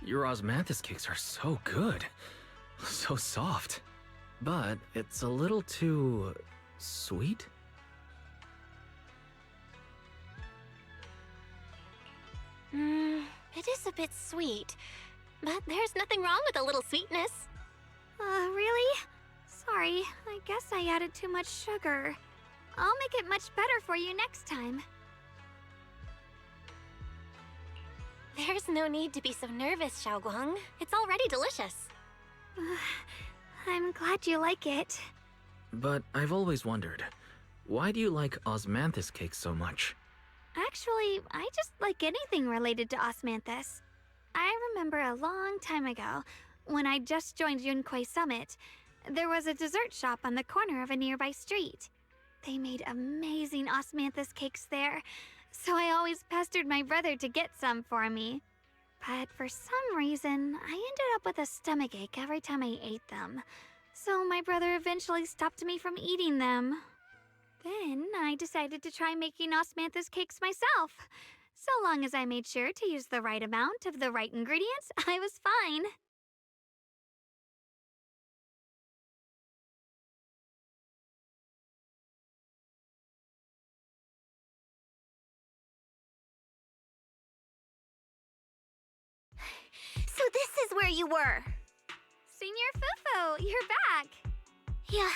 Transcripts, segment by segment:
Your osmanthus cakes are so good. So soft. But it's a little too... sweet? It is a bit sweet. But there's nothing wrong with a little sweetness. Really? Sorry, I guess I added too much sugar. I'll make it much better for you next time. There's no need to be so nervous, Xiaoguang. It's already delicious. I'm glad you like it. But I've always wondered, why do you like osmanthus cakes so much? Actually, I just like anything related to osmanthus. I remember a long time ago, when I just joined Yunquay Summit, there was a dessert shop on the corner of a nearby street. They made amazing osmanthus cakes there, so I always pestered my brother to get some for me. But for some reason, I ended up with a stomachache every time I ate them. So my brother eventually stopped me from eating them. Then I decided to try making osmanthus cakes myself. So long as I made sure to use the right amount of the right ingredients, I was fine. So this is where you were. Senior Fufu, you're back. Yeah,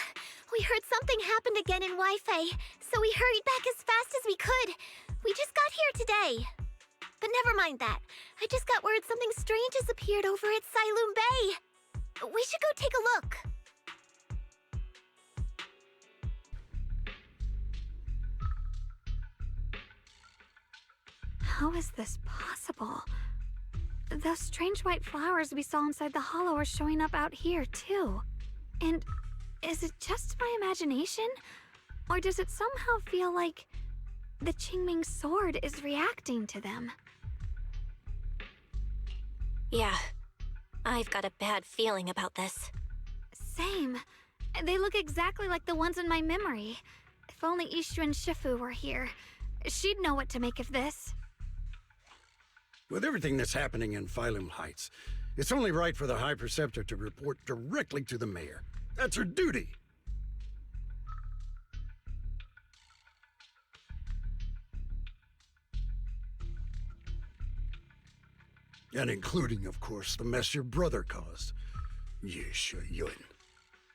we heard something happened again in Wi-Fi, so we hurried back as fast as we could. We just got here today. But never mind that. I just got word something strange has appeared over at Siloom Bay. We should go take a look. How is this possible? Those strange white flowers we saw inside the hollow are showing up out here, too. And is it just my imagination? Or does it somehow feel like the Qingming sword is reacting to them? Yeah, I've got a bad feeling about this. Same. They look exactly like the ones in my memory. If only Ishu and Shifu were here, she'd know what to make of this. With everything that's happening in Phylum Heights, it's only right for the High Preceptor to report directly to the mayor. That's her duty. And including, of course, the mess your brother caused. Yesha Yun.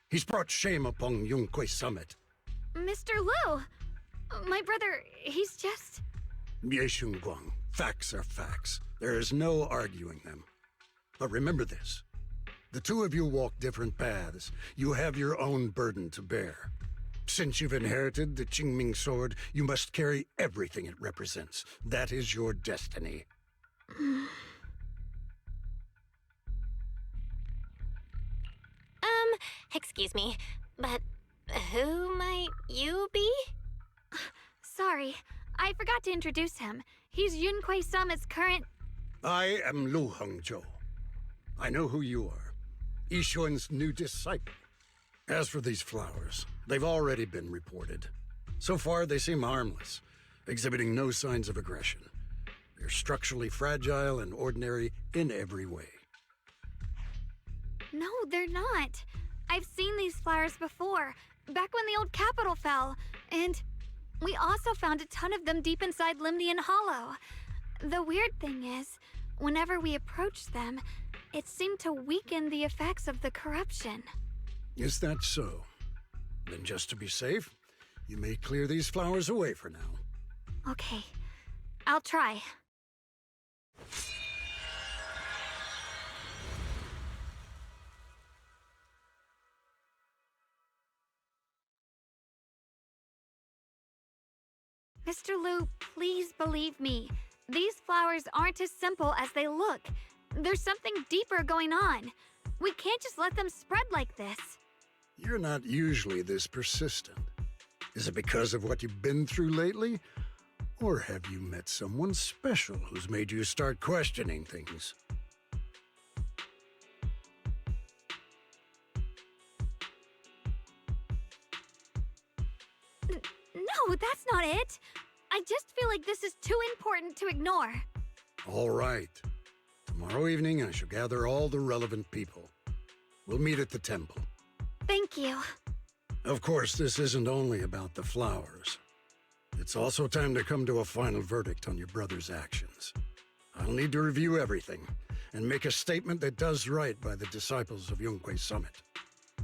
He's brought shame upon Yunquay Summit. Mr. Liu! My brother, he's just... Yeshun Guang, facts are facts. There is no arguing them. But remember this. The two of you walk different paths. You have your own burden to bear. Since you've inherited the Qingming sword, you must carry everything it represents. That is your destiny. Excuse me, but who might you be? Sorry, I forgot to introduce him. He's Yunquay Summit's current... I am Lu Hengzhou. I know who you are. Yixuan's new disciple. As for these flowers, they've already been reported. So far, they seem harmless, exhibiting no signs of aggression. They're structurally fragile and ordinary in every way. No, they're not. I've seen these flowers before, back when the old capital fell, and we also found a ton of them deep inside Limnian Hollow. The weird thing is, whenever we approached them, it seemed to weaken the effects of the corruption. Is that so? Then just to be safe, you may clear these flowers away for now. Okay, I'll try. Mr. Liu, please believe me. These flowers aren't as simple as they look. There's something deeper going on. We can't just let them spread like this. You're not usually this persistent. Is it because of what you've been through lately? Or have you met someone special who's made you start questioning things? No, that's not it. I just feel like this is too important to ignore. All right. Tomorrow evening, I shall gather all the relevant people. We'll meet at the temple. Thank you. Of course, this isn't only about the flowers. It's also time to come to a final verdict on your brother's actions. I'll need to review everything and make a statement that does right by the disciples of Yunque Summit.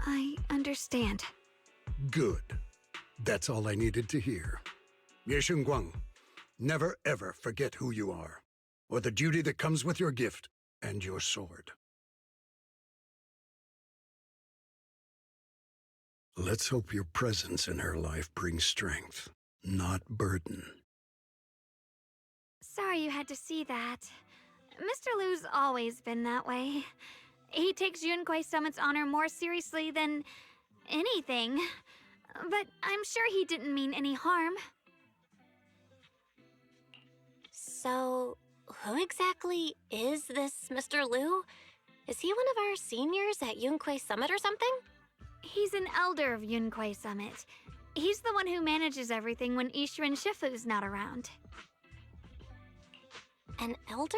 I understand. Good. That's all I needed to hear. Ye Guang, never ever forget who you are, or the duty that comes with your gift and your sword. Let's hope your presence in her life brings strength, not burden. Sorry you had to see that. Mr. Lu's always been that way. He takes Yunque Summit's honor more seriously than anything. But I'm sure he didn't mean any harm. So, who exactly is this Mr. Lu? Is he one of our seniors at Yunque Summit or something? He's an elder of Yunque Summit. He's the one who manages everything when Ishuan Shifu's not around. An elder?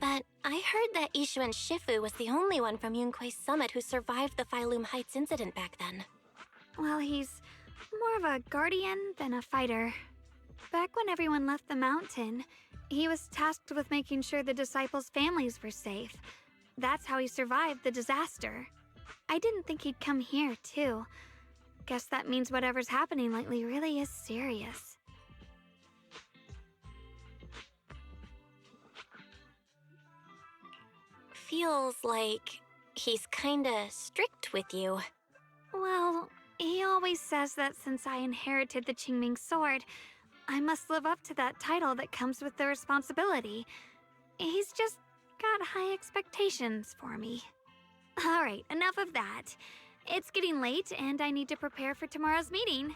But I heard that Ishuan Shifu was the only one from Yunque Summit who survived the Phylum Heights incident back then. Well, he's more of a guardian than a fighter. Back when everyone left the mountain, he was tasked with making sure the disciples' families were safe. That's how he survived the disaster. I didn't think he'd come here, too. Guess that means whatever's happening lately really is serious. Feels like he's kinda strict with you. Well, he always says that since I inherited the Qingming sword, I must live up to that title that comes with the responsibility. He's just got high expectations for me. Alright, enough of that. It's getting late and I need to prepare for tomorrow's meeting.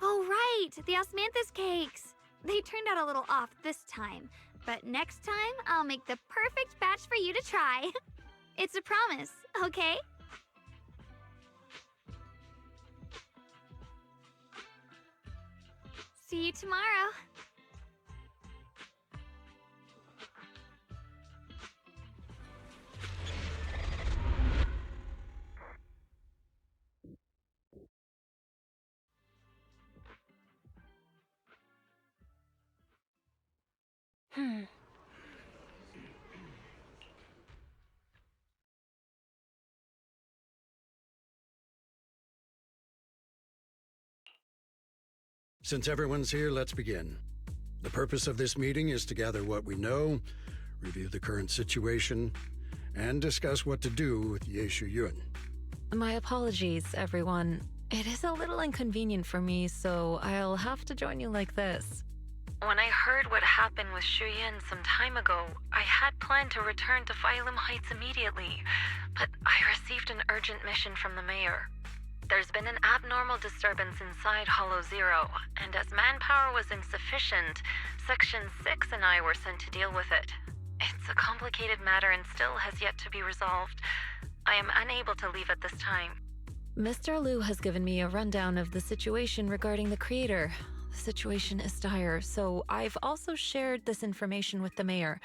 Oh right, the osmanthus cakes! They turned out a little off this time, but next time I'll make the perfect batch for you to try. It's a promise, okay? See you tomorrow. Since everyone's here, let's begin. The purpose of this meeting is to gather what we know, review the current situation, and discuss what to do with Yeshu Yun. My apologies, everyone. It is a little inconvenient for me, so I'll have to join you like this. When I heard what happened with Shuyan some time ago, I had planned to return to Phylum Heights immediately, but I received an urgent mission from the mayor. There's been an abnormal disturbance inside Hollow Zero, and as manpower was insufficient, Section 6 and I were sent to deal with it. It's a complicated matter and still has yet to be resolved. I am unable to leave at this time. Mr. Lu has given me a rundown of the situation regarding the creator. The situation is dire, so I've also shared this information with the mayor.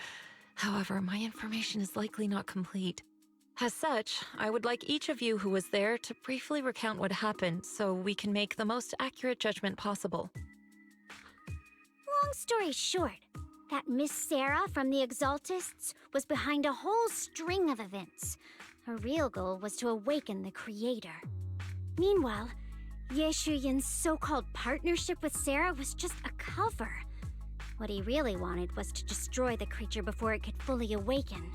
However, my information is likely not complete. As such, I would like each of you who was there to briefly recount what happened so we can make the most accurate judgment possible. Long story short, that Miss Sarah from the Exaltists was behind a whole string of events. Her real goal was to awaken the creator. Meanwhile, Yeshu Yun's so-called partnership with Sarah was just a cover. What he really wanted was to destroy the creature before it could fully awaken.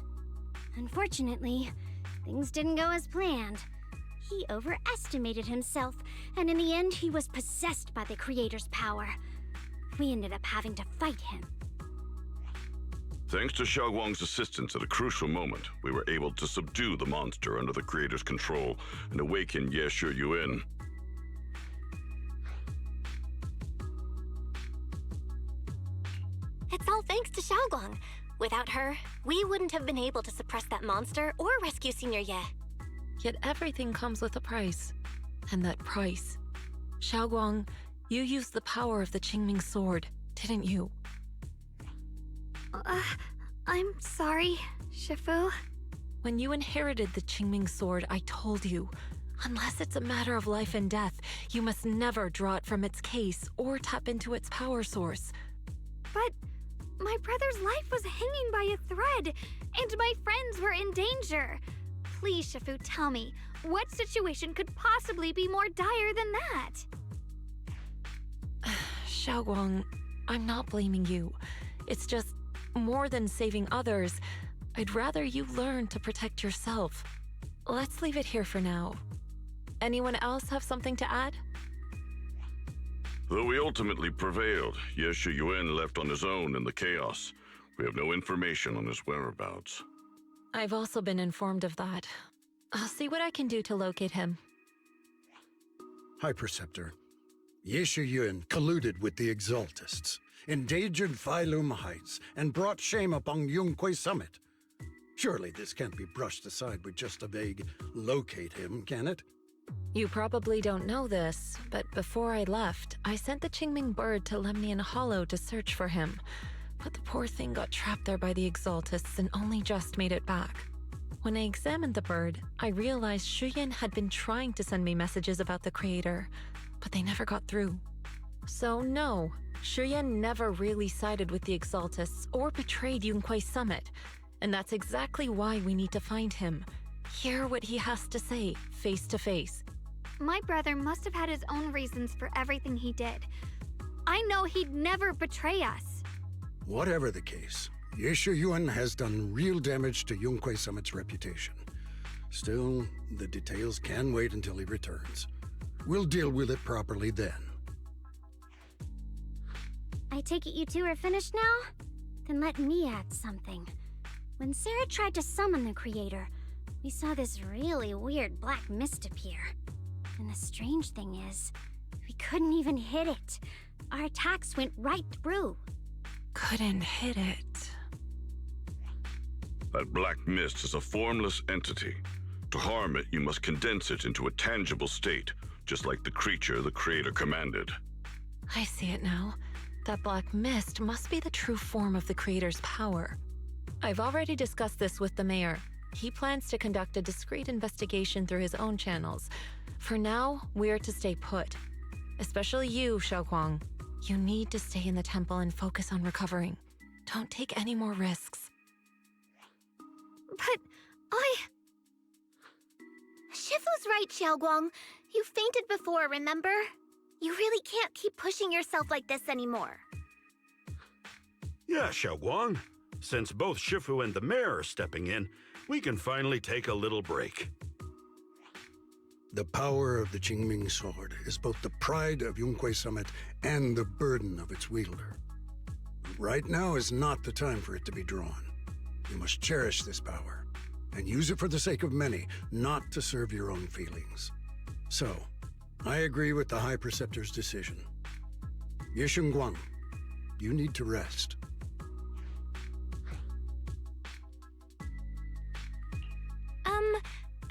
Unfortunately, things didn't go as planned. He overestimated himself, and in the end he was possessed by the creator's power. We ended up having to fight him. Thanks to Xiaoguang's assistance at a crucial moment, we were able to subdue the monster under the creator's control and awaken Yeshu Yun. It's all thanks to Xiaoguang. Without her, we wouldn't have been able to suppress that monster or rescue Senior Ye. Yet everything comes with a price. And that price... Xiaoguang, you used the power of the Qingming sword, didn't you? I'm sorry, Shifu. When you inherited the Qingming sword, I told you, unless it's a matter of life and death, you must never draw it from its case or tap into its power source. But my brother's life was hanging by a thread, and my friends were in danger. Please, Shifu, tell me, what situation could possibly be more dire than that? Xiaoguang, I'm not blaming you. It's just, more than saving others, I'd rather you learn to protect yourself. Let's leave it here for now. Anyone else have something to add? Though we ultimately prevailed, Ye Shiyuan left on his own in the chaos. We have no information on his whereabouts. I've also been informed of that. I'll see what I can do to locate him. High Preceptor, Ye Shiyuan colluded with the Exaltists, endangered Phylum Heights, and brought shame upon Yunquay Summit. Surely this can't be brushed aside with just a vague locate him, can it? You probably don't know this, but before I left, I sent the Qingming bird to Lemnian Hollow to search for him. But the poor thing got trapped there by the Exaltists and only just made it back. When I examined the bird, I realized Shuyan had been trying to send me messages about the Creator, but they never got through. So no, Shuyan never really sided with the Exaltists or betrayed Yunquay Summit, and that's exactly why we need to find him. Hear what he has to say, face to face. My brother must have had his own reasons for everything he did. I know he'd never betray us. Whatever the case, Ye Shiyuan has done real damage to Yunquay Summit's reputation. Still, the details can wait until he returns. We'll deal with it properly then. I take it you two are finished now? Then let me add something. When Sarah tried to summon the Creator, we saw this really weird black mist appear. And the strange thing is, we couldn't even hit it. Our attacks went right through. Couldn't hit it. That black mist is a formless entity. To harm it, you must condense it into a tangible state, just like the creature the Creator commanded. I see it now. That black mist must be the true form of the Creator's power. I've already discussed this with the mayor. He plans to conduct a discreet investigation through his own channels. For now, we're to stay put. Especially you, Xiaoguang. You need to stay in the temple and focus on recovering. Don't take any more risks. But Shifu's right, Xiaoguang. You fainted before, remember? You really can't keep pushing yourself like this anymore. Yeah, Xiaoguang. Since both Shifu and the mayor are stepping in, we can finally take a little break. The power of the Qingming sword is both the pride of Yunquay Summit and the burden of its wielder. Right now is not the time for it to be drawn. You must cherish this power, and use it for the sake of many, not to serve your own feelings. So, I agree with the High Preceptor's decision. Ye Shiyuan, you need to rest.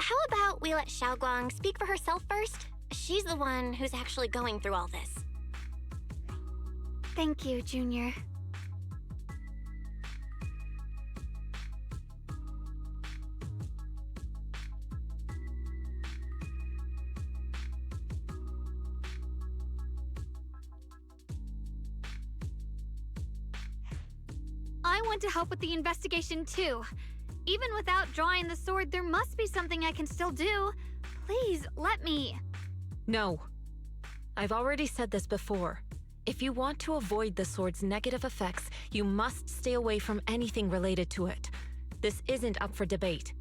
How about we let Xiaoguang speak for herself first? She's the one who's actually going through all this. thank you, Junior. I want to help with the investigation too. Even without drawing the sword, there must be something I can still do. Please, let me. No. I've already said this before. If you want to avoid the sword's negative effects, you must stay away from anything related to it. This isn't up for debate.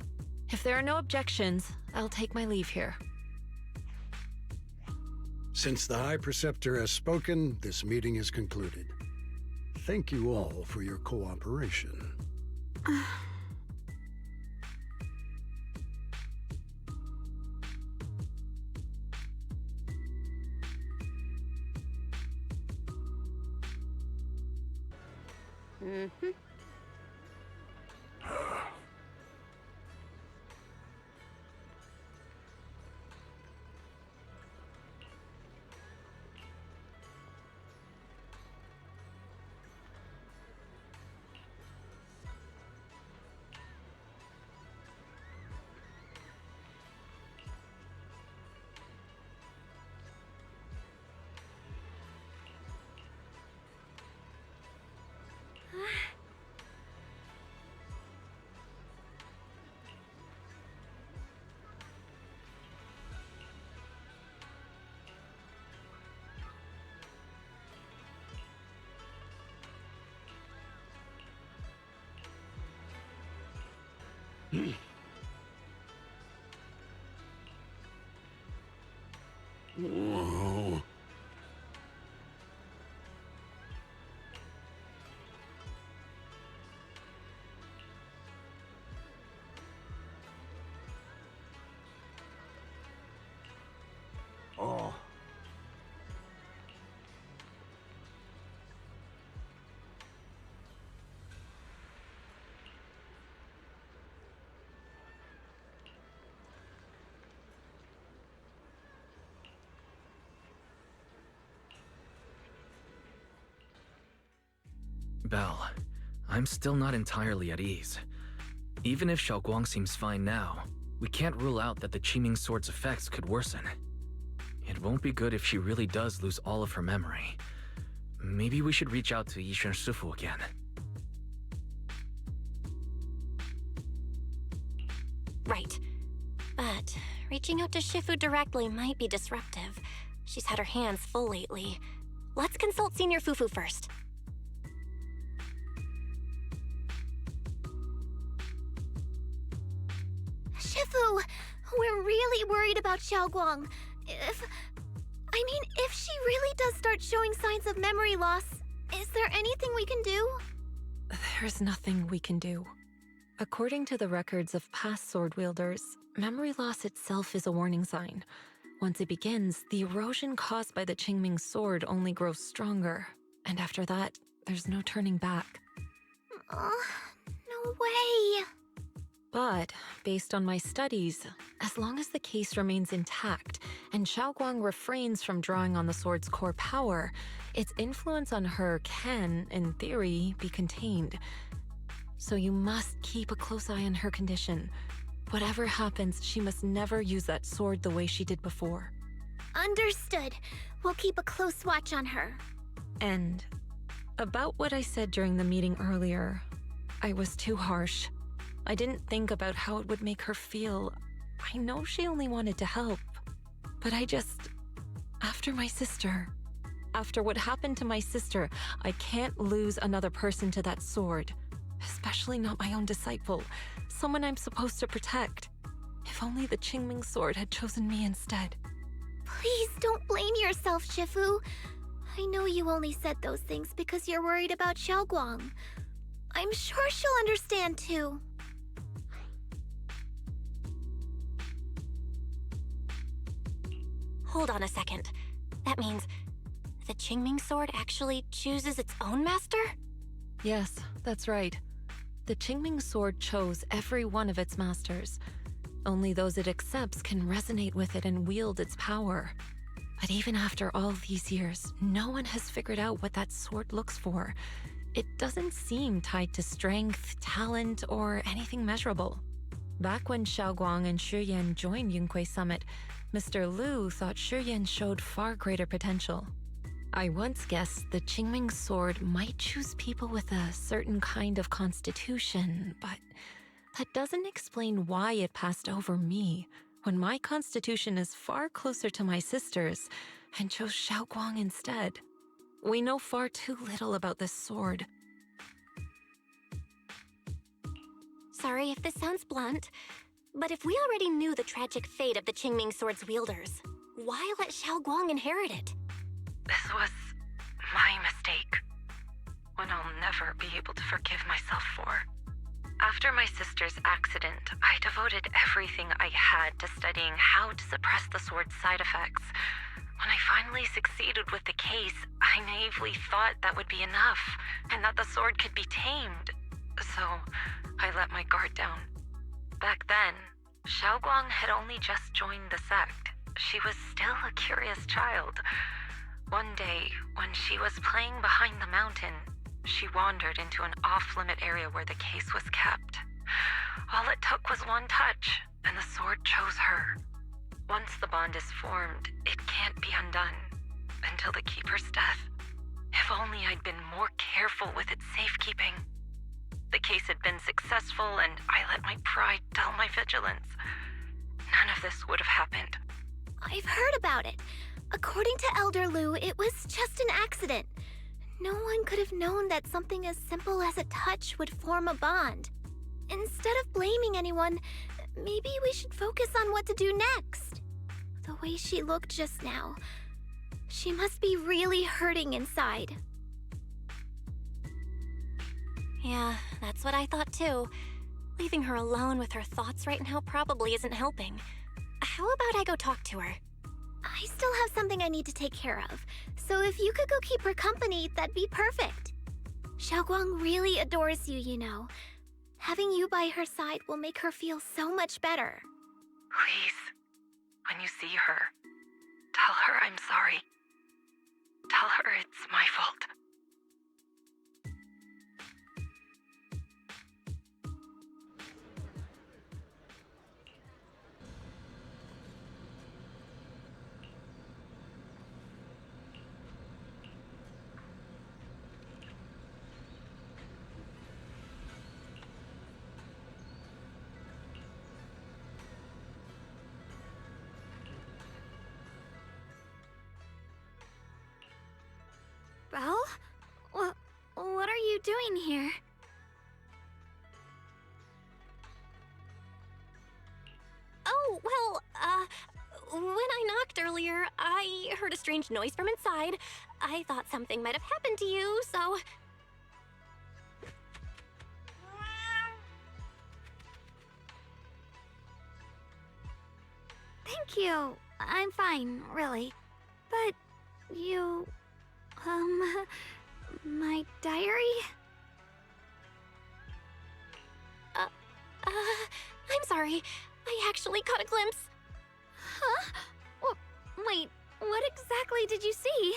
If there are no objections, I'll take my leave here. Since the High Preceptor has spoken, this meeting is concluded. Thank you all for your cooperation. Whoa. Oh. Belle, I'm still not entirely at ease. Even if Xiaoguang seems fine now, we can't rule out that the Qiming Sword's effects could worsen. It won't be good if she really does lose all of her memory. Maybe we should reach out to Yishen Shifu again. Right. But reaching out to Shifu directly might be disruptive. She's had her hands full lately. Let's consult Senior Fufu first. Shifu, we're really worried about Xiaoguang. If she really does start showing signs of memory loss, is there anything we can do? There's nothing we can do. According to the records of past sword wielders, memory loss itself is a warning sign. Once it begins, the erosion caused by the Qingming sword only grows stronger, and after that, there's no turning back. No way. But, based on my studies, as long as the case remains intact and Xiaoguang refrains from drawing on the sword's core power, its influence on her can, in theory, be contained. So you must keep a close eye on her condition. Whatever happens, she must never use that sword the way she did before. Understood. We'll keep a close watch on her. And about what I said during the meeting earlier, I was too harsh. I didn't think about how it would make her feel. I know she only wanted to help, but after my sister, after what happened to my sister, I can't lose another person to that sword, especially not my own disciple, someone I'm supposed to protect. If only the Qingming sword had chosen me instead. Please don't blame yourself, Shifu. I know you only said those things because you're worried about Xiaoguang. I'm sure she'll understand too. Hold on a second. That means the Qingming sword actually chooses its own master? Yes, that's right. The Qingming sword chose every one of its masters. Only those it accepts can resonate with it and wield its power. But even after all these years, no one has figured out what that sword looks for. It doesn't seem tied to strength, talent, or anything measurable. Back when Xiaoguang and Shiyan joined Yunquei Summit, Mr. Liu thought Shiyan showed far greater potential. I once guessed the Qingming sword might choose people with a certain kind of constitution, but that doesn't explain why it passed over me, when my constitution is far closer to my sister's, and chose Xiaoguang instead. We know far too little about this sword. Sorry if this sounds blunt, but if we already knew the tragic fate of the Qingming sword's wielders, why let Xiaoguang inherit it? This was my mistake. One I'll never be able to forgive myself for. After my sister's accident, I devoted everything I had to studying how to suppress the sword's side effects. When I finally succeeded with the case, I naively thought that would be enough, and that the sword could be tamed. So, I let my guard down. Back then, Xiaoguang had only just joined the sect. She was still a curious child. One day, when she was playing behind the mountain, she wandered into an off-limit area where the case was kept. All it took was one touch, and the sword chose her. Once the bond is formed, it can't be undone until the keeper's death. If only I'd been more careful with its safekeeping. The case had been successful, and I let my pride dull my vigilance. None of this would have happened. I've heard about it. According to Elder Liu, it was just an accident. No one could have known that something as simple as a touch would form a bond. Instead of blaming anyone, maybe we should focus on what to do next. The way she looked just now, she must be really hurting inside. Yeah, that's what I thought too. Leaving her alone with her thoughts right now probably isn't helping. How about I go talk to her? I still have something I need to take care of, so if you could go keep her company, that'd be perfect. Xiaoguang really adores you, you know. Having you by her side will make her feel so much better. Please, when you see her, tell her I'm sorry. Tell her it's my fault. Belle? What are you doing here? Oh, well, when I knocked earlier, I heard a strange noise from inside. I thought something might have happened to you, so... Thank you. I'm fine, really. But you... my diary? I'm sorry. I actually caught a glimpse. Huh? Wait, what exactly did you see?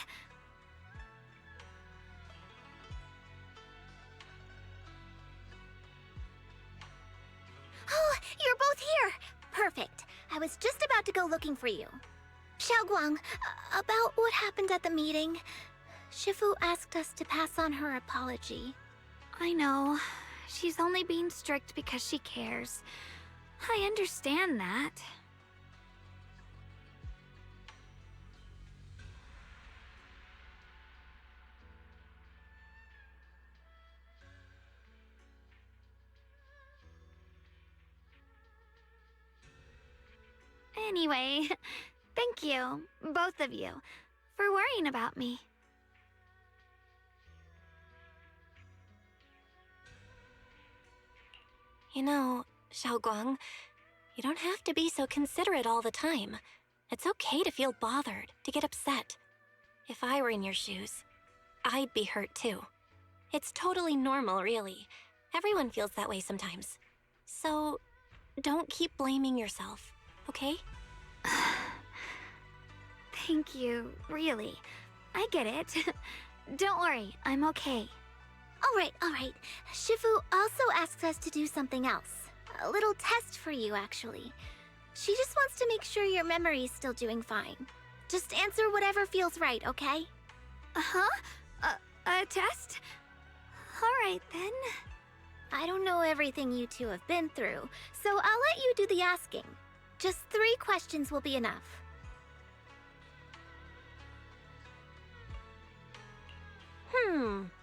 Oh, you're both here! Perfect. I was just about to go looking for you. Xiaoguang, about what happened at the meeting. Shifu asked us to pass on her apology. I know. She's only being strict because she cares. I understand that. Anyway, thank you, both of you, for worrying about me. You know, Xiaoguang, you don't have to be so considerate all the time. It's okay to feel bothered, to get upset. If I were in your shoes, I'd be hurt too. It's totally normal, really. Everyone feels that way sometimes. So, don't keep blaming yourself, okay? Thank you, really. I get it. Don't worry, I'm okay. All right. Shifu also asks us to do something else. A little test for you, actually. She just wants to make sure your memory's still doing fine. Just answer whatever feels right, okay? Uh-huh? A test? Alright then. I don't know everything you two have been through, so I'll let you do the asking. Just 3 questions will be enough.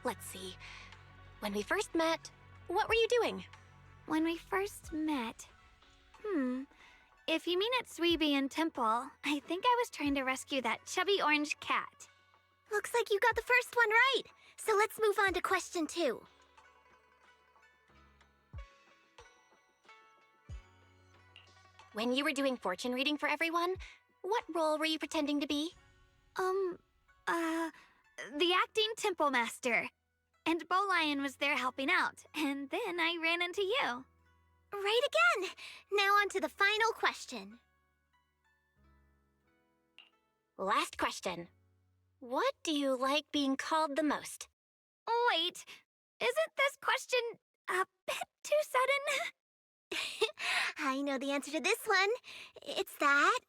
Let's see. When we first met, what were you doing? When we first met... If you mean at Sweeby and Temple, I think I was trying to rescue that chubby orange cat. Looks like you got the first one right. So let's move on to question 2. When you were doing fortune reading for everyone, what role were you pretending to be? The acting temple master. And Bowlion was there helping out, and then I ran into you. Right again! Now on to the final question. Last question. What do you like being called the most? Wait, isn't this question a bit too sudden? I know the answer to this one. It's that...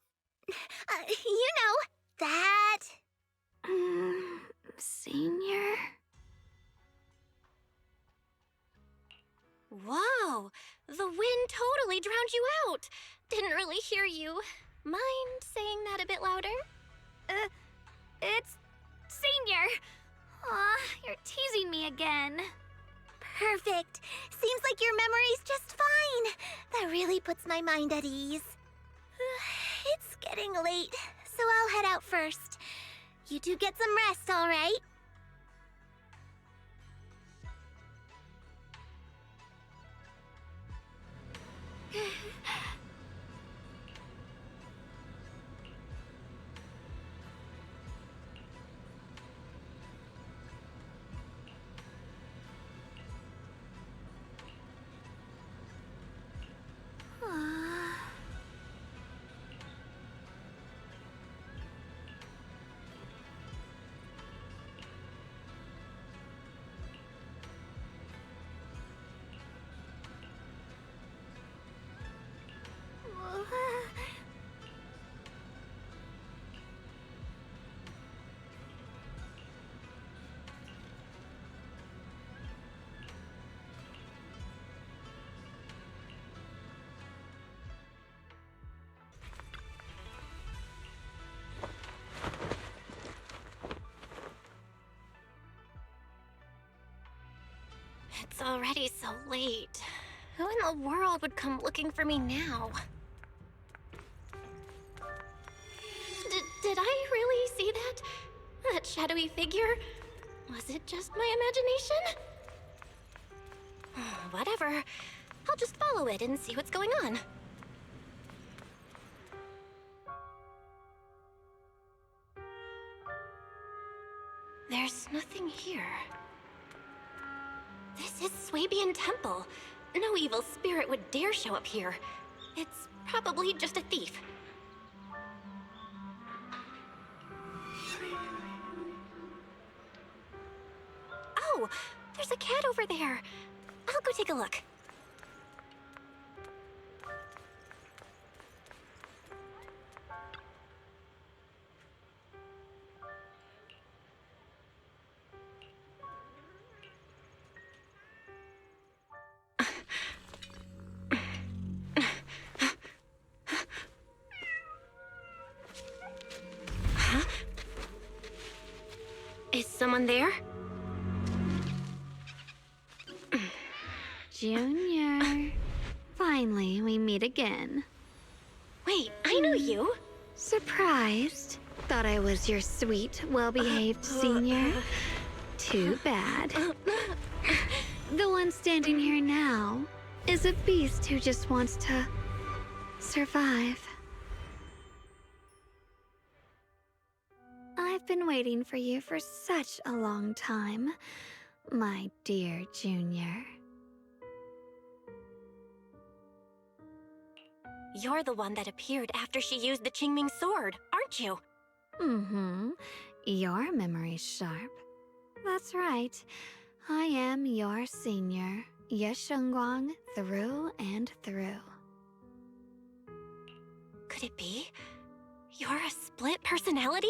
that... Senior? Whoa! The wind totally drowned you out! Didn't really hear you. Mind saying that a bit louder? It's Senior! Aw, you're teasing me again. Perfect. Seems like your memory's just fine. That really puts my mind at ease. It's getting late, so I'll head out first. You two get some rest, all right? It's already so late. Who in the world would come looking for me now? Did I really see that? That shadowy figure? Was it just my imagination? Whatever. I'll just follow it and see what's going on. There's nothing here. This is Swabian Temple. No evil spirit would dare show up here. It's probably just a thief. Oh, there's a cat over there. I'll go take a look. Is someone there? Junior. Finally, we meet again. Wait, I know you. Surprised? Thought I was your sweet, well-behaved senior? Too bad. The one standing here now is a beast who just wants to survive. I've been waiting for you for such a long time, my dear Junior. You're the one that appeared after she used the Qingming sword, aren't you? Mm-hmm. Your memory's sharp. That's right. I am your senior, Ye Shengguang, through and through. Could it be? You're a split personality?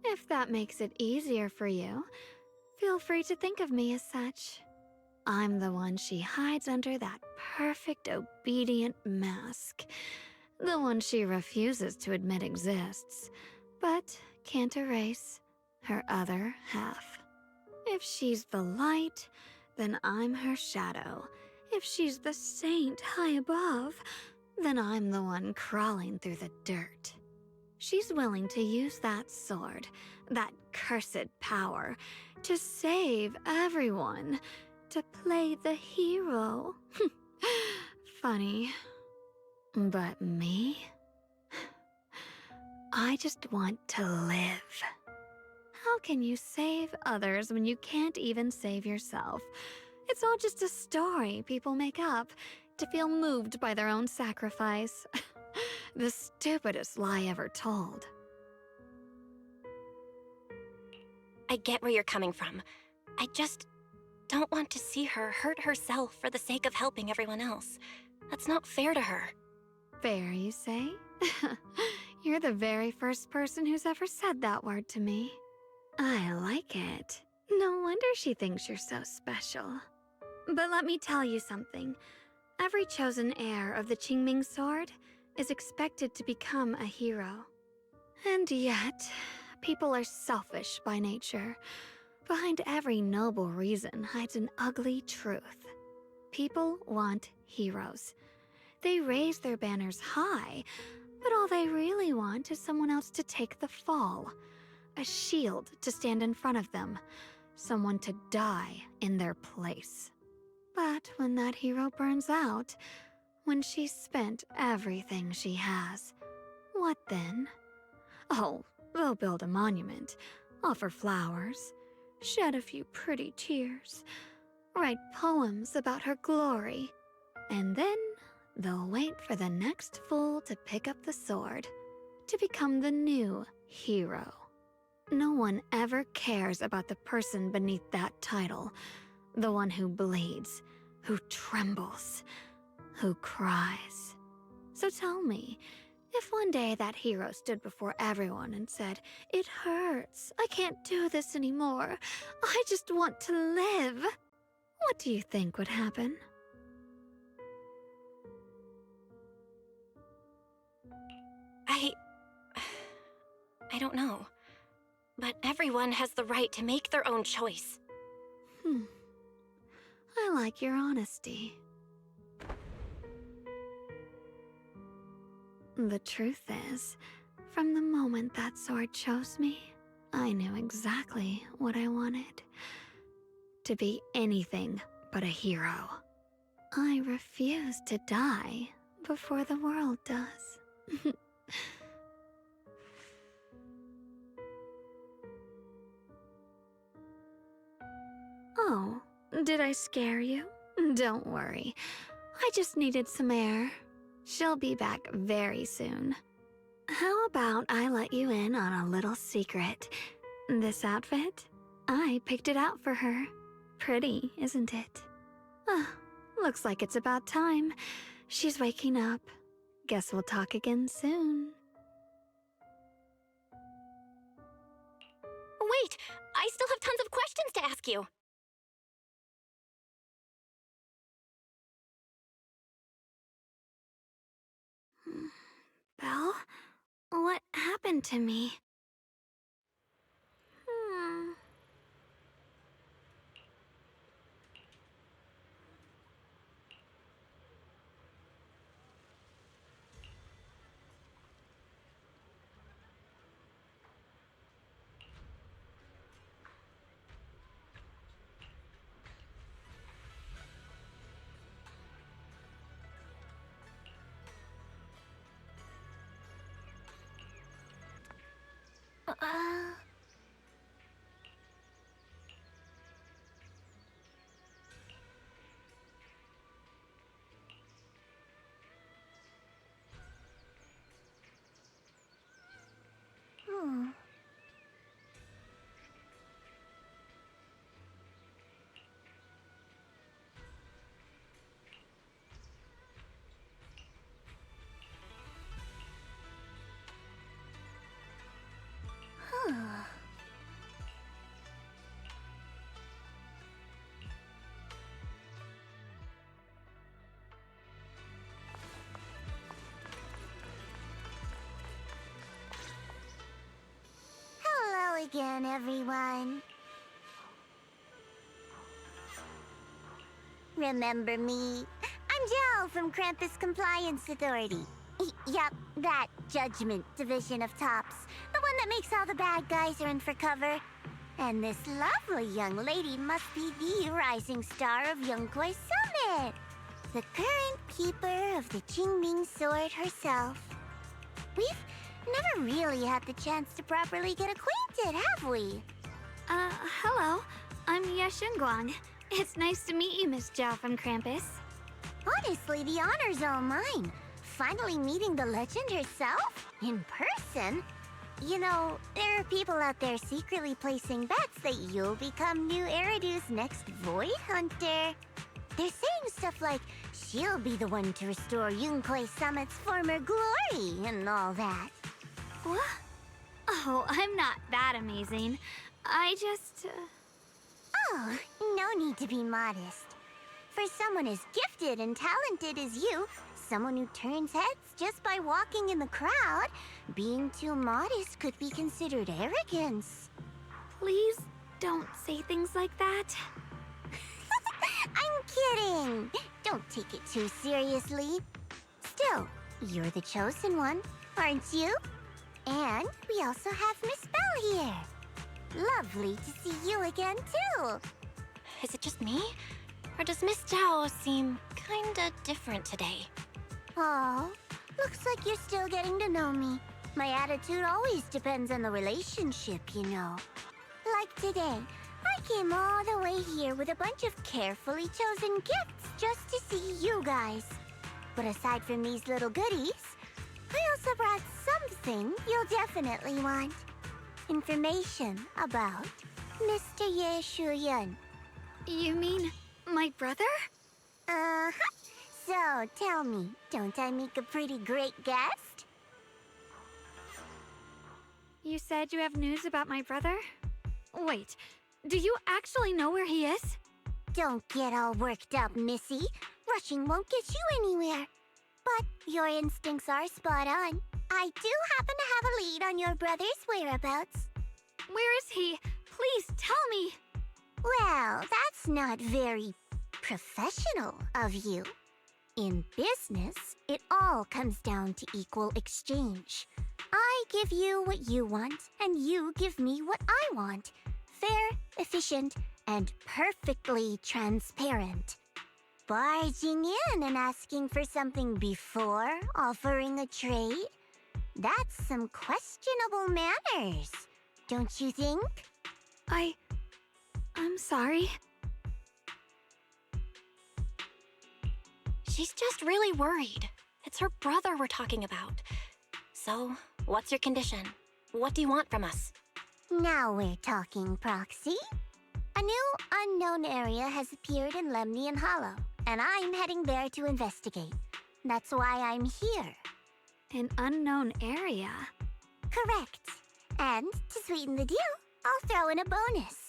If that makes it easier for you, feel free to think of me as such. I'm the one she hides under that perfect obedient mask. The one she refuses to admit exists, but can't erase her other half. If she's the light, then I'm her shadow. If she's the saint high above, then I'm the one crawling through the dirt. She's willing to use that sword, that cursed power, to save everyone, to play the hero. Funny. But me? I just want to live. How can you save others when you can't even save yourself? It's all just a story people make up to feel moved by their own sacrifice. The stupidest lie ever told. I get where you're coming from. I just don't want to see her hurt herself for the sake of helping everyone else. That's not fair to her. Fair, you say? You're the very first person who's ever said that word to me. I like it. No wonder she thinks you're so special. But let me tell you something. Every chosen heir of the Qingming sword is expected to become a hero. And yet, people are selfish by nature. Behind every noble reason hides an ugly truth. People want heroes. They raise their banners high, but all they really want is someone else to take the fall. A shield to stand in front of them. Someone to die in their place. But when that hero burns out, when she's spent everything she has, what then? Oh, they'll build a monument, offer flowers, shed a few pretty tears, write poems about her glory, and then they'll wait for the next fool to pick up the sword, to become the new hero. No one ever cares about the person beneath that title, the one who bleeds, who trembles, who cries. So tell me, if one day that hero stood before everyone and said, "It hurts, I can't do this anymore, I just want to live," what do you think would happen? I don't know. But everyone has the right to make their own choice. I like your honesty. The truth is, from the moment that sword chose me, I knew exactly what I wanted. To be anything but a hero. I refuse to die before the world does. Oh, did I scare you? Don't worry. I just needed some air. She'll be back very soon. How about I let you in on a little secret? This outfit? I picked it out for her. Pretty, isn't it? Looks like it's about time. She's waking up. Guess we'll talk again soon. Wait! I still have tons of questions to ask you! Belle? What happened to me? Hello again, everyone. Remember me? I'm Belle from Krampus Compliance Authority. Yup, that Judgment Division of Tops. The one that makes all the bad guys run for cover. And this lovely young lady must be the rising star of Yunkwei Summit. The current keeper of the Qingming Sword herself. We've never really had the chance to properly get acquainted, have we? Hello. I'm Guang. It's nice to meet you, Miss Zhao from Krampus. Honestly, the honor's all mine. Finally meeting the legend herself? In person? You know, there are people out there secretly placing bets that you'll become new Eridu's next Void Hunter. They're saying stuff like, she'll be the one to restore Yunkwei Summit's former glory and all that. What? Oh, I'm not that amazing. I just... Oh, no need to be modest. For someone as gifted and talented as you, someone who turns heads just by walking in the crowd, being too modest could be considered arrogance. Please Don't say things like that. I'm kidding. Don't take it too seriously. Still, you're the chosen one, aren't you? And we also have Miss Belle here. Lovely to see you again, too. Is it just me? Or does Miss Zhao seem kinda different today? Oh, looks like you're still getting to know me. My attitude always depends on the relationship, you know. Like today, I came all the way here with a bunch of carefully chosen gifts just to see you guys. But aside from these little goodies, I also brought something you'll definitely want. Information about Mr. Ye Shuyun. You mean my brother? Uh-huh. So, tell me, don't I make a pretty great guest? You said you have news about my brother? Wait, do you actually know where he is? Don't get all worked up, Missy. Rushing won't get you anywhere. But your instincts are spot on. I do happen to have a lead on your brother's whereabouts. Where is he? Please tell me. Well, that's not very professional of you. In business, it all comes down to equal exchange. I give you what you want, and you give me what I want. Fair, efficient, and perfectly transparent. Barging in and asking for something before offering a trade? That's some questionable manners, don't you think? I'm sorry. She's just really worried. It's her brother we're talking about. So, what's your condition? What do you want from us? Now we're talking, Proxy. A new unknown area has appeared in Lemnian Hollow, and I'm heading there to investigate. That's why I'm here. An unknown area? Correct. And to sweeten the deal, I'll throw in a bonus.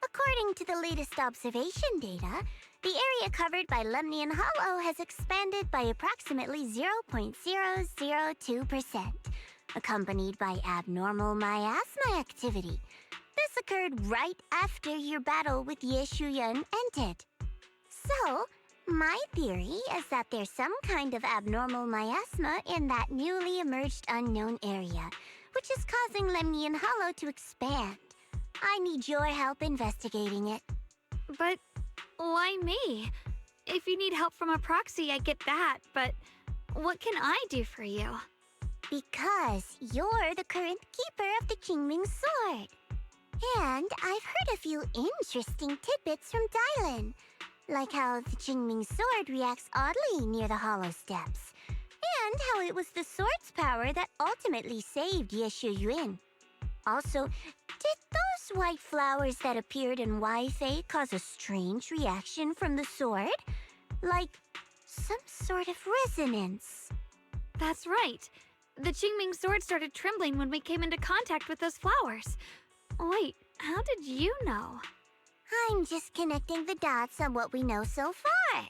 According to the latest observation data, the area covered by Lemnian Hollow has expanded by approximately 0.002%, accompanied by abnormal miasma activity. This occurred right after your battle with Ye Shuyun ended. So, my theory is that there's some kind of abnormal miasma in that newly emerged unknown area, which is causing Lemnian Hollow to expand. I need your help investigating it. But why me? If you need help from a proxy, I get that, but what can I do for you? Because you're the current keeper of the Qingming Sword. And I've heard a few interesting tidbits from Dylan, like how the Qingming Sword reacts oddly near the Hollow Steps, and how it was the sword's power that ultimately saved Ye Shuyun. Also, did those white flowers that appeared in Wi-Fi cause a strange reaction from the sword? Like some sort of resonance. That's right. The Qingming sword started trembling when we came into contact with those flowers. Wait, how did you know? I'm just connecting the dots on what we know so far.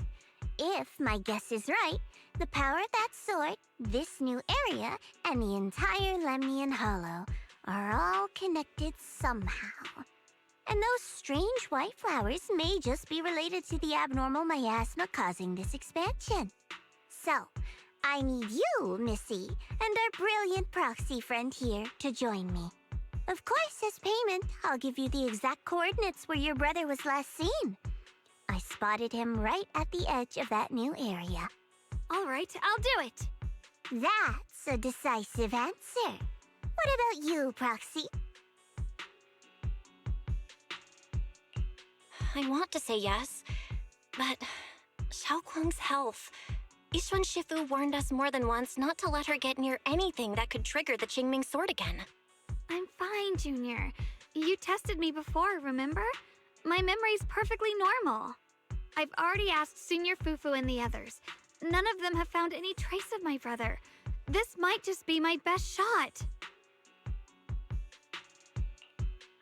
If my guess is right, the power of that sword, this new area, and the entire Lemnian Hollow are all connected somehow. And those strange white flowers may just be related to the abnormal miasma causing this expansion. So, I need you, Missy, and our brilliant proxy friend here to join me. Of course, as payment, I'll give you the exact coordinates where your brother was last seen. I spotted him right at the edge of that new area. All right, I'll do it. That's a decisive answer. What about you, Proxy? I want to say yes, but Xiaoguang's health. Yixuan Shifu warned us more than once not to let her get near anything that could trigger the Qingming sword again. I'm fine, Junior. You tested me before, remember? My memory's perfectly normal. I've already asked Senior Fufu and the others. None of them have found any trace of my brother. This might just be my best shot.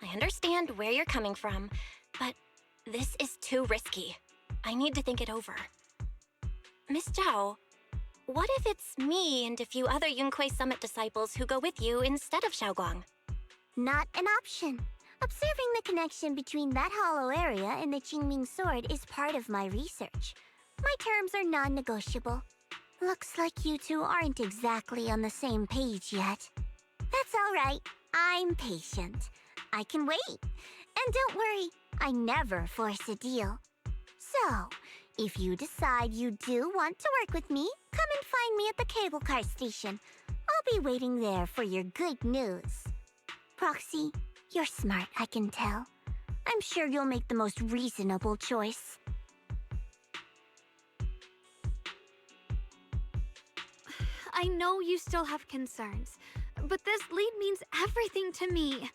I understand where you're coming from, but this is too risky. I need to think it over. Miss Zhao, what if it's me and a few other Yunquei Summit disciples who go with you instead of Xiaoguang? Not an option. Observing the connection between that hollow area and the Qingming sword is part of my research. My terms are non-negotiable. Looks like you two aren't exactly on the same page yet. That's all right. I'm patient. I can wait. And don't worry, I never force a deal. So, if you decide you do want to work with me, come and find me at the cable car station. I'll be waiting there for your good news. Proxy, you're smart, I can tell. I'm sure you'll make the most reasonable choice. I know you still have concerns, but this lead means everything to me.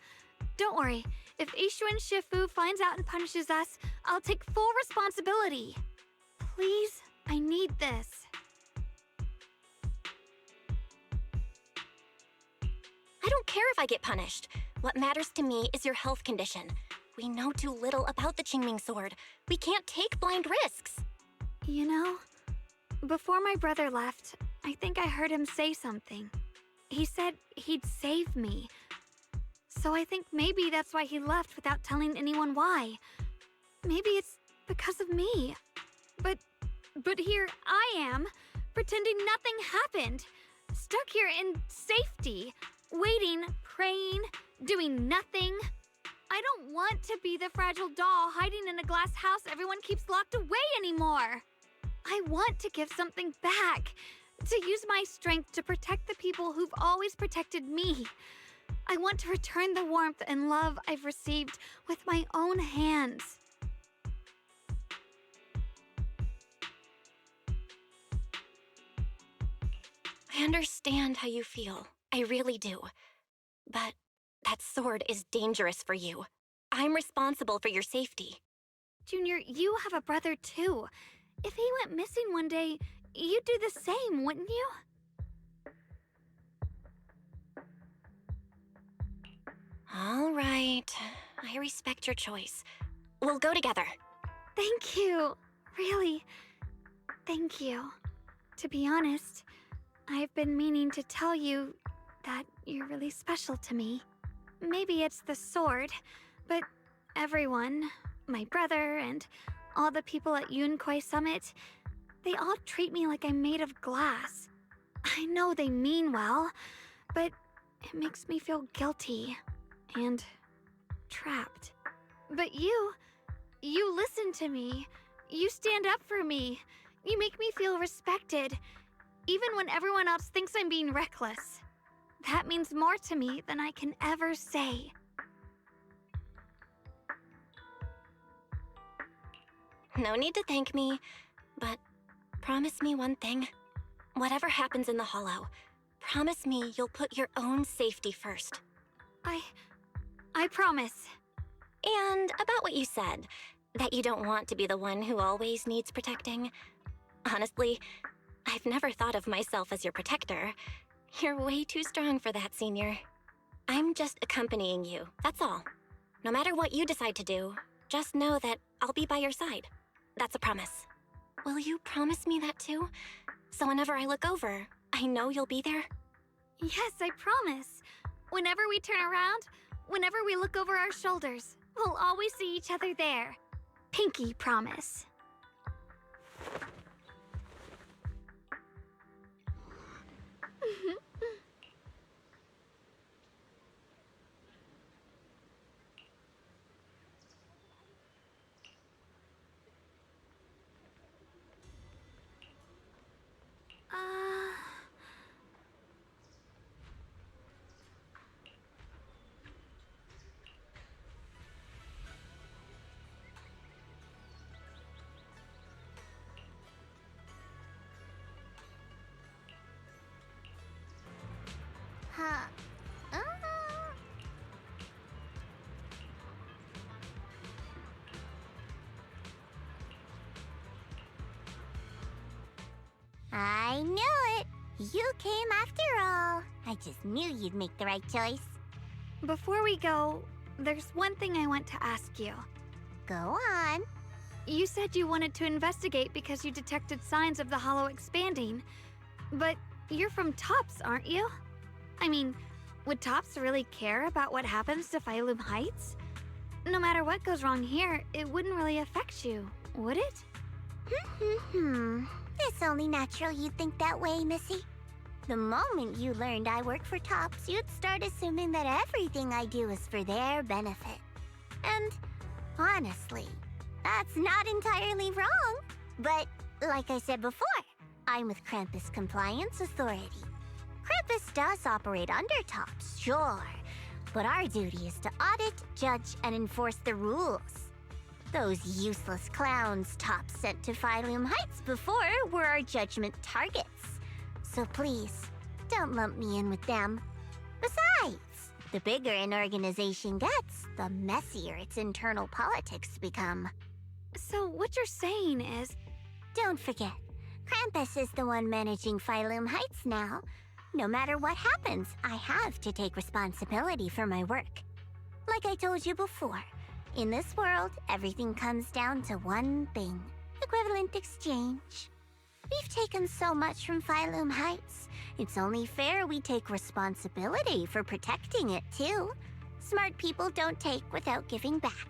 Don't worry, if Ishuan Shifu finds out and punishes us, I'll take full responsibility. Please, I need this. I don't care if I get punished. What matters to me is your health condition. We know too little about the Qingming sword. We can't take blind risks. You know, before my brother left, I think I heard him say something. He said he'd save me. So I think maybe that's why he left without telling anyone why. Maybe it's because of me. But here I am, pretending nothing happened. Stuck here in safety, waiting, praying, doing nothing. I don't want to be the fragile doll hiding in a glass house everyone keeps locked away anymore. I want to give something back, to use my strength to protect the people who've always protected me. I want to return the warmth and love I've received with my own hands. I understand how you feel. I really do. But that sword is dangerous for you. I'm responsible for your safety. Junior, you have a brother too. If he went missing one day, you'd do the same, wouldn't you? All right. I respect your choice. We'll go together. Thank you. Really, thank you. To be honest, I've been meaning to tell you that you're really special to me. Maybe it's the sword, but everyone, my brother and all the people at Yunquai Summit, they all treat me like I'm made of glass. I know they mean well, but it makes me feel guilty and trapped. But you listen to me. You stand up for me. You make me feel respected, even when everyone else thinks I'm being reckless. That means more to me than I can ever say. No need to thank me, but promise me one thing. Whatever happens in the Hollow, promise me you'll put your own safety first. I promise. And about what you said, that you don't want to be the one who always needs protecting. Honestly, I've never thought of myself as your protector. You're way too strong for that, Senior. I'm just accompanying you, that's all. No matter what you decide to do, just know that I'll be by your side. That's a promise. Will you promise me that too? So whenever I look over, I know you'll be there? Yes, I promise. Whenever we turn around, whenever we look over our shoulders, we'll always see each other there. Pinky promise. Huh. I knew it! You came after all. I just knew you'd make the right choice. Before we go, there's one thing I want to ask you. Go on. You said you wanted to investigate because you detected signs of the Hollow expanding. But you're from Tops, aren't you? I mean, would Tops really care about what happens to Phylum Heights? no matter what goes wrong here, it wouldn't really affect you, would it? It's only natural you'd think that way, Missy. The moment you learned I work for Tops, you'd start assuming that everything I do is for their benefit. And honestly, that's not entirely wrong. But like I said before, I'm with Krampus Compliance Authority. Krampus does operate under Tops, sure, but our duty is to audit, judge, and enforce the rules. Those useless clowns Tops sent to Phylum Heights before were our judgment targets. So please, don't lump me in with them. Besides, the bigger an organization gets, the messier its internal politics become. So what you're saying is... Don't forget, Krampus is the one managing Phylum Heights now. No matter what happens, I have to take responsibility for my work. Like I told you before, in this world, everything comes down to one thing: equivalent exchange. We've taken so much from Phylum Heights. It's only fair we take responsibility for protecting it, too. Smart people don't take without giving back.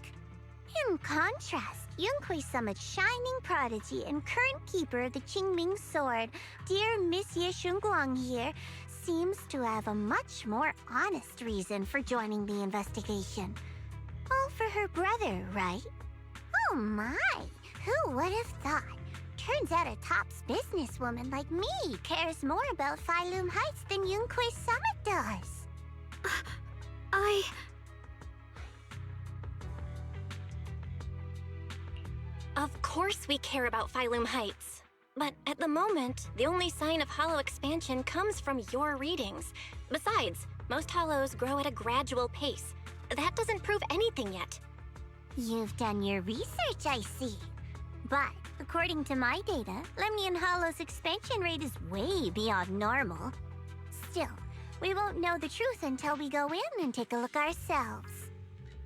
In contrast, Yunhui Summit's shining prodigy and current keeper of the Qingming Sword, dear Miss Ye Shunguang here, seems to have a much more honest reason for joining the investigation. All for her brother, right? Oh my, who would have thought? Turns out a Tops businesswoman like me cares more about Phylum Heights than Yunhui Summit does. Of course we care about Phylum Heights. But at the moment, the only sign of hollow expansion comes from your readings. Besides, most hollows grow at a gradual pace. That doesn't prove anything yet. You've done your research, I see. But according to my data, Lemnian Hollow's expansion rate is way beyond normal. Still, we won't know the truth until we go in and take a look ourselves.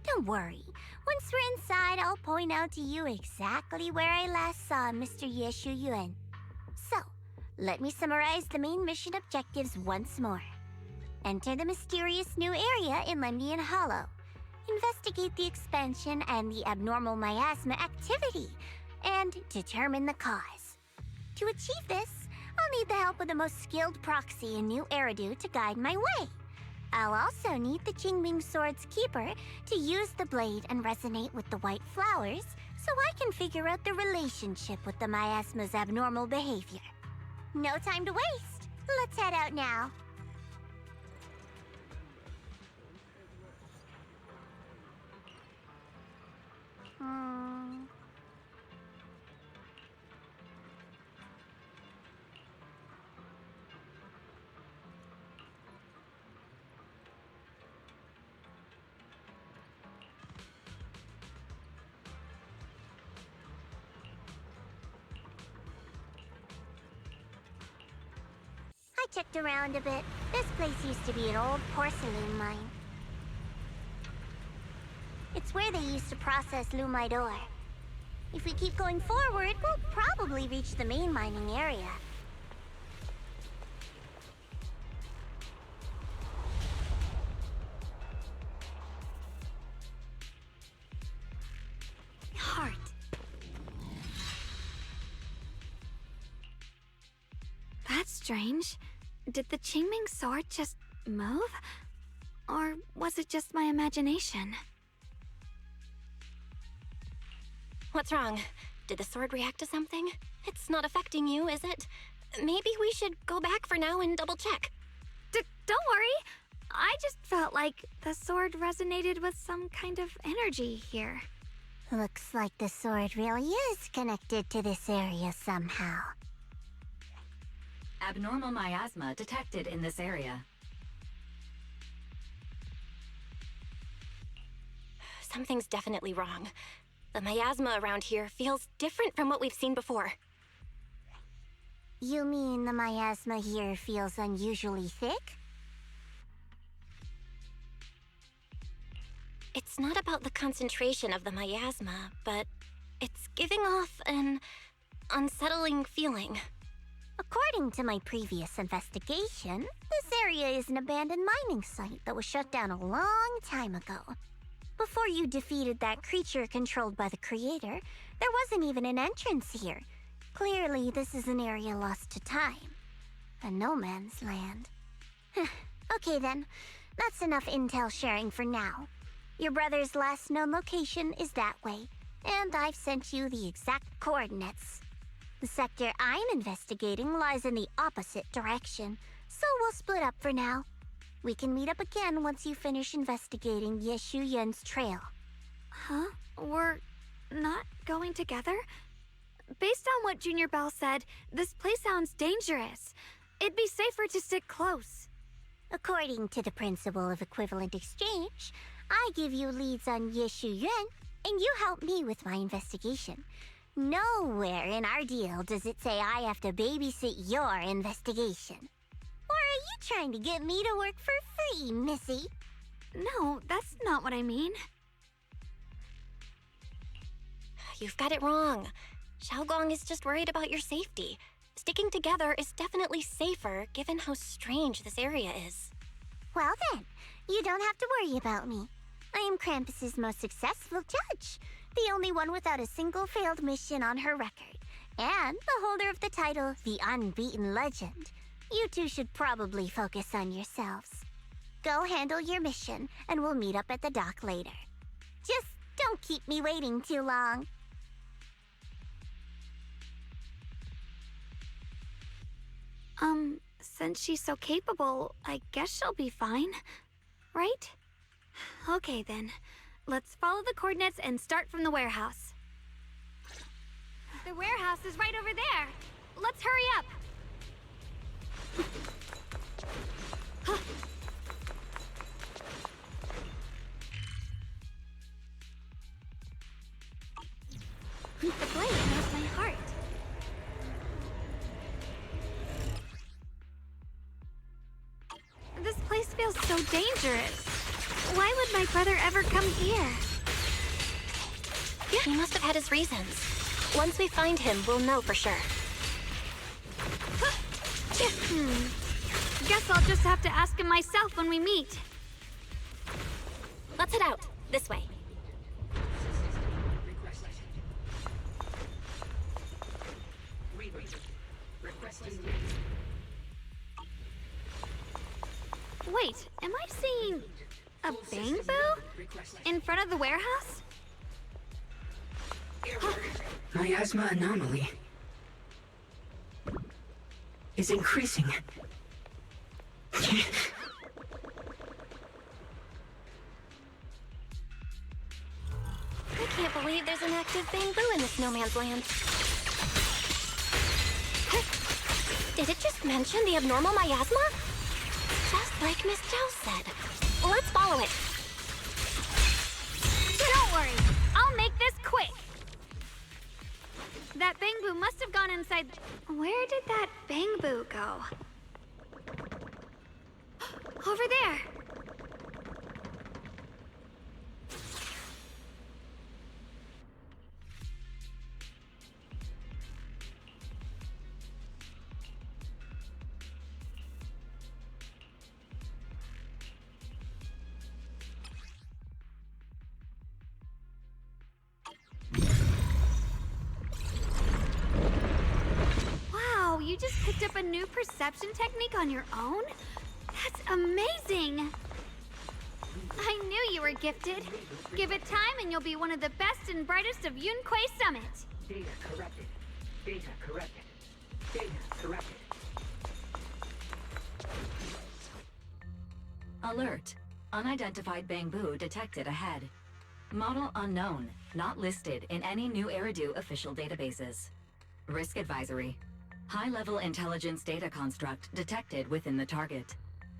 Don't worry. Once we're inside, I'll point out to you exactly where I last saw Mr. Ye Shuyuan. So, let me summarize the main mission objectives once more. Enter the mysterious new area in Lemnian Hollow. Investigate the expansion and the abnormal miasma activity, and determine the cause. To achieve this, I'll need the help of the most skilled proxy in New Eridu to guide my way. I'll also need the Qingming Sword's keeper to use the blade and resonate with the white flowers so I can figure out the relationship with the miasma's abnormal behavior. No time to waste. Let's head out now. I checked around a bit. This place used to be an old porcelain mine. It's where they used to process lumite ore. If we keep going forward, we'll probably reach the main mining area. Heart. That's strange. Did the Qingming Sword just move? Or was it just my imagination? What's wrong? Did the sword react to something? It's not affecting you, is it? Maybe we should go back for now and double check. Don't worry. I just felt like the sword resonated with some kind of energy here. Looks like the sword really is connected to this area somehow. Abnormal miasma detected in this area. Something's definitely wrong. The miasma around here feels different from what we've seen before. You mean the miasma here feels unusually thick? It's not about the concentration of the miasma, but it's giving off an unsettling feeling. According to my previous investigation, this area is an abandoned mining site that was shut down a long time ago. Before you defeated that creature controlled by the Creator, there wasn't even an entrance here. Clearly, this is an area lost to time. A no man's land. Okay then, that's enough intel sharing for now. Your brother's last known location is that way, and I've sent you the exact coordinates. The sector I'm investigating lies in the opposite direction, so we'll split up for now. We can meet up again once you finish investigating Yeshu Yen's trail. Huh? We're not going together? Based on what Junior Belle said, this place sounds dangerous. It'd be safer to stick close. According to the principle of equivalent exchange, I give you leads on Yeshu Yuan, and you help me with my investigation. Nowhere in our deal does it say I have to babysit your investigation. Or are you trying to get me to work for free, Missy? No, that's not what I mean. You've got it wrong. Xiaogong is just worried about your safety. Sticking together is definitely safer, given how strange this area is. Well then, you don't have to worry about me. I am Krampus's most successful judge, the only one without a single failed mission on her record, and the holder of the title, the Unbeaten Legend. You two should probably focus on yourselves. Go handle your mission, and we'll meet up at the dock later. Just don't keep me waiting too long. Since she's so capable, I guess she'll be fine, right? Okay then, let's follow the coordinates and start from the warehouse. The warehouse is right over there. Let's hurry up. The blade knows my heart. This place feels so dangerous. Why would my brother ever come here? He must have had his reasons. Once we find him, we'll know for sure. Guess I'll just have to ask him myself when we meet. Let's head out. This way. Wait, am I seeing a bamboo in front of the warehouse? Miasma anomaly is increasing. I can't believe there's an active bamboo in this no man's land. Did it just mention the abnormal miasma? Just like Miss Zhao said. Let's follow it. Don't worry, I'll make this quick. That bamboo must have gone inside. Where did that bamboo go? Over there. Wow, you just picked up a new perception technique on your own? That's amazing! I knew you were gifted. Give it time and you'll be one of the best and brightest of Yunquay Summit. Data corrupted. Data corrected. Data corrupted. Alert. Unidentified bamboo detected ahead. Model unknown, not listed in any new Eridu official databases. Risk advisory. High-level intelligence data construct detected within the target.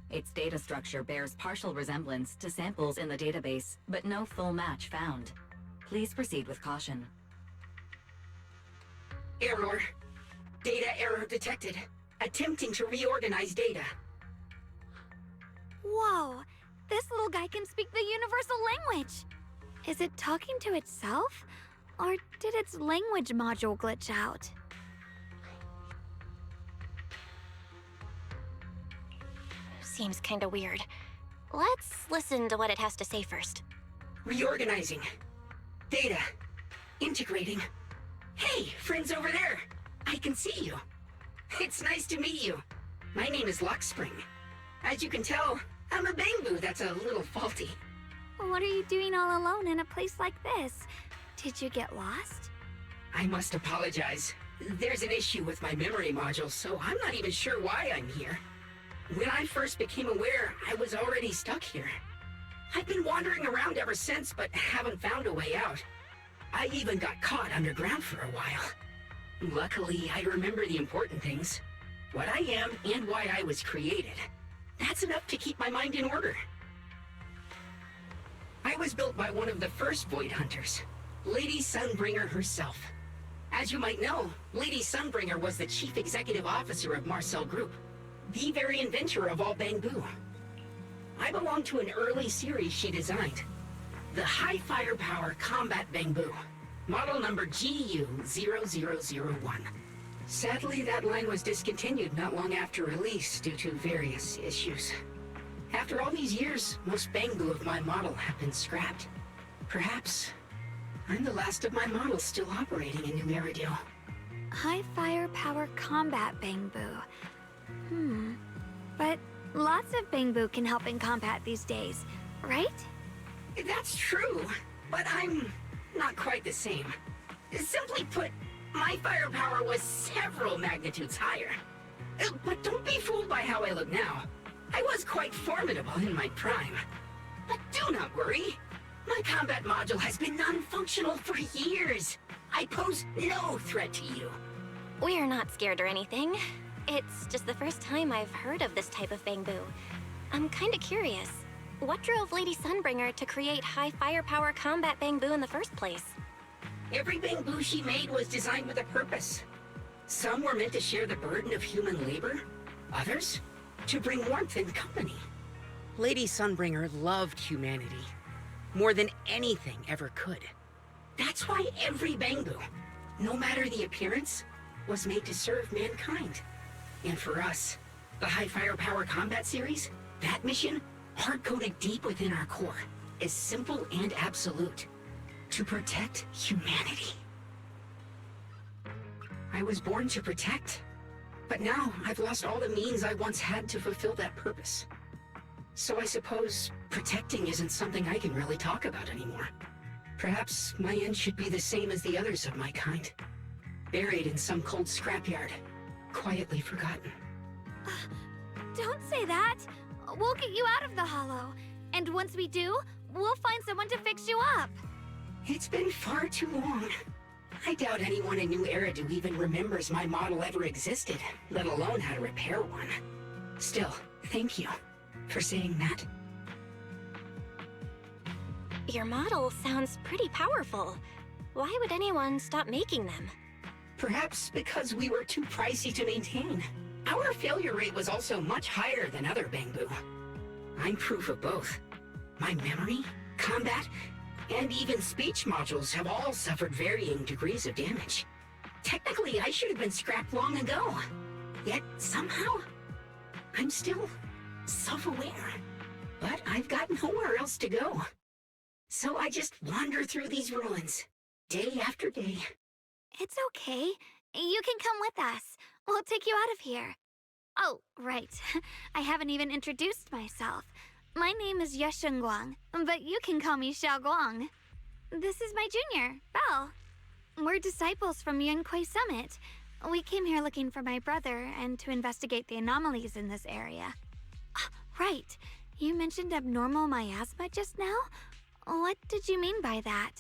Its data structure bears partial resemblance to samples in the database, but no full match found. Please proceed with caution. Error. Data error detected. Attempting to reorganize data. Whoa, this little guy can speak the universal language. Is it talking to itself? Or did its language module glitch out? Seems kinda weird. Let's listen to what it has to say first. reorganizing, data, integrating. Hey, friends over there! I can see you. It's nice to meet you. My name is Luckspring. As you can tell, I'm a Bangboo that's a little faulty. What are you doing all alone in a place like this? Did you get lost? I must apologize. There's an issue with my memory module, so I'm not even sure why I'm here. When I first became aware, I was already stuck here. I've been wandering around ever since, but haven't found a way out. I even got caught underground for a while. Luckily, I remember the important things. What I am and why I was created. That's enough to keep my mind in order. I was built by one of the first Void Hunters, Lady Sunbringer herself. As you might know, Lady Sunbringer was the chief executive officer of Marcel Group, the very inventor of all Bangboo. I belong to an early series she designed, the High Firepower Combat Bangboo, model number GU0001. Sadly, that line was discontinued not long after release due to various issues. After all these years, most Bangboo of my model have been scrapped. Perhaps I'm the last of my models still operating in New Eridu. High firepower combat Bangboo. But lots of Bangboo can help in combat these days, right? That's true, but I'm not quite the same. Simply put, my firepower was several magnitudes higher. But don't be fooled by how I look now. I was quite formidable in my prime. But do not worry. My combat module has been non-functional for years. I pose no threat to you. We're not scared or anything. It's just the first time I've heard of this type of Bangboo. I'm kinda curious. What drove Lady Sunbringer to create high firepower combat Bangboo in the first place? Every Bangboo she made was designed with a purpose. Some were meant to share the burden of human labor. Others, to bring warmth and company. Lady Sunbringer loved humanity. More than anything ever could. That's why every Bangboo, no matter the appearance, was made to serve mankind. And for us, the High Firepower Combat Series, that mission, hard-coded deep within our core, is simple and absolute. To protect humanity. I was born to protect, but now I've lost all the means I once had to fulfill that purpose. So I suppose protecting isn't something I can really talk about anymore. Perhaps my end should be the same as the others of my kind. Buried in some cold scrapyard, quietly forgotten. Don't say that. We'll get you out of the hollow. And once we do, we'll find someone to fix you up. It's been far too long. I doubt anyone in New Eridu even remembers my model ever existed, let alone how to repair one. Still, thank you for saying that. Your model sounds pretty powerful. Why would anyone stop making them? Perhaps because we were too pricey to maintain. Our failure rate was also much higher than other Bangboo. I'm proof of both. My memory, combat, and even speech modules have all suffered varying degrees of damage. Technically, I should have been scrapped long ago. Yet, somehow, I'm still self-aware. But I've got nowhere else to go. So I just wander through these ruins, day after day. It's okay. You can come with us. We'll take you out of here. Oh, right. I haven't even introduced myself. My name is Yeshengguang, but you can call me Xiaoguang. This is my junior, Belle. We're disciples from Yunquay Summit. We came here looking for my brother and to investigate the anomalies in this area. Right. You mentioned abnormal miasma just now? What did you mean by that?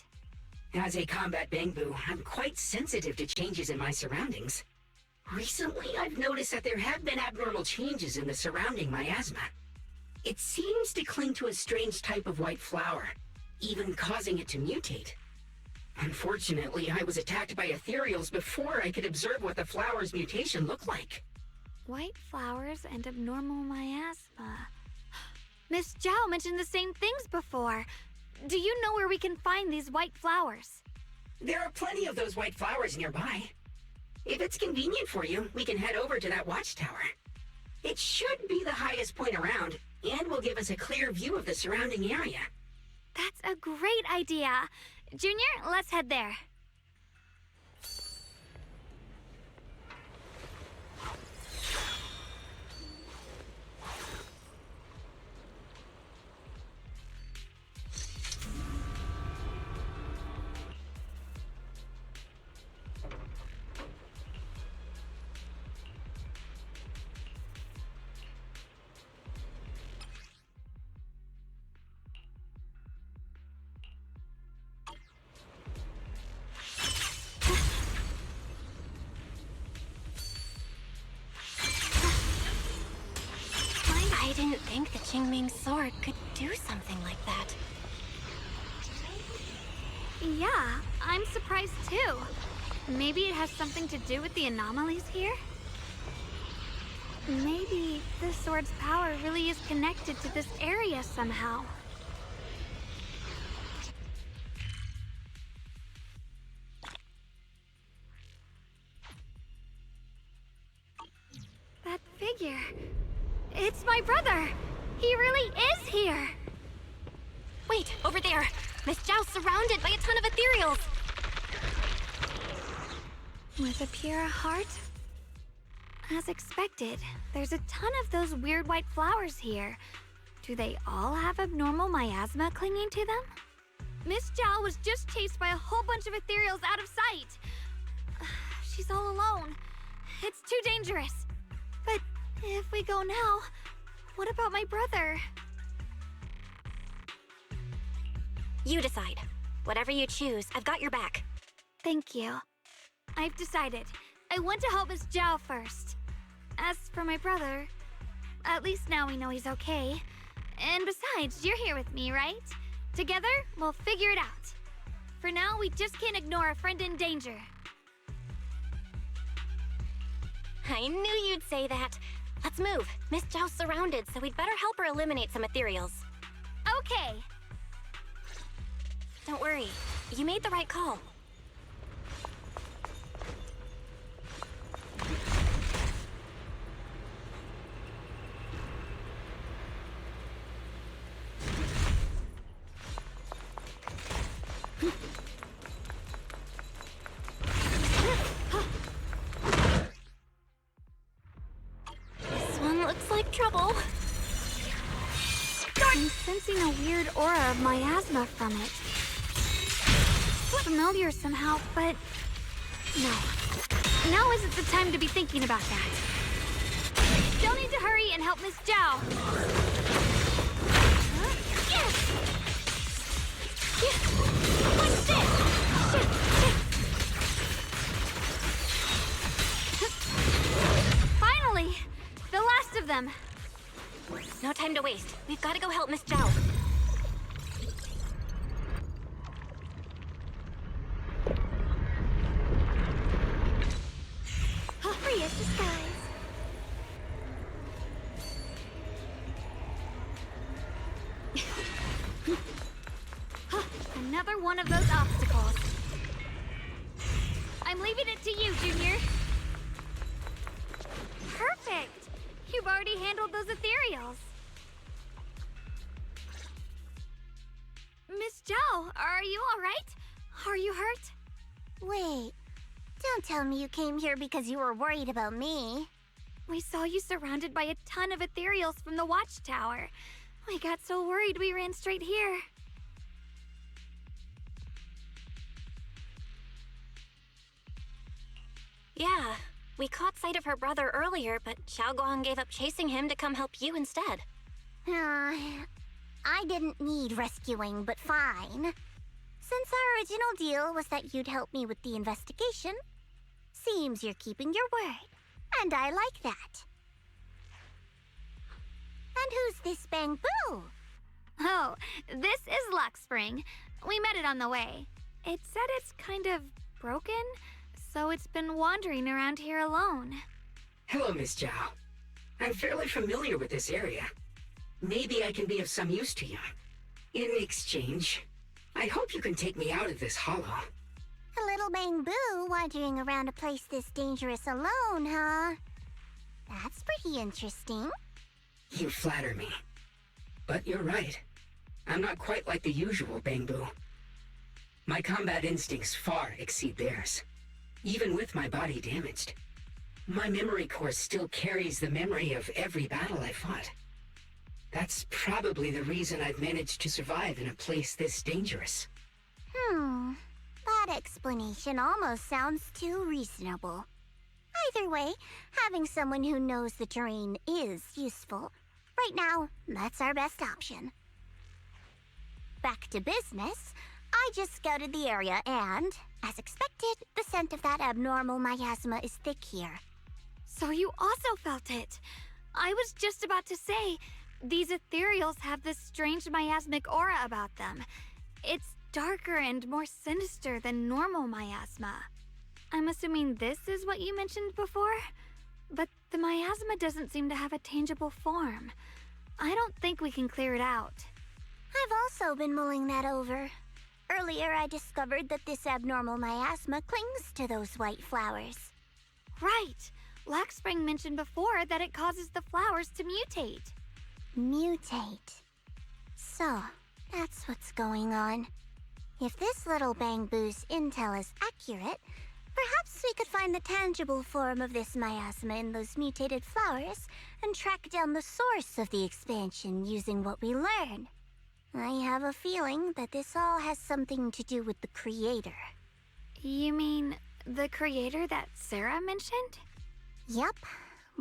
As a combat Bangboo, I'm quite sensitive to changes in my surroundings. Recently, I've noticed that there have been abnormal changes in the surrounding miasma. It seems to cling to a strange type of white flower, even causing it to mutate. Unfortunately, I was attacked by ethereals before I could observe what the flower's mutation looked like. White flowers and abnormal miasma. Miss Zhao mentioned the same things before. Do you know where we can find these white flowers? There are plenty of those white flowers nearby. If it's convenient for you, we can head over to that watchtower. It should be the highest point around, and will give us a clear view of the surrounding area. That's a great idea. Junior, let's head there. I didn't think the Qingming sword could do something like that. Yeah, I'm surprised too. Maybe it has something to do with the anomalies here? Maybe the sword's power really is connected to this area somehow. That figure. It's my brother! He really is here! Wait, over there! Miss Zhao's surrounded by a ton of ethereals! With a pure heart? As expected, there's a ton of those weird white flowers here. Do they all have abnormal miasma clinging to them? Miss Zhao was just chased by a whole bunch of ethereals out of sight. She's all alone. It's too dangerous. But if we go now, what about my brother? You decide. Whatever you choose, I've got your back. Thank you. I've decided. I want to help Miss Zhao first. As for my brother, at least now we know he's okay. And besides, you're here with me, right? Together, we'll figure it out. For now, we just can't ignore a friend in danger. I knew you'd say that. Let's move. Miss Zhao's surrounded, so we'd better help her eliminate some ethereals. Okay. Don't worry. You made the right call. This one looks like trouble. I'm sensing a weird aura of miasma from it. Familiar somehow, but no. Now isn't the time to be thinking about that. Still need to hurry and help Miss Zhao. Yes! Yes! What's this? Shit! Finally! The last of them! No time to waste. We've got to go help Miss Zhao. Free as the skies. Another one of those obstacles. I'm leaving it to you, Junior. Perfect! You've already handled those ethereals. Miss Zhao, are you all right? Are you hurt? Wait, don't tell me you came here because you were worried about me. We saw you surrounded by a ton of ethereals from the watchtower. We got so worried we ran straight here. Yeah, we caught sight of her brother earlier, but Xiaoguang gave up chasing him to come help you instead. I didn't need rescuing, but fine. Since our original deal was that you'd help me with the investigation, seems you're keeping your word, and I like that. And who's this Bamboo? Oh, this is Luxspring. We met it on the way. It said it's kind of broken, so it's been wandering around here alone. Hello, Miss Zhao. I'm fairly familiar with this area. Maybe I can be of some use to you. In exchange, I hope you can take me out of this hollow. A little Bamboo wandering around a place this dangerous alone, huh? That's pretty interesting. You flatter me. But you're right. I'm not quite like the usual Bangbu. My combat instincts far exceed theirs. Even with my body damaged, my memory core still carries the memory of every battle I fought. That's probably the reason I've managed to survive in a place this dangerous. That explanation almost sounds too reasonable. Either way, having someone who knows the terrain is useful. Right now, that's our best option. Back to business, I just scouted the area and, as expected, the scent of that abnormal miasma is thick here. So you also felt it. I was just about to say, these ethereals have this strange miasmic aura about them. It's darker and more sinister than normal miasma. I'm assuming this is what you mentioned before? But the miasma doesn't seem to have a tangible form. I don't think we can clear it out. I've also been mulling that over. Earlier, I discovered that this abnormal miasma clings to those white flowers. Right! Laxspring mentioned before that it causes the flowers to mutate. Mutate. So, that's what's going on. If this little Bangbu's intel is accurate, perhaps we could find the tangible form of this miasma in those mutated flowers and track down the source of the expansion using what we learn. I have a feeling that this all has something to do with the creator. You mean the creator that Sarah mentioned? Yep,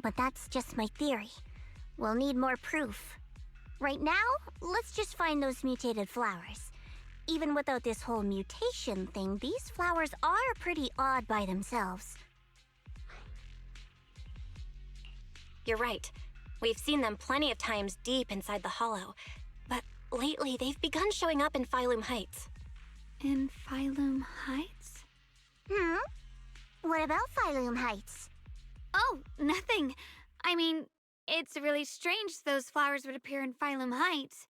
but that's just my theory. We'll need more proof. Right now, let's just find those mutated flowers. Even without this whole mutation thing, these flowers are pretty odd by themselves. You're right. We've seen them plenty of times deep inside the hollow. But lately, they've begun showing up in Phylum Heights. In Phylum Heights? What about Phylum Heights? Oh, nothing. I mean, it's really strange those flowers would appear in Phylum Heights.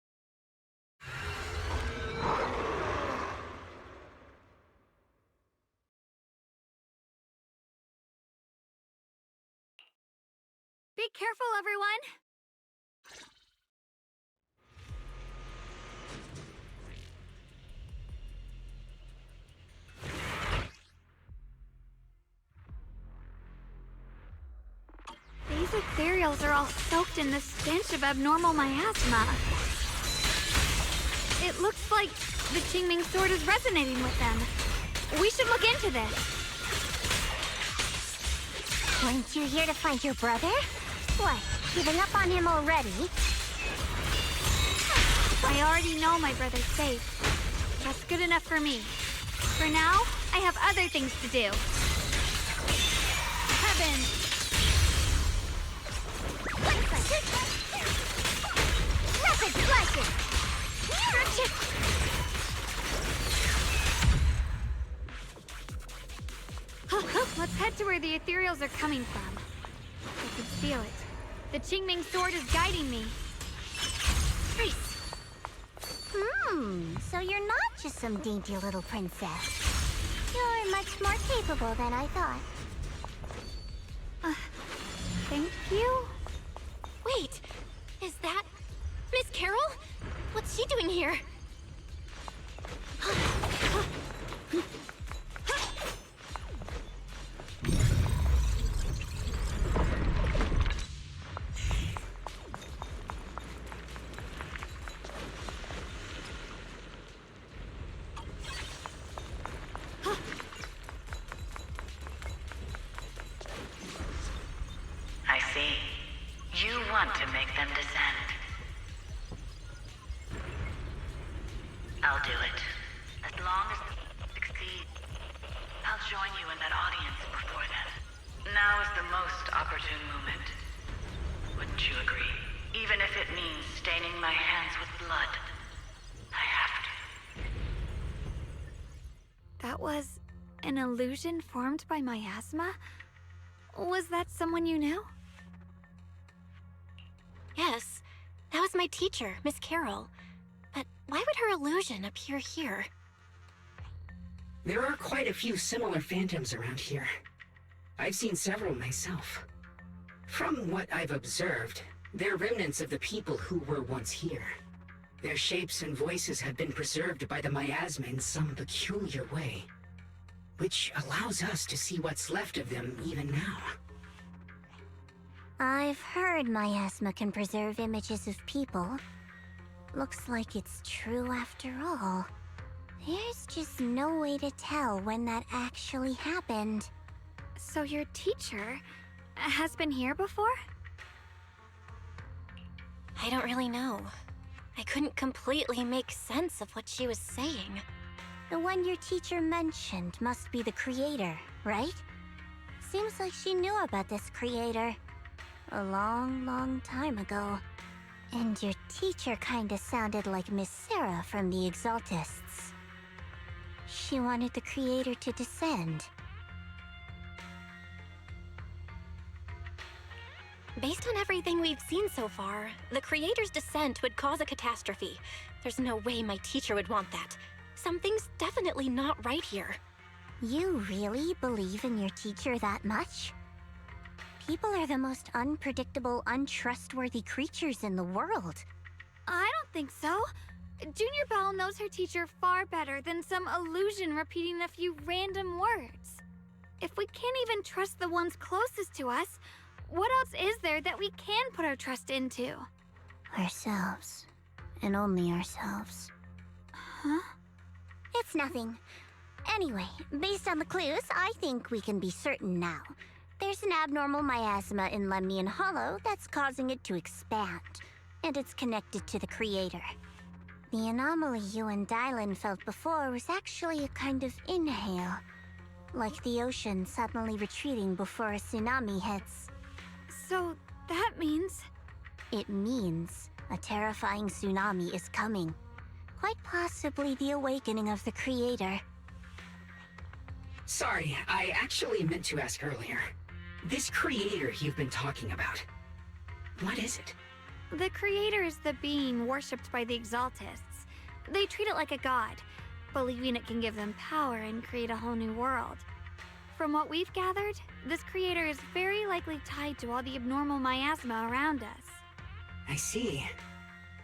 Be careful, everyone! These ethereals are all soaked in the stench of abnormal miasma. It looks like the Qingming sword is resonating with them. We should look into this. Weren't you here to find your brother? What, giving up on him already? I already know my brother's safe. That's good enough for me. For now, I have other things to do. Heavens! Rapid slashes! Let's head to where the ethereals are coming from. I can feel it. The Qingming sword is guiding me. Nice. So you're not just some dainty little princess. You're much more capable than I thought. Thank you? Wait, is that Miss Carol? What's she doing here? I see. You want to make them descend. I'll do it. As long as they succeed, I'll join you in that audience before then. Now is the most opportune moment. Wouldn't you agree? Even if it means staining my hands with blood. I have to. That was an illusion formed by miasma? Was that someone you knew? Yes, that was my teacher, Miss Carol. But why would her illusion appear here? There are quite a few similar phantoms around here. I've seen several myself. From what I've observed, they're remnants of the people who were once here. Their shapes and voices have been preserved by the miasma in some peculiar way, which allows us to see what's left of them even now. I've heard miasma can preserve images of people. Looks like it's true after all. There's just no way to tell when that actually happened. So your teacher has been here before? I don't really know. I couldn't completely make sense of what she was saying. The one your teacher mentioned must be the creator, right? Seems like she knew about this creator a long, long time ago. And your teacher kinda sounded like Miss Sarah from the Exaltists. She wanted the creator to descend. Based on everything we've seen so far, the creator's descent would cause a catastrophe. There's no way my teacher would want that. Something's definitely not right here. You really believe in your teacher that much? People are the most unpredictable, untrustworthy creatures in the world. I don't think so. Junior Belle knows her teacher far better than some illusion repeating a few random words. If we can't even trust the ones closest to us, what else is there that we can put our trust into? Ourselves. And only ourselves. Huh? It's nothing. Anyway, based on the clues, I think we can be certain now. There's an abnormal miasma in Lemnian Hollow that's causing it to expand, and it's connected to the creator. The anomaly you and Dylan felt before was actually a kind of inhale, like the ocean suddenly retreating before a tsunami hits. So that means... It means a terrifying tsunami is coming. Quite possibly the awakening of the creator. Sorry, I actually meant to ask earlier. This creator you've been talking about, what is it? The creator is the being worshipped by the Exaltists. They treat it like a god, believing it can give them power and create a whole new world. From what we've gathered, this creator is very likely tied to all the abnormal miasma around us. I see.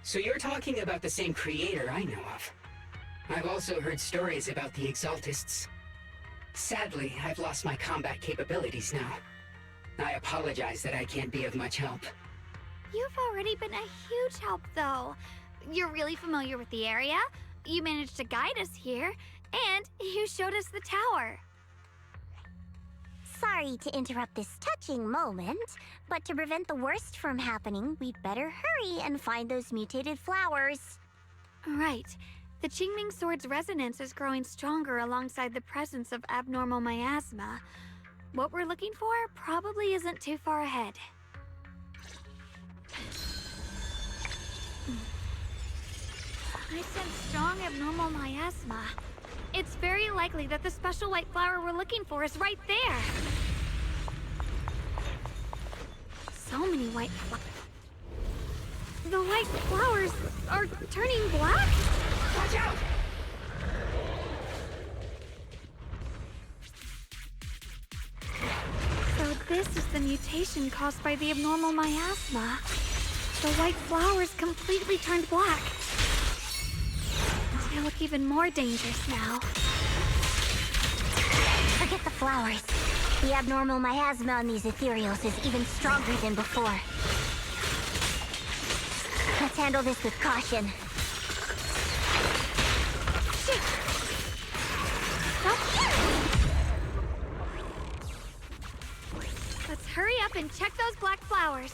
So you're talking about the same creator I know of. I've also heard stories about the Exaltists. Sadly, I've lost my combat capabilities now. I apologize that I can't be of much help. You've already been a huge help, though. You're really familiar with the area, you managed to guide us here, and you showed us the tower. Sorry to interrupt this touching moment, but to prevent the worst from happening, we'd better hurry and find those mutated flowers. Right. The Qingming Sword's resonance is growing stronger alongside the presence of abnormal miasma. What we're looking for probably isn't too far ahead. I sense strong abnormal miasma. It's very likely that the special white flower we're looking for is right there. So many white flowers. The white flowers are turning black? Watch out! So this is the mutation caused by the abnormal miasma. The white flowers completely turned black. They look even more dangerous now. Forget the flowers. The abnormal miasma on these ethereals is even stronger than before. Let's handle this with caution. Shit! Stop! Let's hurry up and check those black flowers.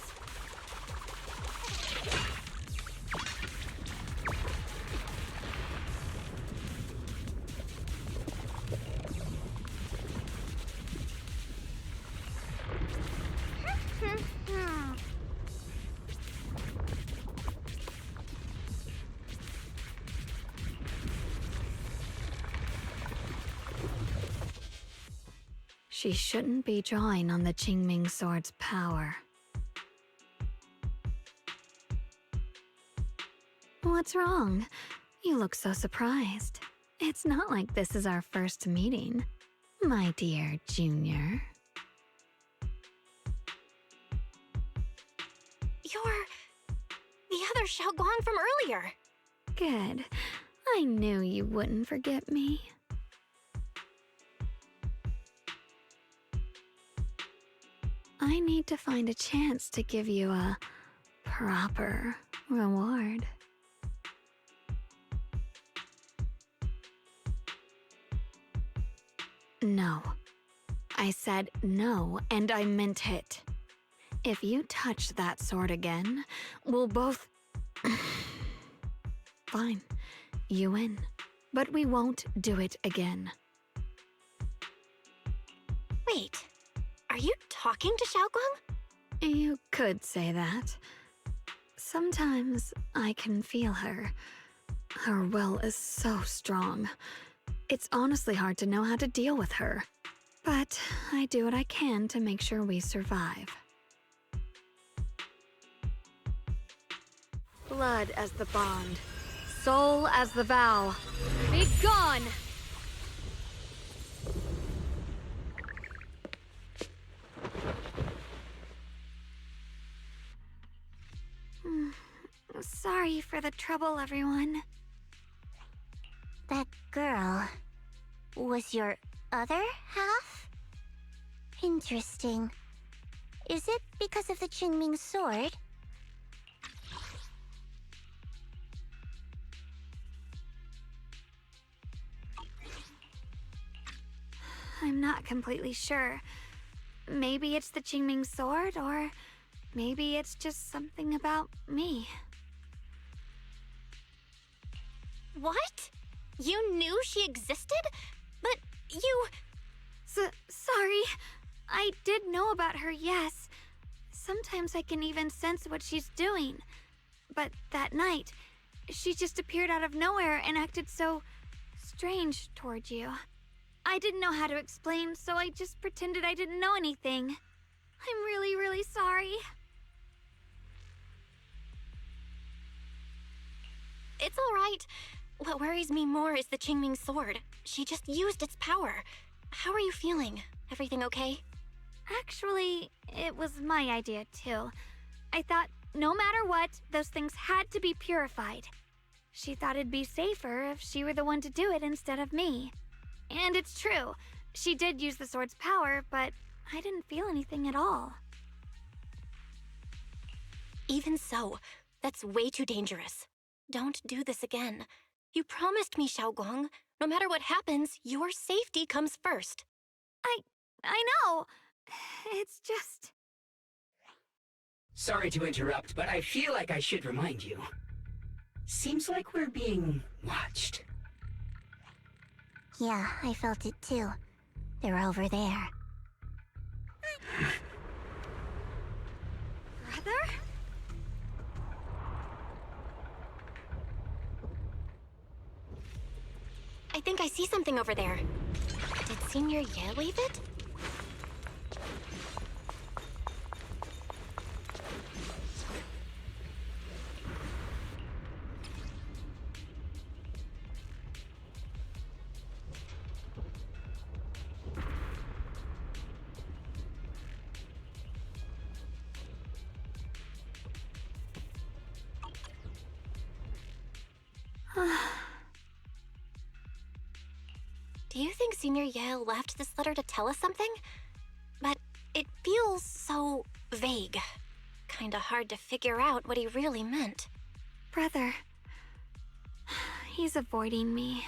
She shouldn't be drawing on the Qingming Sword's power. What's wrong? You look so surprised. It's not like this is our first meeting, my dear Junior. You're... the other Xiaoguang from earlier. Good. I knew you wouldn't forget me. I need to find a chance to give you a proper reward. No. I said no, and I meant it. If you touch that sword again, we'll both... Fine. You win. But we won't do it again. Wait, are you talking to Xiaoguang? You could say that. Sometimes I can feel her. Her will is so strong. It's honestly hard to know how to deal with her. But I do what I can to make sure we survive. Blood as the bond. Soul as the vow. Be gone! Sorry for the trouble, everyone. That girl was your other half? Interesting. Is it because of the Qingming sword? I'm not completely sure. Maybe it's the Qingming sword, or maybe it's just something about me. What? You knew she existed? But you... Sorry. I did know about her, yes. Sometimes I can even sense what she's doing. But that night, she just appeared out of nowhere and acted so strange toward you. I didn't know how to explain, so I just pretended I didn't know anything. I'm really, really sorry. It's all right. What worries me more is the Qingming sword. She just used its power. How are you feeling? Everything okay? Actually, it was my idea too. I thought no matter what, those things had to be purified. She thought it'd be safer if she were the one to do it instead of me. And it's true. She did use the sword's power, but I didn't feel anything at all. Even so, that's way too dangerous. Don't do this again. You promised me, Xiaoguang. No matter what happens, your safety comes first. I know. It's just... Sorry to interrupt, but I feel like I should remind you. Seems like we're being watched. Yeah, I felt it too. They're over there. Brother? I think I see something over there. Did Senior Ye leave it? Do you think Senior Ye left this letter to tell us something? But it feels so vague. Kinda hard to figure out what he really meant. Brother. He's avoiding me.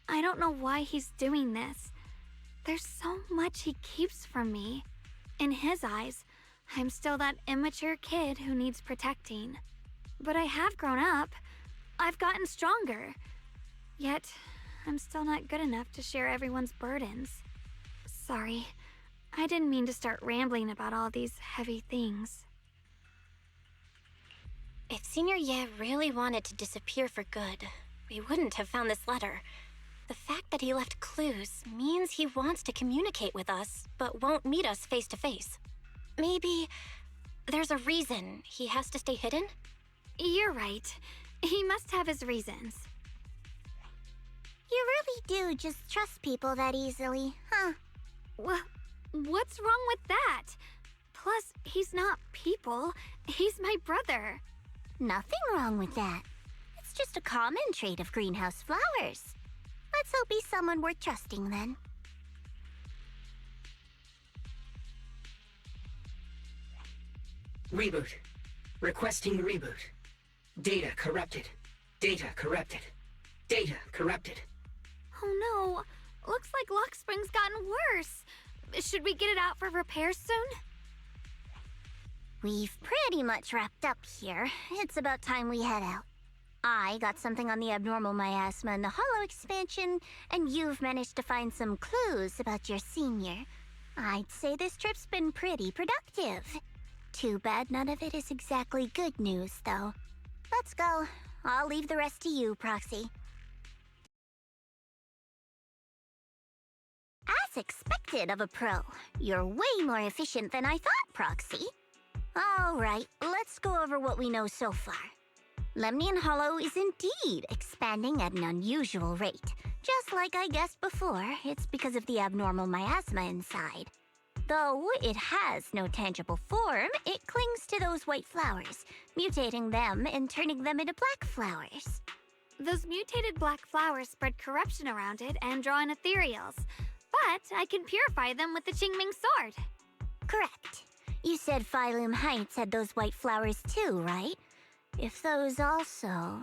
I don't know why he's doing this. There's so much he keeps from me. In his eyes, I'm still that immature kid who needs protecting. But I have grown up. I've gotten stronger. Yet, I'm still not good enough to share everyone's burdens. Sorry. I didn't mean to start rambling about all these heavy things. If Senior Ye really wanted to disappear for good, we wouldn't have found this letter. The fact that he left clues means he wants to communicate with us, but won't meet us face to face. Maybe there's a reason he has to stay hidden? You're right. He must have his reasons. You really do just trust people that easily, huh? What's wrong with that? Plus, he's not people. He's my brother. Nothing wrong with that. It's just a common trait of greenhouse flowers. Let's hope he's someone worth trusting then. Reboot. Requesting reboot. Data corrupted. Data corrupted. Data corrupted. Oh no, looks like Lockspring's gotten worse. Should we get it out for repairs soon? We've pretty much wrapped up here. It's about time we head out. I got something on the abnormal miasma and the hollow expansion, and you've managed to find some clues about your senior. I'd say this trip's been pretty productive. Too bad none of it is exactly good news, though. Let's go. I'll leave the rest to you, Proxy. As expected of a pro, you're way more efficient than I thought, Proxy. All right, let's go over what we know so far. Lemnian Hollow is indeed expanding at an unusual rate. Just like I guessed before, it's because of the abnormal miasma inside. Though it has no tangible form, it clings to those white flowers, mutating them and turning them into black flowers. Those mutated black flowers spread corruption around it and draw in ethereals. But I can purify them with the Qingming sword. Correct. You said Phylum Heights had those white flowers too, right? If those also...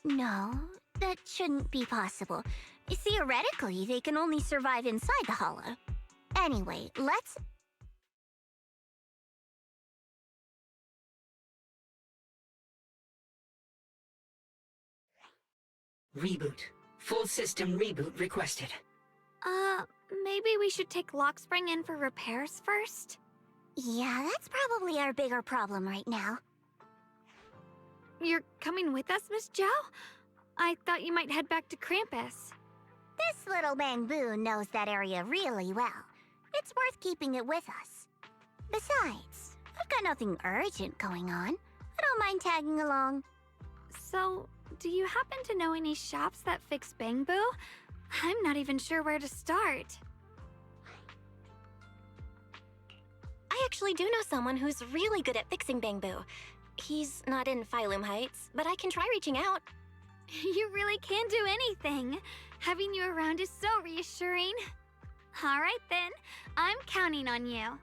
No, that shouldn't be possible. Theoretically, they can only survive inside the hollow. Anyway, let's... Reboot. Full system reboot requested. Maybe we should take Lockspring in for repairs first? Yeah, that's probably our bigger problem right now. You're coming with us, Miss Zhao? I thought you might head back to Krampus. This little bamboo knows that area really well. It's worth keeping it with us. Besides, I've got nothing urgent going on. I don't mind tagging along. So, do you happen to know any shops that fix bamboo? I'm not even sure where to start. I actually do know someone who's really good at fixing bamboo. He's not in Phylum Heights, but I can try reaching out. You really can do anything. Having you around is so reassuring. All right then, I'm counting on you.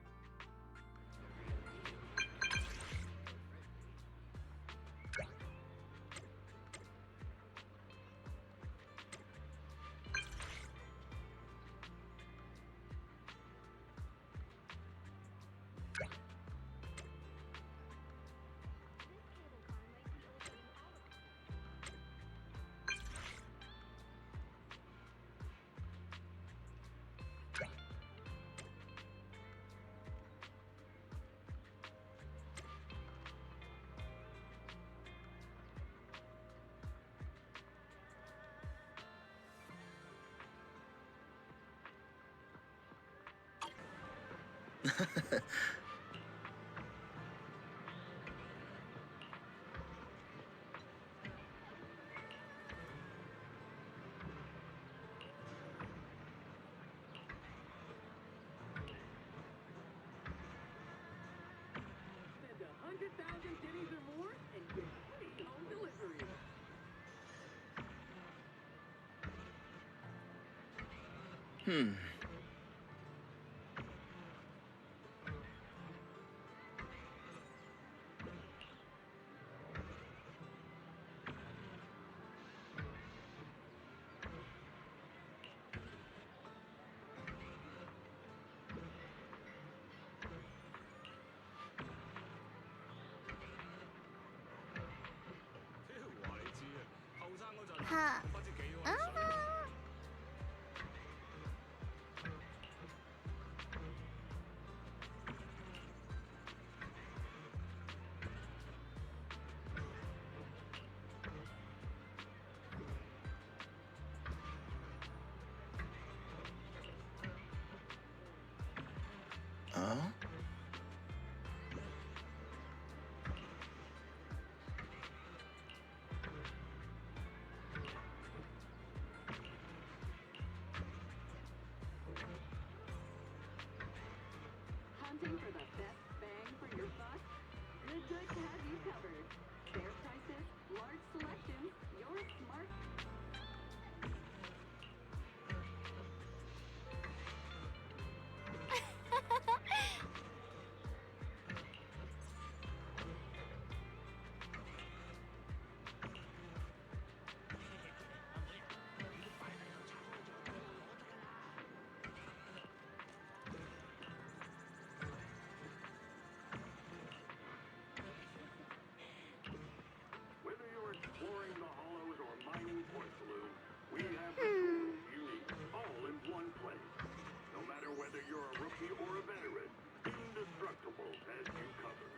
rookie or a veteran, indestructible has you covered.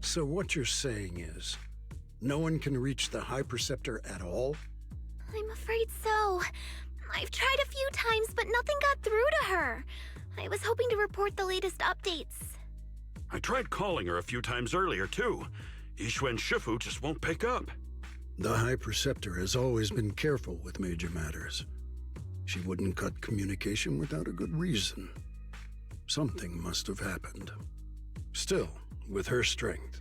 So what you're saying is, no one can reach the High Preceptor at all? I'm afraid so. I've tried a few times, but nothing got through to her. I was hoping to report the latest updates. I tried calling her a few times earlier, too. Yixuan Shifu just won't pick up. The High Preceptor has always been careful with major matters. She wouldn't cut communication without a good reason. Something must have happened. Still, with her strength,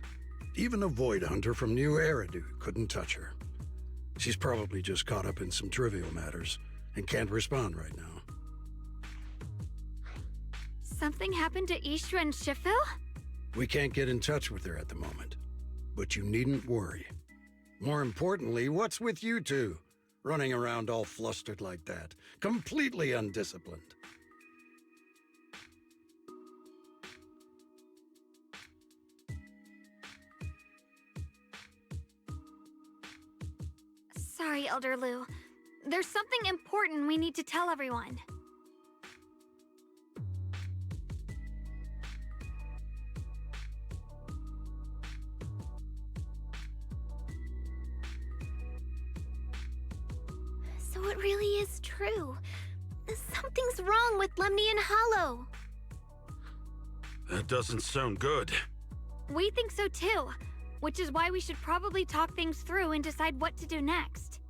even a Void Hunter from New Eridu couldn't touch her. She's probably just caught up in some trivial matters and can't respond right now. Something happened to Yixuan Shifu? We can't get in touch with her at the moment, but you needn't worry. More importantly, what's with you two? Running around all flustered like that, completely undisciplined. Sorry, Elder Lu. There's something important we need to tell everyone. So it really is true. Something's wrong with Lemnian Hollow. That doesn't sound good. We think so too, which is why we should probably talk things through and decide what to do next.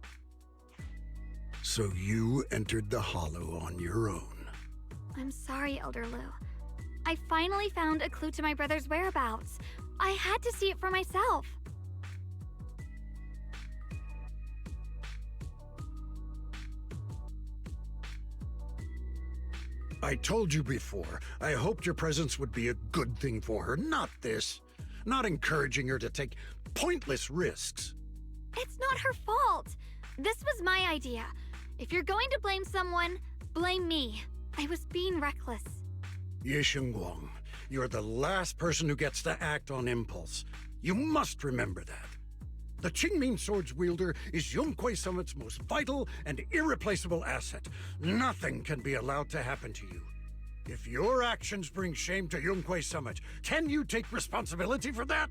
So you entered the Hollow on your own. I'm sorry, Elder Lu. I finally found a clue to my brother's whereabouts. I had to see it for myself. I told you before, I hoped your presence would be a good thing for her, not this. Not encouraging her to take pointless risks. It's not her fault. This was my idea. If you're going to blame someone, blame me. I was being reckless. Ye Shengguang, you're the last person who gets to act on impulse. You must remember that. The Qingming Sword's wielder is Yunquei Summit's most vital and irreplaceable asset. Nothing can be allowed to happen to you. If your actions bring shame to Yunquei Summit, can you take responsibility for that?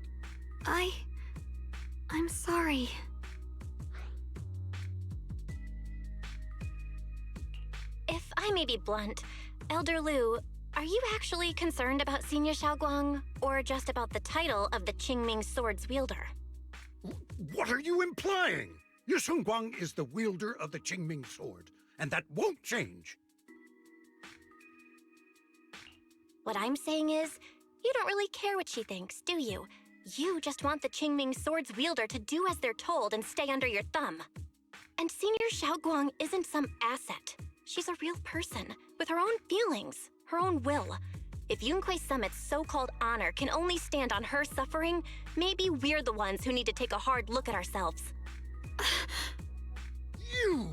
I'm sorry. If I may be blunt, Elder Lu, are you actually concerned about Senior Xiaoguang, or just about the title of the Qingming Sword's wielder? What are you implying? Ye Shengguang is the wielder of the Qingming Sword, and that won't change. What I'm saying is, you don't really care what she thinks, do you? You just want the Qingming Sword's wielder to do as they're told and stay under your thumb. And Senior Xiaoguang isn't some asset. She's a real person, with her own feelings, her own will. If Yunquei Summit's so-called honor can only stand on her suffering, maybe we're the ones who need to take a hard look at ourselves. You!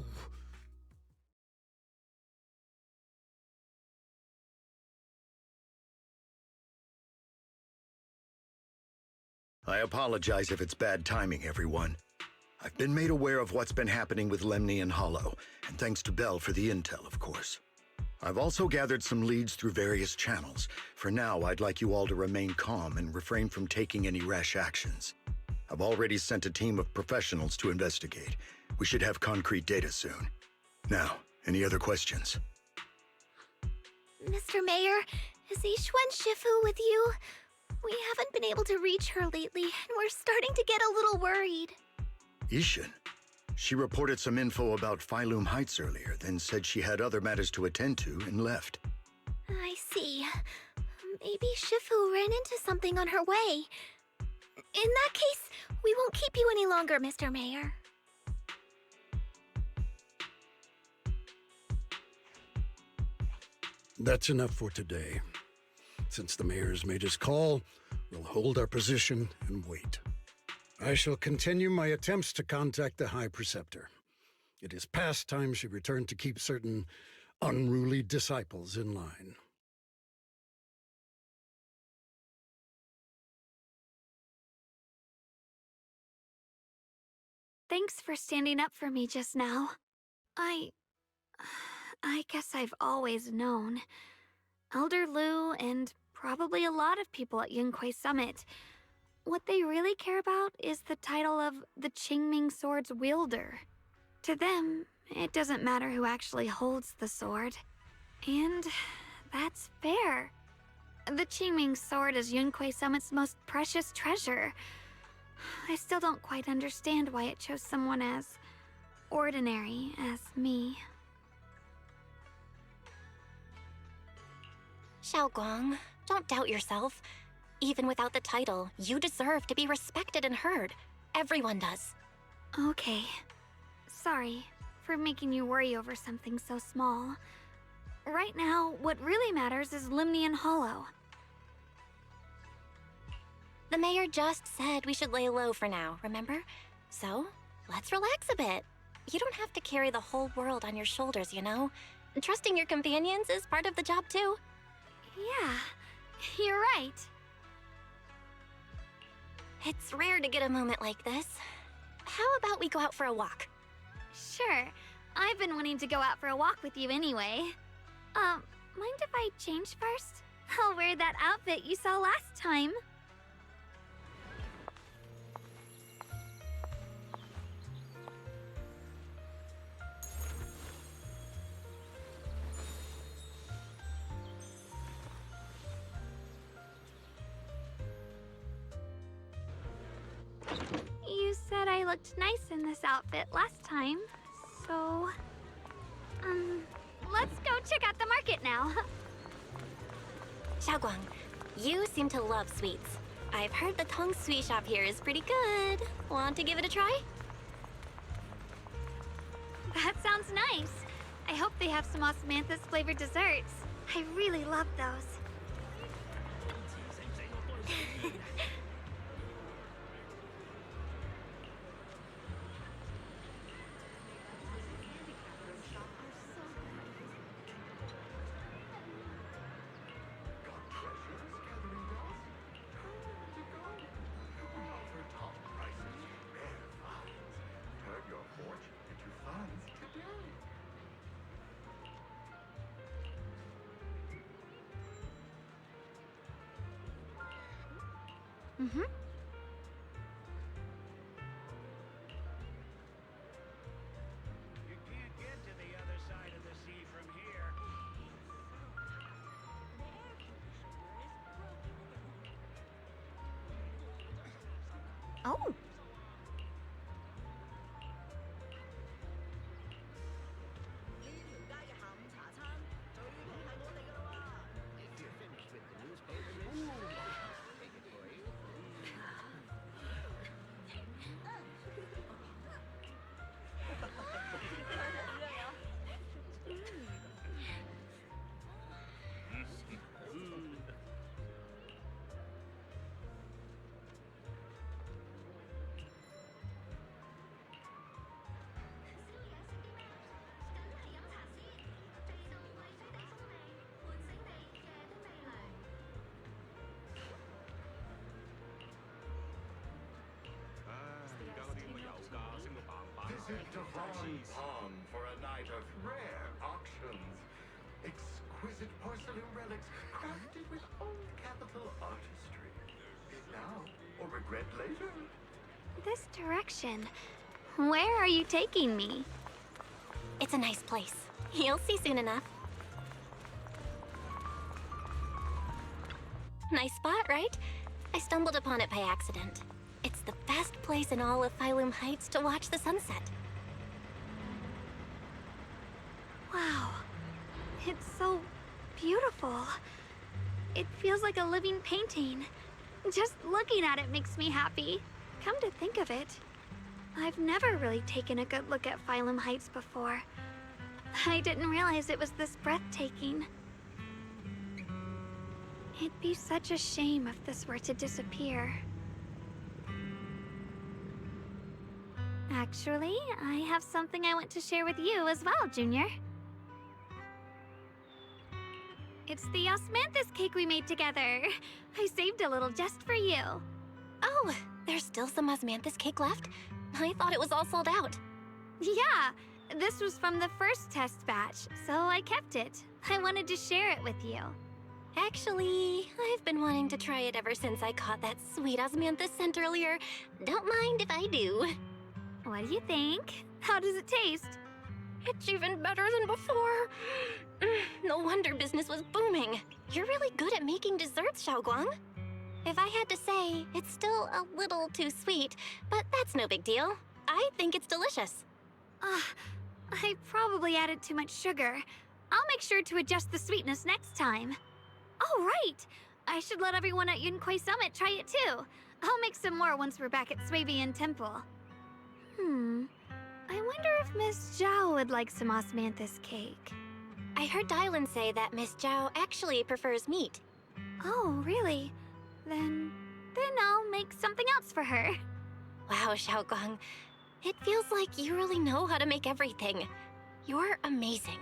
I apologize if it's bad timing, everyone. I've been made aware of what's been happening with Lemnian Hollow, and thanks to Belle for the intel, of course. I've also gathered some leads through various channels. For now, I'd like you all to remain calm and refrain from taking any rash actions. I've already sent a team of professionals to investigate. We should have concrete data soon. Now, any other questions? Mr. Mayor, is Yixuan Shifu with you? We haven't been able to reach her lately, and we're starting to get a little worried. Yixuan? She reported some info about Phylum Heights earlier, then said she had other matters to attend to and left. I see. Maybe Shifu ran into something on her way. In that case, we won't keep you any longer, Mr. Mayor. That's enough for today. Since the mayor's made his call, we'll hold our position and wait. I shall continue my attempts to contact the High Preceptor. It is past time she returned to keep certain unruly disciples in line. Thanks for standing up for me just now. I guess I've always known. Elder Lu and probably a lot of people at Yunquay Summit, what they really care about is the title of the Qingming Sword's wielder. To them, it doesn't matter who actually holds the sword. And that's fair. The Qingming Sword is Yunquay Summit's most precious treasure. I still don't quite understand why it chose someone as ordinary as me. Xiaoguang, don't doubt yourself. Even without the title, you deserve to be respected and heard. Everyone does. Okay. Sorry for making you worry over something so small. Right now, what really matters is Limnian Hollow. The mayor just said we should lay low for now, remember? So, let's relax a bit. You don't have to carry the whole world on your shoulders, you know? Trusting your companions is part of the job too. Yeah, you're right. It's rare to get a moment like this. How about we go out for a walk? Sure. I've been wanting to go out for a walk with you anyway. Mind if I change first? I'll wear that outfit you saw last time. You said I looked nice in this outfit last time, so... let's go check out the market now. Xiaoguang, you seem to love sweets. I've heard the Tong sweet shop here is pretty good. Want to give it a try? That sounds nice. I hope they have some osmanthus flavored desserts. I really love those. Mm-hmm. You can't get to the other side of the sea from here. Oh. Visit Devon Pond for a night of rare auctions. Exquisite porcelain relics crafted with old capital artistry. Bid now or regret later. This direction. Where are you taking me? It's a nice place. You'll see soon enough. Nice spot, right? I stumbled upon it by accident. It's the best place in all of Phylum Heights to watch the sunset. Wow. It's so beautiful. It feels like a living painting. Just looking at it makes me happy. Come to think of it, I've never really taken a good look at Phylum Heights before. I didn't realize it was this breathtaking. It'd be such a shame if this were to disappear. Actually, I have something I want to share with you as well, Junior. It's the osmanthus cake we made together. I saved a little just for you. Oh, there's still some osmanthus cake left? I thought it was all sold out. Yeah, This was from the first test batch, so I kept it. I wanted to share it with you. Actually, I've been wanting to try it ever since I caught that sweet osmanthus scent earlier. Don't mind if I do. What do you think? How does it taste? It's even better than before. No wonder business was booming. You're really good at making desserts, Xiaoguang. If I had to say, it's still a little too sweet, but that's no big deal. I think it's delicious. I probably added too much sugar. I'll make sure to adjust the sweetness next time. Oh, right! I should let everyone at Yunquay Summit try it too. I'll make some more once we're back at Swabian Temple. I wonder if Miss Zhao would like some osmanthus cake. I heard Dylan say that Miss Zhao actually prefers meat. Oh, really? Then I'll make something else for her. Wow, Xiaoguang. It feels like you really know how to make everything. You're amazing.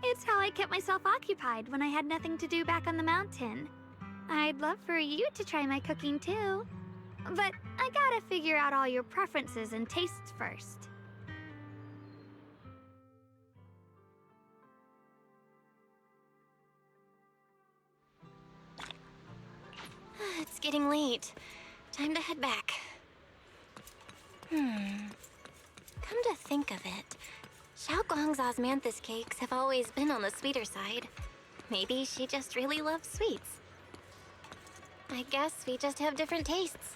It's how I kept myself occupied when I had nothing to do back on the mountain. I'd love for you to try my cooking too. But I gotta figure out all your preferences and tastes first. It's getting late. Time to head back. Come to think of it, Xiaoguang's osmanthus cakes have always been on the sweeter side. Maybe she just really loves sweets. I guess we just have different tastes.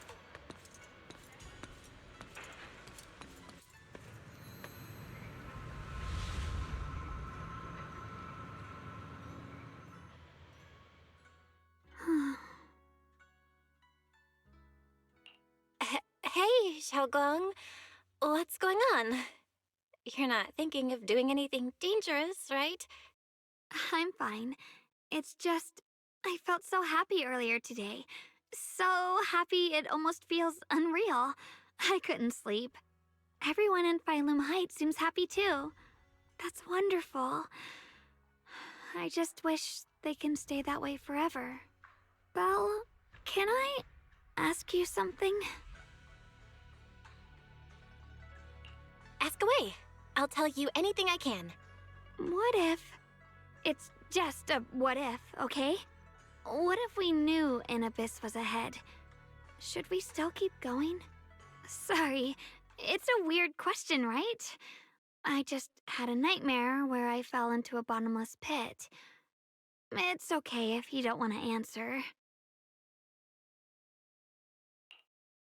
Hey, Xiaoguang. What's going on? You're not thinking of doing anything dangerous, right? I'm fine. It's just, I felt so happy earlier today. So happy it almost feels unreal. I couldn't sleep. Everyone in Phylum Heights seems happy too. That's wonderful. I just wish they can stay that way forever. Belle, can I ask you something? Ask away. I'll tell you anything I can. What if... It's just a what if, okay? What if we knew an abyss was ahead? Should we still keep going? Sorry, it's a weird question, right? I just had a nightmare where I fell into a bottomless pit. It's okay if you don't want to answer.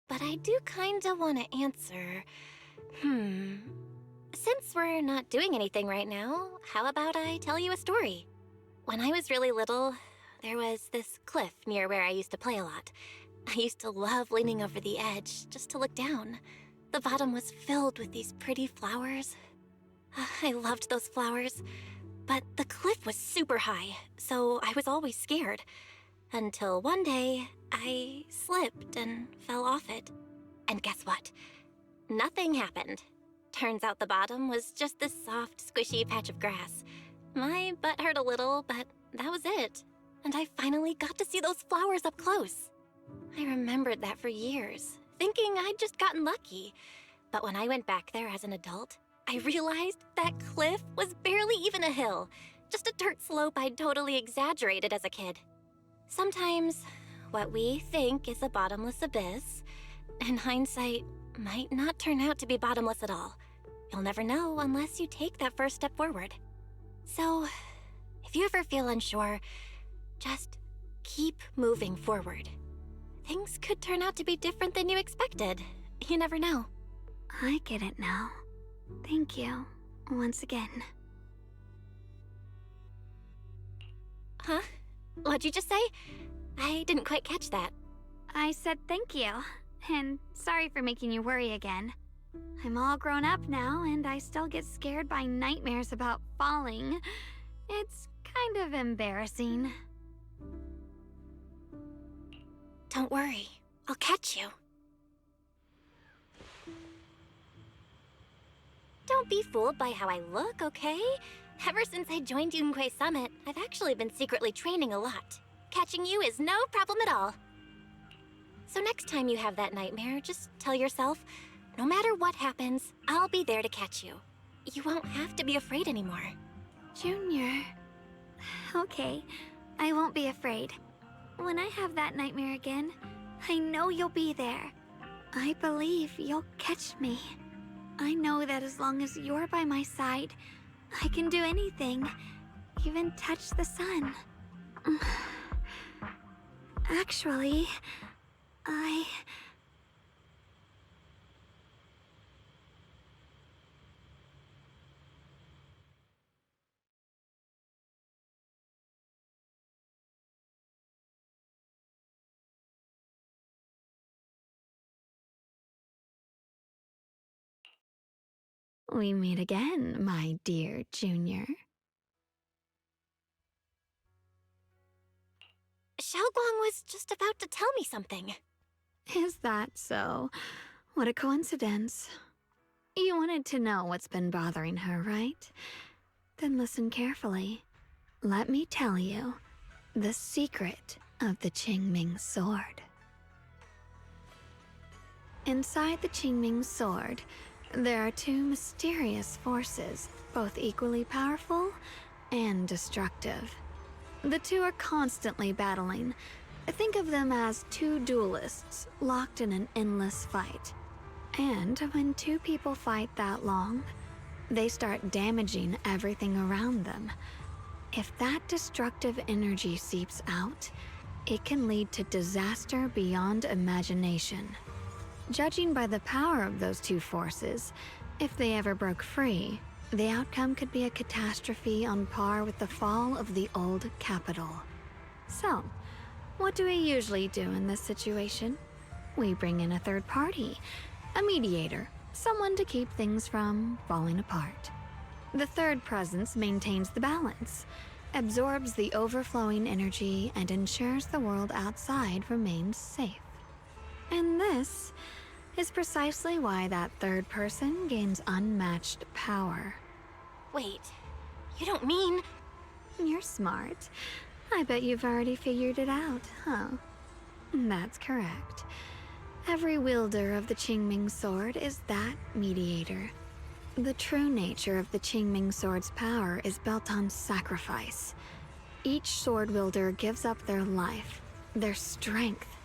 But I do kinda want to answer. Since we're not doing anything right now, how about I tell you a story? When I was really little, there was this cliff near where I used to play a lot. I used to love leaning over the edge just to look down. The bottom was filled with these pretty flowers. I loved those flowers, but the cliff was super high, so I was always scared. Until one day, I slipped and fell off it. And guess what? Nothing happened. Turns out the bottom was just this soft, squishy patch of grass. My butt hurt a little, but that was it. And I finally got to see those flowers up close. I remembered that for years, thinking I'd just gotten lucky. But when I went back there as an adult, I realized that cliff was barely even a hill, just a dirt slope I'd totally exaggerated as a kid. Sometimes, what we think is a bottomless abyss, in hindsight, might not turn out to be bottomless at all. You'll never know unless you take that first step forward. So, if you ever feel unsure, just keep moving forward. Things could turn out to be different than you expected. You never know. I get it now. Thank you, once again. Huh? What'd you just say? I didn't quite catch that. I said thank you, and sorry for making you worry again. I'm all grown up now, and I still get scared by nightmares about falling. It's kind of embarrassing. Don't worry, I'll catch you. Don't be fooled by how I look, okay? Ever since I joined Yunquay Summit, I've actually been secretly training a lot. Catching you is no problem at all. So next time you have that nightmare, just tell yourself, No matter what happens, I'll be there to catch you. You won't have to be afraid anymore. Junior. Okay, I won't be afraid. When I have that nightmare again, I know you'll be there. I believe you'll catch me. I know that as long as you're by my side, I can do anything, even touch the sun. Actually, We meet again, my dear Junior. Xiaoguang was just about to tell me something. Is that so? What a coincidence. You wanted to know what's been bothering her, right? Then listen carefully. Let me tell you the secret of the Qingming sword. Inside the Qingming sword, there are two mysterious forces, both equally powerful and destructive. The two are constantly battling. Think of them as two duelists locked in an endless fight. And when two people fight that long, they start damaging everything around them. If that destructive energy seeps out, it can lead to disaster beyond imagination. Judging by the power of those two forces, if they ever broke free, the outcome could be a catastrophe on par with the fall of the old capital. So, what do we usually do in this situation? We bring in a third party, a mediator, someone to keep things from falling apart. The third presence maintains the balance, absorbs the overflowing energy, and ensures the world outside remains safe. And this is precisely why that third person gains unmatched power. Wait, you don't mean... You're smart. I bet you've already figured it out, huh? That's correct. Every wielder of the Qingming sword is that mediator. The true nature of the Qingming sword's power is built on sacrifice. Each sword wielder gives up their life, their strength,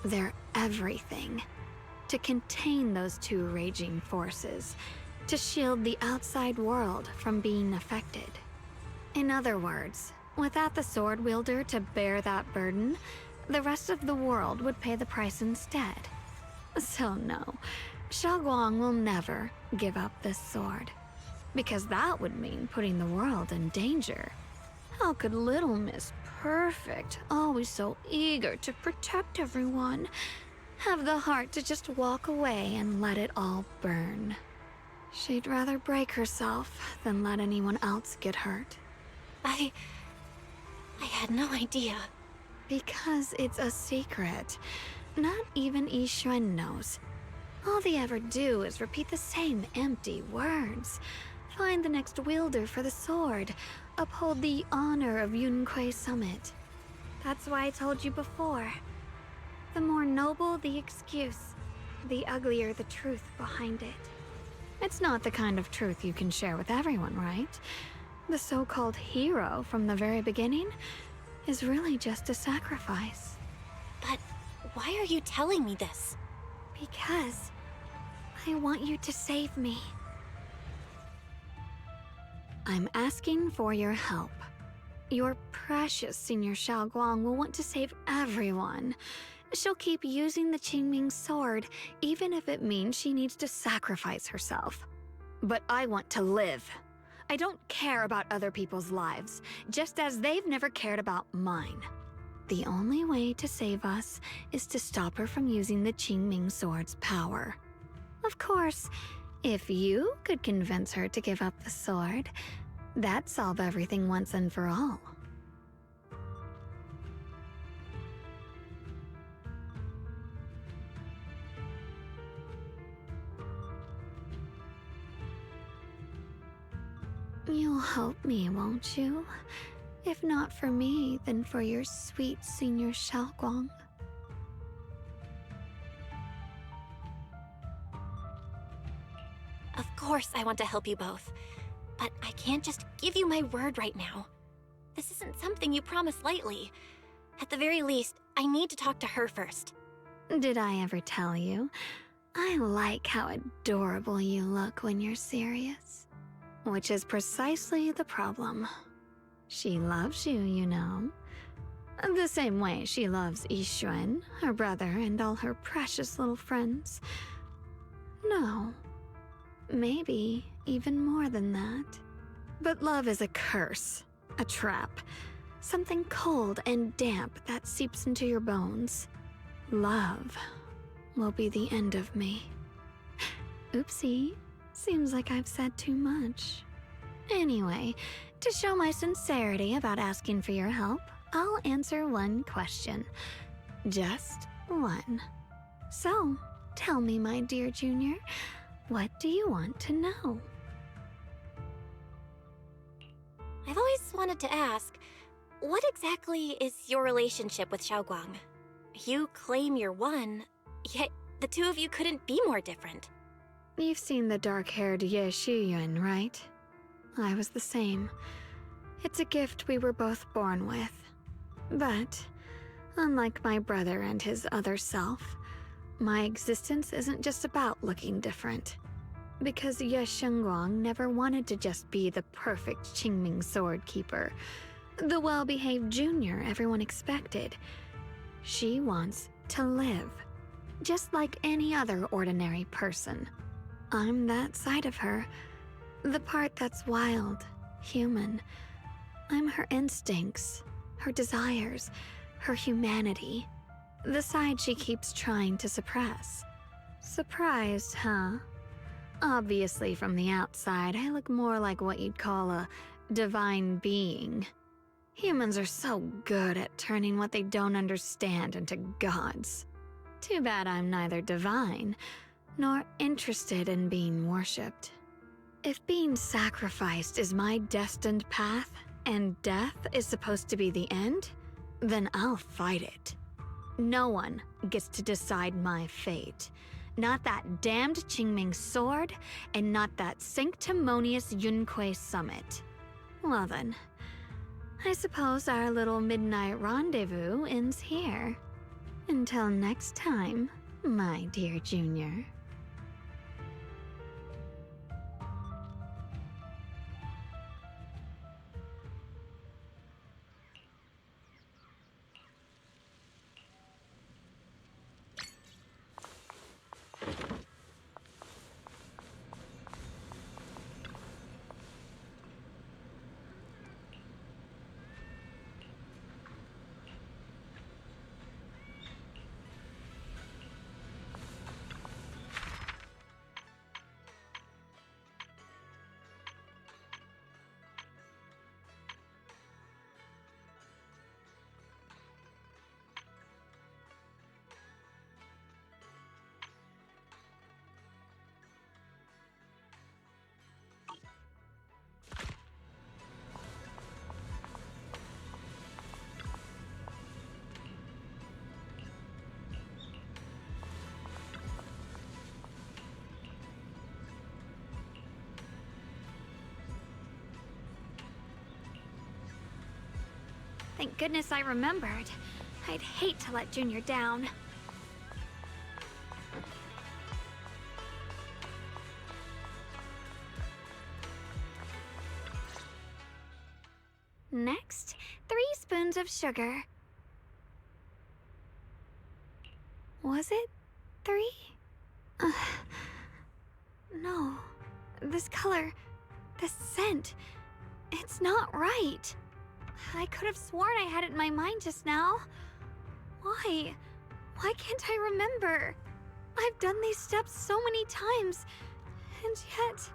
their everything, to contain those two raging forces, to shield the outside world from being affected. In other words, without the sword wielder to bear that burden, the rest of the world would pay the price instead. So no, Xiaoguang will never give up this sword, because that would mean putting the world in danger. How could little Miss Perfect, always so eager to protect everyone, have the heart to just walk away and let it all burn? She'd rather break herself than let anyone else get hurt. I had no idea. Because it's a secret. Not even Yixuan knows. All they ever do is repeat the same empty words. Find the next wielder for the sword. Uphold the honor of Yunquei Summit. That's why I told you before. The more noble the excuse, the uglier the truth behind it. It's not the kind of truth you can share with everyone, right? The so-called hero from the very beginning is really just a sacrifice. But why are you telling me this? Because I want you to save me. I'm asking for your help. Your precious Senior Xiaoguang will want to save everyone. She'll keep using the Qingming sword, even if it means she needs to sacrifice herself. But I want to live. I don't care about other people's lives, just as they've never cared about mine. The only way to save us is to stop her from using the Qingming sword's power. Of course, if you could convince her to give up the sword, that'd solve everything once and for all. You'll help me, won't you? If not for me, then for your sweet Senior Xiaoguang. Of course I want to help you both, but I can't just give you my word right now. This isn't something you promise lightly. At the very least, I need to talk to her first. Did I ever tell you? I like how adorable you look when you're serious. Which is precisely the problem. She loves you, you know. The same way she loves Yixuan, her brother, and all her precious little friends. No. Maybe even more than that. But love is a curse, a trap. Something cold and damp that seeps into your bones. Love will be the end of me. Oopsie. Seems like I've said too much. Anyway, to show my sincerity about asking for your help, I'll answer one question. Just one. So, tell me, my dear Junior, what do you want to know? I've always wanted to ask, what exactly is your relationship with Xiaoguang? You claim you're one, yet the two of you couldn't be more different. You've seen the dark-haired Ye Shiyuan, right? I was the same. It's a gift we were both born with. But, unlike my brother and his other self, my existence isn't just about looking different. Because Ye Shengguang never wanted to just be the perfect Qingming sword keeper, the well-behaved junior everyone expected. She wants to live, just like any other ordinary person. I'm that side of her, the part that's wild, human. I'm her instincts, her desires, her humanity, the side she keeps trying to suppress. Surprised, huh? Obviously, from the outside, I look more like what you'd call a divine being. Humans are so good at turning what they don't understand into gods. Too bad I'm neither divine nor interested in being worshipped. If being sacrificed is my destined path, and death is supposed to be the end, then I'll fight it. No one gets to decide my fate. Not that damned Qingming sword, and not that sanctimonious Yunque summit. Well then, I suppose our little midnight rendezvous ends here. Until next time, my dear Junior. Thank goodness I remembered. I'd hate to let Junior down. Next, 3 spoons of sugar. Was it 3? No. This color, this scent, it's not right. I could have sworn I had it in my mind just now. Why? Why can't I remember? I've done these steps so many times, and yet...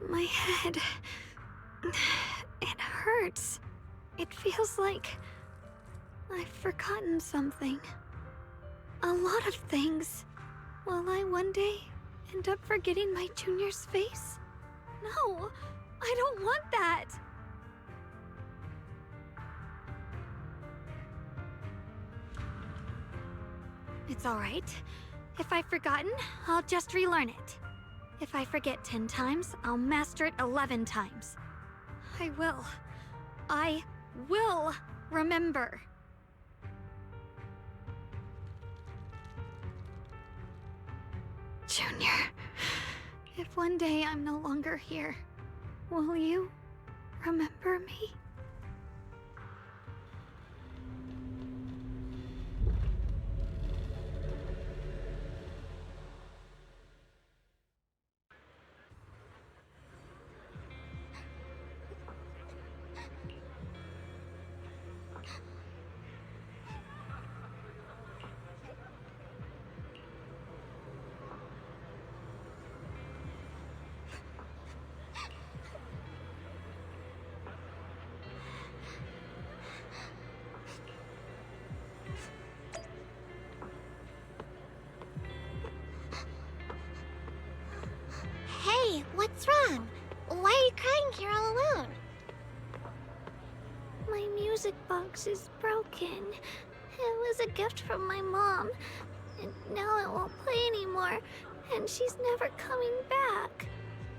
My head... it hurts. It feels like I've forgotten something. A lot of things. Will I one day end up forgetting my junior's face? No, I don't want that! It's alright. If I've forgotten, I'll just relearn it. If I forget 10 times, I'll master it 11 times. I will remember. Junior, if one day I'm no longer here, will you remember me? Hey, what's wrong? Why are you crying here all alone? My music box is broken. It was a gift from my mom, and now it won't play anymore, and she's never coming back.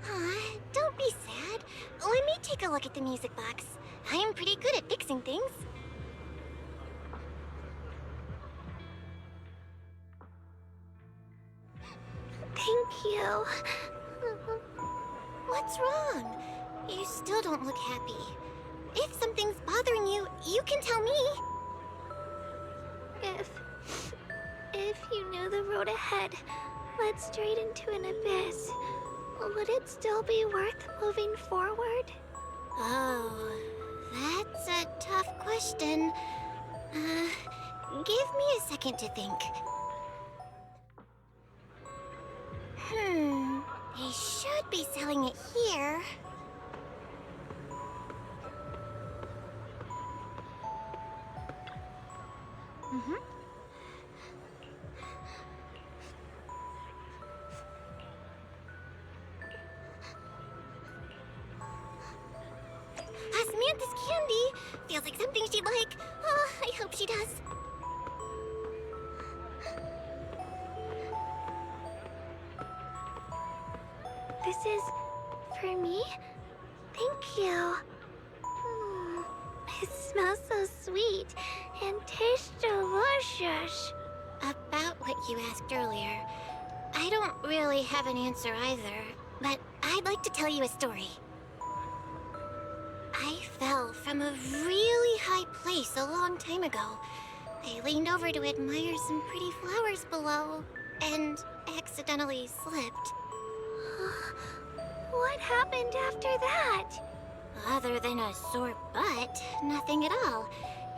Aw, don't be sad. Let me take a look at the music box. I'm pretty good at fixing things. Thank you. What's wrong? You still don't look happy. If something's bothering you, you can tell me. If you knew the road ahead led straight into an abyss, would it still be worth moving forward? Oh, that's a tough question. Give me a second to think. They should be selling it here. Samantha's candy! Feels like something she'd like. Oh, I hope she does. This is for me? Thank you. It smells so sweet and tastes delicious. About what you asked earlier, I don't really have an answer either, but I'd like to tell you a story. I fell from a really high place a long time ago. I leaned over to admire some pretty flowers below, and accidentally slipped. What happened after that? Other than a sore butt, nothing at all.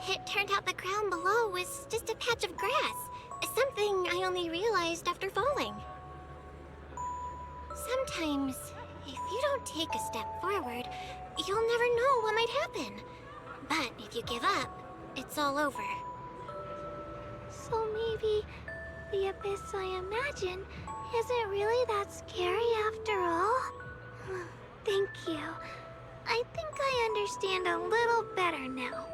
It turned out the ground below was just a patch of grass. Something I only realized after falling. Sometimes, if you don't take a step forward, you'll never know what might happen. But if you give up, it's all over. So maybe the abyss I imagine isn't really that scary after all? Thank you. I think I understand a little better now.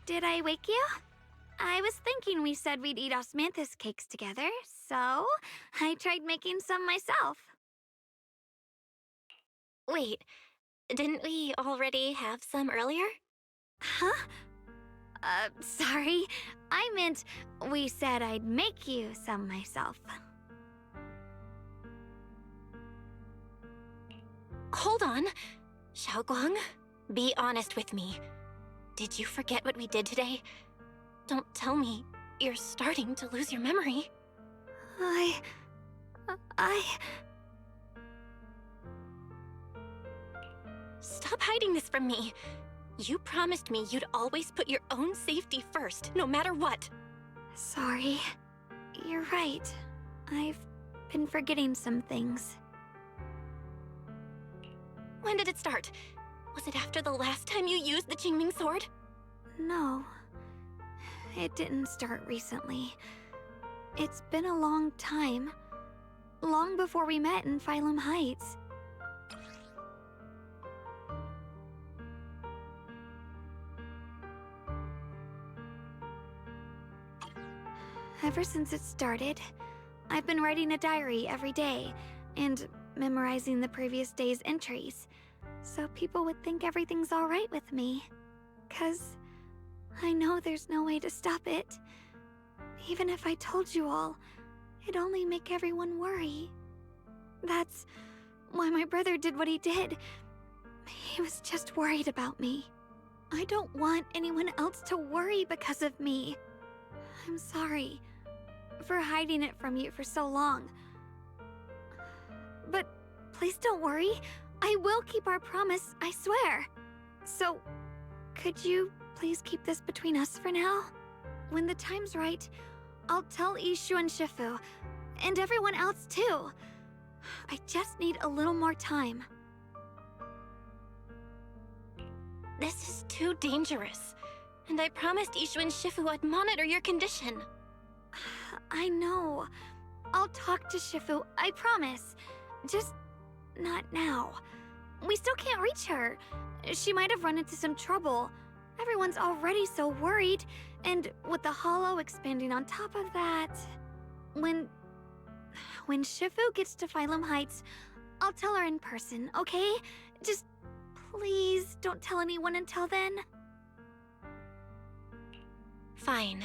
Did I wake you? I was thinking we said we'd eat osmanthus cakes together, so I tried making some myself. Wait, didn't we already have some earlier? Huh? Sorry. I meant we said I'd make you some myself. Hold on. Xiaoguang, be honest with me. Did you forget what we did today? Don't tell me you're starting to lose your memory. Stop hiding this from me. You promised me you'd always put your own safety first, no matter what. Sorry. You're right. I've been forgetting some things. When did it start? Was it after the last time you used the Qingming sword? No. It didn't start recently. It's been a long time. Long before we met in Phylum Heights. Ever since it started, I've been writing a diary every day and memorizing the previous day's entries, so people would think everything's alright with me. 'Cause I know there's no way to stop it. Even if I told you all, it'd only make everyone worry. That's why my brother did what he did. He was just worried about me. I don't want anyone else to worry because of me. I'm sorry for hiding it from you for so long. But please don't worry. I will keep our promise, I swear. So, could you please keep this between us for now? When the time's right, I'll tell Ishu and Shifu, and everyone else too. I just need a little more time. This is too dangerous. And I promised Ishu and Shifu I'd monitor your condition. I know. I'll talk to Shifu, I promise. Just not now. We still can't reach her. She might have run into some trouble. Everyone's already so worried, and with the hollow expanding on top of that... When Shifu gets to Phylum Heights, I'll tell her in person, okay? Just please don't tell anyone until then. Fine.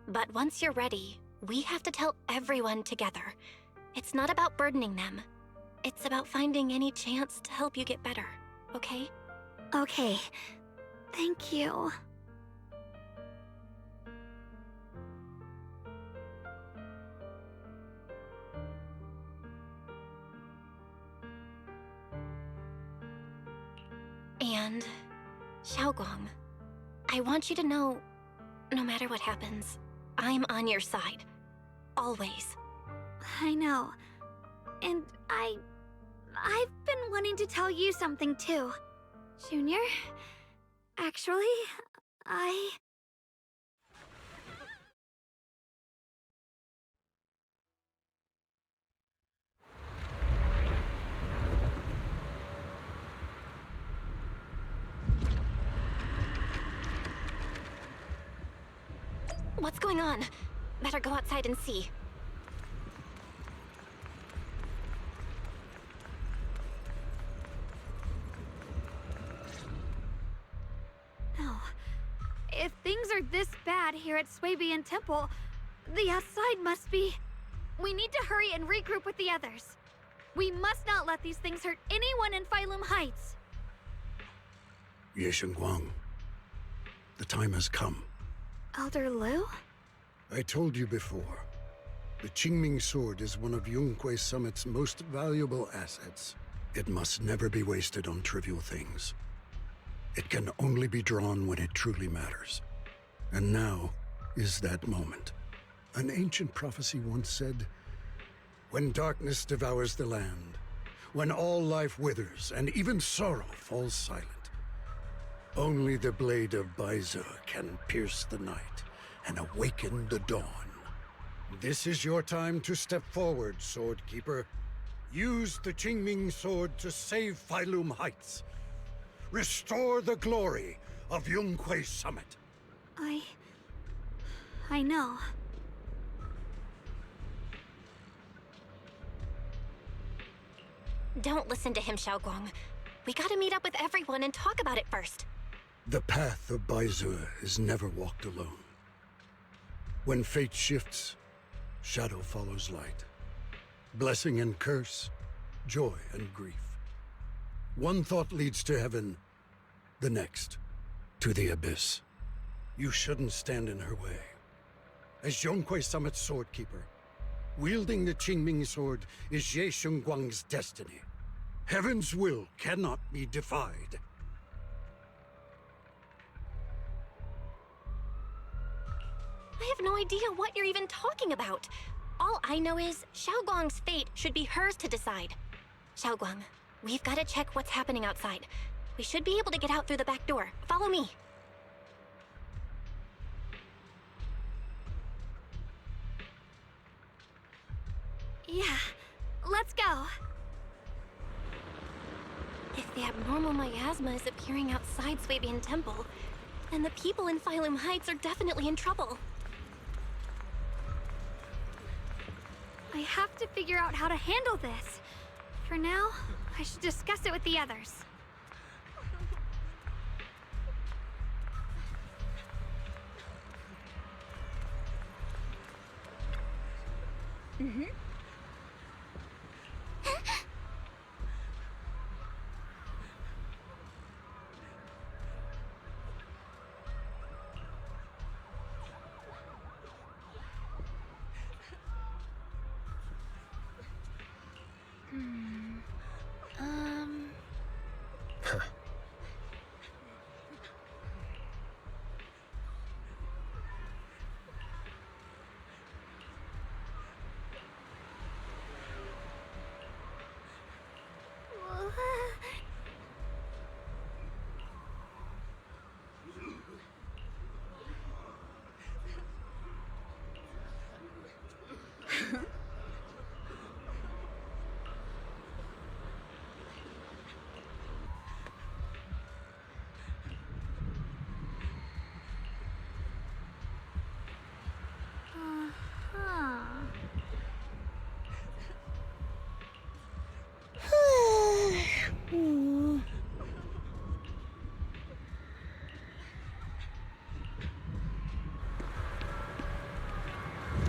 But once you're ready, we have to tell everyone together. It's not about burdening them. It's about finding any chance to help you get better, okay? Okay. Thank you. And, Xiaoguang, I want you to know, no matter what happens, I'm on your side. Always. I know. And I've been wanting to tell you something too. Junior, actually, What's going on? Better go outside and see. No. If things are this bad here at Swabian Temple, the outside must be... We need to hurry and regroup with the others. We must not let these things hurt anyone in Phylum Heights. Ye Shengguang, the time has come. Elder Liu? I told you before. The Qingming sword is one of Yunque Summit's most valuable assets. It must never be wasted on trivial things. It can only be drawn when it truly matters. And now is that moment. An ancient prophecy once said, "When darkness devours the land, when all life withers and even sorrow falls silent, only the blade of Baize can pierce the night and awaken the dawn." This is your time to step forward, Swordkeeper. Use the Qingming sword to save Phylum Heights. Restore the glory of Yunque Summit. I know. Don't listen to him, Xiaoguang. We gotta meet up with everyone and talk about it first. The path of Baizu is never walked alone. When fate shifts, shadow follows light. Blessing and curse, joy and grief. One thought leads to heaven, the next, to the abyss. You shouldn't stand in her way. As Zhonghui Summit's swordkeeper, wielding the Qingming sword is Ye Shengguang's destiny. Heaven's will cannot be defied. I have no idea what you're even talking about. All I know is Xiaoguang's fate should be hers to decide. Xiaoguang, we've got to check what's happening outside. We should be able to get out through the back door. Follow me. Yeah, let's go. If the abnormal miasma is appearing outside Swabian Temple, then the people in Phylum Heights are definitely in trouble. I have to figure out how to handle this. For now, I should discuss it with the others. Mm-hmm.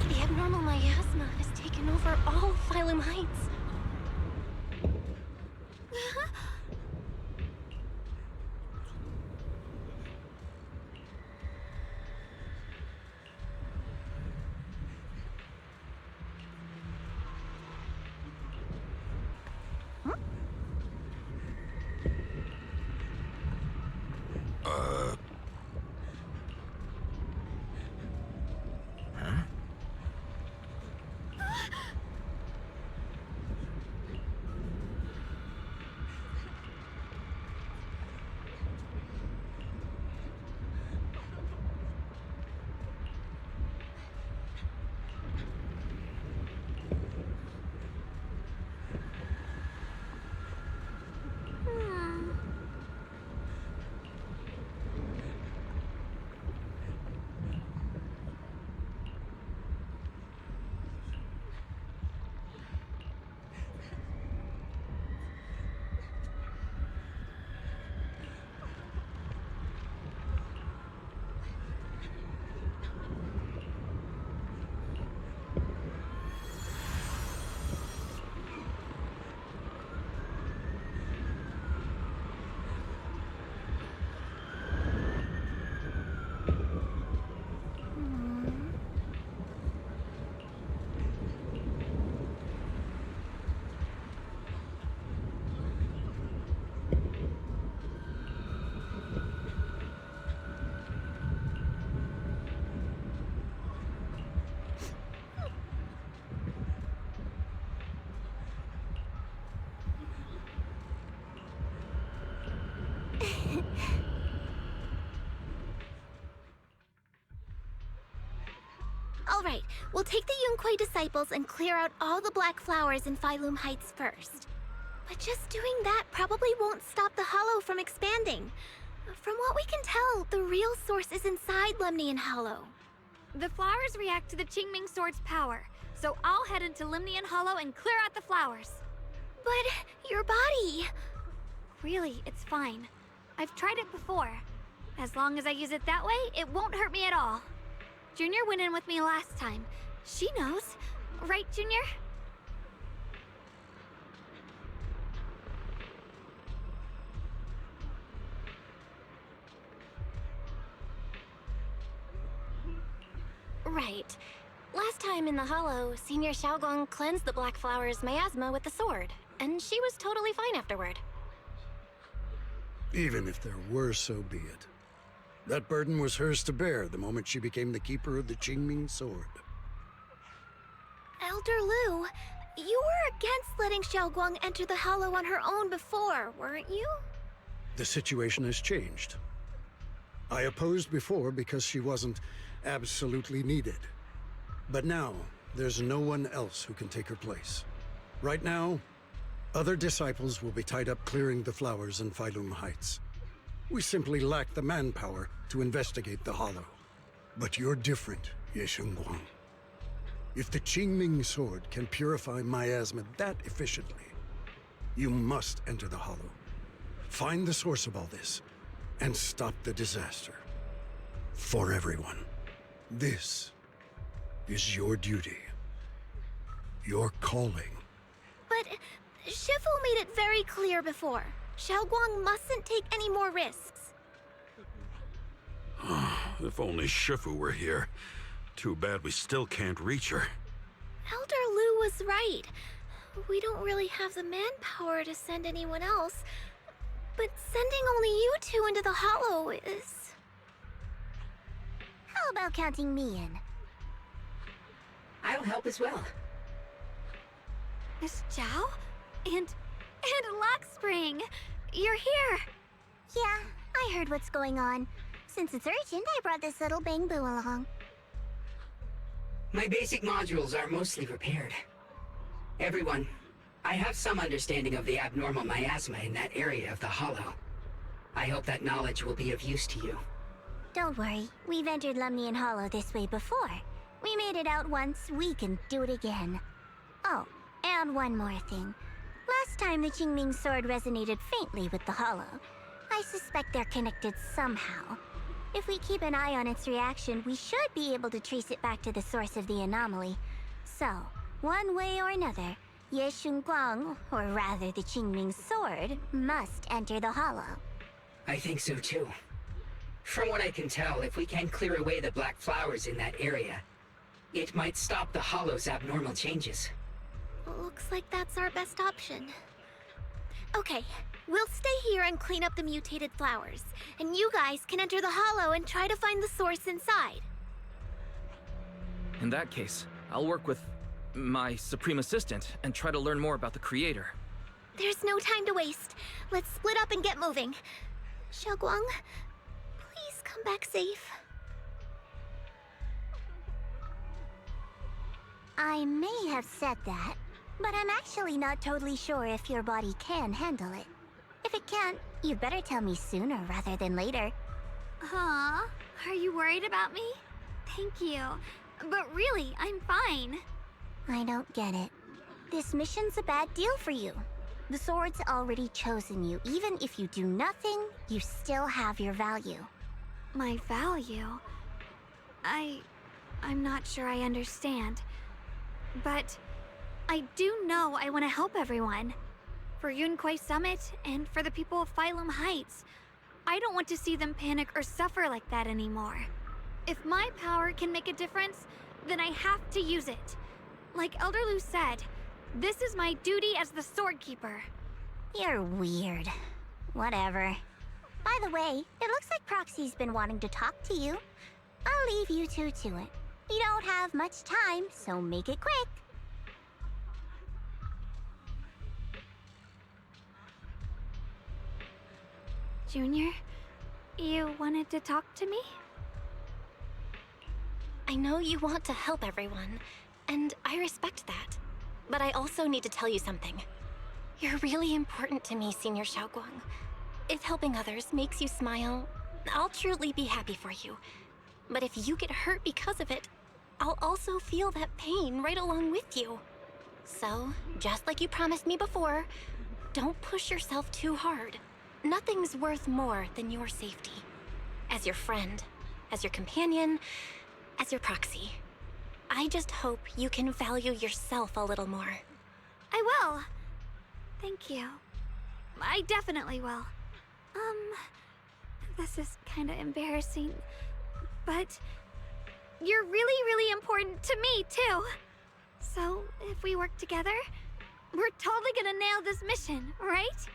The abnormal miasma has taken over all Phylum Heights. All right, we'll take the Yunquei disciples and clear out all the black flowers in Phylum Heights first. But just doing that probably won't stop the hollow from expanding. From what we can tell, the real source is inside Lemnian Hollow. The flowers react to the Qingming Sword's power, so I'll head into Lemnian Hollow and clear out the flowers. But your body... Really, it's fine. I've tried it before. As long as I use it that way, it won't hurt me at all. Junior went in with me last time. She knows. Right, Junior? Right. Last time in the Hollow, Senior Xiaoguang cleansed the Black Flower's miasma with the sword, and she was totally fine afterward. Even if there were, so be it. That burden was hers to bear the moment she became the keeper of the Qingming Sword. Elder Lu, you were against letting Xiaoguang enter the Hollow on her own before, weren't you? The situation has changed. I opposed before because she wasn't absolutely needed. But now, there's no one else who can take her place. Right now, other disciples will be tied up clearing the flowers in Phylum Heights. We simply lack the manpower to investigate the Hollow. But you're different, Ye Shengguang. If the Qingming Sword can purify miasma that efficiently, you must enter the Hollow. Find the source of all this, and stop the disaster. For everyone. This is your duty. Your calling. But Shifu made it very clear before. Xiaoguang mustn't take any more risks. If only Shifu were here. Too bad we still can't reach her. Elder Lu was right. We don't really have the manpower to send anyone else. But sending only you two into the Hollow is... How about counting me in? I'll help as well. Miss Zhao? And Lockspring! You're here! Yeah, I heard what's going on. Since it's urgent, I brought this little bamboo along. My basic modules are mostly repaired. Everyone, I have some understanding of the abnormal miasma in that area of the Hollow. I hope that knowledge will be of use to you. Don't worry, we've entered Lemnian Hollow this way before. We made it out once, we can do it again. Oh, and one more thing. Last time the Qingming Sword resonated faintly with the Hollow. I suspect they're connected somehow. If we keep an eye on its reaction, we should be able to trace it back to the source of the anomaly. So, one way or another, Ye Shengguang, or rather the Qingming Sword, must enter the Hollow. I think so too. From what I can tell, if we can clear away the black flowers in that area, it might stop the Hollow's abnormal changes. Looks like that's our best option. Okay, we'll stay here and clean up the mutated flowers, and you guys can enter the Hollow and try to find the source inside. In that case, I'll work with my Supreme Assistant and try to learn more about the Creator. There's no time to waste. Let's split up and get moving. Xiaoguang, please come back safe. I may have said that, but I'm actually not totally sure if your body can handle it. If it can't, you'd better tell me sooner rather than later. Huh? Are you worried about me? Thank you. But really, I'm fine. I don't get it. This mission's a bad deal for you. The sword's already chosen you. Even if you do nothing, you still have your value. My value? I'm not sure I understand. But I do know I want to help everyone. For Yunquay Summit and for the people of Phylum Heights. I don't want to see them panic or suffer like that anymore. If my power can make a difference, then I have to use it. Like Elder Lu said, this is my duty as the Sword Keeper. You're weird. Whatever. By the way, it looks like Proxy's been wanting to talk to you. I'll leave you two to it. You don't have much time, so make it quick. Junior, you wanted to talk to me? I know you want to help everyone, and I respect that. But I also need to tell you something. You're really important to me, Senior Xiaoguang. If helping others makes you smile, I'll truly be happy for you. But if you get hurt because of it, I'll also feel that pain right along with you. So, just like you promised me before, don't push yourself too hard. Nothing's worth more than your safety. As your friend, as your companion, as your proxy. I just hope you can value yourself a little more. I will. Thank you. I definitely will. This is kinda embarrassing, but you're really, really important to me, too. So, if we work together, we're totally gonna nail this mission, right?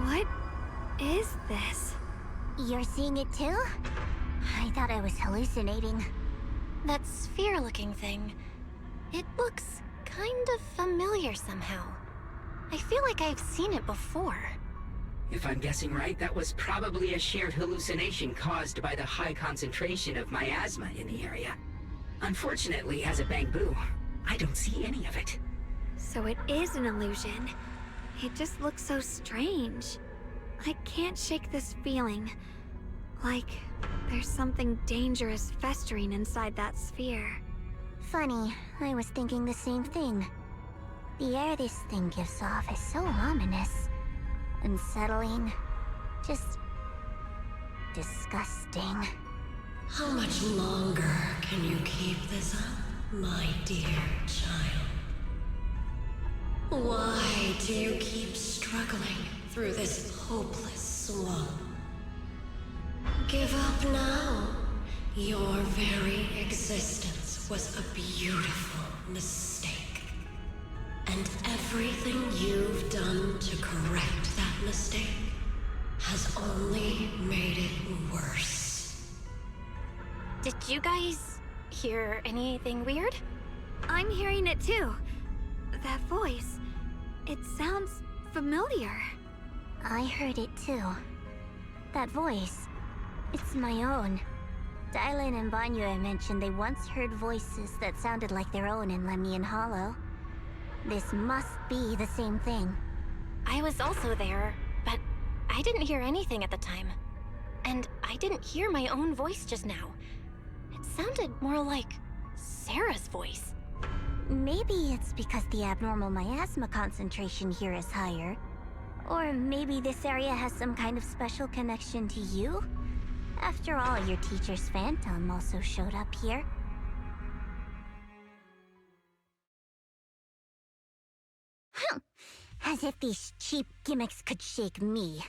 What is this? You're seeing it too? I thought I was hallucinating. That sphere-looking thing, it looks kind of familiar somehow. I feel like I've seen it before. If I'm guessing right, that was probably a shared hallucination caused by the high concentration of miasma in the area. Unfortunately, as a Bangbu, I don't see any of it. So it is an illusion. It just looks so strange. I can't shake this feeling. Like there's something dangerous festering inside that sphere. Funny, I was thinking the same thing. The air this thing gives off is so ominous. Unsettling. Just disgusting. How much longer can you keep this up, my dear child? Why do you keep struggling through this hopeless swamp? Give up now. Your very existence was a beautiful mistake. And everything you've done to correct that mistake has only made it worse. Did you guys hear anything weird? I'm hearing it too. That voice. It sounds familiar. I heard it too. That voice. It's my own. Dylan and Banyue mentioned they once heard voices that sounded like their own in Lemnian Hollow. This must be the same thing. I was also there, but I didn't hear anything at the time. And I didn't hear my own voice just now. It sounded more like Sarah's voice. Maybe it's because the abnormal miasma concentration here is higher. Or maybe this area has some kind of special connection to you? After all, your teacher's Phaethon also showed up here. As if these cheap gimmicks could shake me.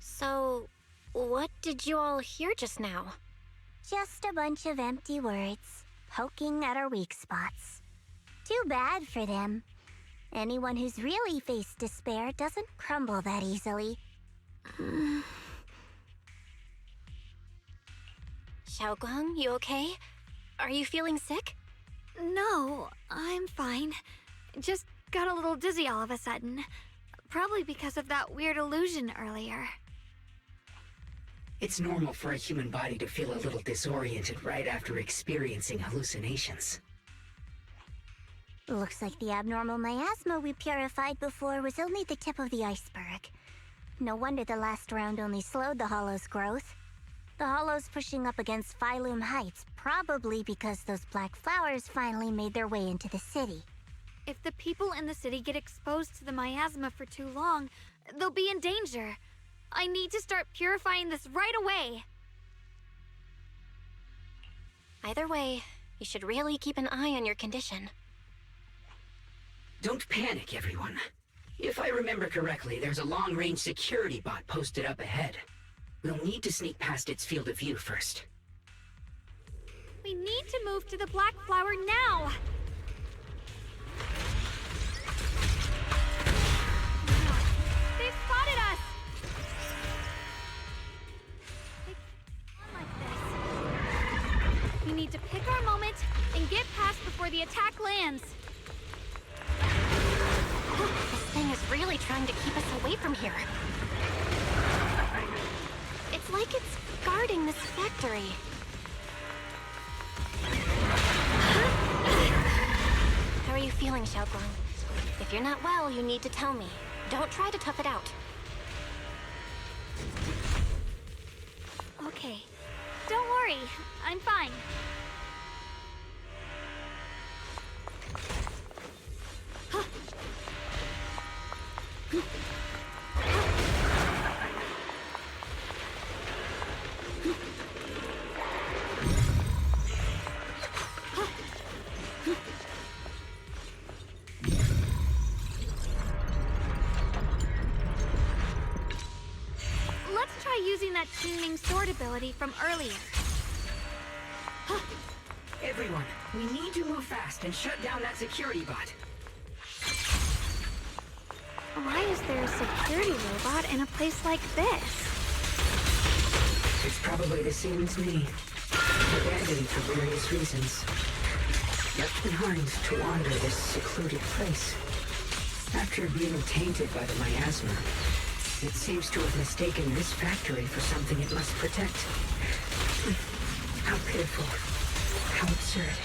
So, what did you all hear just now? Just a bunch of empty words, poking at our weak spots. Too bad for them. Anyone who's really faced despair doesn't crumble that easily. Xiaoguang, you okay? Are you feeling sick? No, I'm fine. Just got a little dizzy all of a sudden. Probably because of that weird illusion earlier. It's normal for a human body to feel a little disoriented right after experiencing hallucinations. Looks like the abnormal miasma we purified before was only the tip of the iceberg. No wonder the last round only slowed the Hollow's growth. The Hollow's pushing up against Phylum Heights, probably because those black flowers finally made their way into the city. If the people in the city get exposed to the miasma for too long, they'll be in danger. I need to start purifying this right away. Either way, you should really keep an eye on your condition. Don't panic, everyone. If I remember correctly, there's a long-range security bot posted up ahead. We'll need to sneak past its field of view first. We need to move to the Black Flower now! They've spotted us! They can't like this. We need to pick our moment and get past before the attack lands. This thing is really trying to keep us away from here. It's like it's guarding this factory. How are you feeling, Xiaoguang? If you're not well, you need to tell me. Don't try to tough it out. Okay. Don't worry. I'm fine. Let's try using that Qingming sword ability from earlier. Everyone, we need to move fast and shut down that security bot. Why is there a security robot in a place like this? It's probably the same as me. Abandoned for various reasons. Left behind to wander this secluded place. After being tainted by the miasma, it seems to have mistaken this factory for something it must protect. How pitiful. How absurd.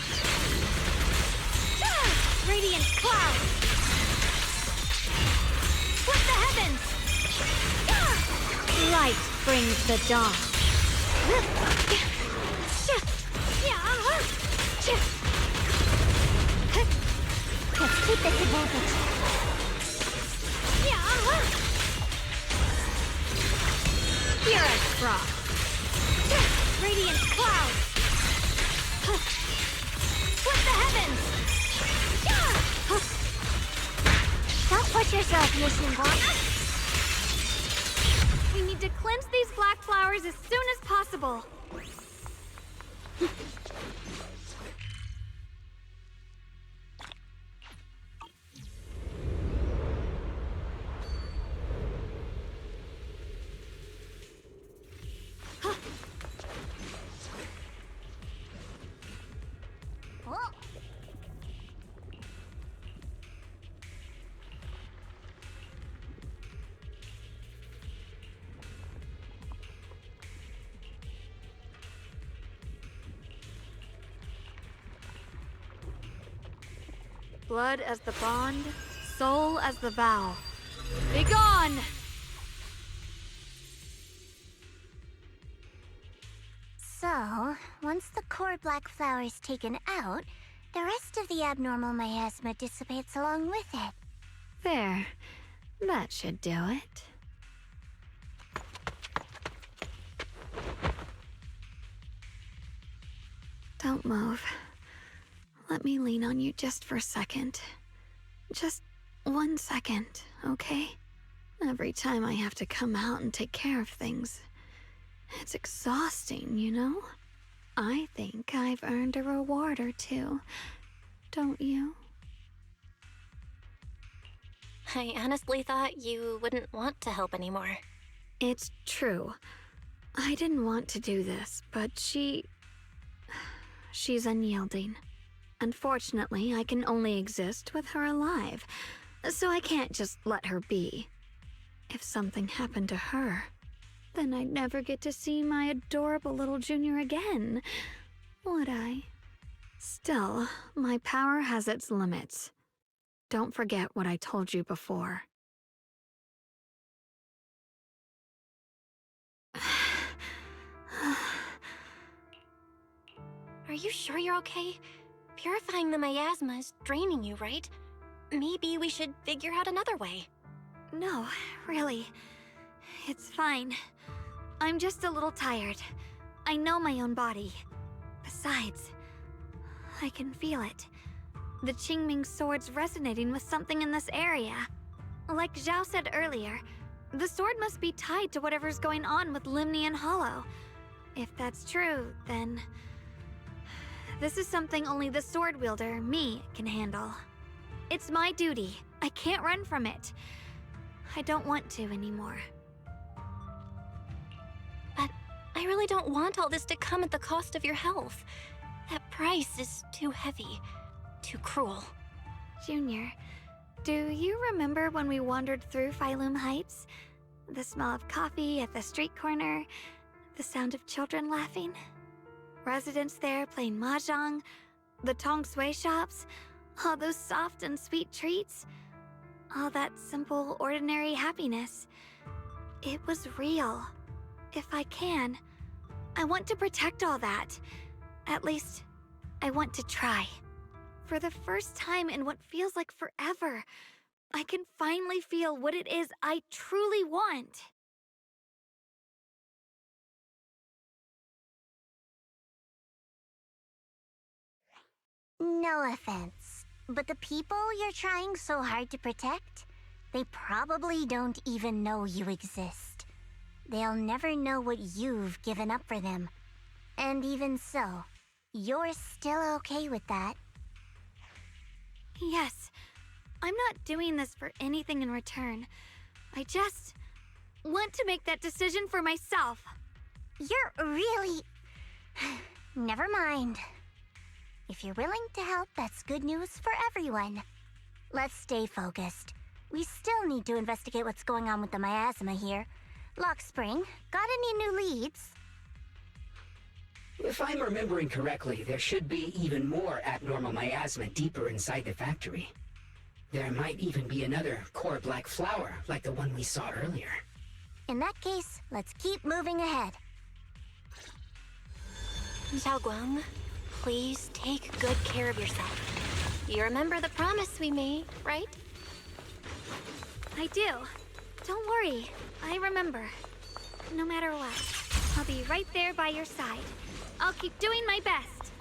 Radiant cloud! Split the heavens! Light brings the dawn. Let's keep this advantage. Spirit frost! Radiant cloud! Split the heavens! Don't push yourself, Mission Boy. We need to cleanse these black flowers as soon as possible. Blood as the bond, soul as the vow. Be gone! So, once the core black flower is taken out, the rest of the abnormal miasma dissipates along with it. There. That should do it. Don't move. Let me lean on you just for a second. Just 1 second, okay? Every time I have to come out and take care of things, it's exhausting, you know? I think I've earned a reward or two. Don't you? I honestly thought you wouldn't want to help anymore. It's true. I didn't want to do this, but she's unyielding. Unfortunately, I can only exist with her alive, so I can't just let her be. If something happened to her, then I'd never get to see my adorable little junior again, would I? Still, my power has its limits. Don't forget what I told you before. Are you sure you're okay? Purifying the miasma is draining you, right? Maybe we should figure out another way. No, really. It's fine. I'm just a little tired. I know my own body. Besides, I can feel it. The Qingming sword's resonating with something in this area. Like Zhao said earlier, the sword must be tied to whatever's going on with Limnian Hollow. If that's true, then This is something only the sword wielder, me, can handle. It's my duty. I can't run from it. I don't want to anymore. But I really don't want all this to come at the cost of your health. That price is too heavy, too cruel. Junior, do you remember when we wandered through Phylum Heights? The smell of coffee at the street corner, the sound of children laughing? Residents there playing mahjong, the tong sui shops, all those soft and sweet treats, all that simple, ordinary happiness. It was real. If I can, I want to protect all that. At least, I want to try. For the first time in what feels like forever, I can finally feel what it is I truly want. No offense, but the people you're trying so hard to protect, they probably don't even know you exist. They'll never know what you've given up for them. And even so, you're still okay with that. Yes, I'm not doing this for anything in return. I just want to make that decision for myself. You're really... Never mind. If you're willing to help, that's good news for everyone. Let's stay focused. We still need to investigate what's going on with the miasma here. Lock Spring, got any new leads? If I'm remembering correctly, there should be even more abnormal miasma deeper inside the factory. There might even be another core black flower, like the one we saw earlier. In that case, let's keep moving ahead. Xiaoguang, please take good care of yourself. You remember the promise we made, right? I do. Don't worry, I remember. No matter what, I'll be right there by your side. I'll keep doing my best.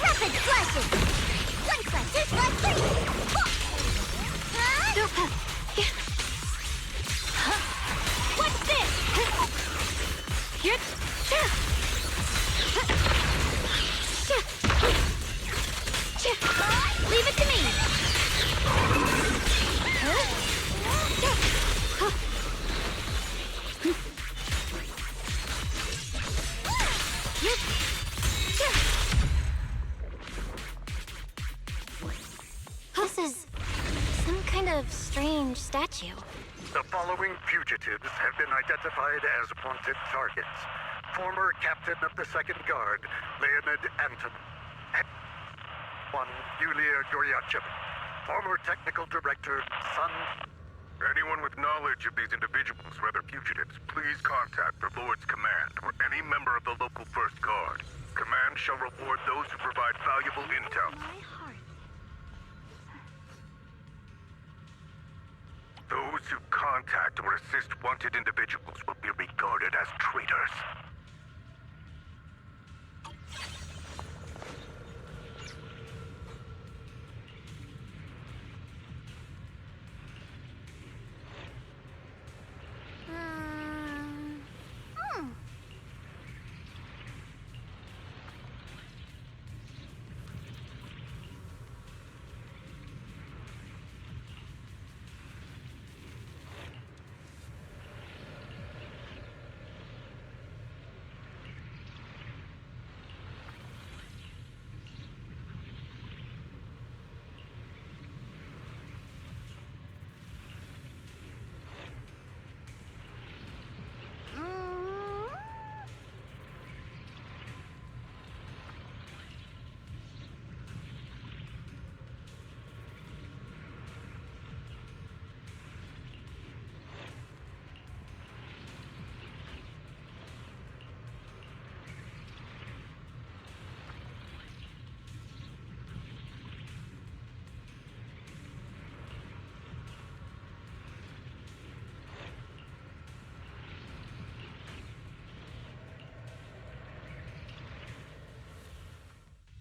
Rapid flashes! One slash, two slash, three! What's this? Leave it to me. This is some kind of strange statue. The following fugitives have been identified as wanted targets. Former captain of the Second Guard, Leonid Anton. One, Yulia Goryachev. Former technical director, Sun. Anyone with knowledge of these individuals, whether fugitives, please contact the Lord's Command or any member of the local First Guard. Command shall reward those who provide valuable intel. Those who contact or assist wanted individuals will be regarded as traitors.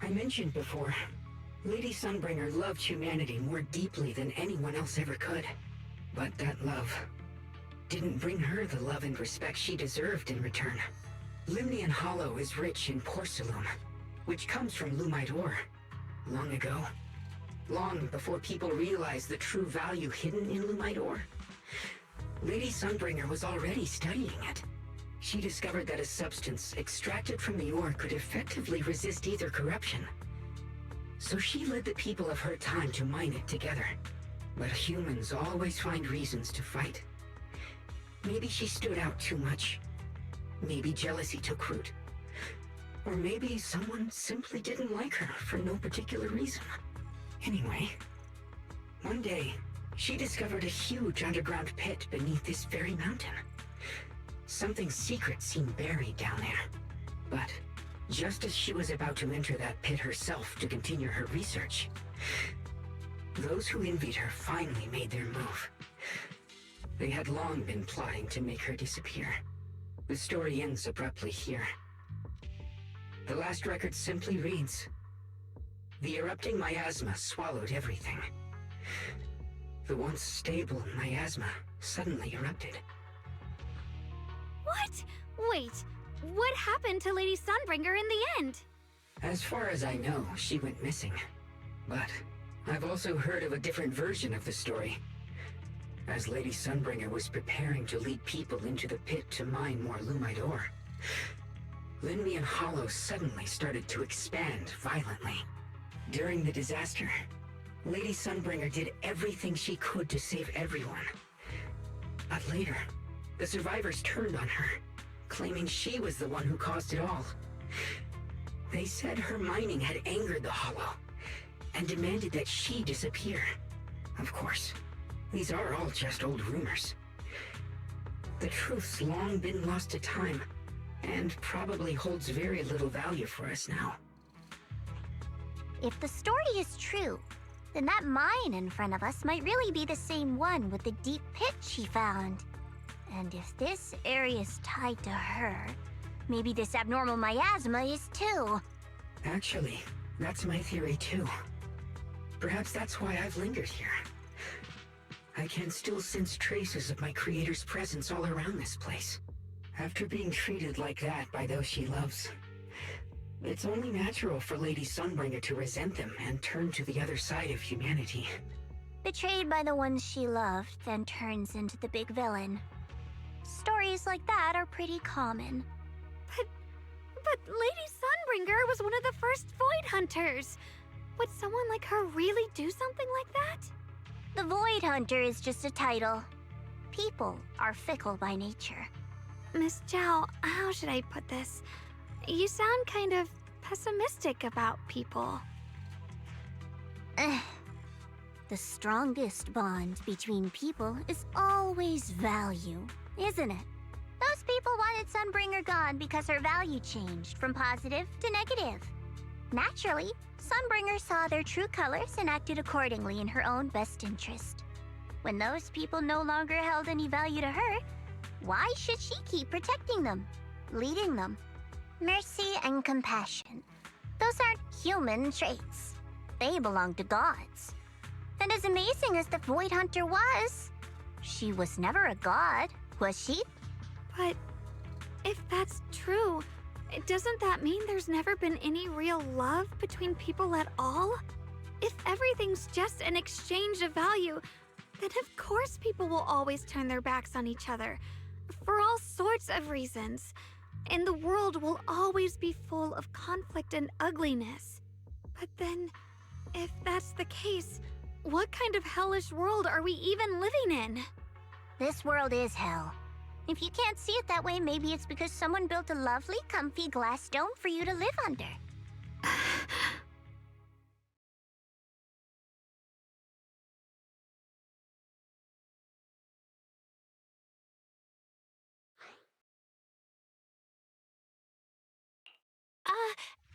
I mentioned before, Lady Sunbringer loved humanity more deeply than anyone else ever could. But that love didn't bring her the love and respect she deserved in return. Limnian Hollow is rich in porcelain, which comes from Lumite ore. Long ago, long before people realized the true value hidden in Lumite ore, Lady Sunbringer was already studying it. She discovered that a substance extracted from the ore could effectively resist either corruption. So she led the people of her time to mine it together. But humans always find reasons to fight. Maybe she stood out too much. Maybe jealousy took root. Or maybe someone simply didn't like her for no particular reason. Anyway, one day, she discovered a huge underground pit beneath this very mountain. Something secret seemed buried down there. But just as she was about to enter that pit herself to continue her research, those who envied her finally made their move. They had long been plotting to make her disappear. The story ends abruptly here. The last record simply reads, "The erupting miasma swallowed everything." The once stable miasma suddenly erupted. What? Wait, what happened to Lady Sunbringer in the end? As far as I know, she went missing. But I've also heard of a different version of the story. As Lady Sunbringer was preparing to lead people into the pit to mine more Lumite ore, Limnian Hollow suddenly started to expand violently. During the disaster, Lady Sunbringer did everything she could to save everyone. But later, the survivors turned on her, claiming she was the one who caused it all. They said her mining had angered the Hollow, and demanded that she disappear. Of course, these are all just old rumors. The truth's long been lost to time, and probably holds very little value for us now. If the story is true, then that mine in front of us might really be the same one with the deep pit she found. And if this area is tied to her, maybe this abnormal miasma is too. Actually, that's my theory too. Perhaps that's why I've lingered here. I can still sense traces of my creator's presence all around this place. After being treated like that by those she loves, it's only natural for Lady Sunbringer to resent them and turn to the other side of humanity. Betrayed by the ones she loved, then turns into the big villain. Stories like that are pretty common. But Lady Sunbringer was one of the first Void Hunters. Would someone like her really do something like that? The Void Hunter is just a title. People are fickle by nature. Miss Zhao, how should I put this? You sound kind of pessimistic about people. The strongest bond between people is always value, isn't it? Those people wanted Sunbringer gone because her value changed from positive to negative. Naturally, Sunbringer saw their true colors and acted accordingly in her own best interest. When those people no longer held any value to her, why should she keep protecting them, leading them? Mercy and compassion. Those aren't human traits. They belong to gods. And as amazing as the Void Hunter was, she was never a god, was she? But if that's true, doesn't that mean there's never been any real love between people at all? If everything's just an exchange of value, then of course people will always turn their backs on each other, for all sorts of reasons. And the world will always be full of conflict and ugliness. But then, if that's the case, what kind of hellish world are we even living in? This world is hell. If you can't see it that way, maybe it's because someone built a lovely, comfy glass dome for you to live under.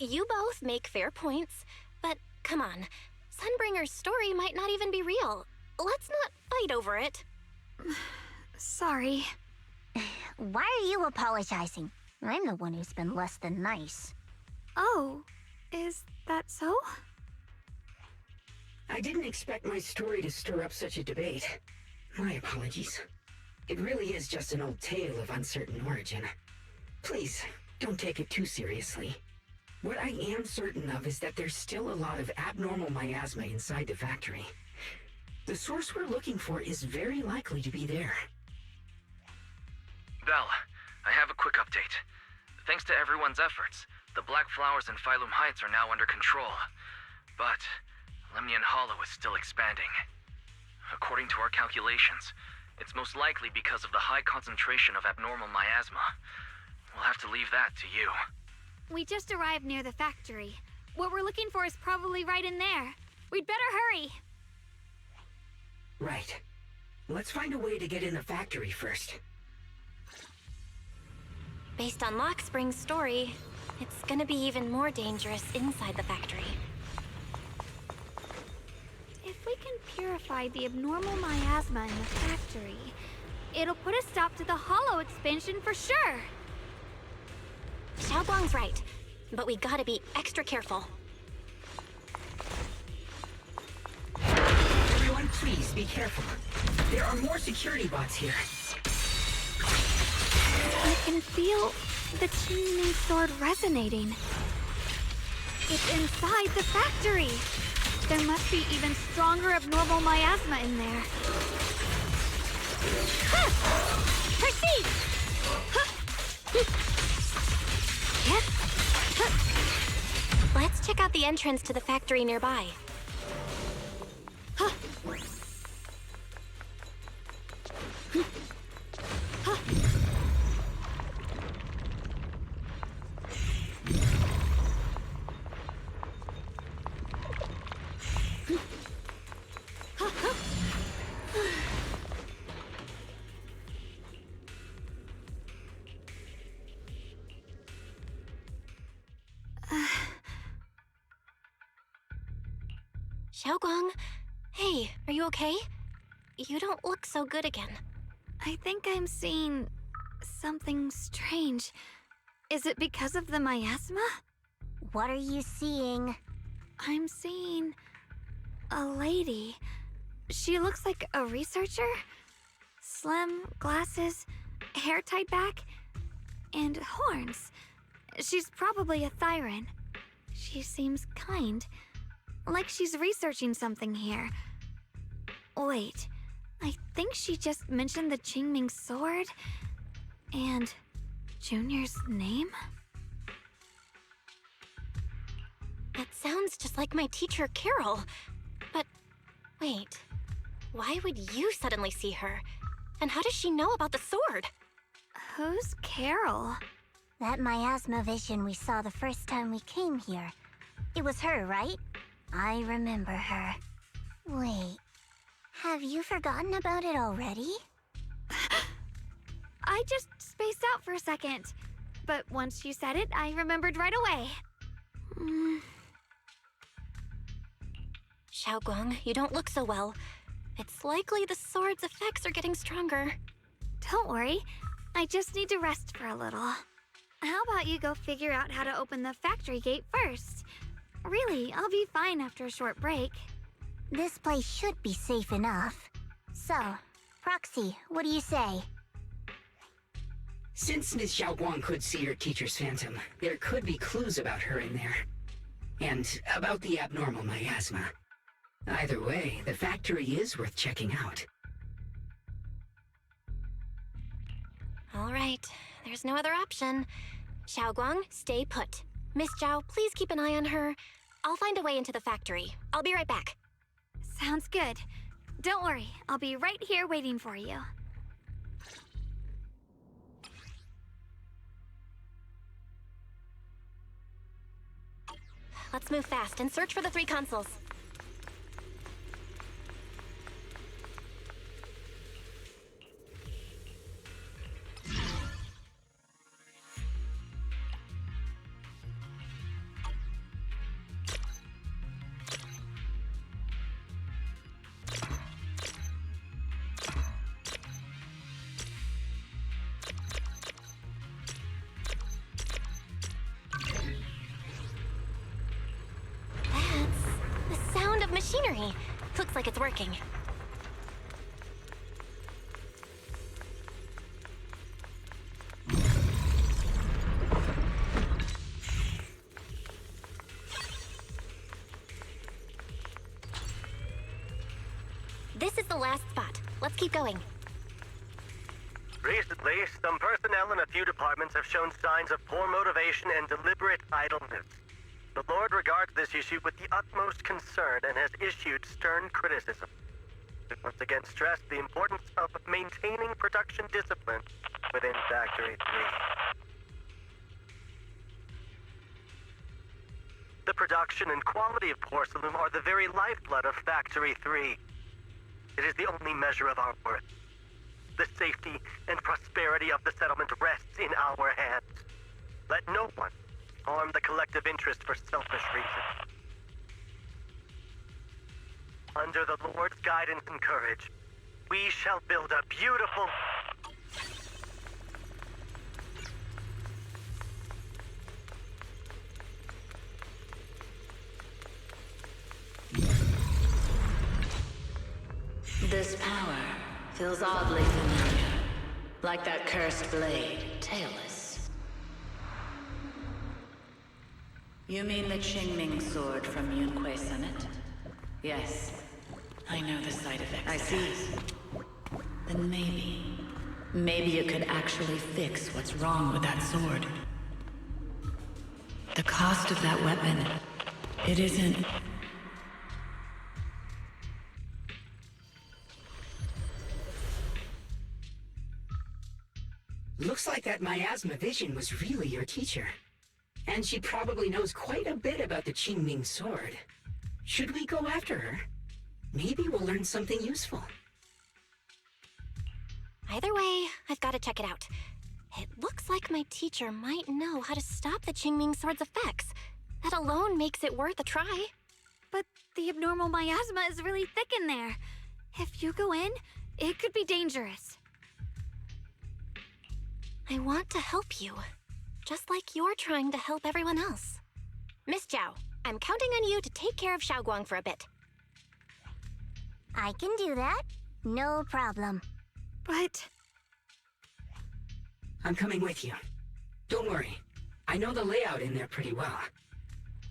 You both make fair points, but come on. Sunbringer's story might not even be real. Let's not fight over it. Sorry. Why are you apologizing? I'm the one who's been less than nice. Oh, Is that so? I didn't expect my story to stir up such a debate. My apologies. It really is just an old tale of uncertain origin. Please, don't take it too seriously. What I am certain of is that there's still a lot of abnormal miasma inside the factory. The source we're looking for is very likely to be there. Belle, I have a quick update. Thanks to everyone's efforts, the Black Flowers in Phylum Heights are now under control. But Lemnian Hollow is still expanding. According to our calculations, it's most likely because of the high concentration of abnormal miasma. We'll have to leave that to you. We just arrived near the factory. What we're looking for is probably right in there. We'd better hurry. Right. Let's find a way to get in the factory first. Based on Lockspring's story, it's gonna be even more dangerous inside the factory. If we can purify the abnormal miasma in the factory, it'll put a stop to the Hollow expansion for sure. Xiaoguang's right, but we gotta be extra careful. Everyone, please be careful. There are more security bots here. I can feel the Qingming sword resonating. It's inside the factory. There must be even stronger abnormal miasma in there. Ha! Proceed! Let's check out the entrance to the factory nearby. Xiaoguang, hey, are you okay? You don't look so good again. I think I'm seeing something strange. Is it because of the miasma? What are you seeing? I'm seeing a lady. She looks like a researcher. Slim, glasses, hair tied back, and horns. She's probably a Thyran. She seems kind, like she's researching something here. Wait, I think she just mentioned the Qingming sword and Junior's name? That sounds just like my teacher, Carol. But wait, why would you suddenly see her? And how does she know about the sword? Who's Carol? That miasma vision we saw the first time we came here. It was her, right? I remember her. Wait, have you forgotten about it already? I just spaced out for a second. But once you said it, I remembered right away. Xiaoguang, you don't look so well. It's likely the sword's effects are getting stronger. Don't worry. I just need to rest for a little. How about you go figure out how to open the factory gate first? Really, I'll be fine after a short break. This place should be safe enough. So, Proxy, what do you say? Since Ms. Xiaoguang could see her teacher's phantom, there could be clues about her in there. And about the abnormal miasma. Either way, the factory is worth checking out. All right, there's no other option. Xiaoguang, stay put. Miss Zhao, please keep an eye on her. I'll find a way into the factory. I'll be right back. Sounds good. Don't worry, I'll be right here waiting for you. Let's move fast and search for the 3 consoles. machinery. Looks like it's working. This is the last spot. Let's keep going. Recently, some personnel in a few departments have shown signs of poor motivation and deliberate idleness. The Lord regards this issue with the utmost concern and has issued stern criticism. It once again stressed the importance of maintaining production discipline within Factory 3. The production and quality of porcelain are the very lifeblood of Factory 3. It is the only measure of our worth. The safety and prosperity of the settlement rests in our hands. Let no one harm the collective interest for selfish reasons. Under the Lord's guidance and courage, we shall build a beautiful... This power feels oddly familiar. Like that cursed blade, tailless. You mean the Qingming sword from Yunque Summit? Yes. I know the side effects. I see. Then maybe it could actually fix what's wrong with that sword. The cost of that weapon, it isn't... Looks like that miasma vision was really your teacher. And she probably knows quite a bit about the Qingming sword. Should we go after her? Maybe we'll learn something useful. Either way, I've got to check it out. It looks like my teacher might know how to stop the Qingming sword's effects. That alone makes it worth a try. But the abnormal miasma is really thick in there. If you go in, it could be dangerous. I want to help you, just like you're trying to help everyone else. Miss Zhao, I'm counting on you to take care of Xiaoguang for a bit. I can do that. No problem. But... I'm coming with you. Don't worry. I know the layout in there pretty well.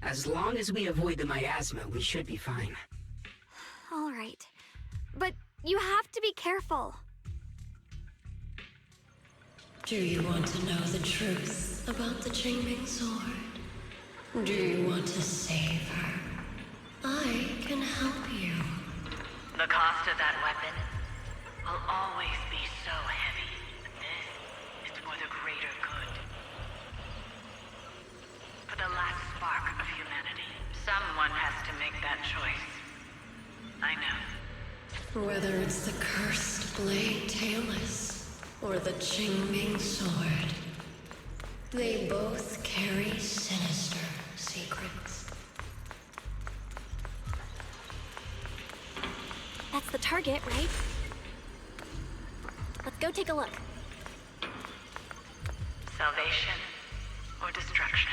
As long as we avoid the miasma, we should be fine. All right. But you have to be careful. Do you want to know the truth about the Qingming sword? Do you want to save her? I can help you. The cost of that weapon will always be so heavy. This is for the greater good. For the last spark of humanity. Someone has to make that choice. I know. Whether it's the cursed blade tailless or the Qingming sword, they both carry sinister secrets. That's the target, right? Let's go take a look. Salvation or destruction?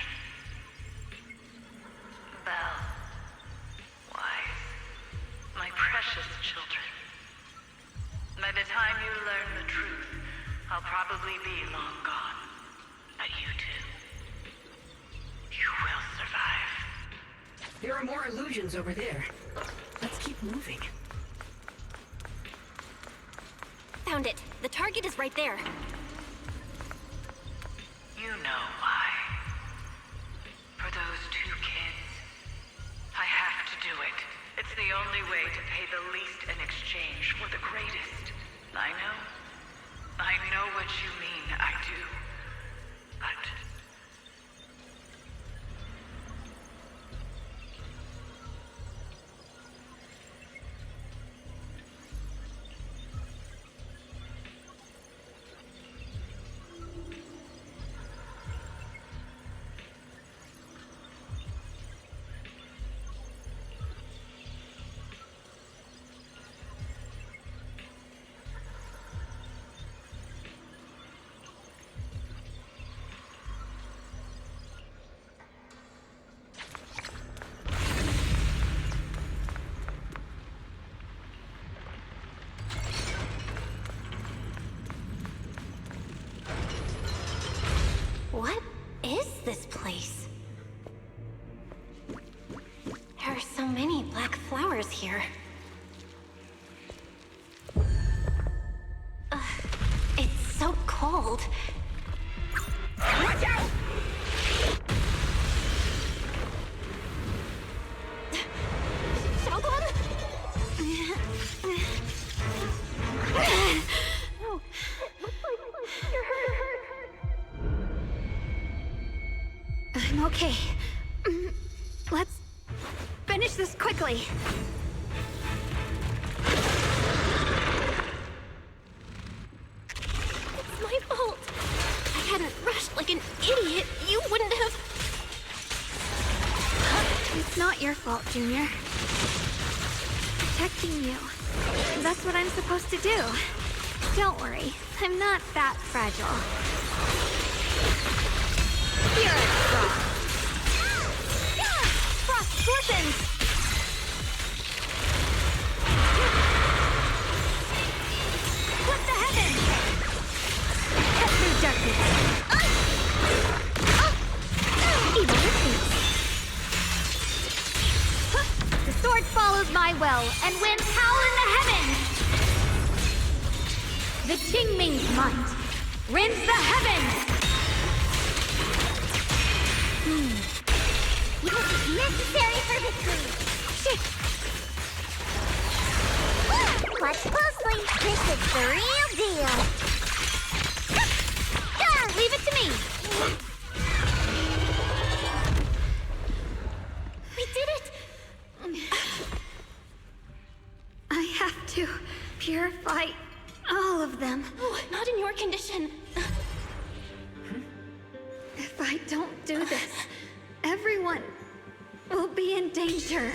Belle, Wise, my precious children. By the time you learn the truth, I'll probably be long gone. But you two, you will survive. There are more illusions over there. Let's keep moving. Found it. The target is right there. You know why. For those two kids, I have to do it. It's the only way to pay the least in exchange for the greatest. I know what you mean, I do. But... There's so many black flowers here. It's so cold. Watch out! Xiaoguang? No, it looks like you're hurt. I'm okay. Let's finish this quickly. It's my fault. I hadn't rushed like an idiot. You wouldn't have... It's not your fault, Junior. Protecting you. That's what I'm supposed to do. Don't worry, I'm not that fragile. Here, Frost. Frost Scorpions! Flip the heavens! Cut through darkness. Evil retreats. The sword follows my will and wins power in the heavens! The Qingming's might rends the heavens! This is necessary for victory. Shit! Watch closely. This is the real deal. Leave it to me! We did it! I have to purify all of them. Oh, not in your condition. If I don't do this, everyone will be in danger.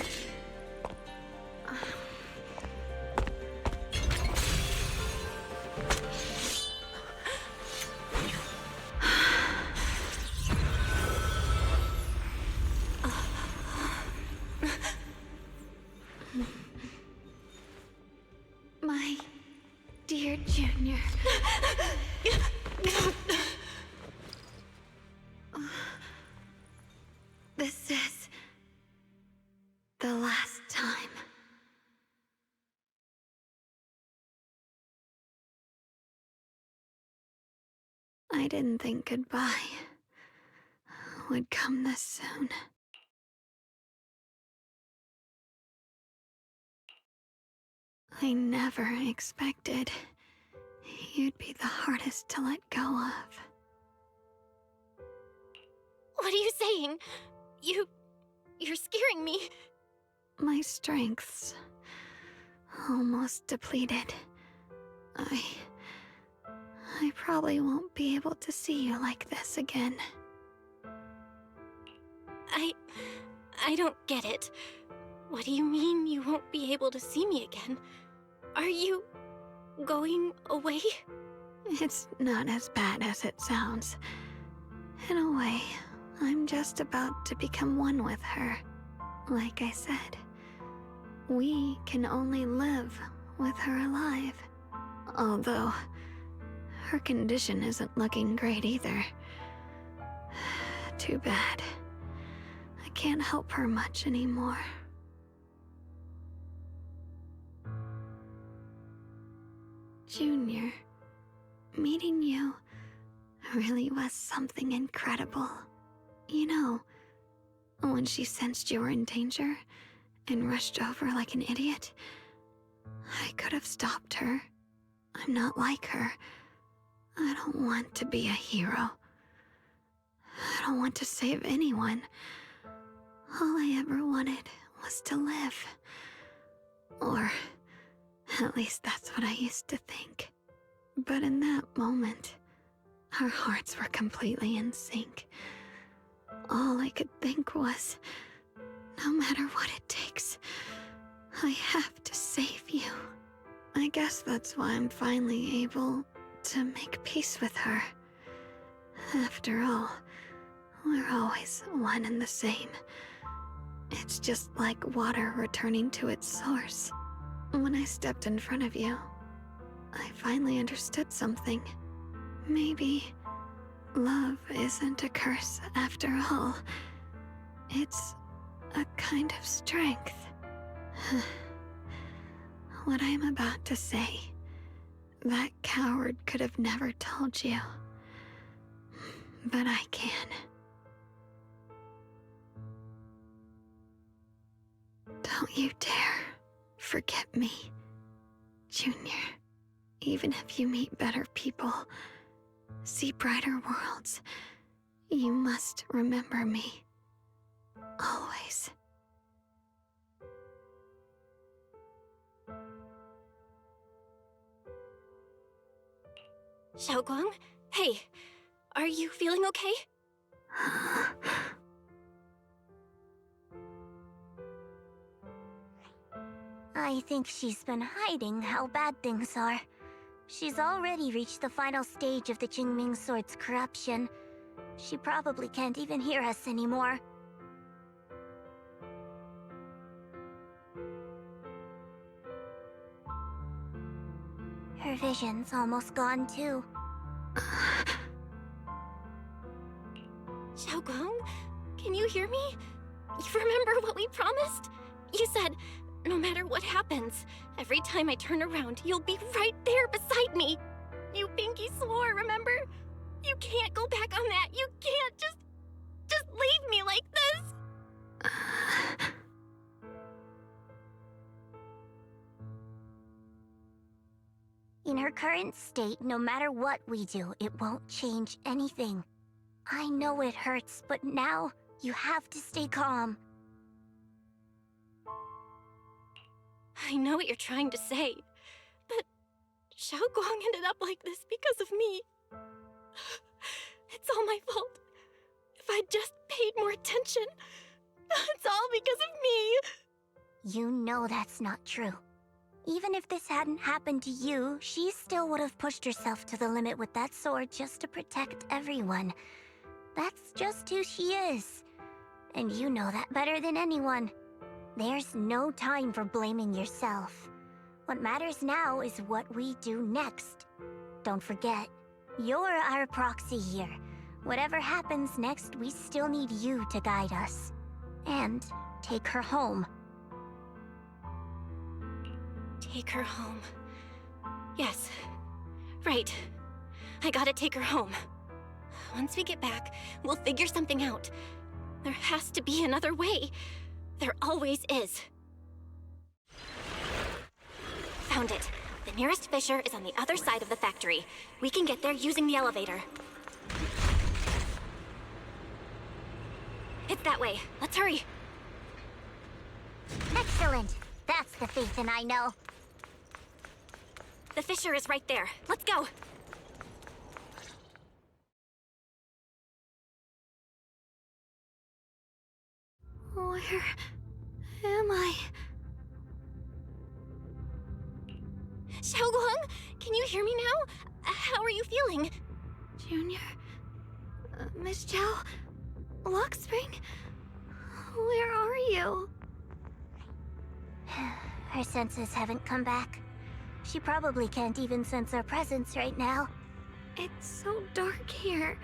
My dear Junior. This is the last time. I didn't think goodbye would come this soon. I never expected you'd be the hardest to let go of. What are you saying? You're scaring me. My strength's almost depleted. I probably won't be able to see you like this again. I don't get it. What do you mean you won't be able to see me again? Are you going away? It's not as bad as it sounds. In a way, I'm just about to become one with her. Like I said, we can only live with her alive. Although, her condition isn't looking great either. Too bad. I can't help her much anymore. Junior, meeting you really was something incredible. You know, when she sensed you were in danger and rushed over like an idiot, I could have stopped her. I'm not like her. I don't want to be a hero. I don't want to save anyone. All I ever wanted was to live. Or at least that's what I used to think. But in that moment, our hearts were completely in sync. All I could think was, no matter what it takes, I have to save you. I guess that's why I'm finally able to make peace with her. After all, we're always one and the same. It's just like water returning to its source. When I stepped in front of you, I finally understood something. Maybe love isn't a curse after all. It's a kind of strength. What I'm about to say, that coward could have never told you. But I can. Don't you dare forget me, Junior. Even if you meet better people, see brighter worlds, you must remember me. Always. Xiaoguang? Hey, are you feeling okay? I think she's been hiding how bad things are. She's already reached the final stage of the Jingming Sword's corruption. She probably can't even hear us anymore. Her vision's almost gone too. Xiaoguang, can you hear me? You remember what we promised? You said, no matter what happens, every time I turn around, you'll be right there beside me. You pinky swore, remember? You can't go back on that. You can't just leave me like this. In her current state, no matter what we do, it won't change anything. I know it hurts, but now you have to stay calm. I know what you're trying to say, but Xiaoguang ended up like this because of me. It's all my fault. If I'd just paid more attention, it's all because of me. You know that's not true. Even if this hadn't happened to you, she still would have pushed herself to the limit with that sword just to protect everyone. That's just who she is. And you know that better than anyone. There's no time for blaming yourself. What matters now is what we do next. Don't forget, you're our proxy here. Whatever happens next, we still need you to guide us. And take her home. Take her home. Yes. Right. I gotta take her home. Once we get back, we'll figure something out. There has to be another way. There always is. Found it. The nearest fissure is on the other side of the factory. We can get there using the elevator. It's that way. Let's hurry. Excellent. That's the Phaethon I know. The fissure is right there. Let's go. Where am I? Xiaoguang, can you hear me now? How are you feeling? Junior? Miss Zhao? Lockspring? Where are you? Her senses haven't come back. She probably can't even sense our presence right now. It's so dark here.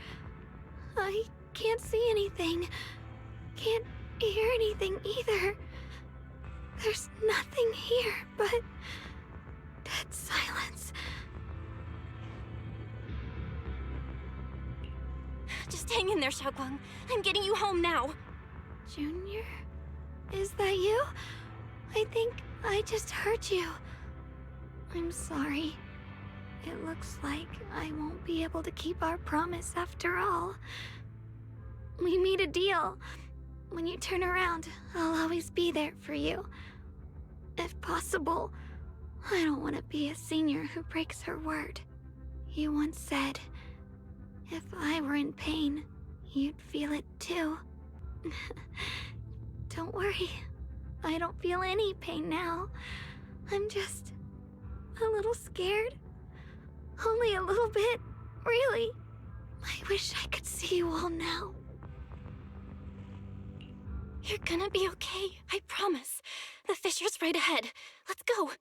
I can't see anything. Can't hear anything either. There's nothing here but dead silence. Just hang in there, Xiaoguang. I'm getting you home now. Junior? Is that you? I think I just hurt you. I'm sorry. It looks like I won't be able to keep our promise after all. We made a deal. When you turn around, I'll always be there for you. If possible, I don't want to be a senior who breaks her word. You once said, if I were in pain, you'd feel it too. Don't worry. I don't feel any pain now. I'm just a little scared. Only a little bit, really. I wish I could see you all now. You're gonna be okay, I promise. The fissure's right ahead. Let's go.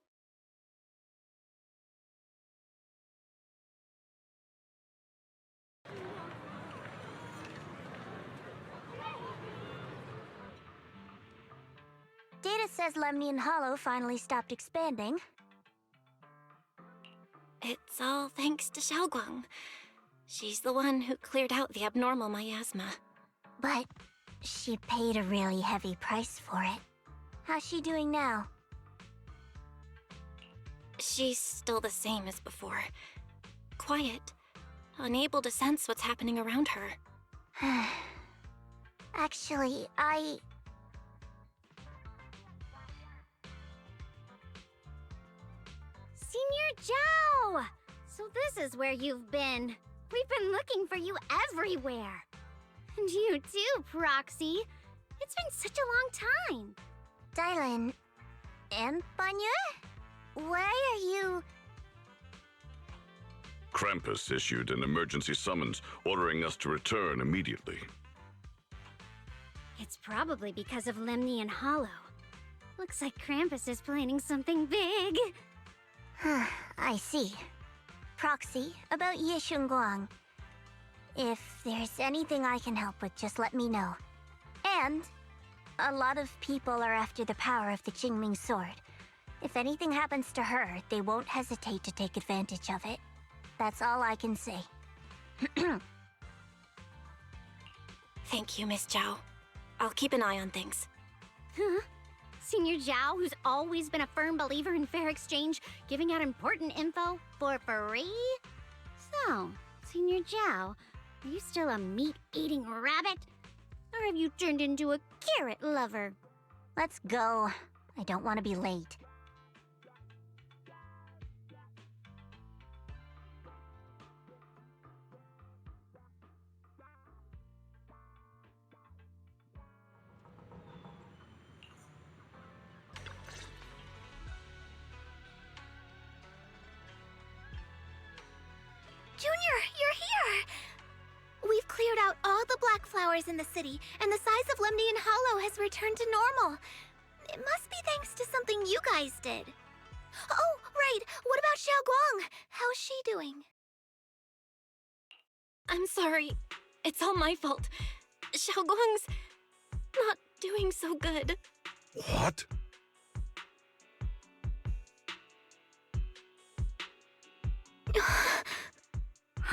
Data says Lemnian Hollow finally stopped expanding. It's all thanks to Xiaoguang. She's the one who cleared out the abnormal miasma. But she paid a really heavy price for it. How's she doing now? She's still the same as before. Quiet, unable to sense what's happening around her. Actually, Senior Zhao! So this is where you've been. We've been looking for you everywhere. And you too, Proxy. It's been such a long time. Dylan and Banya? Why are you... Krampus issued an emergency summons ordering us to return immediately. It's probably because of Lemnian Hollow. Looks like Krampus is planning something big. I see. Proxy, about Ye Shunguang. If there's anything I can help with, just let me know. And a lot of people are after the power of the Qingming sword. If anything happens to her, they won't hesitate to take advantage of it. That's all I can say. Thank you, Miss Zhao. I'll keep an eye on things. Huh? Senior Zhao, who's always been a firm believer in fair exchange, giving out important info for free? So, Senior Zhao, are you still a meat-eating rabbit? Or have you turned into a carrot lover? Let's go. I don't want to be late. Junior, you're here! We've cleared out all the black flowers in the city, and the size of Lemnian Hollow has returned to normal. It must be thanks to something you guys did. Oh, right! What about Xiaoguang? How's she doing? I'm sorry. It's all my fault. Xiaoguang's not doing so good. What?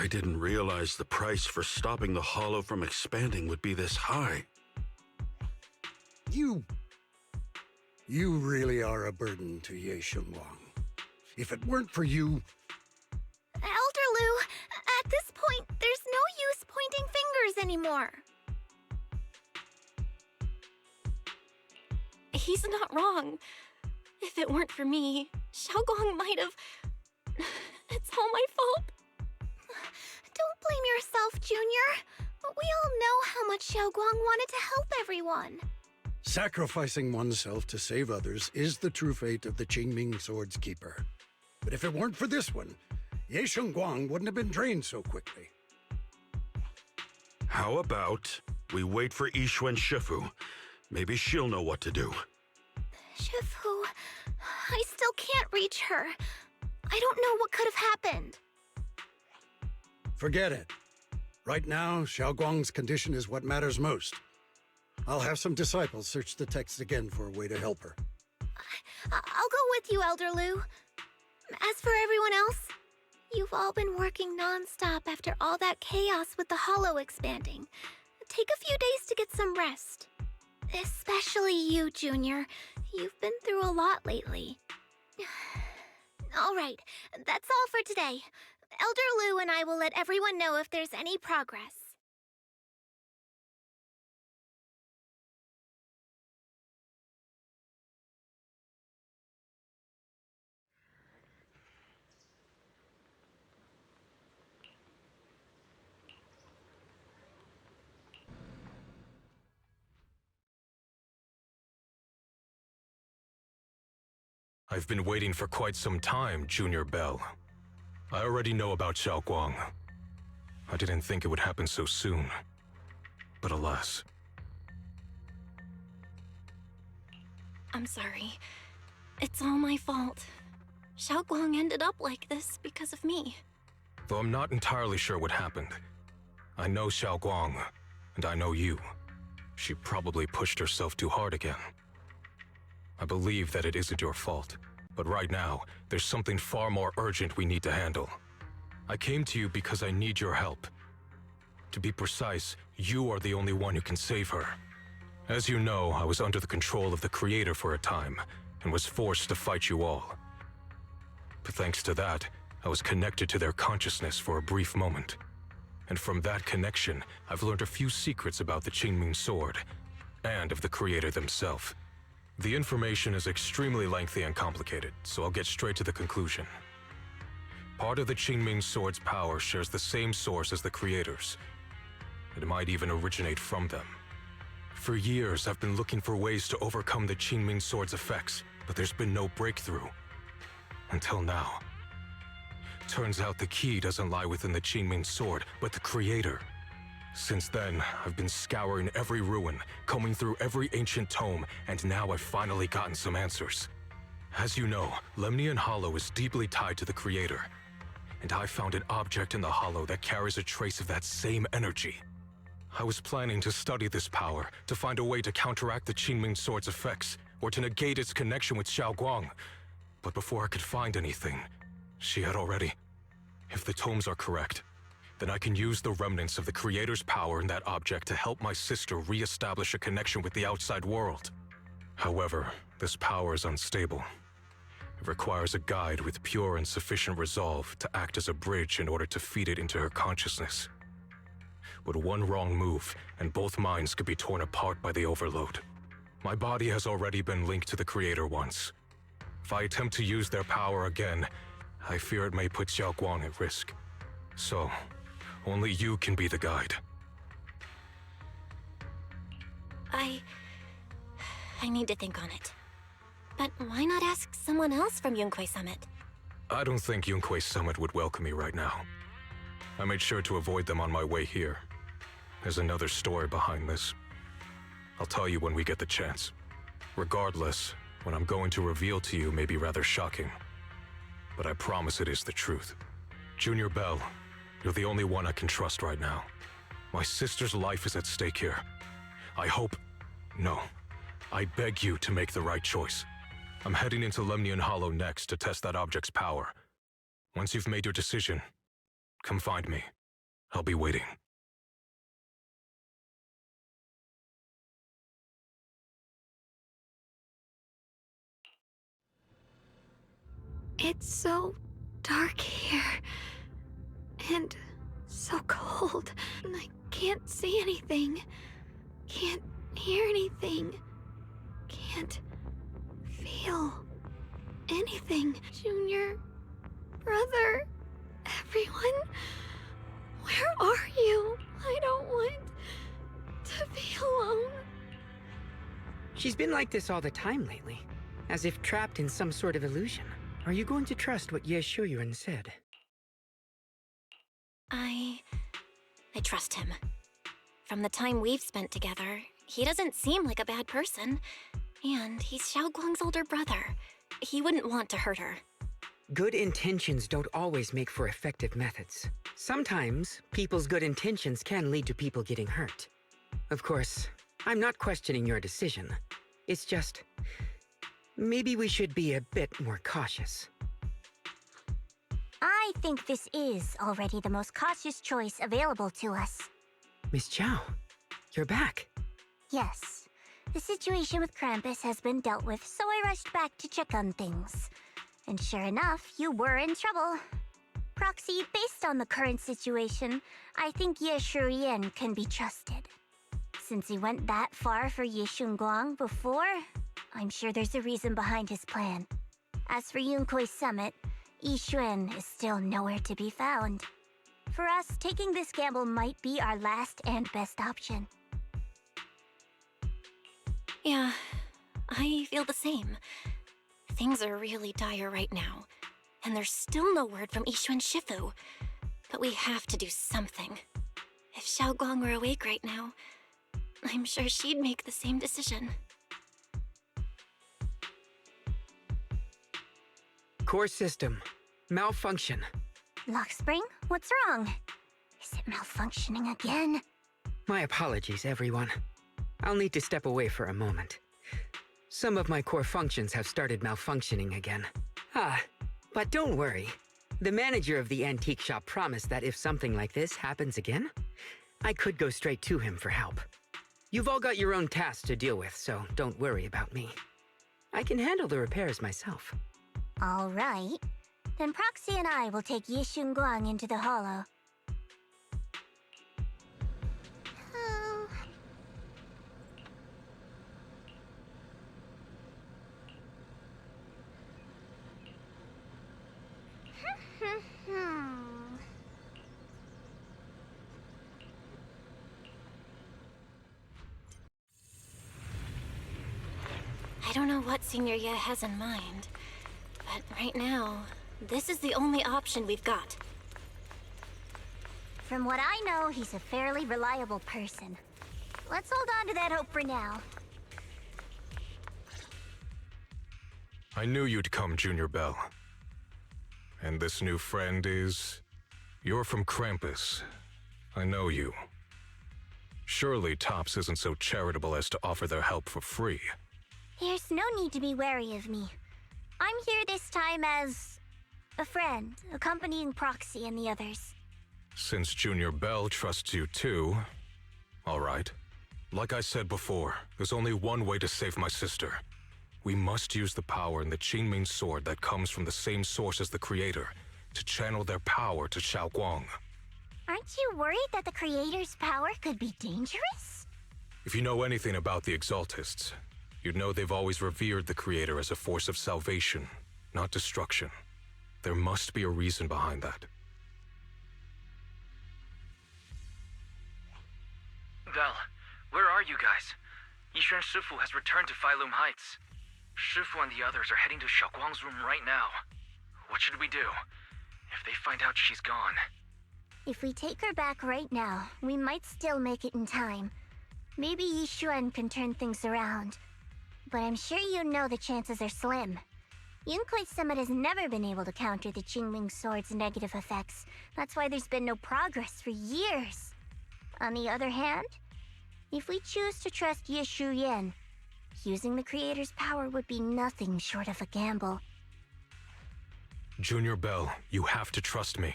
I didn't realize the price for stopping the Hollow from expanding would be this high. You really are a burden to Ye Shunguang. If it weren't for you... Elder Lu, at this point, there's no use pointing fingers anymore. He's not wrong. If it weren't for me, Xiaoguang might have... It's all my fault. Don't blame yourself, Junior. We all know how much Xiaoguang wanted to help everyone. Sacrificing oneself to save others is the true fate of the Qingming Sword's keeper. But if it weren't for this one, Ye Shunguang wouldn't have been drained so quickly. How about we wait for Yixuan Shifu? Maybe she'll know what to do. Shifu, I still can't reach her. I don't know what could have happened. Forget it. Right now, Xiaoguang's condition is what matters most. I'll have some disciples search the text again for a way to help her. I'll go with you, Elder Lu. As for everyone else, you've all been working non-stop after all that chaos with the Hollow expanding. Take a few days to get some rest. Especially you, Junior. You've been through a lot lately. All right, that's all for today. Elder Lu and I will let everyone know if there's any progress. I've been waiting for quite some time, Junior Belle. I already know about Xiaoguang. I didn't think it would happen so soon. But alas. I'm sorry. It's all my fault. Xiaoguang ended up like this because of me. Though I'm not entirely sure what happened. I know Xiaoguang, and I know you. She probably pushed herself too hard again. I believe that it isn't your fault. But right now, there's something far more urgent we need to handle. I came to you because I need your help. To be precise, you are the only one who can save her. As you know, I was under the control of the Creator for a time, and was forced to fight you all. But thanks to that, I was connected to their consciousness for a brief moment. And from that connection, I've learned a few secrets about the Qingming Sword, and of the Creator themselves. The information is extremely lengthy and complicated, so I'll get straight to the conclusion. Part of the Qingming Sword's power shares the same source as the Creator's. It might even originate from them. For years, I've been looking for ways to overcome the Qingming Sword's effects, but there's been no breakthrough. Until now. Turns out the key doesn't lie within the Qingming Sword, but the Creator. Since then, I've been scouring every ruin, combing through every ancient tome, and now I've finally gotten some answers. As you know, Lemnian Hollow is deeply tied to the Creator, and I found an object in the Hollow that carries a trace of that same energy. I was planning to study this power, to find a way to counteract the Qingming Sword's effects, or to negate its connection with Xiaoguang. But before I could find anything, she had already... If the tomes are correct, then I can use the remnants of the Creator's power in that object to help my sister re-establish a connection with the outside world. However, this power is unstable. It requires a guide with pure and sufficient resolve to act as a bridge in order to feed it into her consciousness. But one wrong move, and both minds could be torn apart by the overload. My body has already been linked to the Creator once. If I attempt to use their power again, I fear it may put Xiaoguang at risk. So, only you can be the guide. I need to think on it. But why not ask someone else from Yunquei Summit? I don't think Yunquei Summit would welcome me right now. I made sure to avoid them on my way here. There's another story behind this. I'll tell you when we get the chance. Regardless, what I'm going to reveal to you may be rather shocking. But I promise it is the truth. Junior Belle, you're the only one I can trust right now. My sister's life is at stake here. I beg you to make the right choice. I'm heading into Lemnian Hollow next to test that object's power. Once you've made your decision, come find me. I'll be waiting. It's so dark here. And so cold. And I can't see anything. Can't hear anything. Can't feel anything. Junior, brother, everyone, where are you? I don't want to be alone. She's been like this all the time lately, as if trapped in some sort of illusion. Are you going to trust what Ye Shuyuan said? I trust him. From the time we've spent together, he doesn't seem like a bad person. And he's Xiaoguang's older brother. He wouldn't want to hurt her. Good intentions don't always make for effective methods. Sometimes, people's good intentions can lead to people getting hurt. Of course, I'm not questioning your decision. It's just... maybe we should be a bit more cautious. I think this is already the most cautious choice available to us. Miss Chow, you're back. Yes. The situation with Krampus has been dealt with, so I rushed back to check on things. And sure enough, you were in trouble. Proxy, based on the current situation, I think Ye Shuyuan can be trusted. Since he went that far for Ye Shunguang before, I'm sure there's a reason behind his plan. As for Yunquei Summit, Yi Xuan is still nowhere to be found. For us, taking this gamble might be our last and best option. Yeah, I feel the same. Things are really dire right now, and there's still no word from Yixuan Shifu. But we have to do something. If Xiaoguang were awake right now, I'm sure she'd make the same decision. Core system. Malfunction. Lockspring, what's wrong? Is it malfunctioning again? My apologies, everyone. I'll need to step away for a moment. Some of my core functions have started malfunctioning again. But don't worry. The manager of the antique shop promised that if something like this happens again, I could go straight to him for help. You've all got your own tasks to deal with, so don't worry about me. I can handle the repairs myself. All right. Then Proxy and I will take Yishun Guang into the Hollow. I don't know what Senior Ye has in mind, but right now, this is the only option we've got. From what I know, he's a fairly reliable person. Let's hold on to that hope for now. I knew you'd come, Junior Belle. And this new friend is... You're from Krampus. I know you. Surely Tops isn't so charitable as to offer their help for free. There's no need to be wary of me. I'm here this time as... a friend, accompanying Proxy and the others. Since Junior Belle trusts you too... All right. Like I said before, there's only one way to save my sister. We must use the power in the Qingming sword that comes from the same source as the Creator to channel their power to Xiaoguang. Aren't you worried that the Creator's power could be dangerous? If you know anything about the Exaltists, you'd know they've always revered the Creator as a force of salvation, not destruction. There must be a reason behind that. Belle, where are you guys? Yishuan Shifu has returned to Failum Heights. Shifu and the others are heading to Xiaoguang's room right now. What should we do? If they find out she's gone... If we take her back right now, we might still make it in time. Maybe Yishuan can turn things around. But I'm sure you know the chances are slim. Yunkuei Summit has never been able to counter the Qingming Sword's negative effects. That's why there's been no progress for years. On the other hand, if we choose to trust Yishu Yen, using the Creator's power would be nothing short of a gamble. Junior Belle, you have to trust me.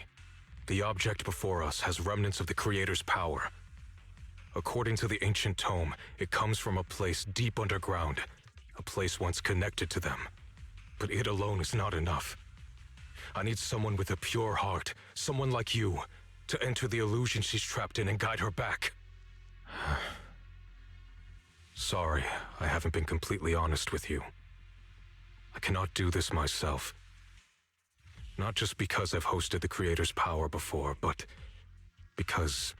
The object before us has remnants of the Creator's power. According to the ancient tome, it comes from a place deep underground, a place once connected to them. But it alone is not enough. I need someone with a pure heart, someone like you, to enter the illusion she's trapped in and guide her back. Sorry, I haven't been completely honest with you. I cannot do this myself. Not just because I've hosted the Creator's power before, but because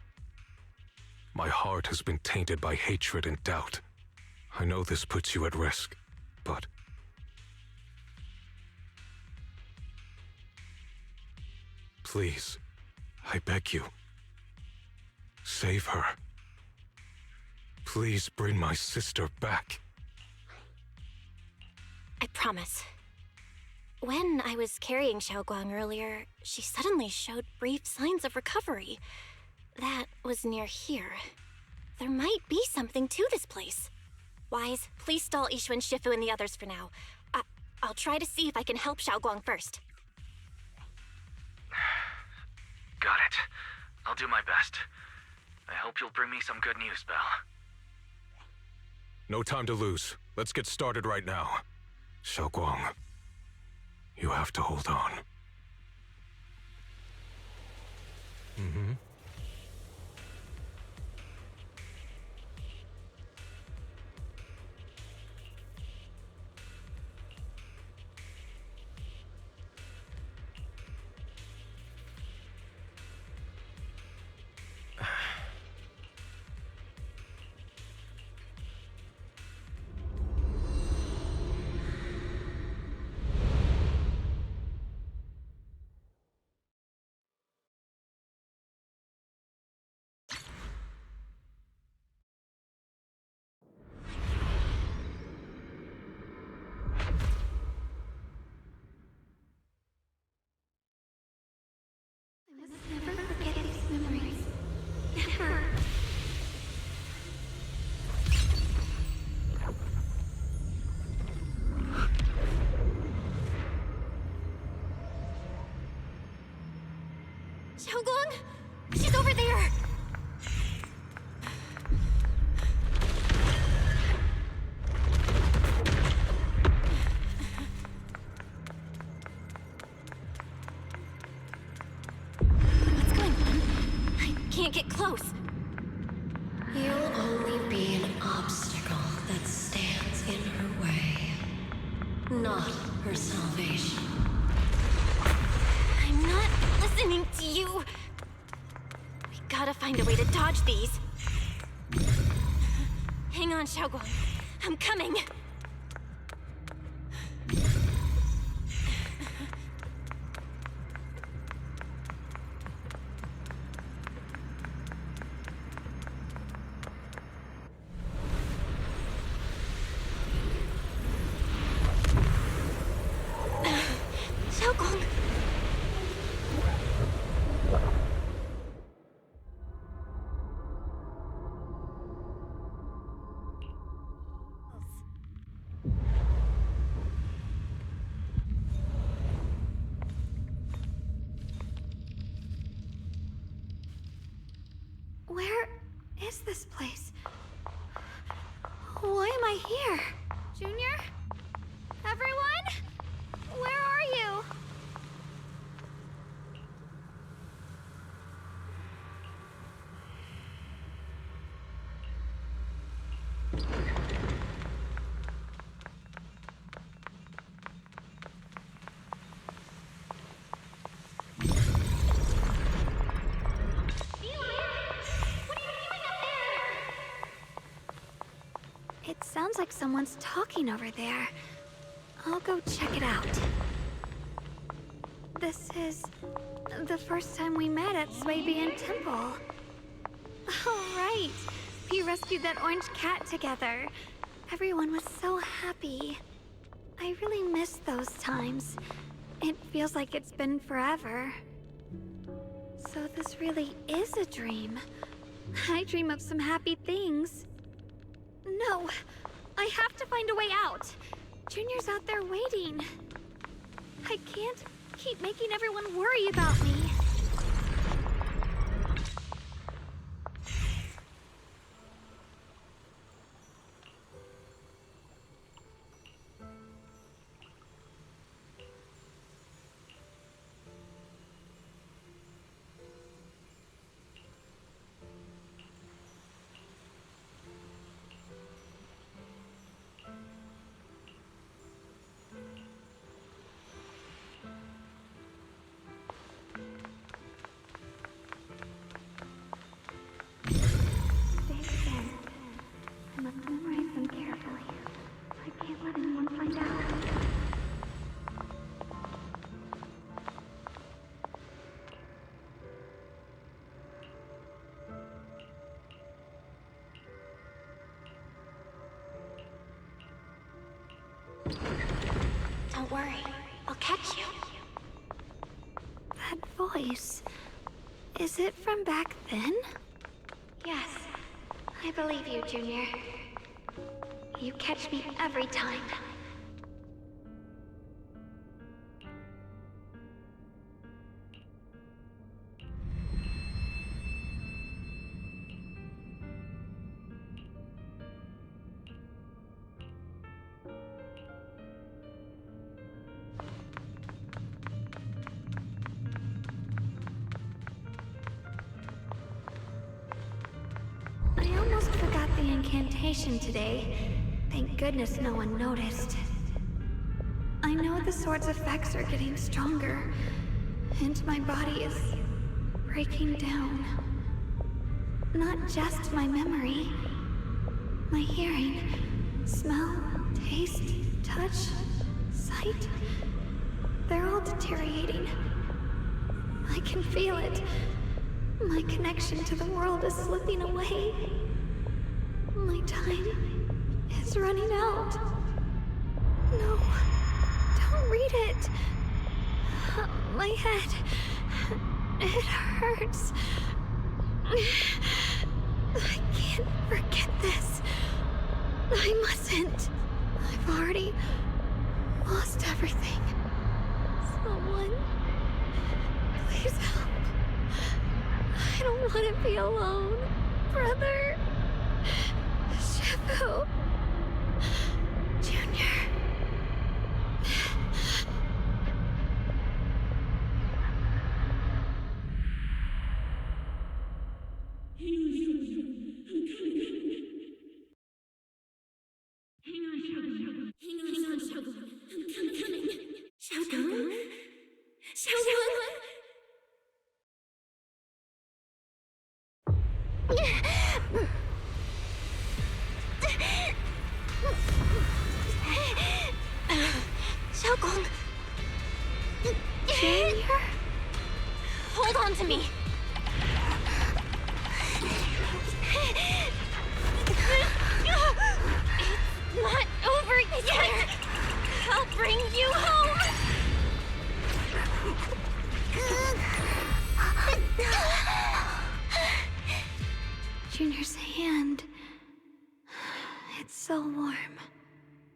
my heart has been tainted by hatred and doubt. I know this puts you at risk, but... Please, I beg you, save her. Please bring my sister back. I promise. When I was carrying Xiaoguang earlier, she suddenly showed brief signs of recovery. That was near here. There might be something to this place. Wise, please stall Yishuan Shifu and the others for now. I'll try to see if I can help Xiaoguang first. Got it. I'll do my best. I hope you'll bring me some good news, Belle. No time to lose. Let's get started right now. Xiaoguang, you have to hold on. Mm-hmm. Xiaoguang! She's over there! What's going on? I can't get close. You'll only be an obstacle that stands in her way, not her salvation. I'm not listening to you. We gotta find a way to dodge these. Hang on, Xiaoguang. I'm coming. Xiaoguang. Where is this place? Why am I here? Junior? Everyone? Where are you? It sounds like someone's talking over there. I'll go check it out. This is the first time we met at Swabian Temple. Oh, right. We rescued that orange cat together. Everyone was so happy. I really miss those times. It feels like it's been forever. So this really is a dream. I dream of some happy things. No, I have to find a way out. Junior's out there waiting. I can't keep making everyone worry about me. Don't worry, I'll catch you. That voice... is it from back then? Yes, I believe you, Junior. You catch me every time. I almost forgot the incantation today. Thank goodness no one noticed. I know the sword's effects are getting stronger, and my body is breaking down. Not just my memory. My hearing, smell, taste, touch, sight. They're all deteriorating. I can feel it. My connection to the world is slipping away. My time is running out. No, don't read it. My head, it hurts. I can't forget this. I mustn't. I've already lost everything. Someone, please help. want to be alone, brother. Shifu. Junior. Xiaogong! Junior? Hold on to me! It's not over yet! I'll bring you home! Junior's hand. It's so warm.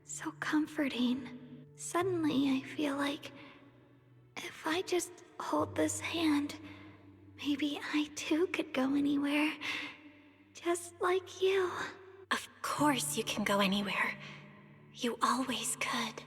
So comforting. Suddenly, I feel like if I just hold this hand, maybe I too could go anywhere. Just like you. Of course you can go anywhere. You always could.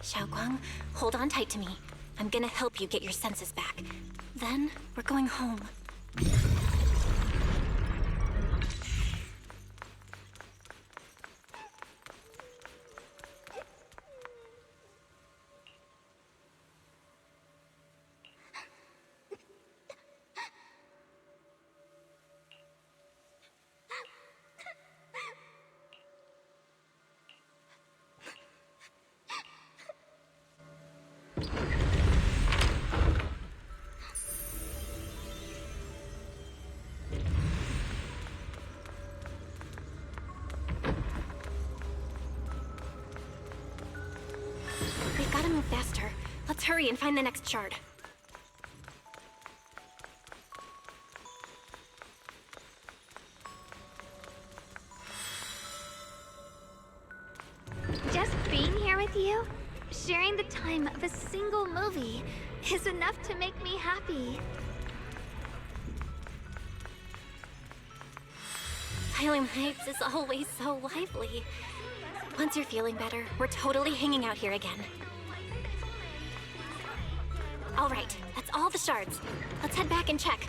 Xiaoguang, hold on tight to me. I'm gonna help you get your senses back. Then, we're going home. We've gotta move faster. Let's hurry and find the next shard. Just being here with you, sharing the time of a single movie, is enough to make me happy. Asylum Heights is always so lively. Once you're feeling better, we're totally hanging out here again. All right, that's all the shards. Let's head back and check.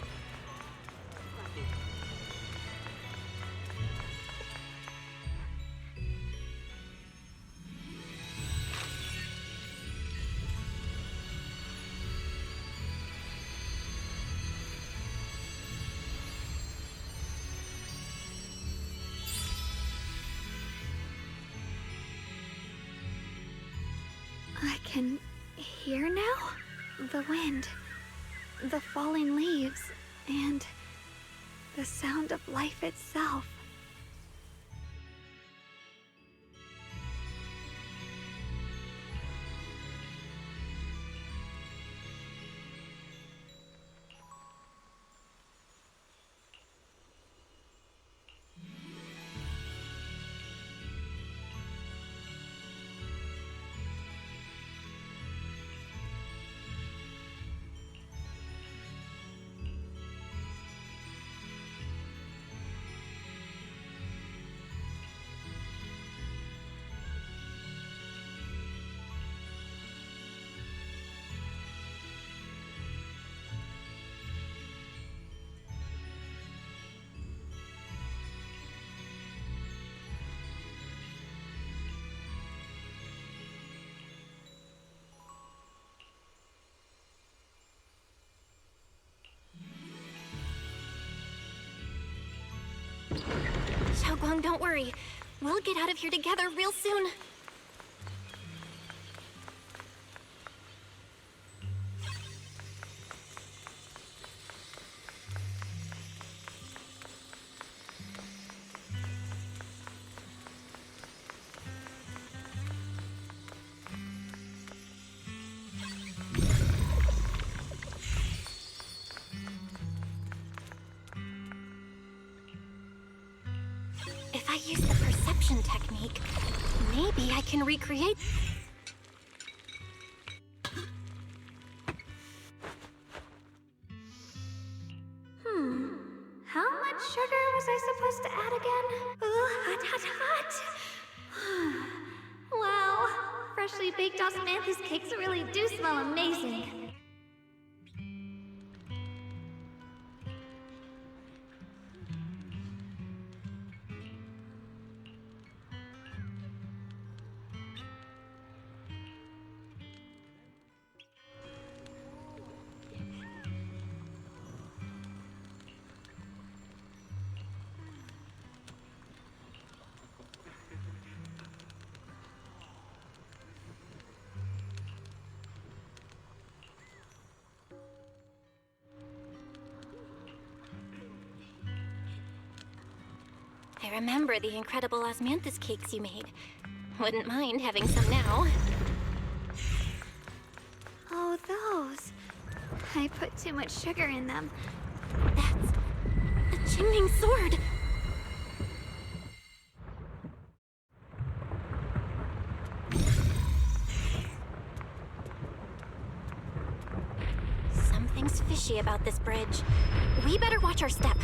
I can hear now? The wind, the falling leaves, and the sound of life itself. Xiaoguang, don't worry. We'll get out of here together real soon. If I use the perception technique, maybe I can recreate... How much sugar was I supposed to add again? Hot, hot, hot! Wow, freshly baked osmanthus cakes really do smell amazing. I remember the incredible osmanthus cakes you made. Wouldn't mind having some now. Oh, those. I put too much sugar in them. That's a Qingming sword. Something's fishy about this bridge. We better watch our step.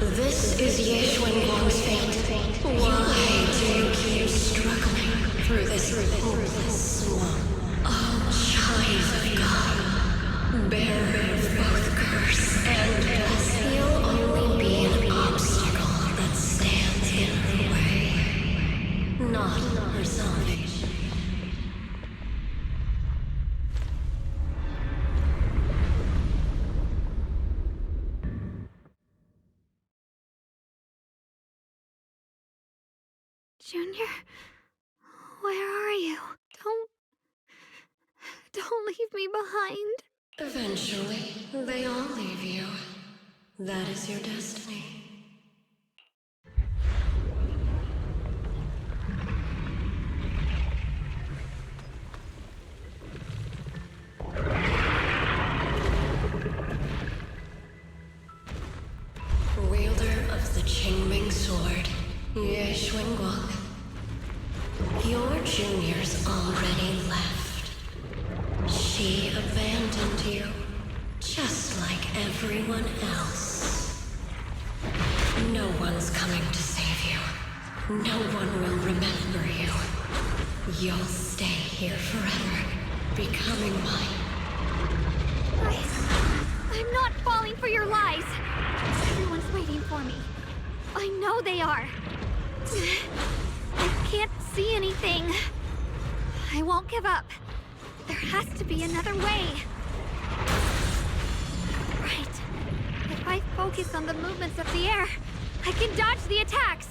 This is Ye Xuanguang's fate. Why do you keep struggling through this hopeless swamp? Oh, child of God, bearer of both curse and blessing, he'll only be an obstacle that stands in her way, not her salvation. Junior, where are you? Don't leave me behind. Eventually, they all leave you. That is your destiny. Wielder of the Qingming sword, Ye Xuanguang. Your junior's already left. She abandoned you, just like everyone else. No one's coming to save you. No one will remember you. You'll stay here forever, becoming mine. I'm not falling for your lies. Everyone's waiting for me. I know they are. I can't see anything. I won't give up. There has to be another way. Right. If I focus on the movements of the air, I can dodge the attacks.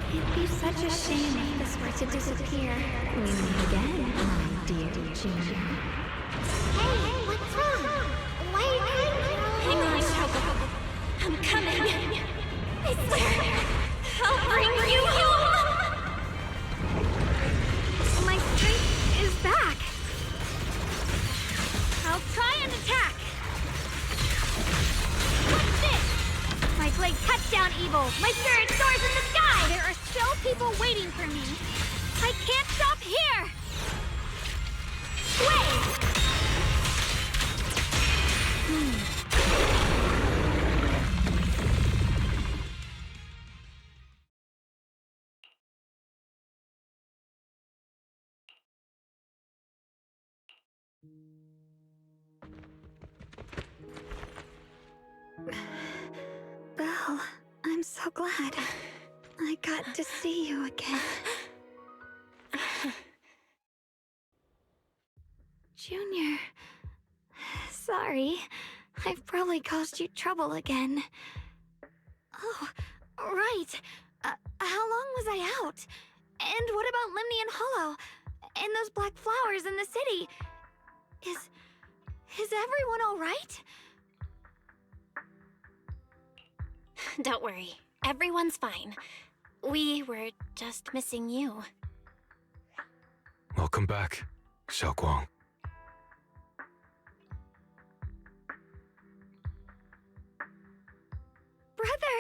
It'd be such a shame if this were to disappear. We meet again, my dear Junior. Hey, what's wrong? Why are you crying? Hang on, Xiaoguang. I'm coming. I swear, I'll bring you home. My strength is back. I'll try and attack. What's this? My blade cuts down evil. My spirit soars in the sky. There are still people waiting for me. I can't stop here. Wait. Belle, I'm so glad. I got to see you again. Junior, sorry. I've probably caused you trouble again. Oh, right. How long was I out? And what about Limney and Hollow? And those black flowers in the city? Is everyone all right? Don't worry. Everyone's fine. We were just missing you. Welcome back, Xiaoguang. Brother!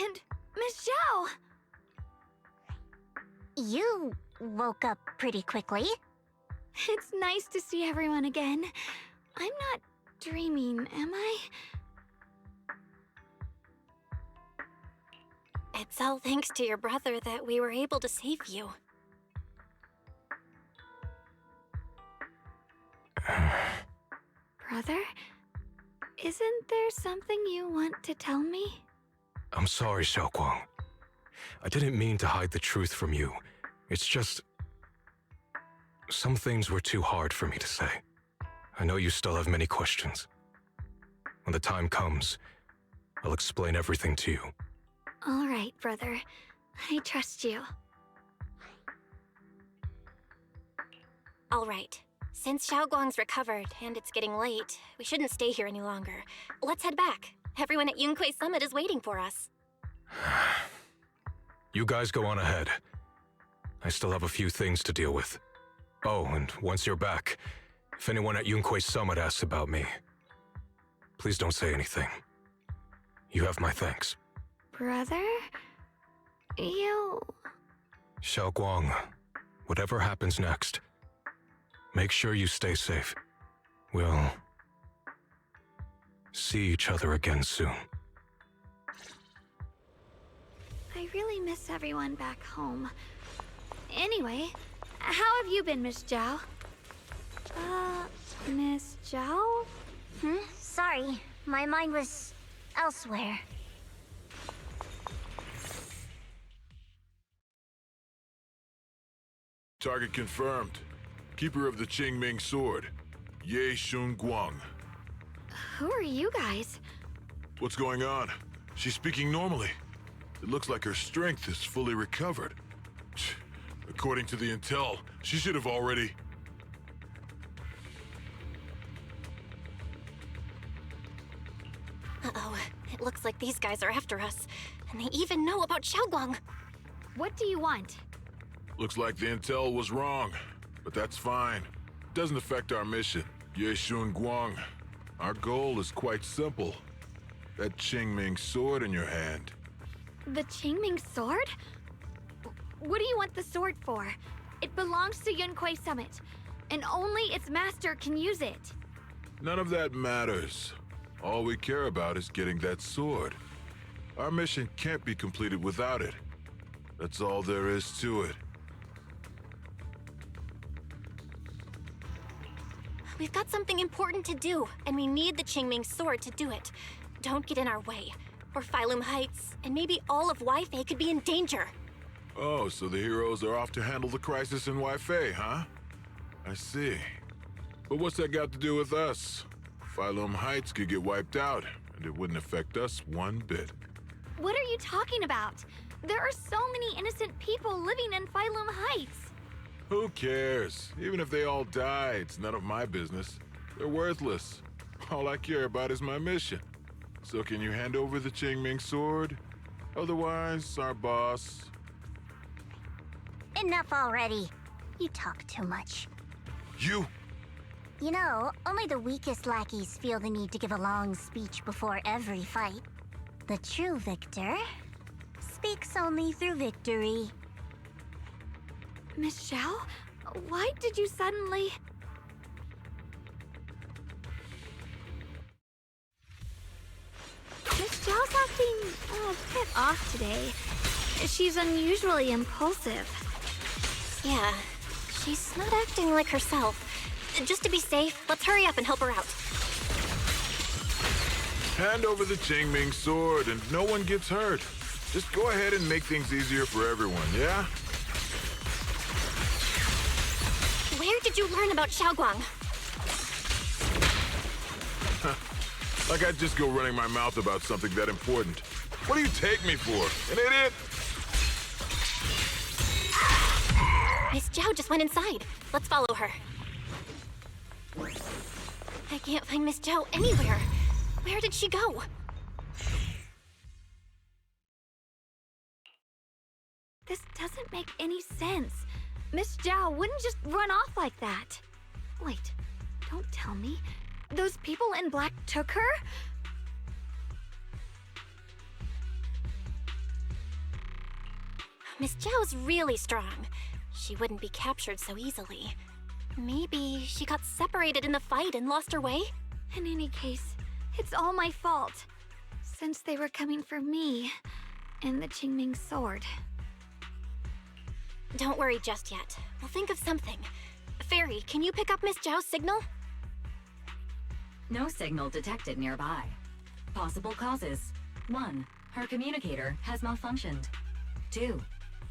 And Miss Zhao! You woke up pretty quickly. It's nice to see everyone again. I'm not dreaming, am I? It's all thanks to your brother that we were able to save you. Brother? Isn't there something you want to tell me? I'm sorry, Xiaoguang. I didn't mean to hide the truth from you. It's just... some things were too hard for me to say. I know you still have many questions. When the time comes, I'll explain everything to you. All right, brother. I trust you. All right. Since Xiaoguang's recovered and it's getting late, we shouldn't stay here any longer. Let's head back. Everyone at Yunquei Summit is waiting for us. You guys go on ahead. I still have a few things to deal with. Oh, and once you're back, if anyone at Yunquei Summit asks about me, please don't say anything. You have my thanks. Brother? You... Xiaoguang, whatever happens next, make sure you stay safe. We'll see each other again soon. I really miss everyone back home. Anyway, how have you been, Miss Zhao? Miss Zhao? Sorry, my mind was elsewhere. Target confirmed. Keeper of the Qingming Sword, Ye Shunguang. Who are you guys? What's going on? She's speaking normally. It looks like her strength is fully recovered. According to the intel, she should have already... Uh-oh. It looks like these guys are after us. And they even know about Xiaoguang. What do you want? Looks like the intel was wrong, but that's fine. Doesn't affect our mission. Ye Shunguang. Our goal is quite simple. That Qingming sword in your hand. The Qingming sword? What do you want the sword for? It belongs to Yunquei Summit, and only its master can use it. None of that matters. All we care about is getting that sword. Our mission can't be completed without it. That's all there is to it. We've got something important to do, and we need the Qingming sword to do it. Don't get in our way, or Phylum Heights, and maybe all of Weifei could be in danger. Oh, so the heroes are off to handle the crisis in Weifei, huh? I see. But what's that got to do with us? Phylum Heights could get wiped out, and it wouldn't affect us one bit. What are you talking about? There are so many innocent people living in Phylum Heights. Who cares? Even if they all die, it's none of my business. They're worthless. All I care about is my mission. So can you hand over the Qingming sword? Otherwise, our boss... Enough already. You talk too much. You? You know, only the weakest lackeys feel the need to give a long speech before every fight. The true victor speaks only through victory. Miss Zhao? Why did you suddenly... Miss Zhao's acting a bit off today. She's unusually impulsive. Yeah, she's not acting like herself. Just to be safe, let's hurry up and help her out. Hand over the Qingming sword and no one gets hurt. Just go ahead and make things easier for everyone, yeah? Where did you learn about Xiaoguang? Like I'd just go running my mouth about something that important. What do you take me for? An idiot? Miss Zhao just went inside. Let's follow her. I can't find Miss Zhao anywhere. Where did she go? This doesn't make any sense. Miss Zhao wouldn't just run off like that. Wait, don't tell me. Those people in black took her? Miss Zhao's really strong. She wouldn't be captured so easily. Maybe she got separated in the fight and lost her way? In any case, it's all my fault. Since they were coming for me and the Qingming sword. Don't worry just yet. We'll think of something. Fairy, can you pick up Miss Zhao's signal? No signal detected nearby. Possible causes. 1. Her communicator has malfunctioned. 2.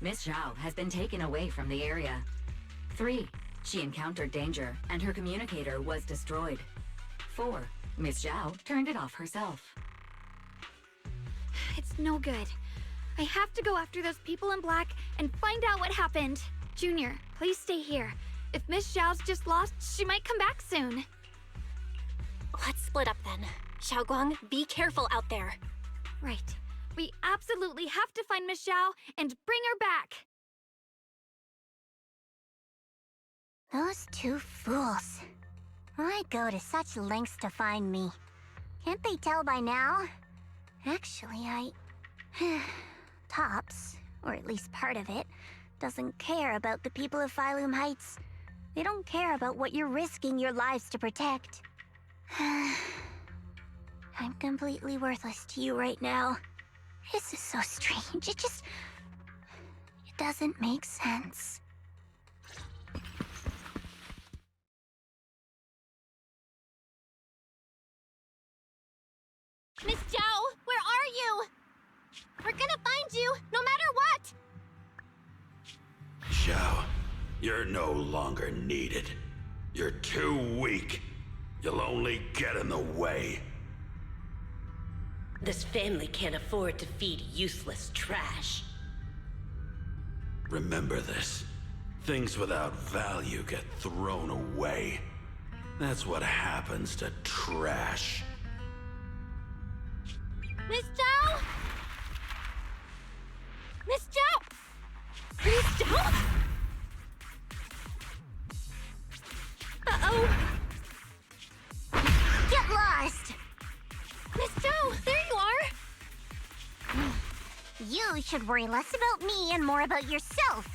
Miss Zhao has been taken away from the area. 3. She encountered danger and her communicator was destroyed. 4. Miss Zhao turned it off herself. It's no good. I have to go after those people in black and find out what happened. Junior, please stay here. If Miss Zhao's just lost, she might come back soon. Let's split up then. Xiaoguang, be careful out there. Right. We absolutely have to find Miss Zhao and bring her back. Those two fools. Why go to such lengths to find me? Can't they tell by now? Actually, Tops, or at least part of it, doesn't care about the people of Phylum Heights. They don't care about what you're risking your lives to protect. I'm completely worthless to you right now. This is so strange. It doesn't make sense. Miss Zhao, where are you? We're gonna find you, no matter what! Zhao, you're no longer needed. You're too weak. You'll only get in the way. This family can't afford to feed useless trash. Remember this. Things without value get thrown away. That's what happens to trash. Miss Zhao! Miss Zhao! Miss Zhao? Uh-oh! Get lost! Miss Zhao, there you are! You should worry less about me and more about yourself.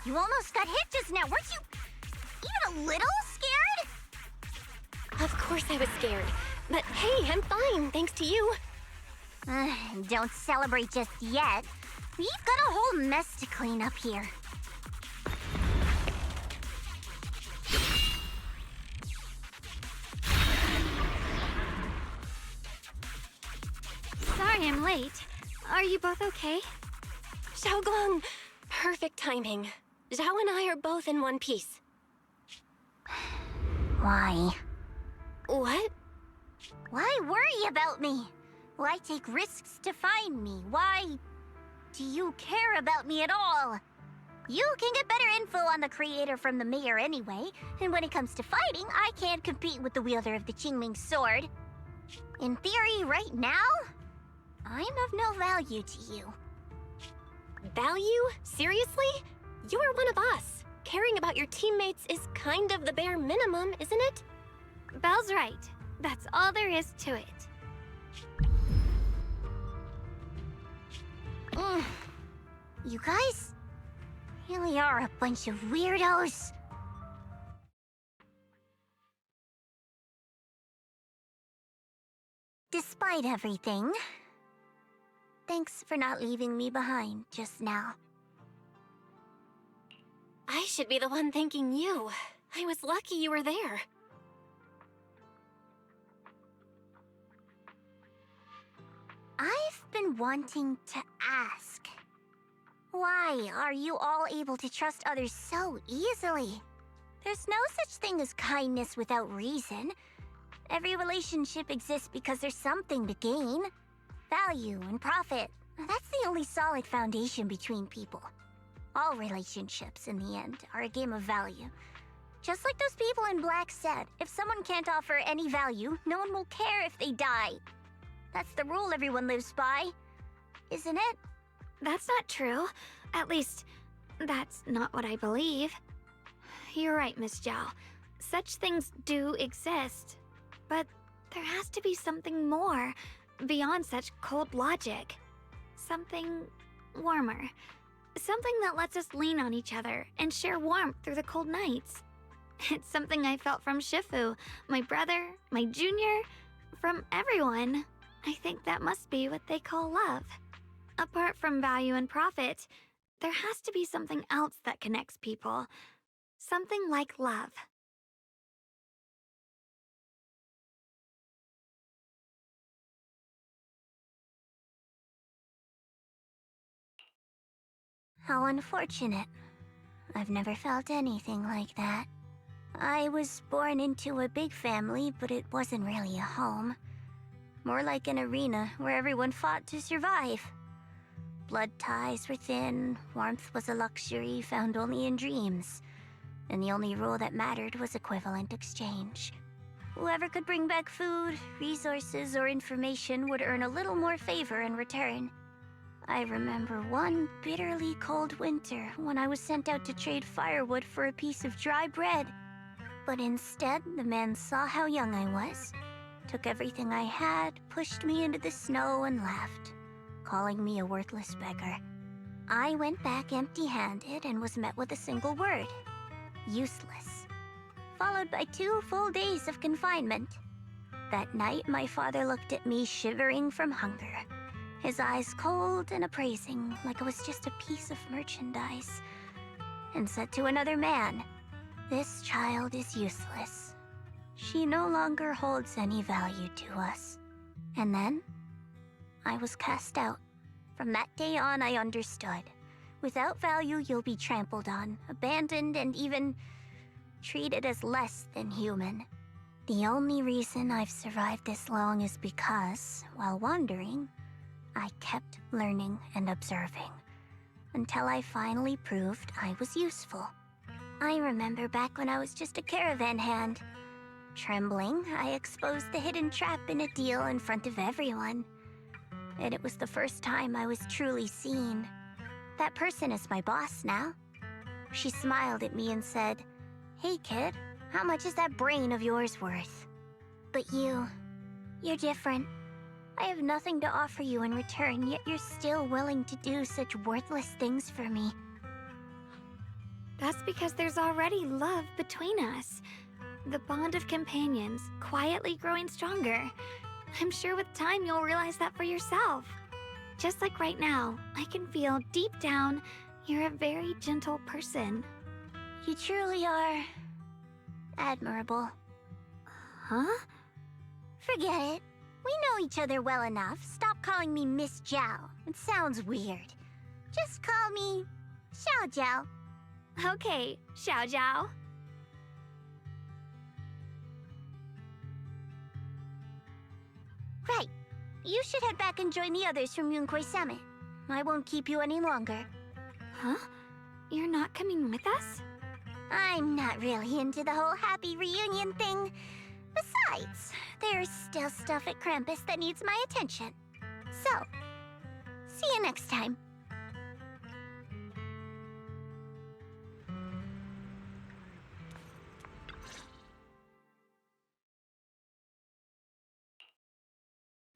You almost got hit just now, weren't you even a little scared? Of course I was scared. But hey, I'm fine, thanks to you. Don't celebrate just yet. We've got a whole mess to clean up here. Sorry I'm late. Are you both okay? Xiaoguang, perfect timing. Zhao and I are both in one piece. Why? What? Why worry about me? Why take risks to find me? Why do you care about me at all? You can get better info on the creator from the mayor anyway, and when it comes to fighting, I can't compete with the wielder of the Qingming sword. In theory, right now, I'm of no value to you. Value? Seriously? You are one of us. Caring about your teammates is kind of the bare minimum, isn't it? Belle's right. That's all there is to it. You guys really are a bunch of weirdos. Despite everything, thanks for not leaving me behind just now. I should be the one thanking you. I was lucky you were there. I've been wanting to ask. Why are you all able to trust others so easily? There's no such thing as kindness without reason. Every relationship exists because there's something to gain. Value and profit. That's the only solid foundation between people. All relationships, in the end, are a game of value. Just like those people in black said, if someone can't offer any value, no one will care if they die. That's the rule everyone lives by, isn't it? That's not true. At least, that's not what I believe. You're right, Miss Zhao. Such things do exist. But there has to be something more, beyond such cold logic. Something warmer. Something that lets us lean on each other and share warmth through the cold nights. It's something I felt from Shifu, my brother, my junior, from everyone. I think that must be what they call love. Apart from value and profit, there has to be something else that connects people. Something like love. How unfortunate. I've never felt anything like that. I was born into a big family, but it wasn't really a home. More like an arena where everyone fought to survive. Blood ties were thin, warmth was a luxury found only in dreams, and the only rule that mattered was equivalent exchange. Whoever could bring back food, resources, or information would earn a little more favor in return. I remember one bitterly cold winter when I was sent out to trade firewood for a piece of dry bread. But instead, the man saw how young I was, took everything I had, pushed me into the snow, and left, calling me a worthless beggar. I went back empty-handed and was met with a single word: useless. Followed by 2 full days of confinement. That night, my father looked at me shivering from hunger, his eyes cold and appraising, like I was just a piece of merchandise, and said to another man, "This child is useless. She no longer holds any value to us." And then, I was cast out. From that day on, I understood. Without value, you'll be trampled on, abandoned, and even treated as less than human. The only reason I've survived this long is because, while wandering, I kept learning and observing, until I finally proved I was useful. I remember back when I was just a caravan hand. Trembling, I exposed the hidden trap in a deal in front of everyone. And it was the first time I was truly seen. That person is my boss now. She smiled at me and said, "Hey kid, how much is that brain of yours worth?" But you're different. I have nothing to offer you in return, yet you're still willing to do such worthless things for me. That's because there's already love between us. The bond of companions, quietly growing stronger. I'm sure with time you'll realize that for yourself. Just like right now, I can feel deep down you're a very gentle person. You truly are admirable. Huh? Forget it. We know each other well enough. Stop calling me Miss Zhao. It sounds weird. Just call me Xiao Zhao. Okay, Xiao Zhao. Right. You should head back and join the others from Yunquay Summit. I won't keep you any longer. Huh? You're not coming with us? I'm not really into the whole happy reunion thing. Besides, there's still stuff at Krampus that needs my attention. So, see you next time.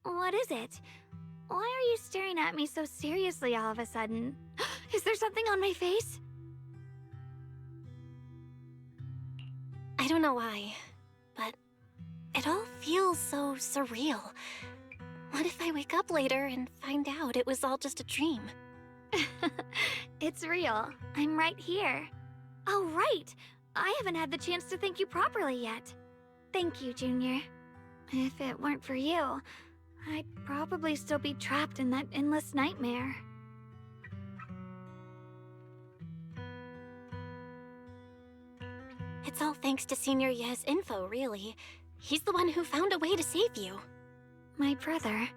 What is it? Why are you staring at me so seriously all of a sudden? Is there something on my face? I don't know why, but it all feels so surreal. What if I wake up later and find out it was all just a dream? It's real. I'm right here. Oh, right. I haven't had the chance to thank you properly yet. Thank you, Junior. If it weren't for you, I'd probably still be trapped in that endless nightmare. It's all thanks to Senior Ye's info, really. He's the one who found a way to save you. My brother.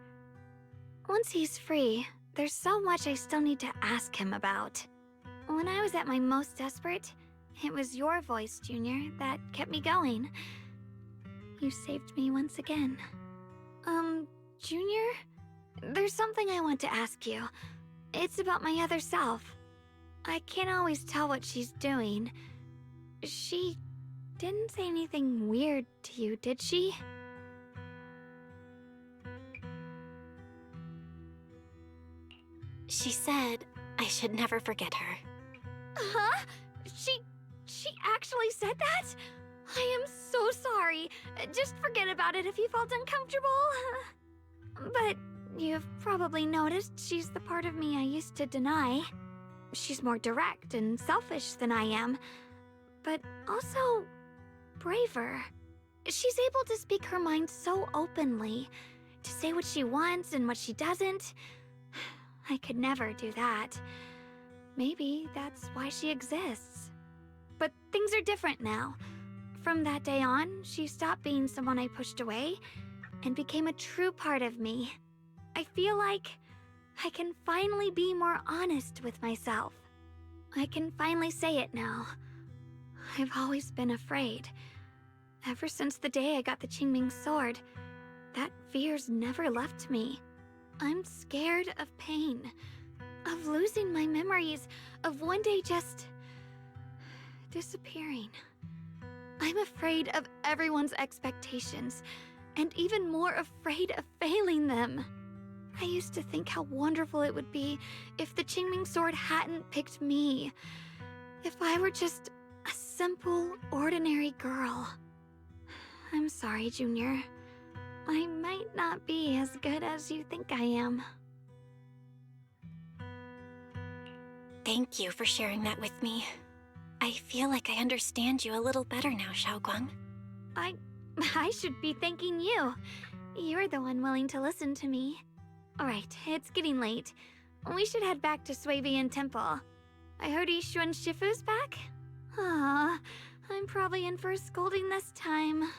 Once he's free, there's so much I still need to ask him about. When I was at my most desperate, it was your voice, Junior, that kept me going. You saved me once again. Junior? There's something I want to ask you. It's about my other self. I can't always tell what she's doing. She didn't say anything weird to you, did she? She said I should never forget her. Huh? She actually said that? I am so sorry. Just forget about it if you felt uncomfortable. But you've probably noticed she's the part of me I used to deny. She's more direct and selfish than I am, but also braver. She's able to speak her mind so openly, to say what she wants and what she doesn't. I could never do that. Maybe that's why she exists. But things are different now. From that day on, she stopped being someone I pushed away and became a true part of me. I feel like I can finally be more honest with myself. I can finally say it now. I've always been afraid. Ever since the day I got the Qingming sword, that fear's never left me. I'm scared of pain, of losing my memories, of one day just disappearing. I'm afraid of everyone's expectations, and even more afraid of failing them. I used to think how wonderful it would be if the Qingming sword hadn't picked me. If I were just a simple, ordinary girl. I'm sorry, Junior. I might not be as good as you think I am. Thank you for sharing that with me. I feel like I understand you a little better now, Xiaoguang. I should be thanking you. You're the one willing to listen to me. Alright, it's getting late. We should head back to Swabian Temple. I heard Yishuan Shifu's back? Aw, I'm probably in for a scolding this time.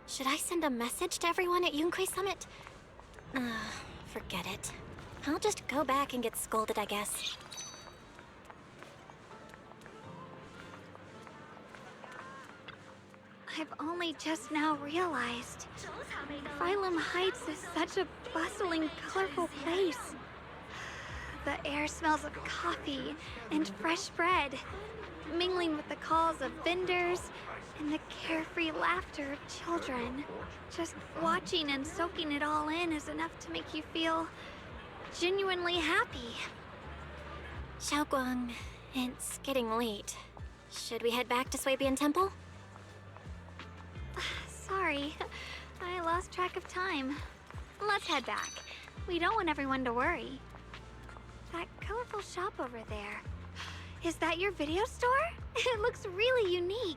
Should I send a message to everyone at Yunquei Summit? Forget it. I'll just go back and get scolded, I guess. I've only just now realized. Phylum Heights is such a bustling, colorful place. The air smells of coffee and fresh bread, mingling with the calls of vendors and the carefree laughter of children. Just watching and soaking it all in is enough to make you feel genuinely happy. Xiaoguang, it's getting late. Should we head back to Swabian Temple? Sorry, I lost track of time. Let's head back. We don't want everyone to worry. That colorful shop over there. Is that your video store? It looks really unique.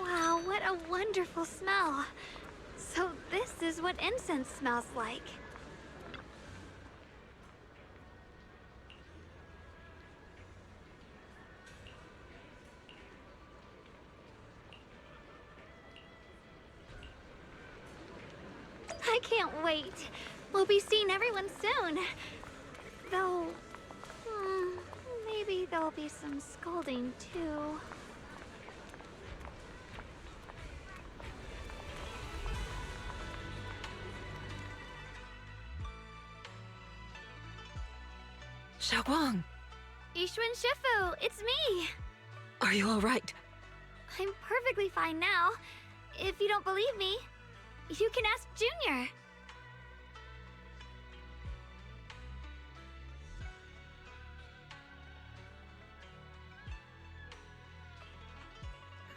Wow, what a wonderful smell. So this is what incense smells like. I can't wait. We'll be seeing everyone soon. Though, maybe there'll be some scolding too. Xiaoguang! Yishuan Shifu, it's me! Are you all right? I'm perfectly fine now. If you don't believe me, you can ask Junior.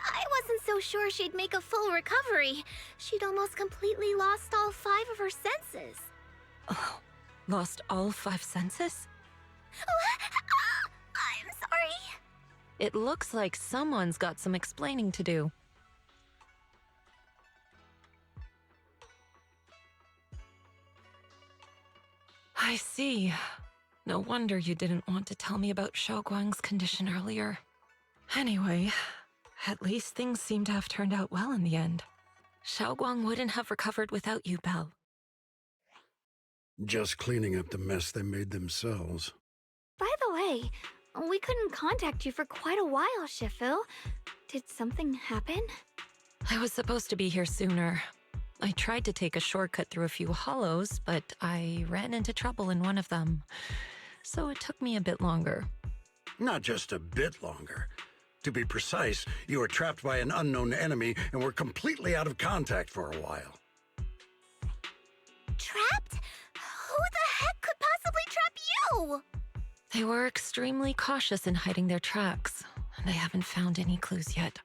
I wasn't so sure she'd make a full recovery. She'd almost completely lost all 5 of her senses. Oh, lost all 5 senses? I'm sorry. It looks like someone's got some explaining to do. I see. No wonder you didn't want to tell me about Xiaoguang's condition earlier. Anyway, at least things seem to have turned out well in the end. Xiaoguang wouldn't have recovered without you, Belle. Just cleaning up the mess they made themselves. By the way, we couldn't contact you for quite a while, Shifu. Did something happen? I was supposed to be here sooner. I tried to take a shortcut through a few hollows, but I ran into trouble in one of them. So it took me a bit longer. Not just a bit longer. To be precise, you were trapped by an unknown enemy and were completely out of contact for a while. Trapped? Who the heck could possibly trap you? They were extremely cautious in hiding their tracks, and I haven't found any clues yet.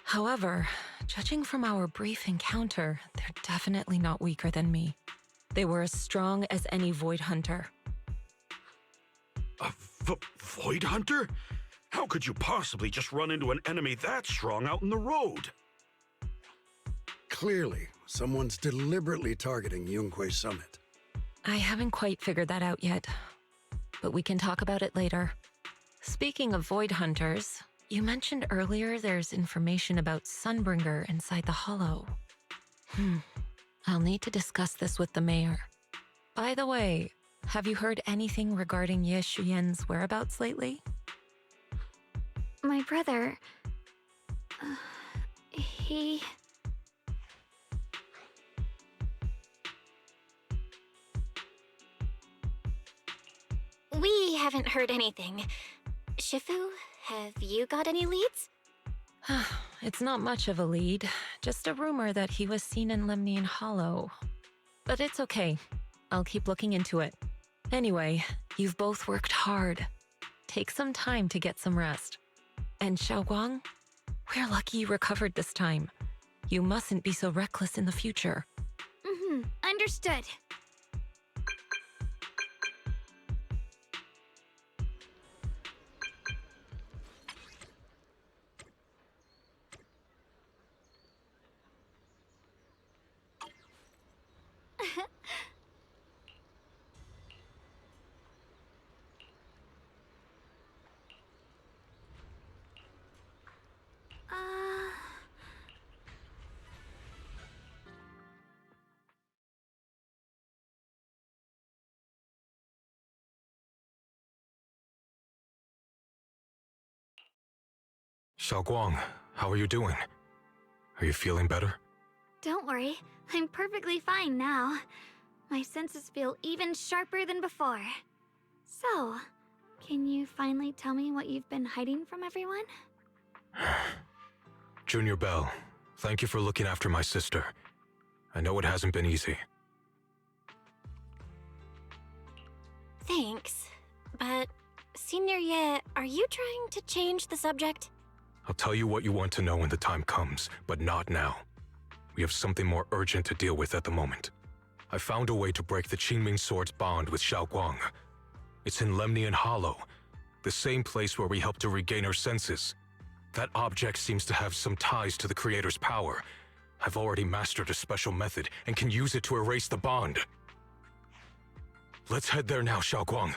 However, judging from our brief encounter, they're definitely not weaker than me. They were as strong as any Void Hunter. A Void Hunter? How could you possibly just run into an enemy that strong out in the road? Clearly, someone's deliberately targeting Yunquay Summit. I haven't quite figured that out yet, but we can talk about it later. Speaking of Void Hunters, you mentioned earlier there's information about Sunbringer inside the Hollow. I'll need to discuss this with the mayor. By the way, have you heard anything regarding Ye Shuyen's whereabouts lately? My brother... he... We haven't heard anything. Shifu, have you got any leads? It's not much of a lead, just a rumor that he was seen in Lemnian Hollow. But it's okay. I'll keep looking into it. Anyway, you've both worked hard. Take some time to get some rest. And Xiaoguang, we're lucky you recovered this time. You mustn't be so reckless in the future. Understood. Xiaoguang, how are you doing? Are you feeling better? Don't worry, I'm perfectly fine now. My senses feel even sharper than before. So, can you finally tell me what you've been hiding from everyone? Junior Belle, thank you for looking after my sister. I know it hasn't been easy. Thanks, but Senior Ye, are you trying to change the subject? I'll tell you what you want to know when the time comes, but not now. We have something more urgent to deal with at the moment. I found a way to break the Qingming Sword's bond with Xiaoguang. It's in Lemnian Hollow, the same place where we helped to regain her senses. That object seems to have some ties to the Creator's power. I've already mastered a special method and can use it to erase the bond. Let's head there now, Xiaoguang.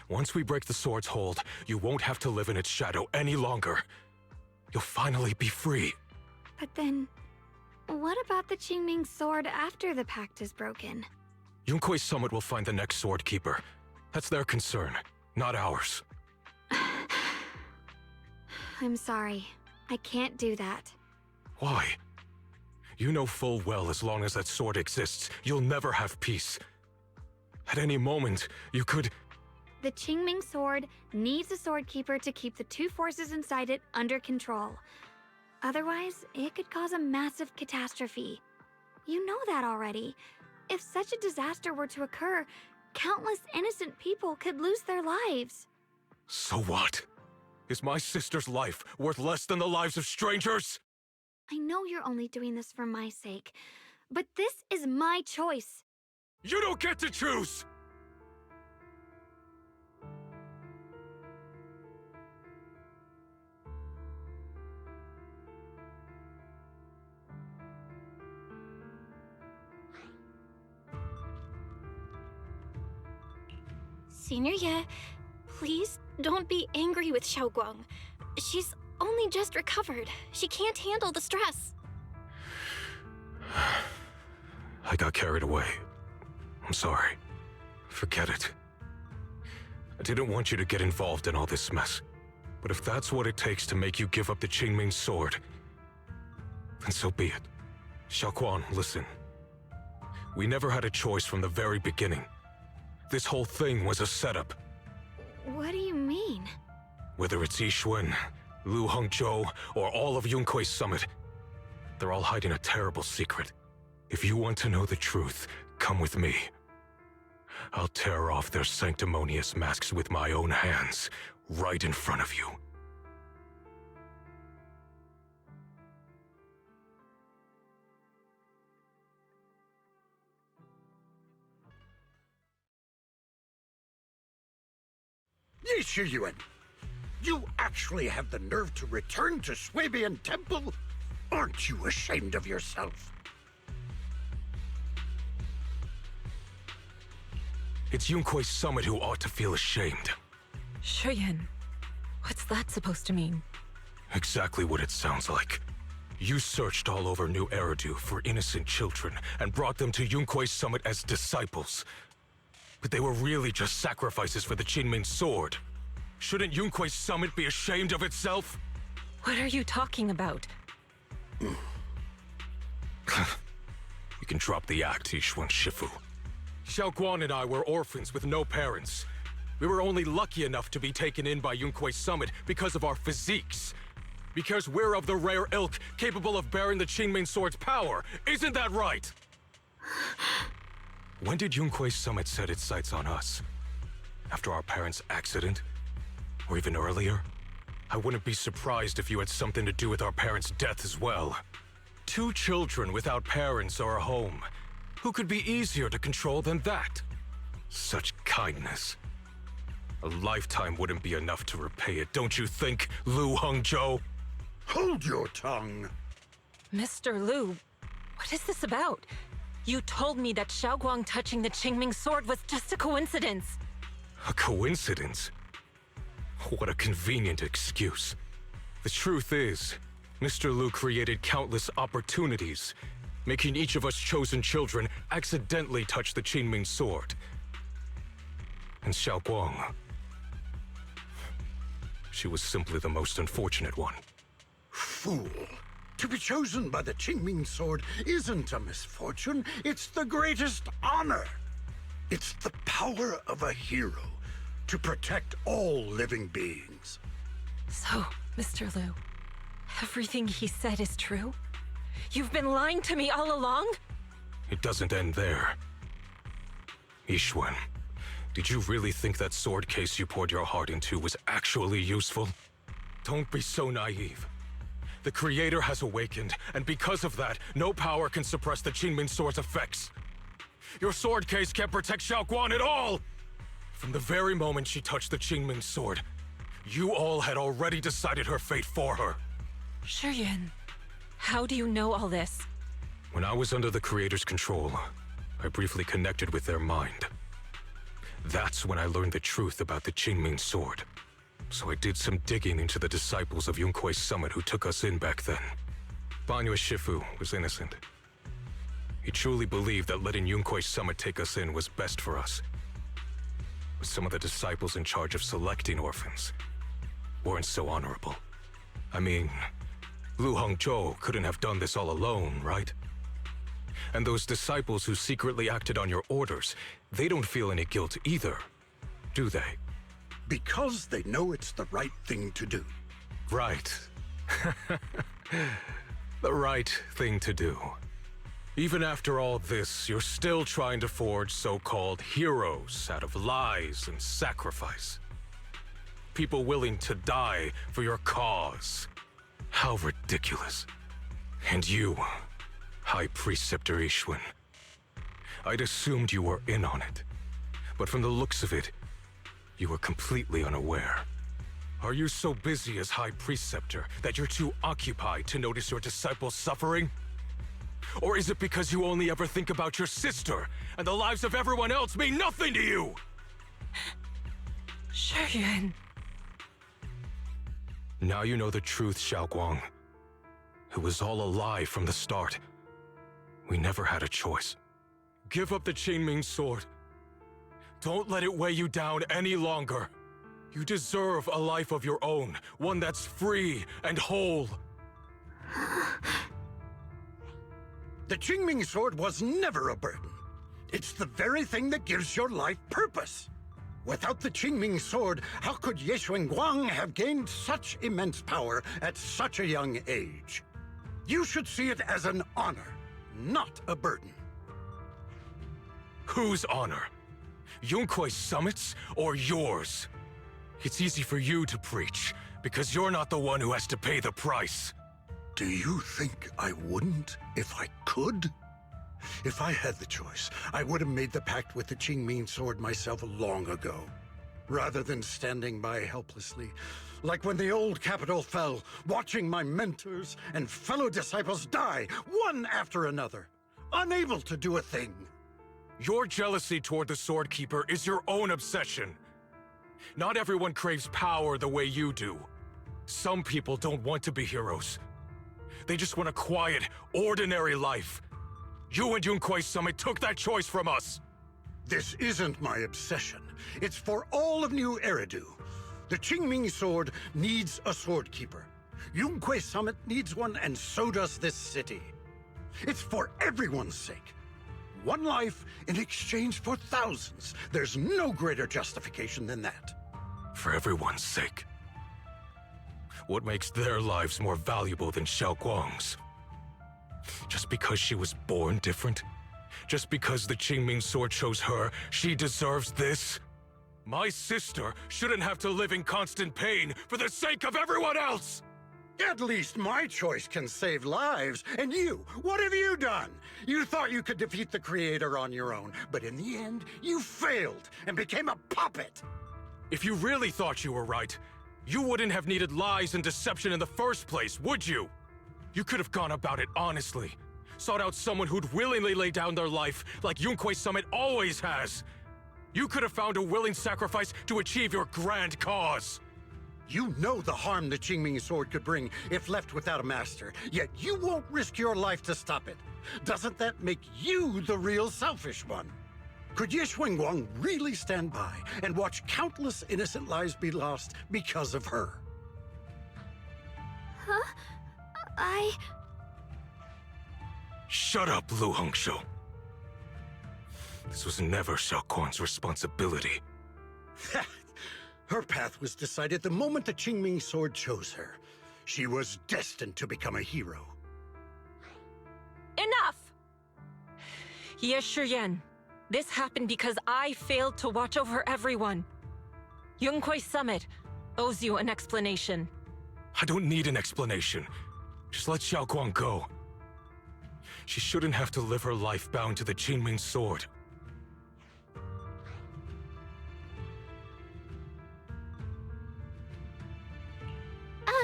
Once we break the sword's hold, you won't have to live in its shadow any longer. You'll finally be free. But then, what about the Qingming Sword after the pact is broken? Yunquay Summit will find the next Sword Keeper. That's their concern, not ours. I'm sorry. I can't do that. Why? You know full well as long as that sword exists, you'll never have peace. At any moment, you could... The Qingming Sword needs a Sword Keeper to keep the 2 forces inside it under control. Otherwise, it could cause a massive catastrophe. You know that already. If such a disaster were to occur, countless innocent people could lose their lives. So what? Is my sister's life worth less than the lives of strangers? I know you're only doing this for my sake, but this is my choice. You don't get to choose! Senior Ye, please don't be angry with Xiaoguang. She's only just recovered. She can't handle the stress. I got carried away. I'm sorry. Forget it. I didn't want you to get involved in all this mess. But if that's what it takes to make you give up the Qingming sword, then so be it. Xiaoguang, listen. We never had a choice from the very beginning. This whole thing was a setup. What do you mean? Whether it's Yixuan, Lu Hongzhou, or all of Yunkui's summit, they're all hiding a terrible secret. If you want to know the truth, come with me. I'll tear off their sanctimonious masks with my own hands, right in front of you. Yi Shiyuan, you actually have the nerve to return to Swabian Temple? Aren't you ashamed of yourself? It's Yunkui's summit who ought to feel ashamed. Shuyan, what's that supposed to mean? Exactly what it sounds like. You searched all over New Eridu for innocent children and brought them to Yunkui's summit as disciples. But they were really just sacrifices for the Qingming sword. Shouldn't Yunkui's summit be ashamed of itself? What are you talking about? You can drop the act, Yixuan Shifu. Xiaoguang and I were orphans with no parents. We were only lucky enough to be taken in by Yunkui's summit because of our physiques. Because we're of the rare ilk capable of bearing the Qingming sword's power. Isn't that right? When did Yunkui's summit set its sights on us? After our parents' accident? Or even earlier? I wouldn't be surprised if you had something to do with our parents' death as well. 2 children without parents or a home. Who could be easier to control than that? Such kindness. A lifetime wouldn't be enough to repay it, don't you think, Lu Hongzhou? Hold your tongue. Mr. Lu, what is this about? You told me that Xiaoguang touching the Qingming sword was just a coincidence. A coincidence? What a convenient excuse. The truth is, Mr. Lu created countless opportunities, making each of us chosen children accidentally touch the Qingming sword. And Xiaoguang, she was simply the most unfortunate one. Fool. To be chosen by the Qingming sword isn't a misfortune, it's the greatest honor. It's the power of a hero to protect all living beings. So, Mr. Lu, everything he said is true? You've been lying to me all along? It doesn't end there. Yixuan, did you really think that sword case you poured your heart into was actually useful? Don't be so naive. The Creator has awakened, and because of that, no power can suppress the Qingming sword's effects. Your sword case can't protect Xiaoguang at all! From the very moment she touched the Qingming sword, you all had already decided her fate for her. Shuyan, how do you know all this? When I was under the Creator's control, I briefly connected with their mind. That's when I learned the truth about the Qingming sword. So I did some digging into the disciples of Yunkui's summit who took us in back then. Banyue Shifu was innocent. He truly believed that letting Yunkui's summit take us in was best for us. But some of the disciples in charge of selecting orphans weren't so honorable. I mean, Lu Hongzhou couldn't have done this all alone, right? And those disciples who secretly acted on your orders, they don't feel any guilt either, do they? Because they know it's the right thing to do. Right. The right thing to do. Even after all this, you're still trying to forge so-called heroes out of lies and sacrifice. People willing to die for your cause. How ridiculous. And you, High Preceptor Ishwin. I'd assumed you were in on it. But from the looks of it, you were completely unaware. Are you so busy as High Preceptor that you're too occupied to notice your disciples suffering? Or is it because you only ever think about your sister, and the lives of everyone else mean nothing to you? Shuyan. Now you know the truth, Xiaoguang. It was all a lie from the start. We never had a choice. Give up the Qingming sword. Don't let it weigh you down any longer. You deserve a life of your own, one that's free and whole. The Qingming sword was never a burden. It's the very thing that gives your life purpose. Without the Qingming sword, how could Ye Guang have gained such immense power at such a young age? You should see it as an honor, not a burden. Whose honor? Yunkuei Summit's or yours? It's easy for you to preach, because you're not the one who has to pay the price. Do you think I wouldn't if I could? If I had the choice, I would have made the pact with the Qingming sword myself long ago, rather than standing by helplessly, like when the old capital fell, watching my mentors and fellow disciples die, one after another, unable to do a thing. Your jealousy toward the Sword Keeper is your own obsession. Not everyone craves power the way you do. Some people don't want to be heroes. They just want a quiet, ordinary life. You and Yunkuei Summit took that choice from us. This isn't my obsession. It's for all of New Eridu. The Qingming sword needs a sword keeper. Yunkuei Summit needs one, and so does this city. It's for everyone's sake. One life in exchange for thousands. There's no greater justification than that. For everyone's sake. What makes their lives more valuable than Xiaoguang's? Just because she was born different? Just because the Qingming sword chose her, she deserves this? My sister shouldn't have to live in constant pain for the sake of everyone else! At least my choice can save lives. And you, what have you done? You thought you could defeat the Creator on your own, but in the end, you failed and became a puppet. If you really thought you were right, you wouldn't have needed lies and deception in the first place, would you? You could have gone about it honestly. Sought out someone who'd willingly lay down their life like Yunkuei Summit always has. You could have found a willing sacrifice to achieve your grand cause. You know the harm the Qingming sword could bring if left without a master, yet you won't risk your life to stop it. Doesn't that make you the real selfish one? Could Ye Guang really stand by and watch countless innocent lives be lost because of her? Huh? Shut up, Lu Hongshou. This was never Xiaoguang's responsibility. Her path was decided the moment the Qingming sword chose her. She was destined to become a hero. Enough! Ye Shiyan, this happened because I failed to watch over everyone. Yunkuei Summit owes you an explanation. I don't need an explanation. Just let Xiaoguang go. She shouldn't have to live her life bound to the Qingming sword.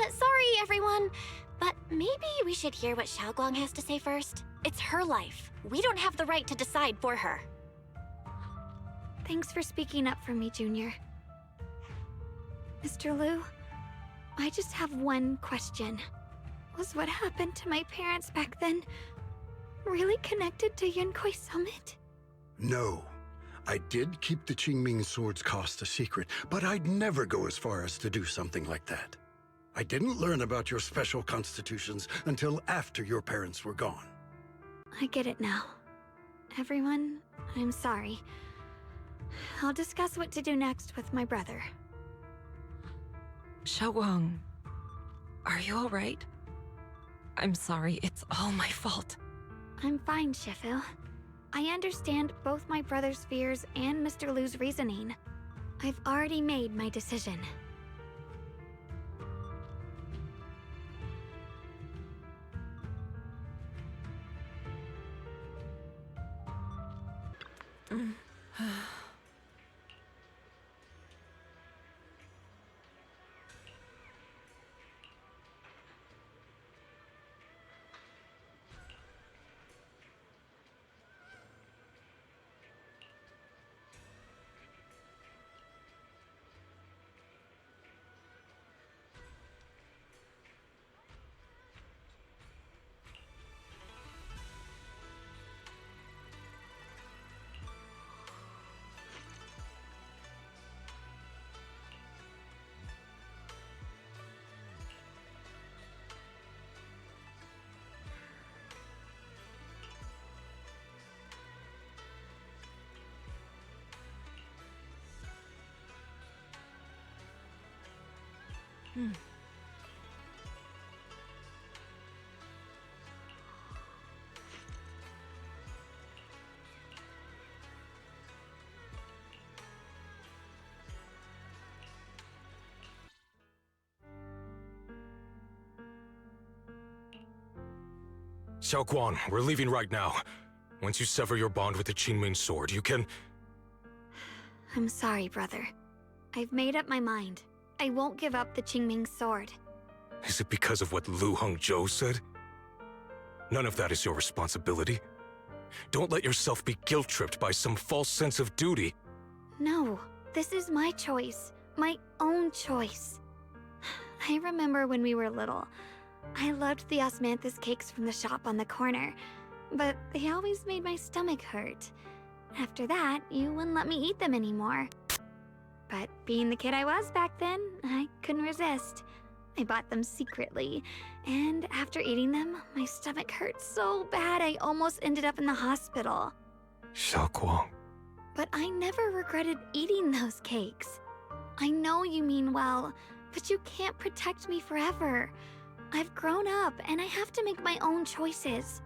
Sorry, everyone, but maybe we should hear what Xiaoguang has to say first. It's her life. We don't have the right to decide for her. Thanks for speaking up for me, Junior. Mr. Liu, I just have one question. Was what happened to my parents back then really connected to Yunkuei Summit? No. I did keep the Qingming sword's cost a secret, but I'd never go as far as to do something like that. I didn't learn about your special constitutions until after your parents were gone. I get it now. Everyone, I'm sorry. I'll discuss what to do next with my brother. Xiaoguang, Are you alright? I'm sorry, it's all my fault. I'm fine, Shifu. I understand both my brother's fears and Mr. Lu's reasoning. I've already made my decision. Xiaoguang, we're leaving right now. Once you sever your bond with the Qingming sword, you can... I'm sorry, brother. I've made up my mind. I won't give up the Qingming sword. Is it because of what Lu Hongzhou said? None of that is your responsibility. Don't let yourself be guilt-tripped by some false sense of duty. No, this is my choice. My own choice. I remember when we were little. I loved the osmanthus cakes from the shop on the corner, but they always made my stomach hurt. After that, you wouldn't let me eat them anymore. But being the kid I was back then, I couldn't resist. I bought them secretly, and after eating them, my stomach hurt so bad I almost ended up in the hospital. Xiaoguang. But I never regretted eating those cakes. I know you mean well, but you can't protect me forever. I've grown up, and I have to make my own choices.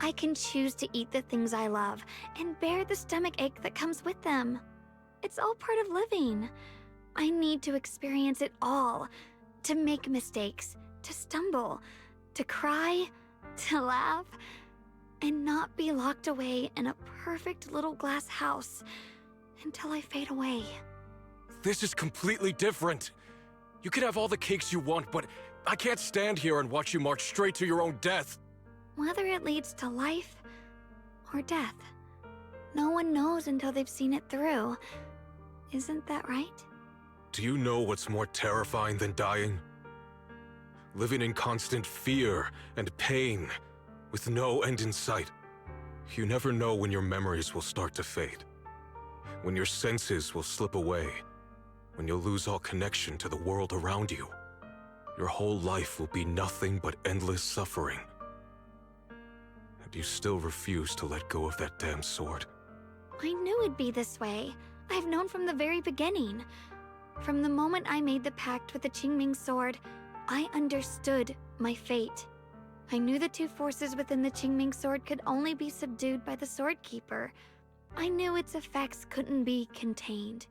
I can choose to eat the things I love, and bear the stomach ache that comes with them. It's all part of living. I need to experience it all. To make mistakes, to stumble, to cry, to laugh, and not be locked away in a perfect little glass house until I fade away. This is completely different. You can have all the cakes you want, but I can't stand here and watch you march straight to your own death. Whether it leads to life or death, no one knows until they've seen it through. Isn't that right? Do you know what's more terrifying than dying? Living in constant fear and pain, with no end in sight. You never know when your memories will start to fade. When your senses will slip away. When you'll lose all connection to the world around you. Your whole life will be nothing but endless suffering. And you still refuse to let go of that damn sword. I knew it'd be this way. I've known from the very beginning. From the moment I made the pact with the Qingming sword, I understood my fate. I knew the two forces within the Qingming sword could only be subdued by the Sword Keeper. I knew its effects couldn't be contained.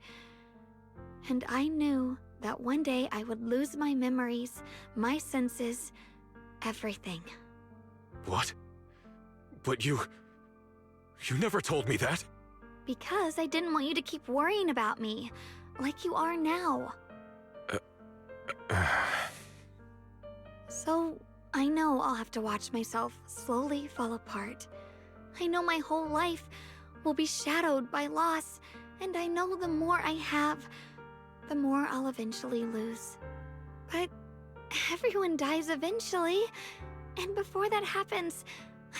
And I knew that one day I would lose my memories, my senses, everything. What? But you never told me that. Because I didn't want you to keep worrying about me, like you are now. So, I know I'll have to watch myself slowly fall apart. I know my whole life will be shadowed by loss, and I know the more I have, the more I'll eventually lose. But everyone dies eventually, and before that happens,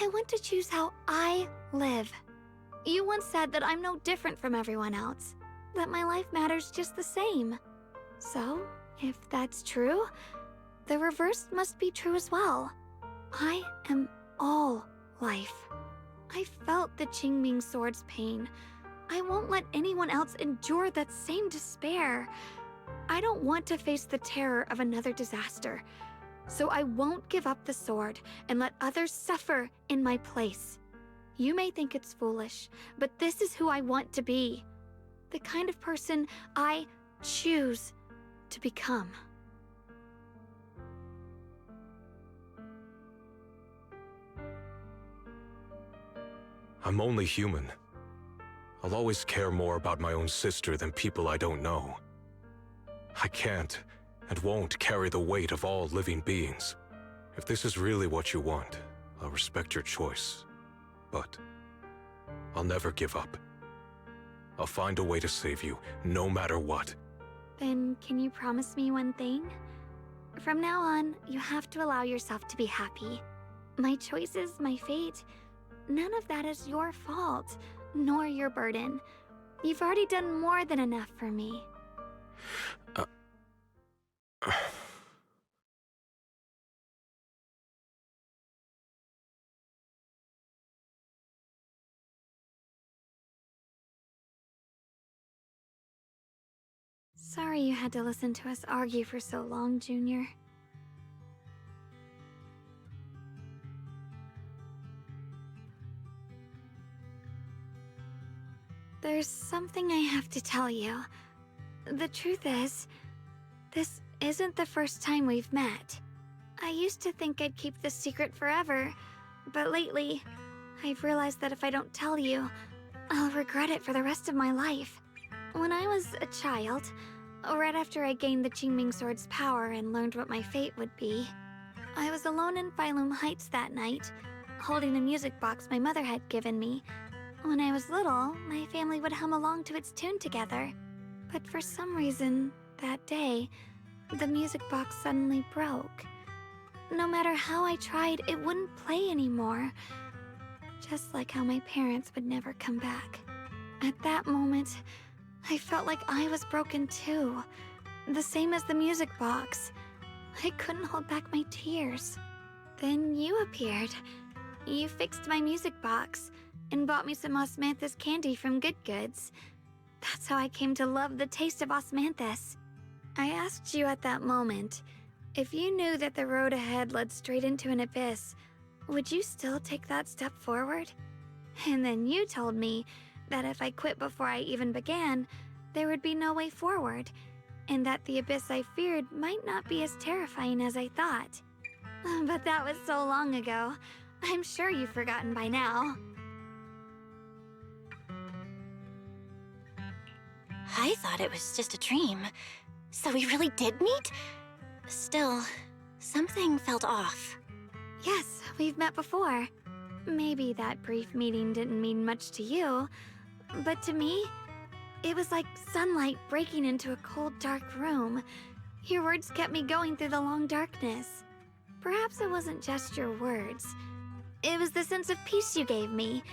I want to choose how I live. You once said that I'm no different from everyone else, that my life matters just the same. So, if that's true, the reverse must be true as well. I am all life. I felt the Qingming sword's pain. I won't let anyone else endure that same despair. I don't want to face the terror of another disaster. So I won't give up the sword and let others suffer in my place. You may think it's foolish, but this is who I want to be. The kind of person I choose to become. I'm only human. I'll always care more about my own sister than people I don't know. I can't and won't carry the weight of all living beings. If this is really what you want, I'll respect your choice. But I'll never give up. I'll find a way to save you, no matter what. Then can you promise me one thing? From now on, you have to allow yourself to be happy. My choices, my fate, none of that is your fault, nor your burden. You've already done more than enough for me. Sorry you had to listen to us argue for so long, Junior. There's something I have to tell you. The truth is, this isn't the first time we've met. I used to think I'd keep this secret forever, but lately, I've realized that if I don't tell you, I'll regret it for the rest of my life. When I was a child, right after I gained the Qingming Sword's power and learned what my fate would be, I was alone in Phylum Heights that night, holding a music box my mother had given me. When I was little, my family would hum along to its tune together. But for some reason, that day, the music box suddenly broke. No matter how I tried, it wouldn't play anymore. Just like how my parents would never come back. At that moment, I felt like I was broken too. The same as the music box. I couldn't hold back my tears. Then you appeared. You fixed my music box and bought me some osmanthus candy from Good Goods. That's how I came to love the taste of osmanthus. I asked you at that moment, if you knew that the road ahead led straight into an abyss, would you still take that step forward? And then you told me that if I quit before I even began, there would be no way forward, and that the abyss I feared might not be as terrifying as I thought. But that was so long ago. I'm sure you've forgotten by now. I thought it was just a dream. So we really did meet? Still, something felt off. Yes, we've met before. Maybe that brief meeting didn't mean much to you, but to me, it was like sunlight breaking into a cold, dark room. Your words kept me going through the long darkness. Perhaps it wasn't just your words. It was the sense of peace you gave me.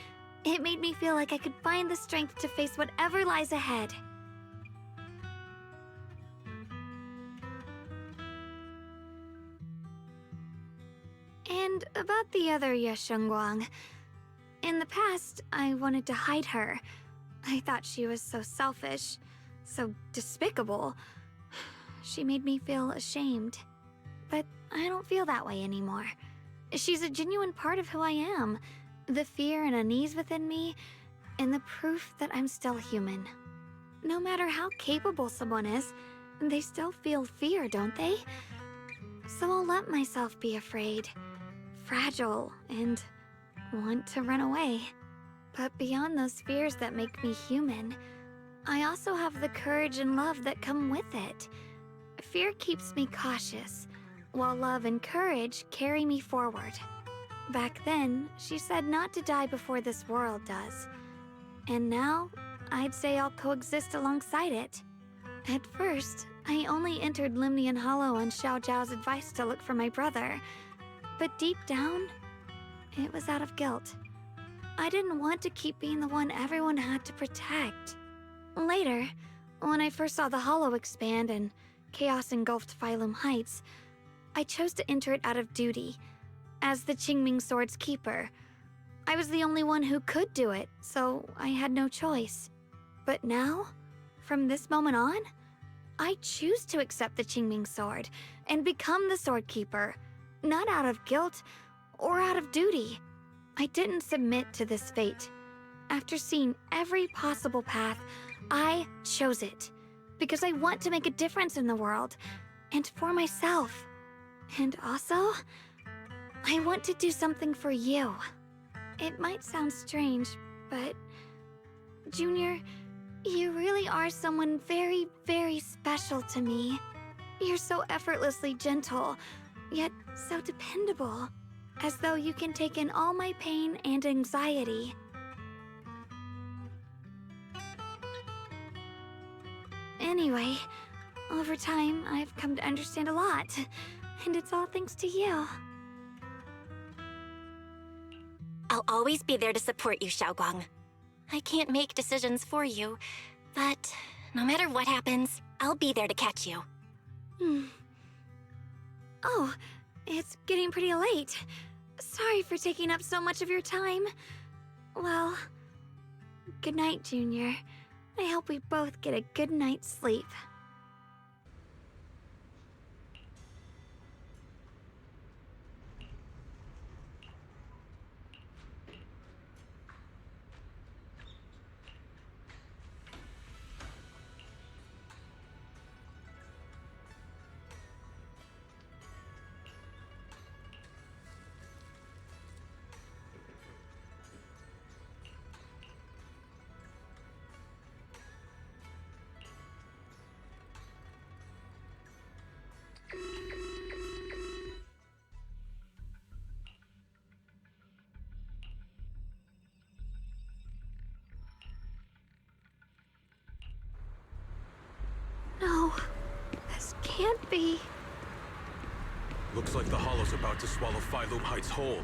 It made me feel like I could find the strength to face whatever lies ahead. And about the other Yeshengguang. In the past, I wanted to hide her. I thought she was so selfish, so despicable. She made me feel ashamed. But I don't feel that way anymore. She's a genuine part of who I am. The fear and unease within me, and the proof that I'm still human. No matter how capable someone is, they still feel fear, don't they? So I'll let myself be afraid, fragile, and want to run away. But beyond those fears that make me human, I also have the courage and love that come with it. Fear keeps me cautious, while love and courage carry me forward. Back then, she said not to die before this world does. And now, I'd say I'll coexist alongside it. At first, I only entered Limnian Hollow on Xiao Zhao's advice to look for my brother. But deep down, it was out of guilt. I didn't want to keep being the one everyone had to protect. Later, when I first saw the Hollow expand and chaos engulfed Phylum Heights, I chose to enter it out of duty. As the Qingming Sword's keeper, I was the only one who could do it, so I had no choice. But now, from this moment on, I choose to accept the Qingming sword and become the Sword Keeper, not out of guilt or out of duty. I didn't submit to this fate. After seeing every possible path, I chose it because I want to make a difference in the world and for myself. And also, I want to do something for you. It might sound strange, but Junior, you really are someone very, very special to me. You're so effortlessly gentle, yet so dependable, as though you can take in all my pain and anxiety. Anyway, over time, I've come to understand a lot, and it's all thanks to you. I'll always be there to support you, Xiaoguang. I can't make decisions for you, but no matter what happens, I'll be there to catch you. Oh, it's getting pretty late. Sorry for taking up so much of your time. Well, good night, Junior. I hope we both get a good night's sleep. No, this can't be. Looks like the Hollow's about to swallow Phylum Heights whole.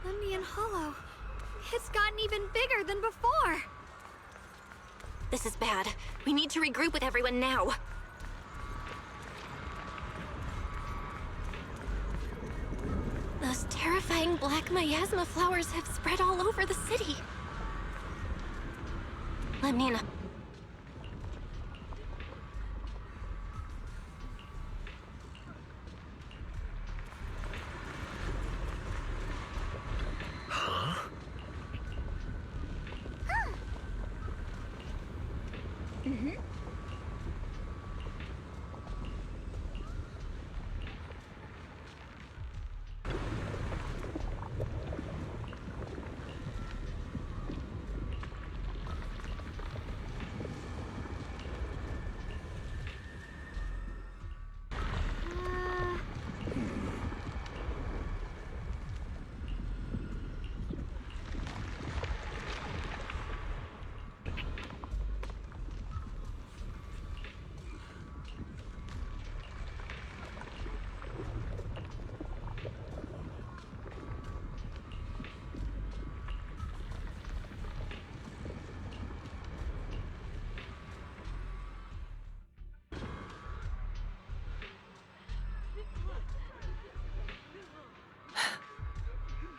Lemnian Hollow. It's gotten even bigger than before. This is bad. We need to regroup with everyone now. Those terrifying black miasma flowers have spread all over the city. Lemnian.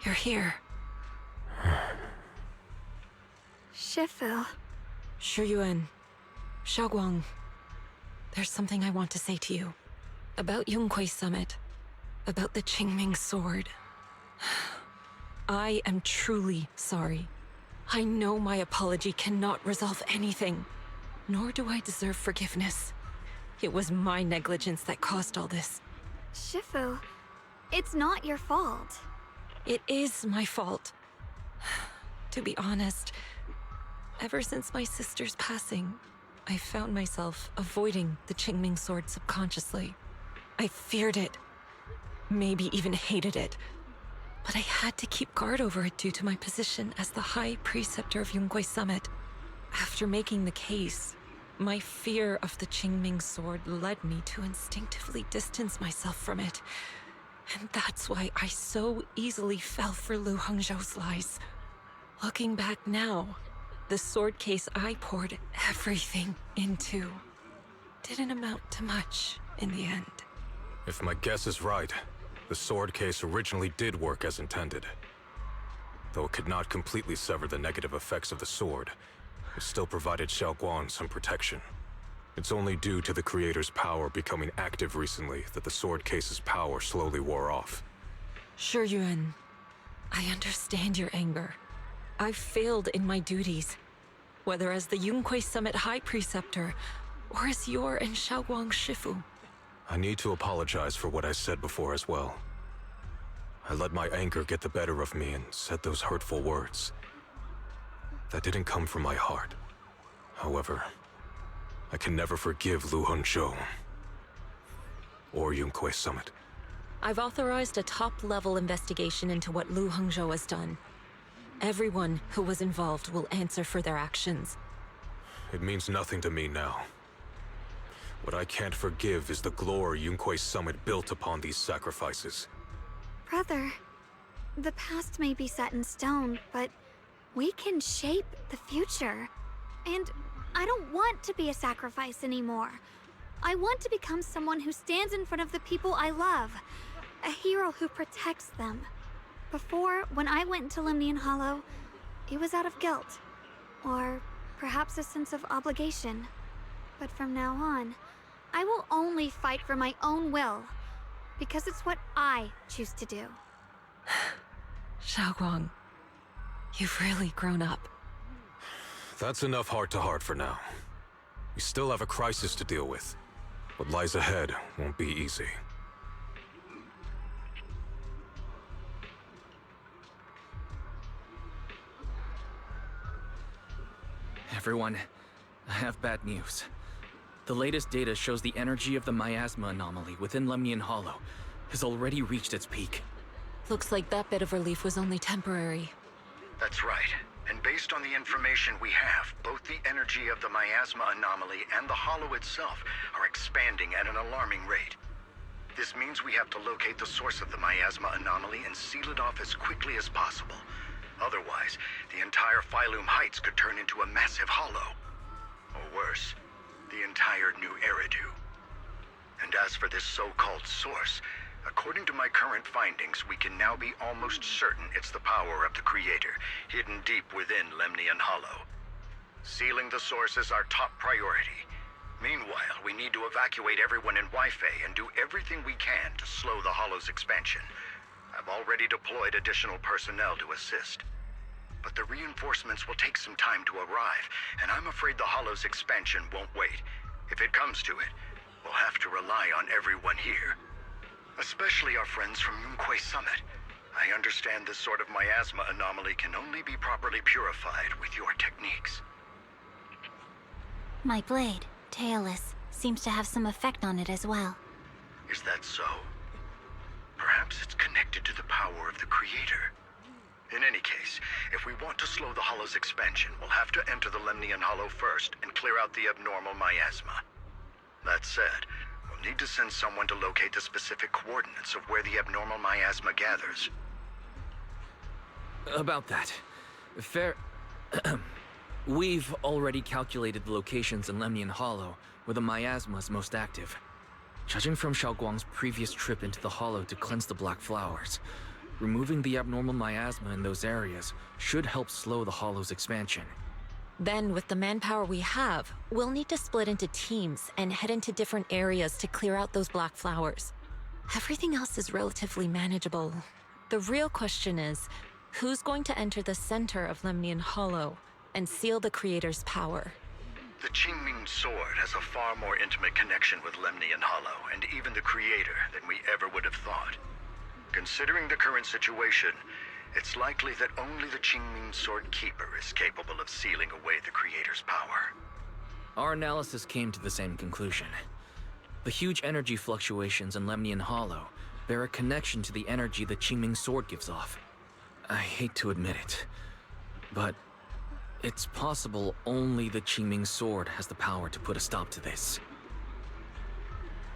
You're here. Shifu. Shiyuan. Xiaoguang. There's something I want to say to you. About Yunquei Summit. About the Qingming sword. I am truly sorry. I know my apology cannot resolve anything. Nor do I deserve forgiveness. It was my negligence that caused all this. Shifu, it's not your fault. It is my fault. To be honest, ever since my sister's passing, I found myself avoiding the Qingming sword subconsciously. I feared it, maybe even hated it, but I had to keep guard over it due to my position as the High Preceptor of Yunquei Summit. After making the case, my fear of the Qingming sword led me to instinctively distance myself from it. And that's why I so easily fell for Lu Hangzhou's lies. Looking back now, the sword case I poured everything into didn't amount to much in the end. If my guess is right, the sword case originally did work as intended. Though it could not completely sever the negative effects of the sword, it still provided Xiaoguang some protection. It's only due to the Creator's power becoming active recently that the sword case's power slowly wore off. Shi Yuan, I understand your anger. I've failed in my duties, whether as the Yunquei Summit High Preceptor or as your and Xiaoguang's Shifu. I need to apologize for what I said before as well. I let my anger get the better of me and said those hurtful words. That didn't come from my heart. However, I can never forgive Lu Hongzhou or Yunquei Summit. I've authorized a top-level investigation into what Lu Hongzhou has done. Everyone who was involved will answer for their actions. It means nothing to me now. What I can't forgive is the glory Yunquei Summit built upon these sacrifices. Brother, the past may be set in stone, but we can shape the future. And I don't want to be a sacrifice anymore. I want to become someone who stands in front of the people I love. A hero who protects them. Before, when I went into Lemnian Hollow, it was out of guilt. Or perhaps a sense of obligation. But from now on, I will only fight for my own will. Because it's what I choose to do. Xiaoguang, you've really grown up. That's enough heart-to-heart for now. We still have a crisis to deal with. What lies ahead won't be easy. Everyone, I have bad news. The latest data shows the energy of the miasma anomaly within Lemnian Hollow has already reached its peak. Looks like that bit of relief was only temporary. That's right. And based on the information we have, both the energy of the miasma anomaly and the hollow itself are expanding at an alarming rate. This means we have to locate the source of the miasma anomaly and seal it off as quickly as possible. Otherwise, the entire Phylum Heights could turn into a massive hollow. Or worse, the entire New Eridu. And as for this so-called source, according to my current findings, we can now be almost certain it's the power of the Creator, hidden deep within Lemnian Hollow. Sealing the source is our top priority. Meanwhile, we need to evacuate everyone in Wi-Fi and do everything we can to slow the Hollow's expansion. I've already deployed additional personnel to assist. But the reinforcements will take some time to arrive, and I'm afraid the Hollow's expansion won't wait. If it comes to it, we'll have to rely on everyone here. Especially our friends from Yunquei Summit. I understand this sort of miasma anomaly can only be properly purified with your techniques. My blade, Tailless, seems to have some effect on it as well. Is that so? Perhaps it's connected to the power of the Creator. In any case, if we want to slow the Hollow's expansion, we'll have to enter the Lemnian Hollow first and clear out the abnormal miasma. That said, we'll need to send someone to locate the specific coordinates of where the abnormal miasma gathers. About that, we've already calculated the locations in Lemnian Hollow where the miasma is most active. Judging from Xiaoguang's previous trip into the Hollow to cleanse the Black Flowers, removing the abnormal miasma in those areas should help slow the Hollow's expansion. Then, with the manpower we have, we'll need to split into teams and head into different areas to clear out those black flowers. Everything else is relatively manageable. The real question is, who's going to enter the center of Lemnian Hollow and seal the Creator's power? The Qingming Sword has a far more intimate connection with Lemnian Hollow and even the Creator than we ever would have thought. Considering the current situation, it's likely that only the Qingming Sword Keeper is capable of sealing away the Creator's power. Our analysis came to the same conclusion. The huge energy fluctuations in Lemnian Hollow bear a connection to the energy the Qingming Sword gives off. I hate to admit it, but it's possible only the Qingming Sword has the power to put a stop to this.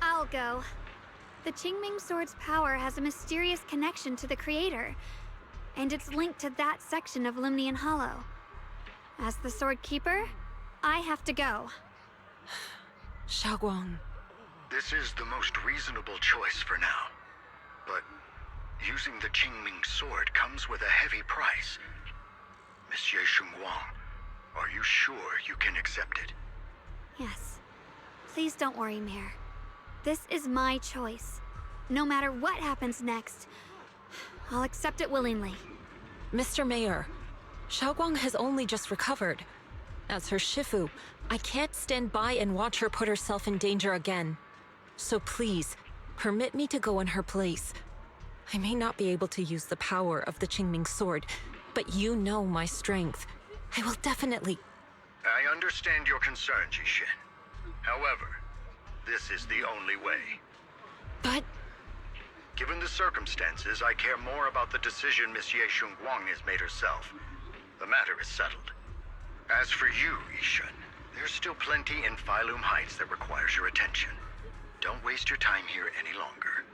I'll go. The Qingming Sword's power has a mysterious connection to the Creator, and it's linked to that section of Lemnian Hollow. As the Sword Keeper, I have to go. Xiaoguang. This is the most reasonable choice for now. But using the Qingming Sword comes with a heavy price. Monsieur Xunguang, are you sure you can accept it? Yes, Please don't worry, Mare. This is my choice. No matter what happens next, I'll accept it willingly. Mr. Mayor, Xiaoguang has only just recovered. As her Shifu, I can't stand by and watch her put herself in danger again. So please, permit me to go in her place. I may not be able to use the power of the Qingming sword, but you know my strength. I will definitely... I understand your concerns, Yixin. However, this is the only way. But... Given the circumstances, I care more about the decision Miss Ye Shunguang has made herself. The matter is settled. As for you, Yixin, there's still plenty in Phylum Heights that requires your attention. Don't waste your time here any longer.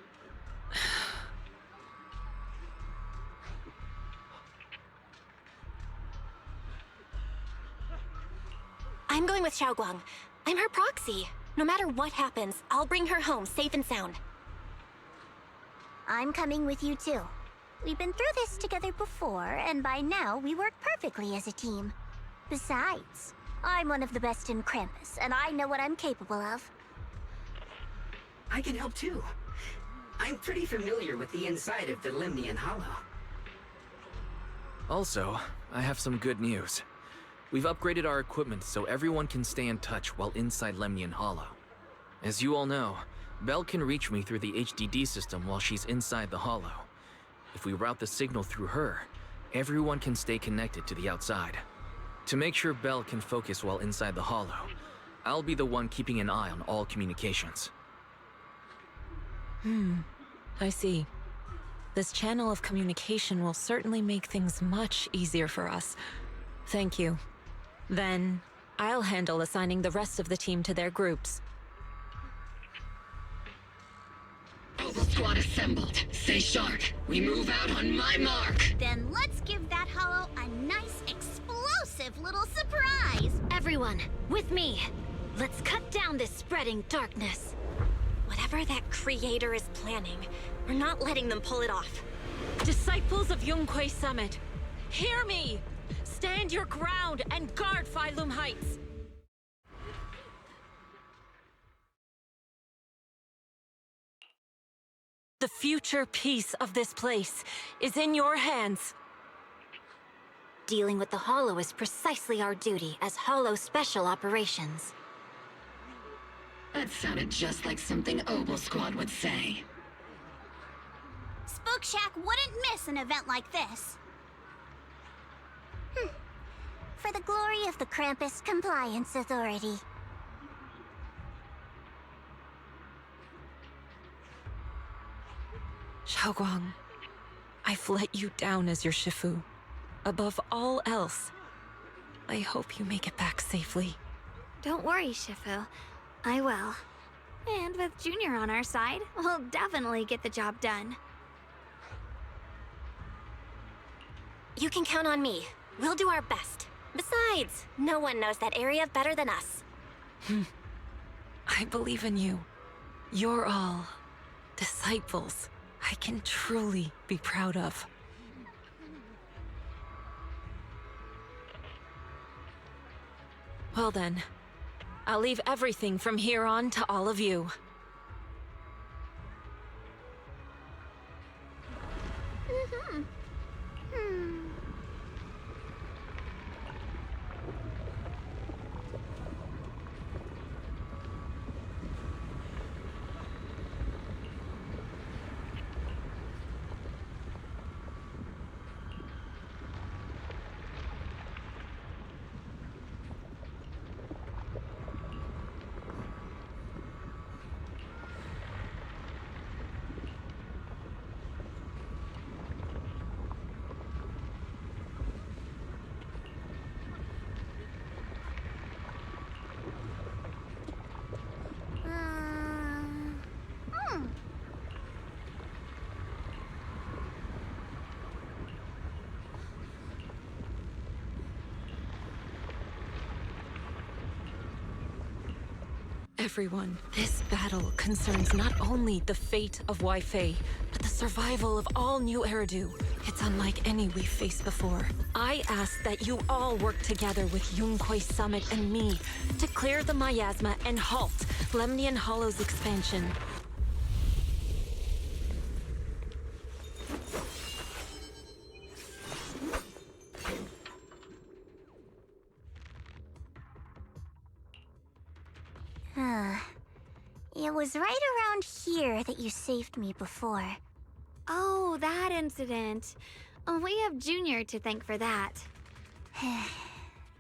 I'm going with Xiaoguang. I'm her proxy. No matter what happens, I'll bring her home safe and sound. I'm coming with you too. We've been through this together before, and by now we work perfectly as a team. Besides, I'm one of the best in Krampus, and I know what I'm capable of. I can help too. I'm pretty familiar with the inside of the Lemnian Hollow. Also, I have some good news. We've upgraded our equipment so everyone can stay in touch while inside Lemnian Hollow. As you all know, Belle can reach me through the HDD system while she's inside the Hollow. If we route the signal through her, everyone can stay connected to the outside. To make sure Belle can focus while inside the Hollow, I'll be the one keeping an eye on all communications. I see. This channel of communication will certainly make things much easier for us. Thank you. Then, I'll handle assigning the rest of the team to their groups. Oval squad assembled. Stay sharp. We move out on my mark. Then let's give that hollow a nice, explosive little surprise! Everyone, with me. Let's cut down this spreading darkness. Whatever that creator is planning, we're not letting them pull it off. Disciples of Yunquay Summit, hear me! Stand your ground and guard Phylum Heights! The future peace of this place is in your hands. Dealing with the Hollow is precisely our duty as Hollow Special Operations. That sounded just like something Oval Squad would say. Spook Shack wouldn't miss an event like this. For the glory of the Krampus Compliance Authority. Xiaoguang, I've let you down as your Shifu. Above all else, I hope you make it back safely. Don't worry, Shifu. I will. And with Junior on our side, we'll definitely get the job done. You can count on me. We'll do our best. Besides, no one knows that area better than us. I believe in you. You're all disciples I can truly be proud of. Well then, I'll leave everything from here on to all of you. Everyone, this battle concerns not only the fate of Wei Fei, but the survival of all New Eridu. It's unlike any we've faced before. I ask that you all work together with Yunquay Summit and me to clear the miasma and halt Lemnian Hollow's expansion. It was right around here that you saved me before. Oh, that incident. We have Junior to thank for that.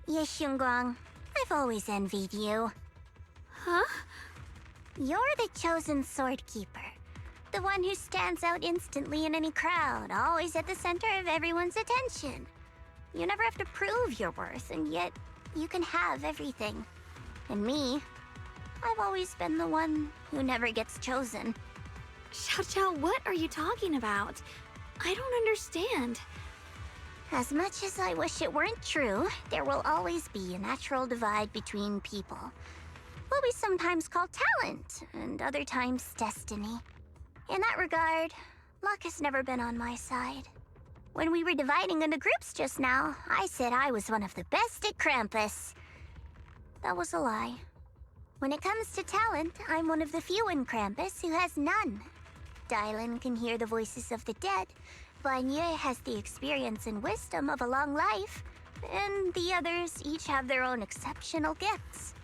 Yes, Xunguang. I've always envied you. Huh? You're the chosen sword keeper. The one who stands out instantly in any crowd, always at the center of everyone's attention. You never have to prove your worth, and yet you can have everything. And me, I've always been the one who never gets chosen. Xiao, what are you talking about? I don't understand. As much as I wish it weren't true, there will always be a natural divide between people. What we sometimes call talent, and other times destiny. In that regard, luck has never been on my side. When we were dividing into groups just now, I said I was one of the best at Krampus. That was a lie. When it comes to talent, I'm one of the few in Krampus who has none. Dylan can hear the voices of the dead. Vanya has the experience and wisdom of a long life. And the others each have their own exceptional gifts.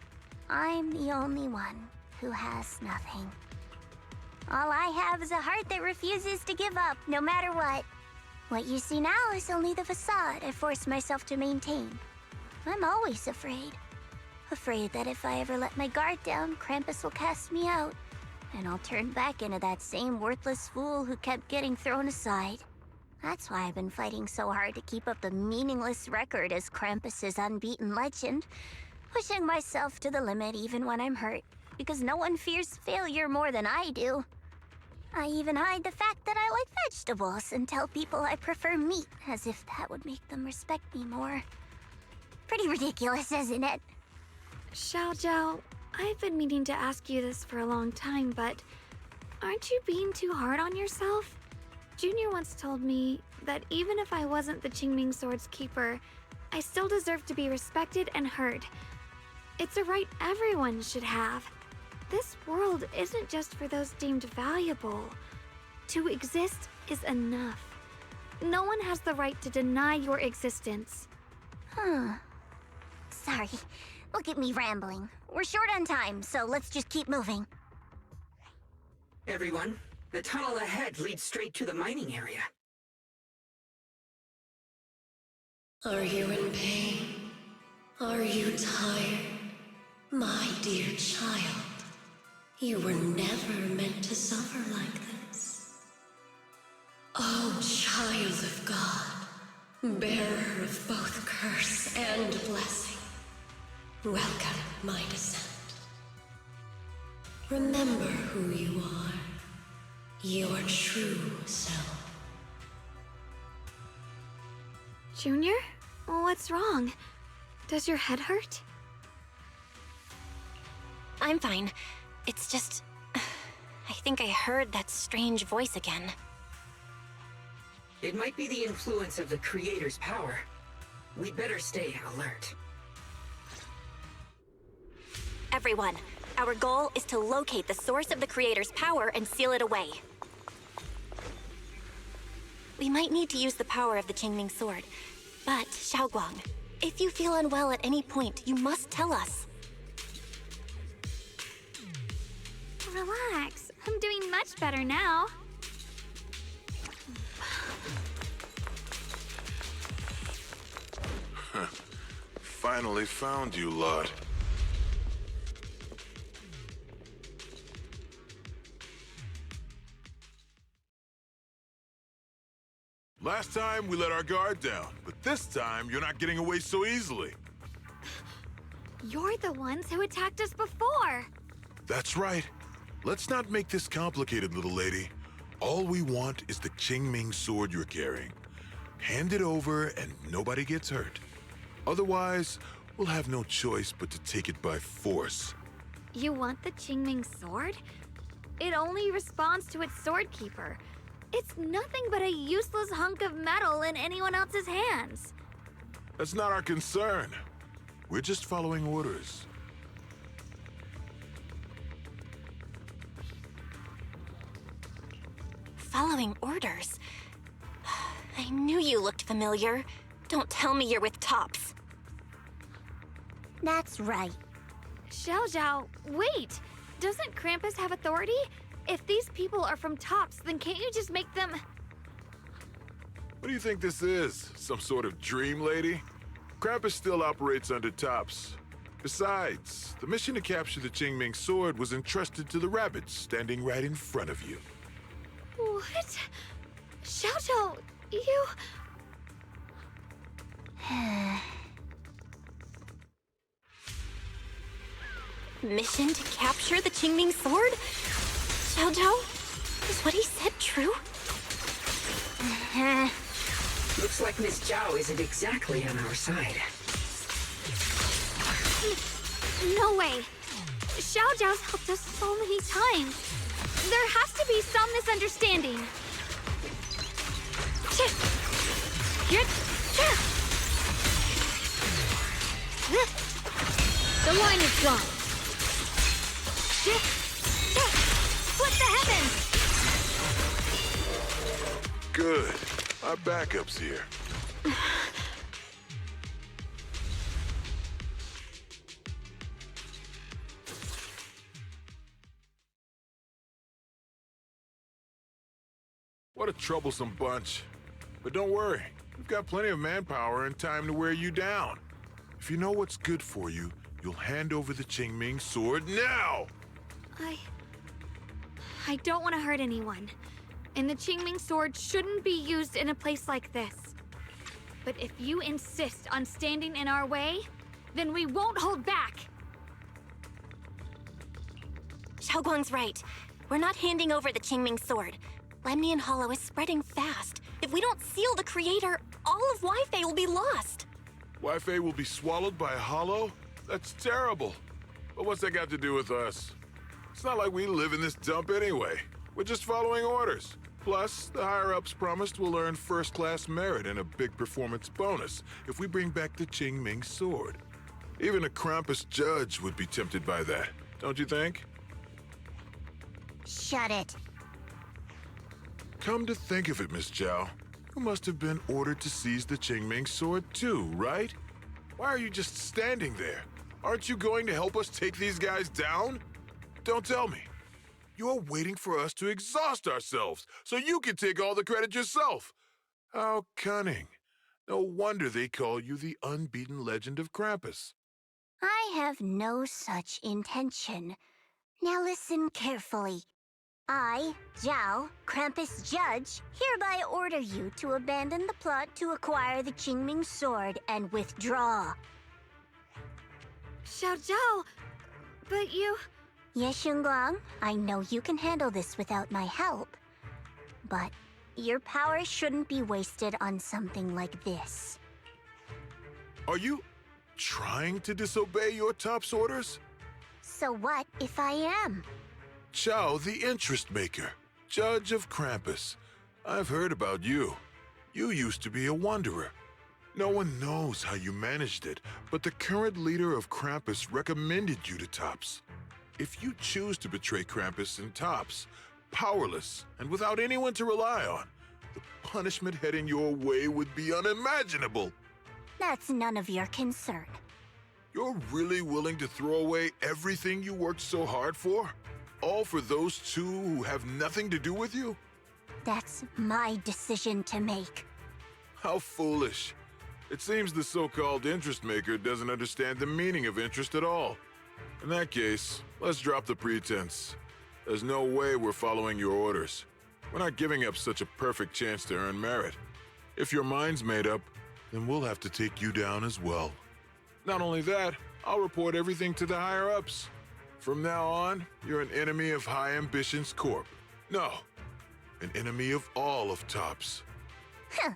I'm the only one who has nothing. All I have is a heart that refuses to give up, no matter what. What you see now is only the facade I force myself to maintain. I'm always afraid. Afraid that if I ever let my guard down, Krampus will cast me out, and I'll turn back into that same worthless fool who kept getting thrown aside. That's why I've been fighting so hard to keep up the meaningless record as Krampus's unbeaten legend, pushing myself to the limit even when I'm hurt, because no one fears failure more than I do. I even hide the fact that I like vegetables and tell people I prefer meat, as if that would make them respect me more. Pretty ridiculous, isn't it? Xiao, I've been meaning to ask you this for a long time, but aren't you being too hard on yourself? Junior once told me that even if I wasn't the Qingming Sword's keeper, I still deserve to be respected and heard. It's a right everyone should have. This world isn't just for those deemed valuable. To exist is enough. No one has the right to deny your existence. Sorry. Look at me rambling. We're short on time, so let's just keep moving. Everyone, the tunnel ahead leads straight to the mining area. Are you in pain? Are you tired? My dear child, you were never meant to suffer like this. Oh, child of God, bearer of both curse and blessing. Welcome, my descent. Remember who you are, your true self. Junior? What's wrong? Does your head hurt? I'm fine. It's just... I think I heard that strange voice again. It might be the influence of the Creator's power. We'd better stay alert. Everyone, our goal is to locate the source of the Creator's power and seal it away. We might need to use the power of the Qingming Sword, but Xiaoguang, if you feel unwell at any point, you must tell us. Relax. I'm doing much better now. Finally found you, lot. Last time, we let our guard down, but this time, you're not getting away so easily. You're the ones who attacked us before. That's right. Let's not make this complicated, little lady. All we want is the Qingming Sword you're carrying. Hand it over and nobody gets hurt. Otherwise, we'll have no choice but to take it by force. You want the Qingming Sword? It only responds to its sword keeper. It's nothing but a useless hunk of metal in anyone else's hands. That's not our concern. We're just following orders. Following orders? I knew you looked familiar. Don't tell me you're with Tops. That's right. Xiao Zhao, wait! Doesn't Krampus have authority? If these people are from Tops, then can't you just make them... What do you think this is? Some sort of dream lady? Krampus still operates under Tops. Besides, the mission to capture the Qingming sword was entrusted to the rabbits standing right in front of you. What? Xiao Zhao, you... Mission to capture the Qingming sword? Xiao Zhao? Is what he said true? Looks like Miss Zhao isn't exactly on our side. No way! Xiao Zhao's helped us so many times. There has to be some misunderstanding. The line is gone. Split the heavens! Good. Our backup's here. What a troublesome bunch. But don't worry, we've got plenty of manpower and time to wear you down. If you know what's good for you, you'll hand over the Qingming sword now! I don't want to hurt anyone. And the Qingming sword shouldn't be used in a place like this. But if you insist on standing in our way, then we won't hold back! Xiaoguang's right. We're not handing over the Qingming sword. Lemnian Hollow is spreading fast. If we don't seal the Creator, all of Wi-Fi will be lost. Wi-Fi will be swallowed by a hollow? That's terrible. But what's that got to do with us? It's not like we live in this dump anyway. We're just following orders. Plus, the higher-ups promised we'll earn first-class merit and a big performance bonus if we bring back the Qingming sword. Even a Krampus judge would be tempted by that, don't you think? Shut it. Come to think of it, Miss Zhao, you must have been ordered to seize the Qingming sword too, right? Why are you just standing there? Aren't you going to help us take these guys down? Don't tell me. You're waiting for us to exhaust ourselves so you can take all the credit yourself. How cunning. No wonder they call you the unbeaten legend of Krampus. I have no such intention. Now listen carefully. I, Zhao, Krampus Judge, hereby order you to abandon the plot to acquire the Qingming sword and withdraw. Xiao Zhao, but you... Ye Shunguang, I know you can handle this without my help. But your power shouldn't be wasted on something like this. Are you trying to disobey your Top's orders? So what if I am? Zhao, the interest maker, judge of Krampus. I've heard about you. You used to be a wanderer. No one knows how you managed it, but the current leader of Krampus recommended you to Tops. If you choose to betray Krampus and Tops, powerless and without anyone to rely on, the punishment heading your way would be unimaginable. That's none of your concern. You're really willing to throw away everything you worked so hard for? All for those two who have nothing to do with you? That's my decision to make. How foolish. It seems the so-called interest maker doesn't understand the meaning of interest at all. In that case, let's drop the pretense. There's no way we're following your orders. We're not giving up such a perfect chance to earn merit. If your mind's made up, then we'll have to take you down as well. Not only that, I'll report everything to the higher-ups. From now on, you're an enemy of High Ambitions Corp. No, an enemy of all of Tops. Huh.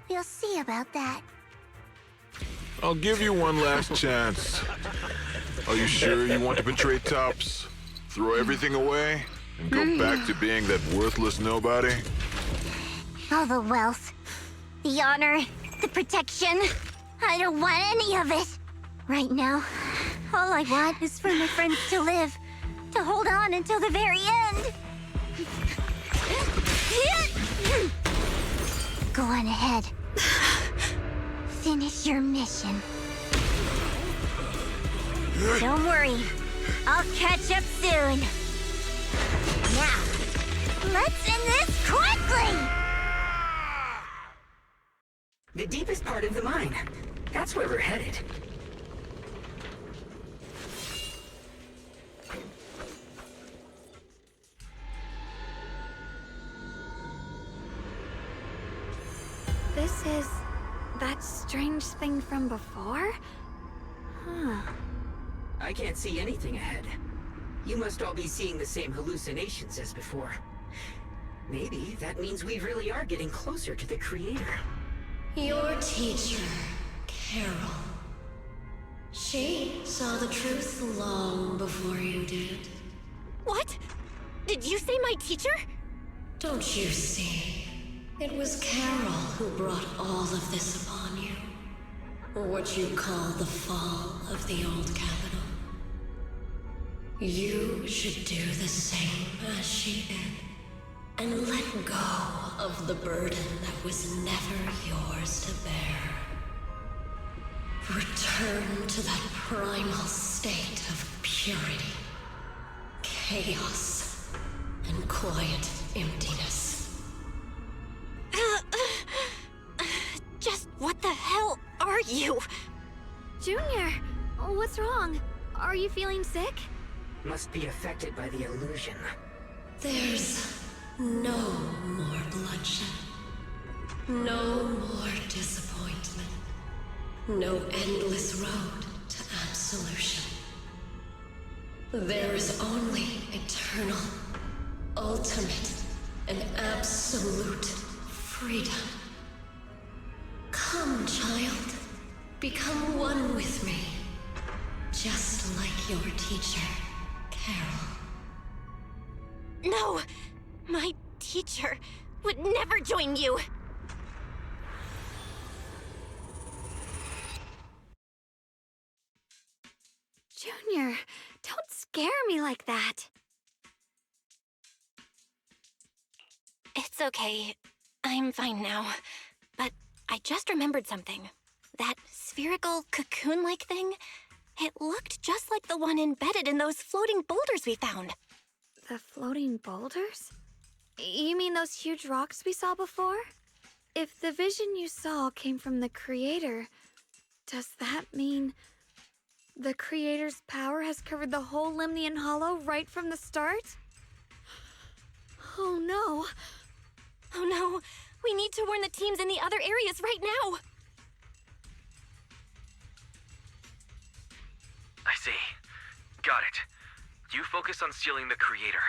We'll see about that. I'll give you one last chance. Are you sure you want to betray Tops? Throw everything away? And go back to being that worthless nobody? All the wealth, the honor, the protection. I don't want any of it. Right now, all I want is for my friends to live, to hold on until the very end. Go on ahead. Finish your mission. Don't worry. I'll catch up soon. Now, let's end this quickly! The deepest part of the mine. That's where we're headed. This is that strange thing from before? Huh. I can't see anything ahead. You must all be seeing the same hallucinations as before. Maybe that means we really are getting closer to the Creator. Your teacher, Carol. She saw the truth long before you did. What? Did you say my teacher? Don't you see? It was Carol who brought all of this upon you. What you call the fall of the old capital. You should do the same as she did. And let go of the burden that was never yours to bear. Return to that primal state of purity, chaos, and quiet emptiness. Just what the hell are you? Junior, what's wrong? Are you feeling sick? Must be affected by the illusion. There's no more bloodshed. No more disappointment. No endless road to absolution. There is only eternal, ultimate, and absolute freedom. Come, child. Become one with me. Just like your teacher, Carol. No! My teacher would never join you! Junior, don't scare me like that. It's okay. I'm fine now. But I just remembered something. That spherical cocoon-like thing, it looked just like the one embedded in those floating boulders we found. The floating boulders? You mean those huge rocks we saw before? If the vision you saw came from the Creator, does that mean the Creator's power has covered the whole Lemnian Hollow right from the start? Oh no. Oh no, we need to warn the teams in the other areas right now. I see. Got it. You focus on sealing the Creator,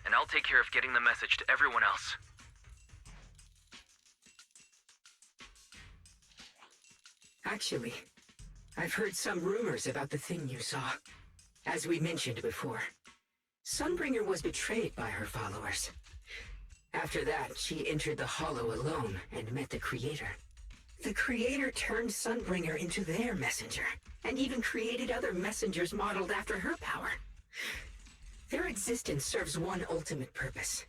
and I'll take care of getting the message to everyone else. Actually, I've heard some rumors about the thing you saw. As we mentioned before, Sunbringer was betrayed by her followers. After that, she entered the Hollow alone and met the Creator. The Creator turned Sunbringer into their messenger, and even created other messengers modeled after her power. Their existence serves one ultimate purpose: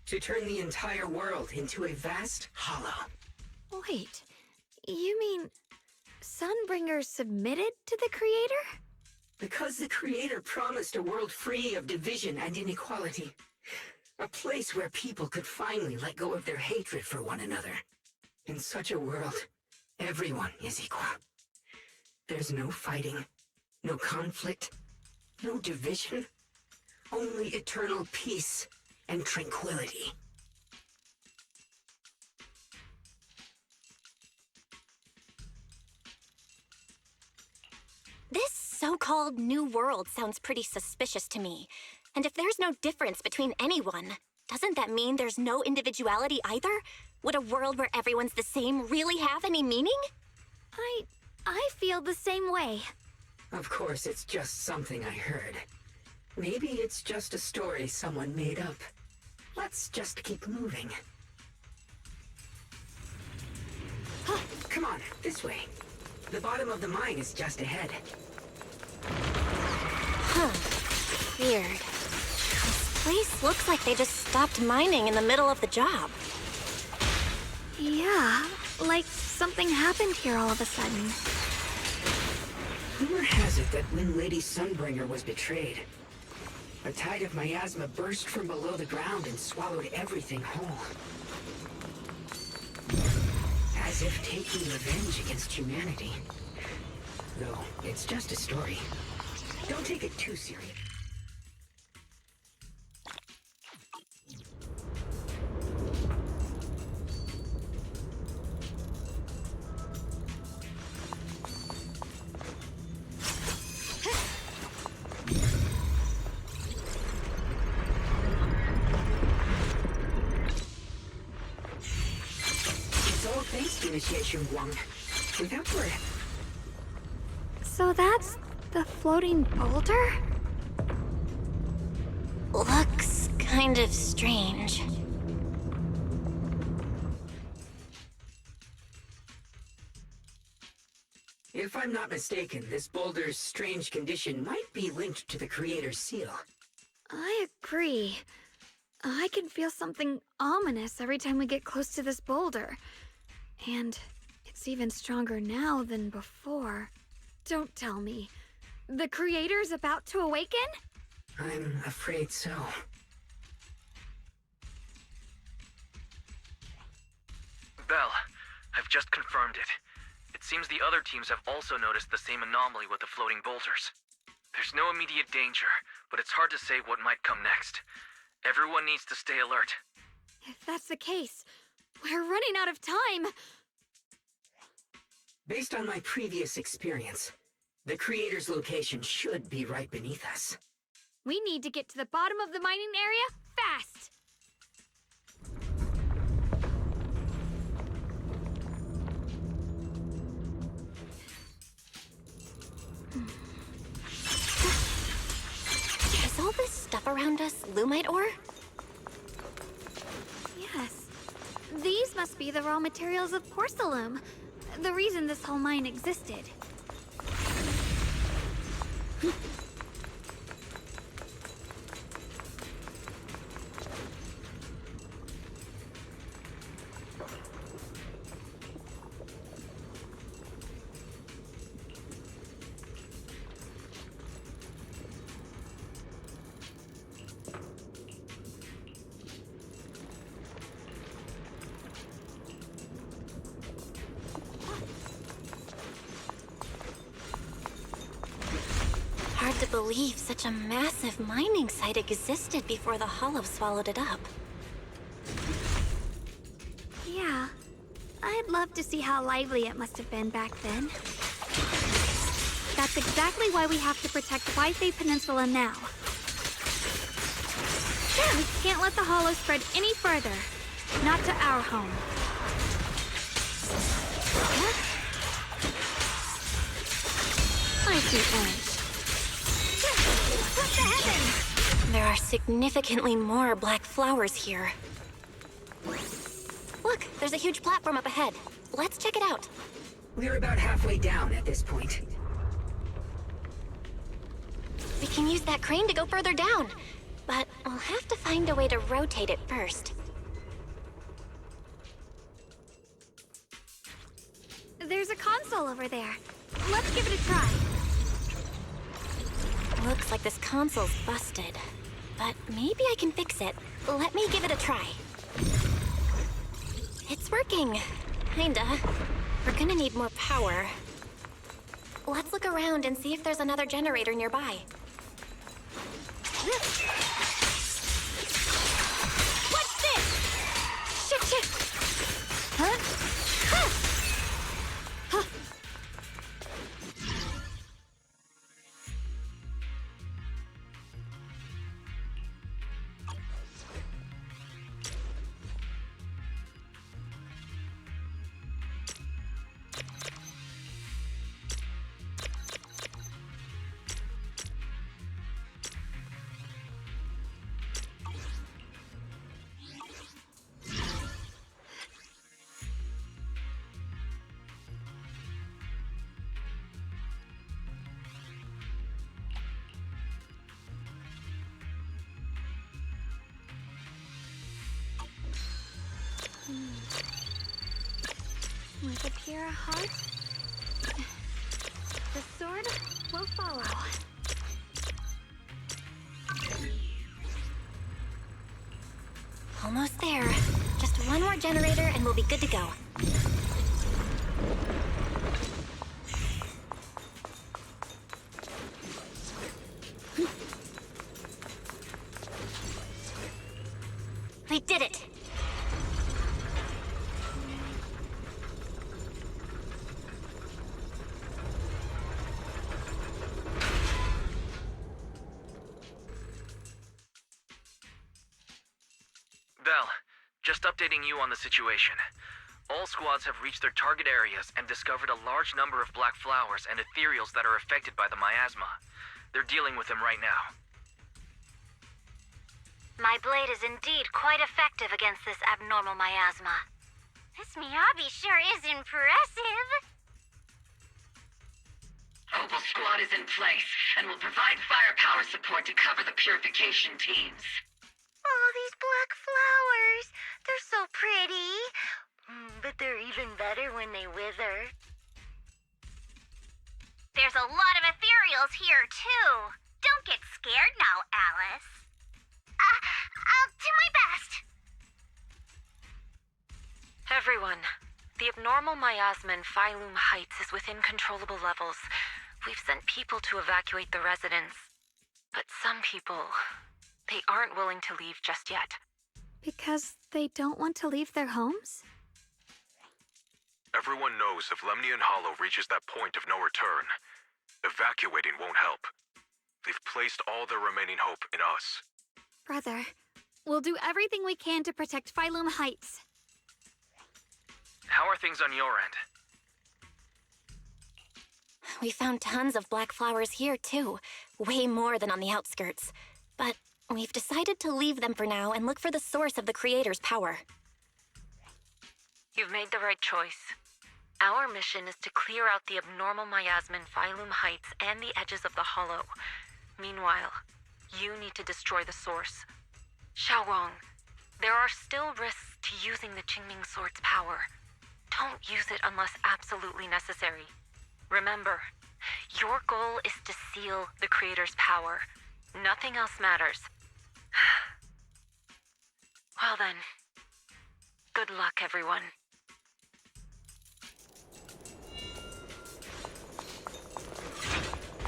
to turn the entire world into a vast hollow. Wait, you mean Sunbringer submitted to the Creator? Because the Creator promised a world free of division and inequality. A place where people could finally let go of their hatred for one another. In such a world, everyone is equal. There's no fighting, no conflict, no division, only eternal peace and tranquility. This so-called new world sounds pretty suspicious to me. And if there's no difference between anyone, doesn't that mean there's no individuality either? Would a world where everyone's the same really have any meaning? I feel the same way. Of course, it's just something I heard. Maybe it's just a story someone made up. Let's just keep moving. Come on, this way. The bottom of the mine is just ahead. Huh. Weird. This place looks like they just stopped mining in the middle of the job. Yeah, like something happened here all of a sudden. Rumor has it that when Lady Sunbringer was betrayed, a tide of miasma burst from below the ground and swallowed everything whole. As if taking revenge against humanity. Though, it's just a story. Don't take it too seriously. Thanks to Initiation Guang. Without her... So that's the floating boulder? Looks kind of strange. If I'm not mistaken, this boulder's strange condition might be linked to the Creator's seal. I agree. I can feel something ominous every time we get close to this boulder. And it's even stronger now than before. Don't tell me. The Creator's about to awaken? I'm afraid so. Belle, I've just confirmed it. It seems the other teams have also noticed the same anomaly with the floating boulders. There's no immediate danger, but it's hard to say what might come next. Everyone needs to stay alert. If that's the case, we're running out of time. Based on my previous experience, the Creator's location should be right beneath us. We need to get to the bottom of the mining area fast. Is all this stuff around us Lumite ore? Yes. These must be the raw materials of porcelain. The reason this whole mine existed. Hard to believe such a massive mining site existed before the Hollow swallowed it up. Yeah. I'd love to see how lively it must have been back then. That's exactly why we have to protect Wi-Fi Peninsula now. We can't let the Hollow spread any further. Not to our home. I see orange. What the heavens? There are significantly more black flowers here. Look, there's a huge platform up ahead. Let's check it out. We're about halfway down at this point. We can use that crane to go further down. But we'll have to find a way to rotate it first. There's a console over there. Let's give it a try. Looks like this console's busted. But maybe I can fix it. Let me give it a try. It's working. Kinda. We're gonna need more power. Let's look around and see if there's another generator nearby. What's this? Shit! Huh? Huh. With a pure heart, the sword will follow. Almost there. Just one more generator and we'll be good to go. We did it! Belle, just updating you on the situation. All squads have reached their target areas and discovered a large number of black flowers and ethereals that are affected by the miasma. They're dealing with them right now. My blade is indeed quite effective against this abnormal miasma. This Miyabi sure is impressive. Opal Squad is in place and will provide firepower support to cover the purification teams. Oh, these black flowers. They're so pretty. But they're even better when they wither. There's a lot of ethereals here, too. Don't get scared now, Alice. I'll do my best. Everyone, the abnormal miasma in Phylum Heights is within controllable levels. We've sent people to evacuate the residents. But some people, they aren't willing to leave just yet. Because they don't want to leave their homes? Everyone knows if Lemnian Hollow reaches that point of no return, evacuating won't help. They've placed all their remaining hope in us. Brother, we'll do everything we can to protect Phylum Heights. How are things on your end? We found tons of black flowers here, too. Way more than on the outskirts. But we've decided to leave them for now and look for the source of the Creator's power. You've made the right choice. Our mission is to clear out the abnormal miasma in Phylum Heights and the edges of the Hollow. Meanwhile, you need to destroy the source. Xiaowang, there are still risks to using the Qingming Sword's power. Don't use it unless absolutely necessary. Remember, your goal is to seal the Creator's power. Nothing else matters. Well then, good luck, everyone.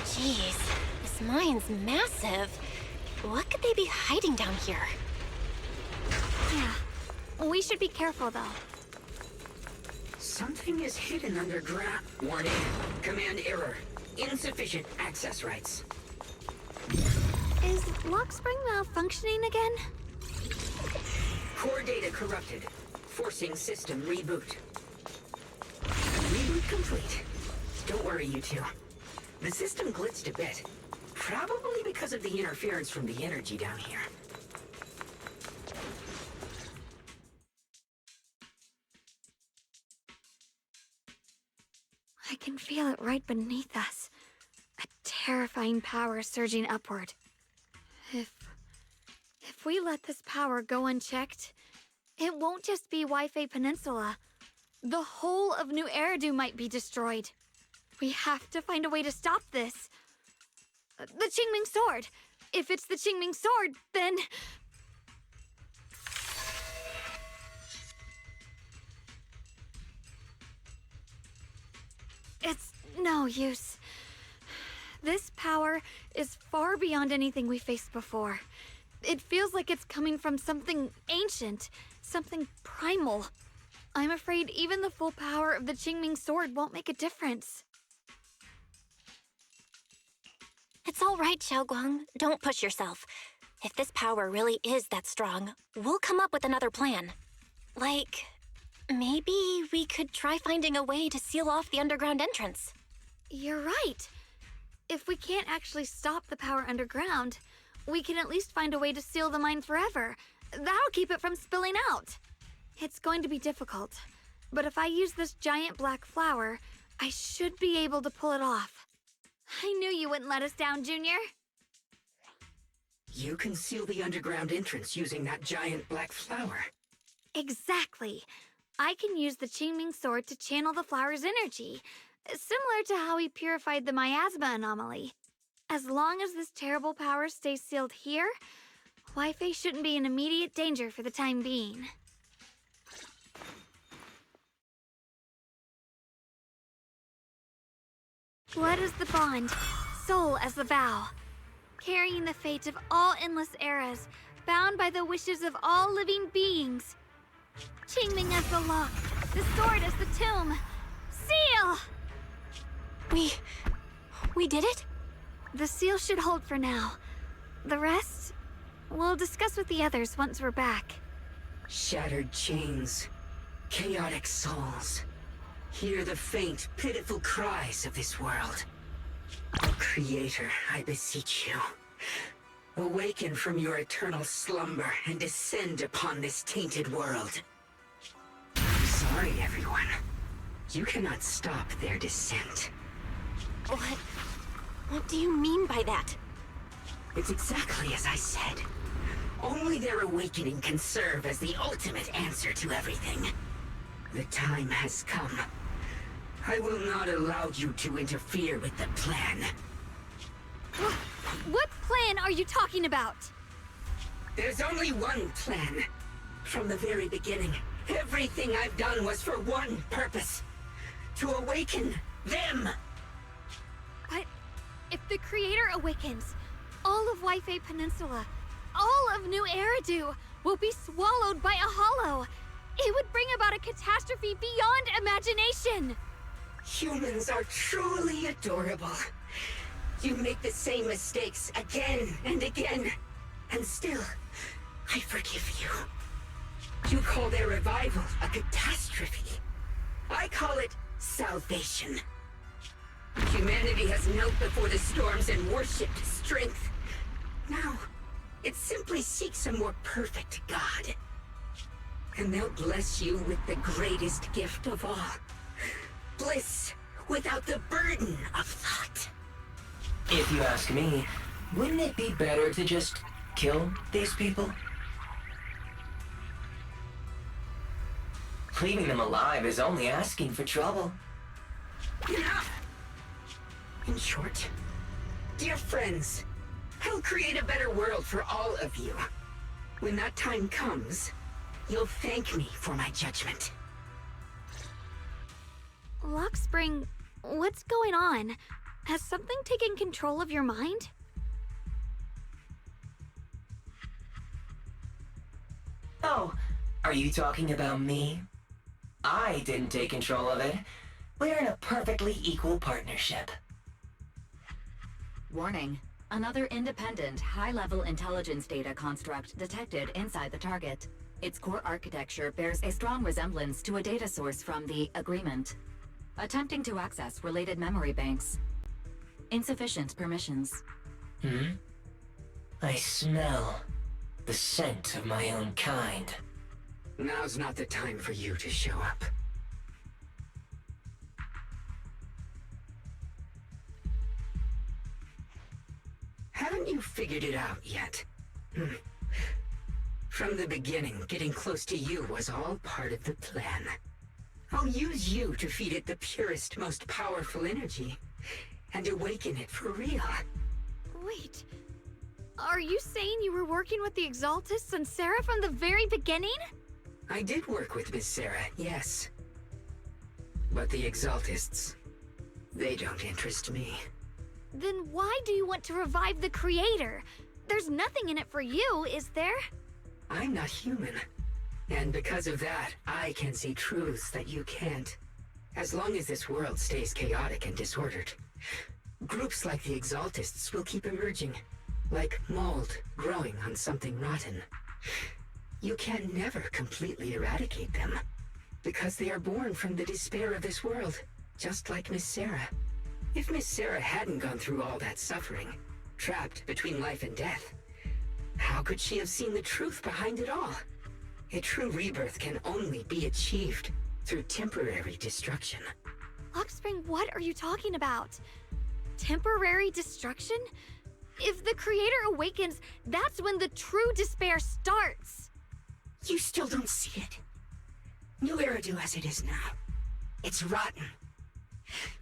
Jeez, this mine's massive. What could they be hiding down here? Yeah, we should be careful, though. Something is hidden underground. Warning. Command error. Insufficient access rights. Is Lockspring malfunctioning again? Core data corrupted. Forcing system reboot. Reboot complete. Don't worry, you two. The system glitched a bit. Probably because of the interference from the energy down here. I can feel it right beneath us. A terrifying power surging upward. If we let this power go unchecked, it won't just be Wi-Fi Peninsula. The whole of New Eridu might be destroyed. We have to find a way to stop this. The Qingming Sword. If it's the Qingming Sword, then... It's no use. This power is far beyond anything we faced before. It feels like it's coming from something ancient, something primal. I'm afraid even the full power of the Qingming Sword won't make a difference. It's all right, Xiaoguang. Don't push yourself. If this power really is that strong, we'll come up with another plan. Like, maybe we could try finding a way to seal off the underground entrance. You're right. If we can't actually stop the power underground, we can at least find a way to seal the mine forever. That'll keep it from spilling out. It's going to be difficult, but if I use this giant black flower, I should be able to pull it off. I knew you wouldn't let us down, Junior. You can seal the underground entrance using that giant black flower. Exactly. I can use the Qingming sword to channel the flower's energy, similar to how he purified the miasma anomaly. As long as this terrible power stays sealed here, Wi-Fi shouldn't be in immediate danger for the time being. Blood as the bond, soul as the vow. Carrying the fate of all endless eras, bound by the wishes of all living beings. Qingming as the lock, the sword as the tomb. Seal! We did it? The seal should hold for now. The rest, we'll discuss with the others once we're back. Shattered chains, chaotic souls. Hear the faint, pitiful cries of this world. Oh, Creator, I beseech you. Awaken from your eternal slumber and descend upon this tainted world. I'm sorry, everyone. You cannot stop their descent. What do you mean by that? It's exactly as I said. Only their awakening can serve as the ultimate answer to everything. The time has come. I will not allow you to interfere with the plan. What plan are you talking about? There's only one plan. From the very beginning, everything I've done was for one purpose. To awaken them! But if the Creator awakens, all of Wi-Fi Peninsula, all of New Eridu will be swallowed by a hollow. It would bring about a catastrophe beyond imagination. Humans are truly adorable. You make the same mistakes again and again, and still, I forgive you. You call their revival a catastrophe. I call it salvation. Humanity has knelt before the storms and worshipped strength. Now, it simply seeks a more perfect God. And they'll bless you with the greatest gift of all. Bliss without the burden of thought. If you ask me, wouldn't it be better to just kill these people? Leaving them alive is only asking for trouble. Enough! In short, dear friends, I'll create a better world for all of you. When that time comes, you'll thank me for my judgment. Lockspring, what's going on? Has something taken control of your mind? Oh, are you talking about me? I didn't take control of it. We're in a perfectly equal partnership. Warning. Another independent, high-level intelligence data construct detected inside the target. Its core architecture bears a strong resemblance to a data source from the Agreement. Attempting to access related memory banks. Insufficient permissions. I smell the scent of my own kind. Now's not the time for you to show up. Haven't you figured it out yet? From the beginning, getting close to you was all part of the plan. I'll use you to feed it the purest, most powerful energy, and awaken it for real. Wait, are you saying you were working with the Exaltists and Sarah from the very beginning? I did work with Miss Sarah, yes. But the Exaltists, they don't interest me. Then why do you want to revive the Creator? There's nothing in it for you, is there? I'm not human. And because of that, I can see truths that you can't. As long as this world stays chaotic and disordered, groups like the Exaltists will keep emerging, like mold growing on something rotten. You can never completely eradicate them, because they are born from the despair of this world, just like Miss Sarah. If Miss Sarah hadn't gone through all that suffering, trapped between life and death, how could she have seen the truth behind it all? A true rebirth can only be achieved through temporary destruction. Lockspring, what are you talking about? Temporary destruction? If the Creator awakens, that's when the true despair starts. You still don't see it. New Eridu as it is now. It's rotten.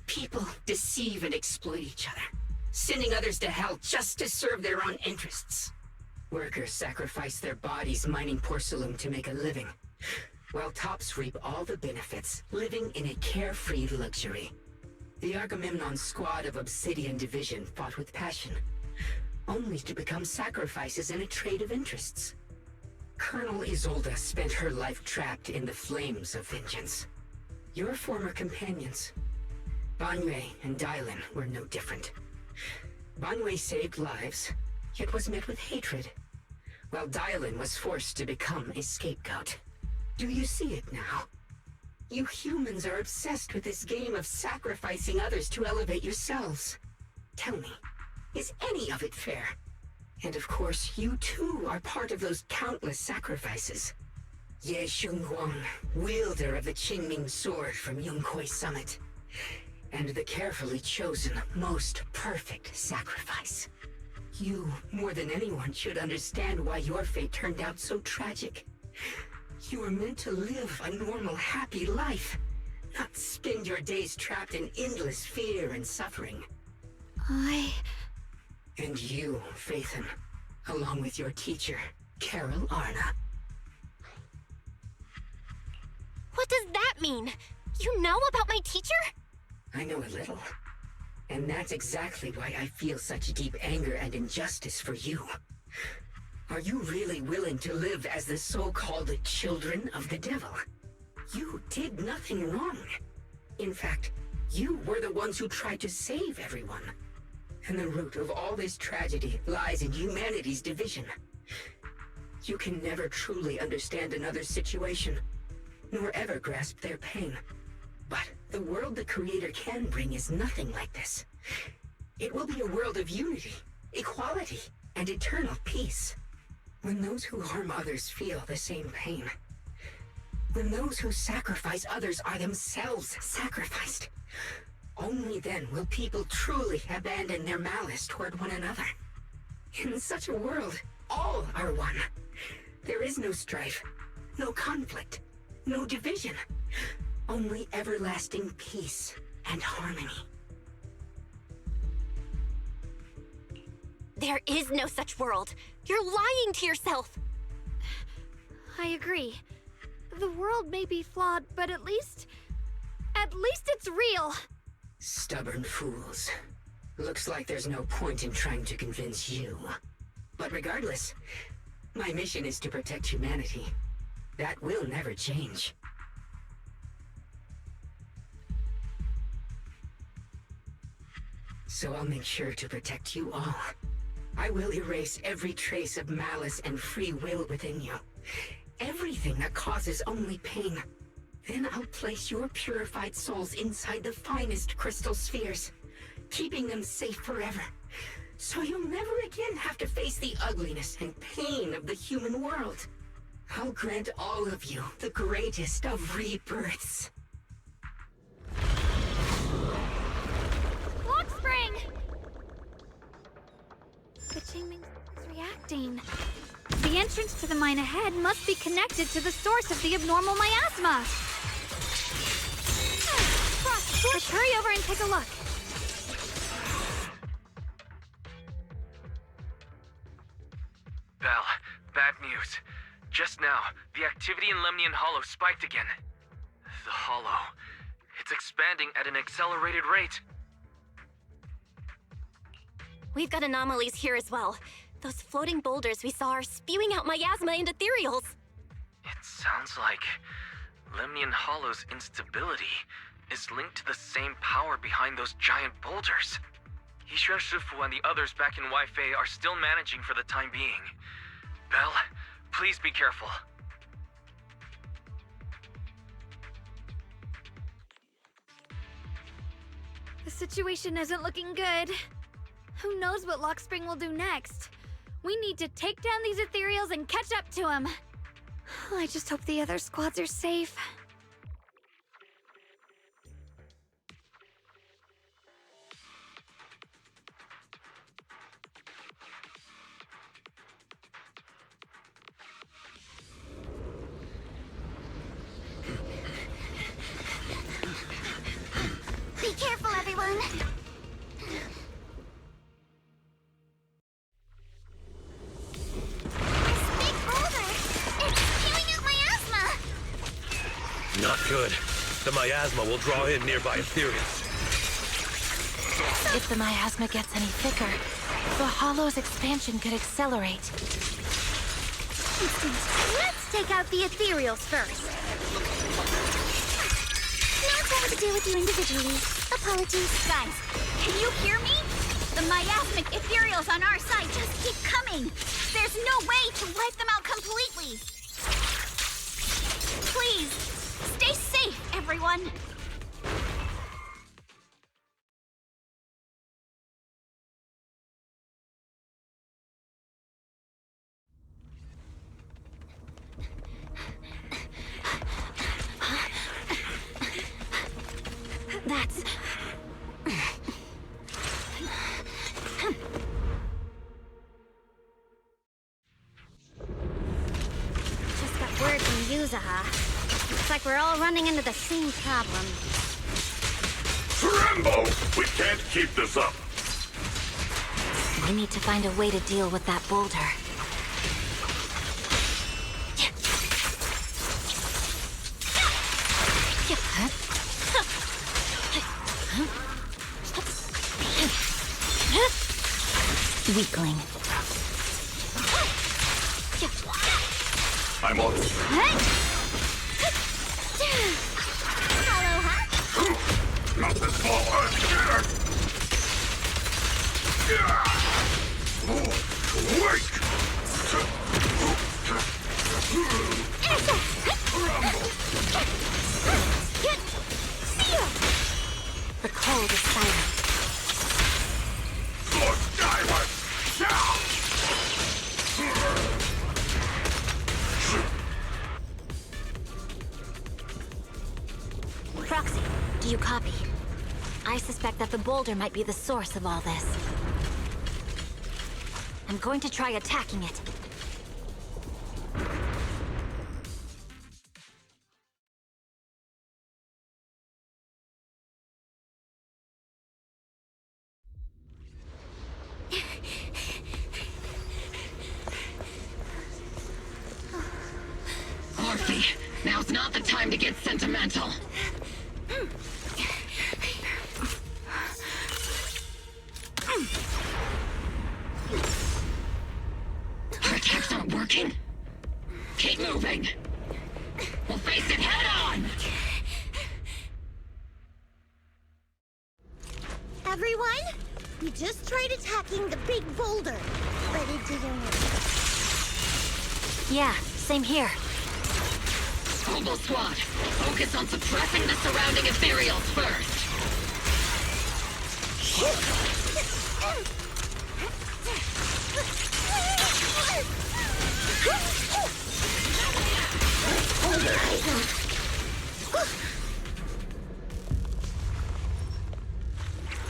People deceive and exploit each other, sending others to hell just to serve their own interests. Workers sacrifice their bodies mining porcelain to make a living, while tops reap all the benefits, living in a carefree luxury. The Agamemnon squad of Obsidian Division fought with passion, only to become sacrifices in a trade of interests. Colonel Isolde spent her life trapped in the flames of vengeance. Your former companions, Banwei and Dylan, were no different. Banwei saved lives, yet was met with hatred, while Dylan was forced to become a scapegoat. Do you see it now? You humans are obsessed with this game of sacrificing others to elevate yourselves. Tell me, is any of it fair? And of course, you too are part of those countless sacrifices. Ye Shunguang, wielder of the Qingming sword from Yunkwei Summit, and the carefully chosen, most perfect sacrifice. You, more than anyone, should understand why your fate turned out so tragic. You were meant to live a normal, happy life, not spend your days trapped in endless fear and suffering. And you, Phaethon, along with your teacher, Carol Arna. What does that mean? You know about my teacher? I know a little. And that's exactly why I feel such deep anger and injustice for you. Are you really willing to live as the so-called children of the devil? You did nothing wrong. In fact, you were the ones who tried to save everyone. And the root of all this tragedy lies in humanity's division. You can never truly understand another's situation, nor ever grasp their pain. But the world the Creator can bring is nothing like this. It will be a world of unity, equality, and eternal peace. When those who harm others feel the same pain. When those who sacrifice others are themselves sacrificed. Only then will people truly abandon their malice toward one another. In such a world, all are one. There is no strife, no conflict, no division. Only everlasting peace and harmony. There is no such world. You're lying to yourself. I agree. The world may be flawed, but at least it's real. Stubborn fools. Looks like there's no point in trying to convince you. But regardless, my mission is to protect humanity. That will never change. So I'll make sure to protect you all. I will erase every trace of malice and free will within you. Everything that causes only pain. Then I'll place your purified souls inside the finest crystal spheres, keeping them safe forever. So you'll never again have to face the ugliness and pain of the human world. I'll grant all of you the greatest of rebirths. Spring! The Qingming is reacting. The entrance to the mine ahead must be connected to the source of the abnormal miasma. Let's hurry over and take a look. Belle, bad news. Just now, the activity in Lemnian Hollow spiked again. The Hollow. It's expanding at an accelerated rate. We've got anomalies here as well. Those floating boulders we saw are spewing out miasma and ethereals. It sounds like Lemnian Hollow's instability is linked to the same power behind those giant boulders. Yishuan Shifu and the others back in Weifei are still managing for the time being. Belle, please be careful. The situation isn't looking good. Who knows what Lockspring will do next? We need to take down these ethereals and catch up to him. I just hope the other squads are safe. good. The miasma will draw in nearby ethereals. If the miasma gets any thicker, the Hollow's expansion could accelerate. Instant. Let's take out the ethereals first. No time to deal with you individually. Apologies. Guys, can you hear me? The miasmic ethereals on our side just keep coming. There's no way to wipe them out completely. Please, stay safe, everyone. That's... Just got word from Yuzaha. Looks like we're all running into the same problem. Rambo! We can't keep this up! We need to find a way to deal with that boulder. Weakling. I'm on it. Not this ball, The cold is silent. Proxy, do you copy? I suspect that the boulder might be the source of all this. I'm going to try attacking it. Orphe, now's not the time to get sentimental. Our attacks aren't working. Keep moving. We'll face it head on. Everyone, we just tried attacking the big boulder, but it didn't work. Yeah, same here. Mobile squad, focus on suppressing the surrounding ethereals first.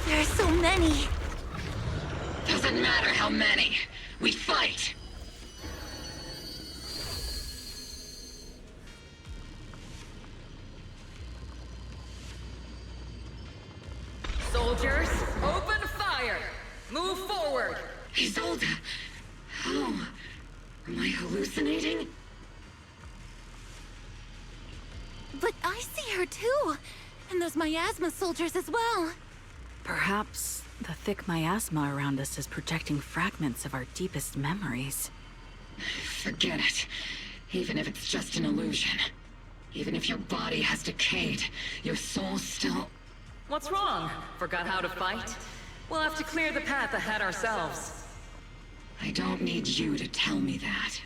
There are so many. Doesn't matter how many. We fight. Soldiers, open fire! Move forward! Isolde! How? Am I hallucinating? But I see her too. And those miasma soldiers as well. Perhaps the thick miasma around us is projecting fragments of our deepest memories. Forget it. Even if it's just an illusion. Even if your body has decayed, your soul still... What's wrong? Forgot how to fight? We'll have to clear the path ahead ourselves. I don't need you to tell me that.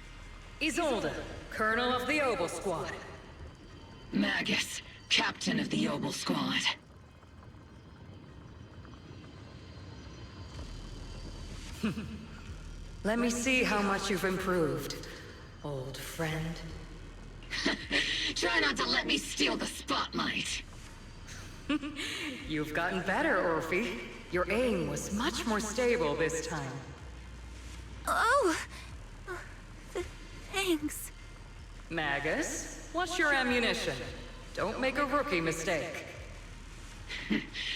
Isolde, Colonel of the Obel Squad. Magus, Captain of the Obel Squad. Let me see how much you've improved, old friend. Try not to let me steal the spotlight. You've gotten better, Orphe. Your aim was much more stable this time. Oh! Thanks. Magus, what's your ammunition? Don't make a rookie mistake.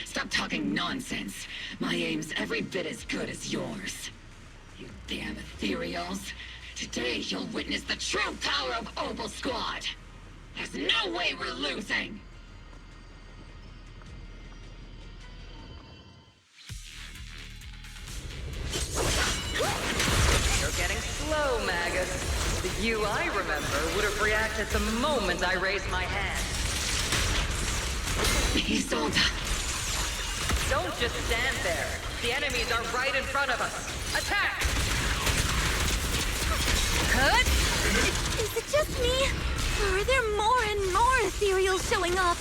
Stop talking nonsense. My aim's every bit as good as yours. You damn ethereals. Today you'll witness the true power of Obel Squad. There's no way we're losing! You're getting slow, Magus. The you I remember would have reacted the moment I raised my hand. Isolde. Don't just stand there. The enemies are right in front of us. Attack! Good? Is it just me? Or are there more and more ethereals showing up?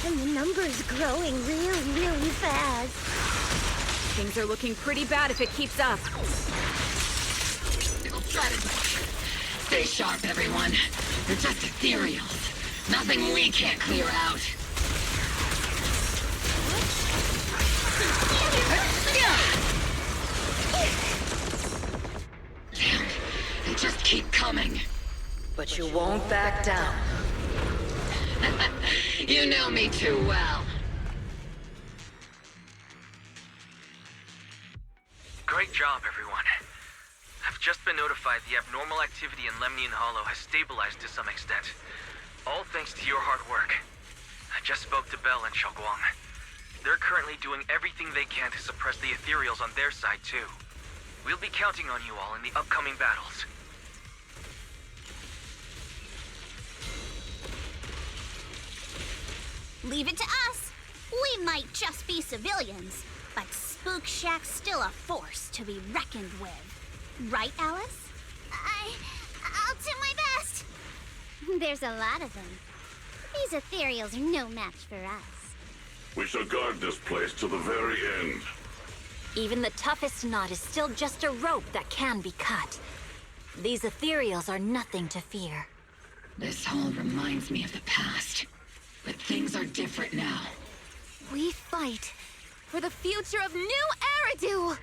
And the number's growing really fast. Things are looking pretty bad if it keeps up. Stay sharp, everyone. They're just ethereals. Nothing we can't clear out. Damn, they just keep coming. But you won't back down. You know me too well. Great job, everyone. I've just been notified the abnormal activity in Lemnian Hollow has stabilized to some extent. All thanks to your hard work. I just spoke to Belle and Xiaoguang. They're currently doing everything they can to suppress the ethereals on their side, too. We'll be counting on you all in the upcoming battles. Leave it to us. We might just be civilians, but Spook Shack's still a force to be reckoned with. Right, Alice? I'll do my best. There's a lot of them. These ethereals are no match for us. We shall guard this place to the very end. Even the toughest knot is still just a rope that can be cut. These ethereals are nothing to fear. This all reminds me of the past. But things are different now. We fight for the future of New Eridu!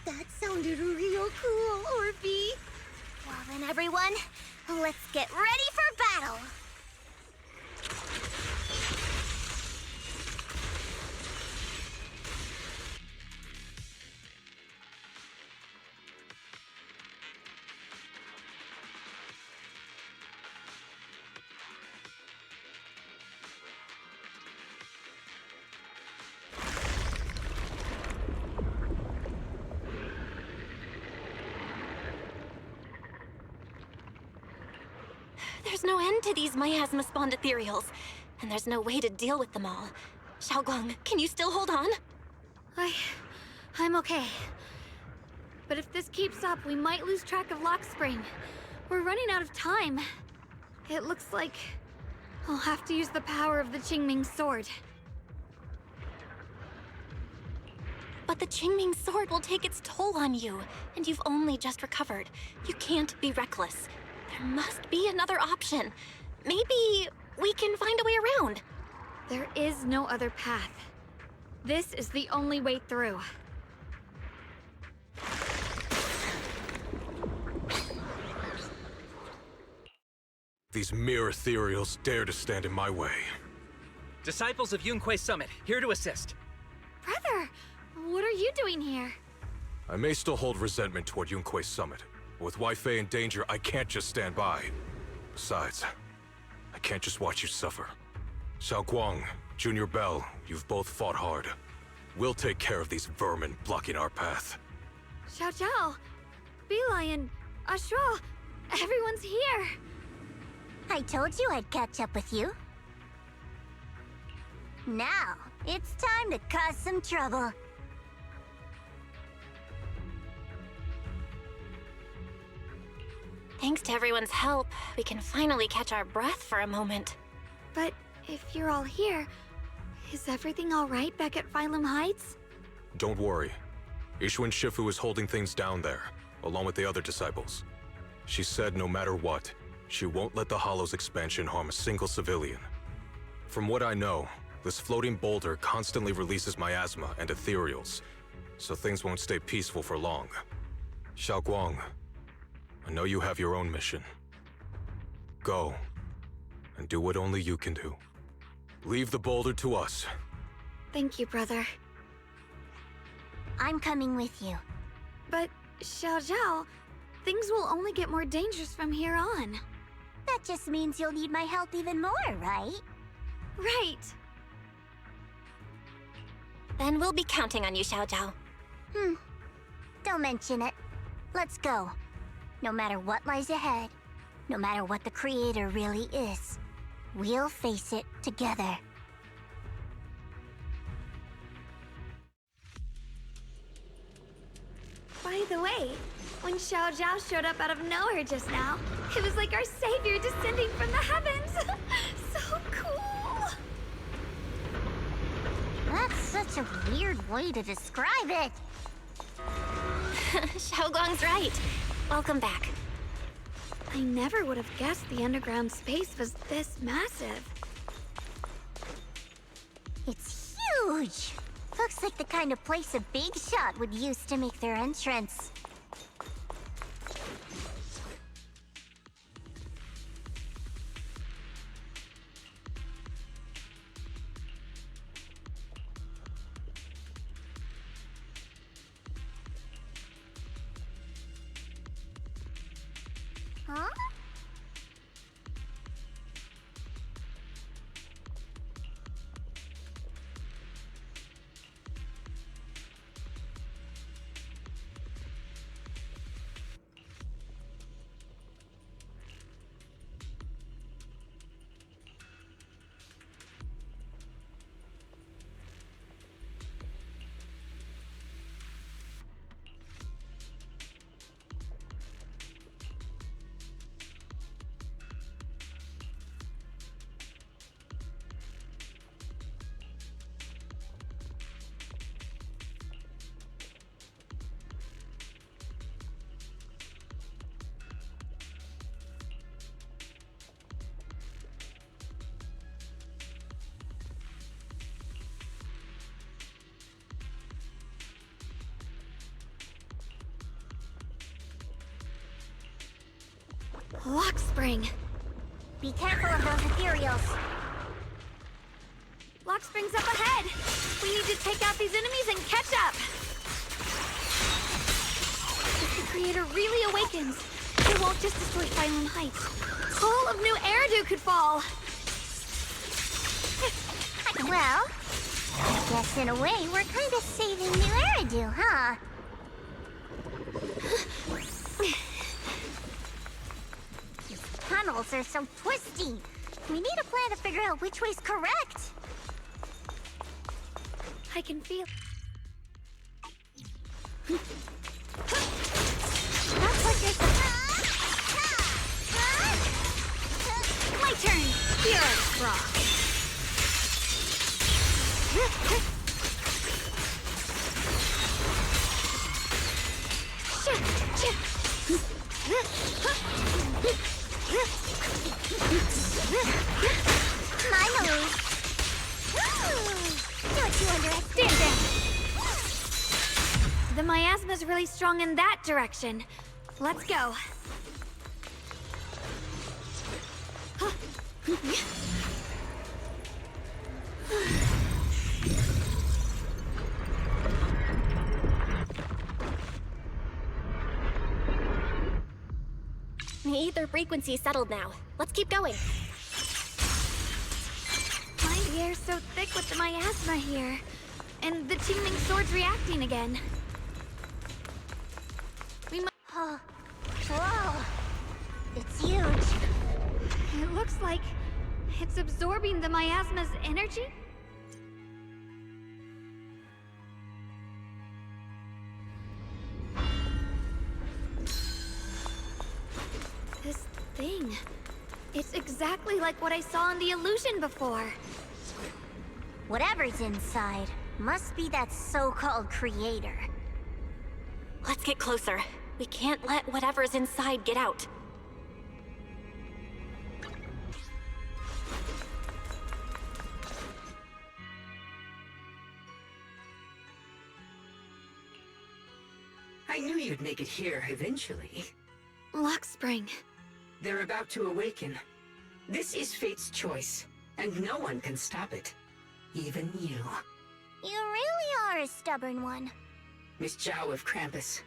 That sounded real cool, Orphe. Well then, everyone, let's get ready for battle! There's no end to these miasma-spawned ethereals, and there's no way to deal with them all. Xiaoguang, can you still hold on? I'm okay. But if this keeps up, we might lose track of Lock Spring. We're running out of time. It looks like I'll have to use the power of the Qingming sword. But the Qingming sword will take its toll on you, and you've only just recovered. You can't be reckless. There must be another option. Maybe we can find a way around. There is no other path. This is the only way through. These mere ethereals dare to stand in my way. Disciples of Yunquei Summit, here to assist. Brother, what are you doing here? I may still hold resentment toward Yunquei Summit, but with Weifei in danger, I can't just stand by. Besides, I can't just watch you suffer. Xiaoguang, Junior Belle, you've both fought hard. We'll take care of these vermin blocking our path. Xiao Zhao, Beelion, Ashra, everyone's here. I told you I'd catch up with you. Now, it's time to cause some trouble. Thanks to everyone's help, we can finally catch our breath for a moment. But if you're all here, is everything all right back at Phylum Heights? Don't worry. Ishun Shifu is holding things down there, along with the other disciples. She said no matter what, she won't let the Hollow's expansion harm a single civilian. From what I know, this floating boulder constantly releases miasma and ethereals, so things won't stay peaceful for long. Xiaoguang, I know you have your own mission. Go, and do what only you can do. Leave the boulder to us. Thank you, brother. I'm coming with you. But, Xiao Zhao, things will only get more dangerous from here on. That just means you'll need my help even more, right? Right. Then we'll be counting on you, Xiaojiao. Don't mention it. Let's go. No matter what lies ahead, no matter what the Creator really is, we'll face it together. By the way, when Xiao Zhao showed up out of nowhere just now, it was like our savior descending from the heavens. So cool. That's such a weird way to describe it. Xiaoguang's right. Welcome back. I never would have guessed the underground space was this massive. It's huge. Looks like the kind of place a big shot would use to make their entrance. Huh? Lock spring. Be careful of those ethereals. Lock spring's up ahead. We need to take out these enemies and catch up. If the Creator really awakens, it won't just destroy Phylum Heights. All of New Eridu could fall. Well, I guess in a way we're kind of saving New Eridu, huh? These tunnels are so twisty. We need a plan to figure out which way's correct. I can feel... That's what you're My turn! Here, Rock. Finally! Don't you understand Stand down! The miasma's really strong in that direction. Let's go. The ether frequency's settled now. Let's keep going. The air's so thick with the miasma here. And the Qingming sword's reacting again. We must... Whoa! It's huge. It looks like it's absorbing the miasma's energy? This thing... It's exactly like what I saw in the illusion before. Whatever's inside must be that so-called creator. Let's get closer. We can't let whatever's inside get out. I knew you'd make it here eventually. Lock spring. They're about to awaken. This is fate's choice, and no one can stop it. Even you. You really are a stubborn one. Miss Zhao of Krampus.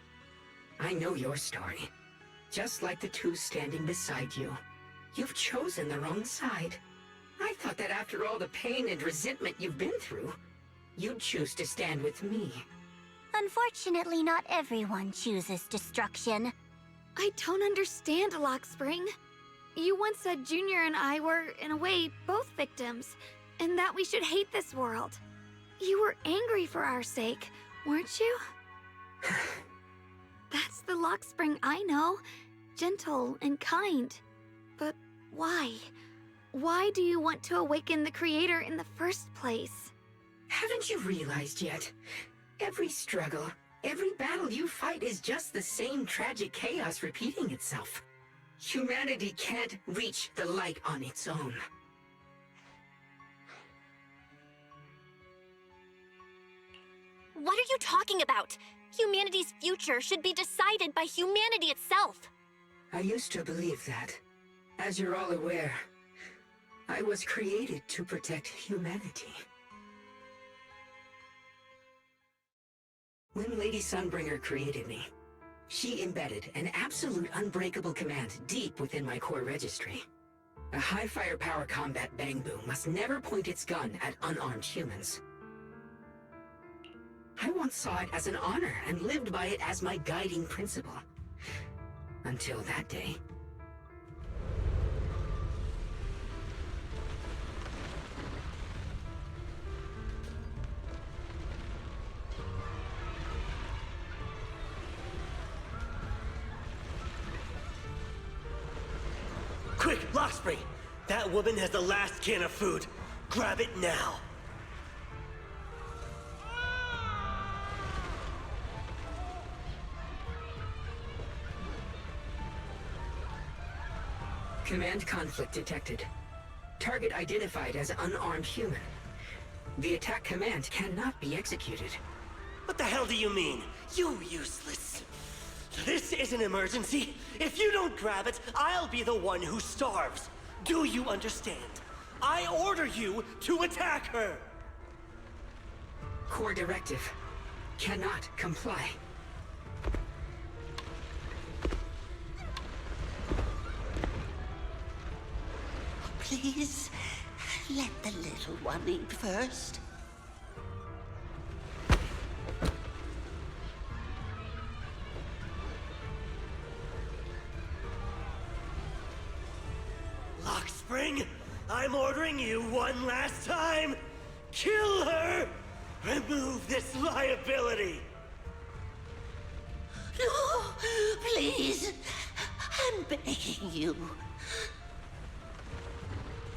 I know your story. Just like the two standing beside you. You've chosen the wrong side. I thought that after all the pain and resentment you've been through, you'd choose to stand with me. Unfortunately, not everyone chooses destruction. I don't understand, Lock Spring. You once said Junior and I were, in a way, both victims, and that we should hate this world. You were angry for our sake, weren't you? That's the Lock Spring I know. Gentle and kind. But why? Why do you want to awaken the Creator in the first place? Haven't you realized yet? Every struggle, every battle you fight is just the same tragic chaos repeating itself. Humanity can't reach the light on its own. What are you talking about? Humanity's future should be decided by humanity itself. I used to believe that. As you're all aware, I was created to protect humanity. When Lady Sunbringer created me, she embedded an absolute unbreakable command deep within my core registry. A high firepower combat bang boom must never point its gun at unarmed humans. I once saw it as an honor and lived by it as my guiding principle. Until that day. Quick, Lockspring! That woman has the last can of food. Grab it now. Command conflict detected. Target identified as unarmed human. The attack command cannot be executed. What the hell do you mean? You useless. This is an emergency. If you don't grab it, I'll be the one who starves. Do you understand? I order you to attack her! Core directive. Cannot comply. Please, let the little one eat first. Lockspring, I'm ordering you one last time. Kill her! Remove this liability! No, please. I'm begging you.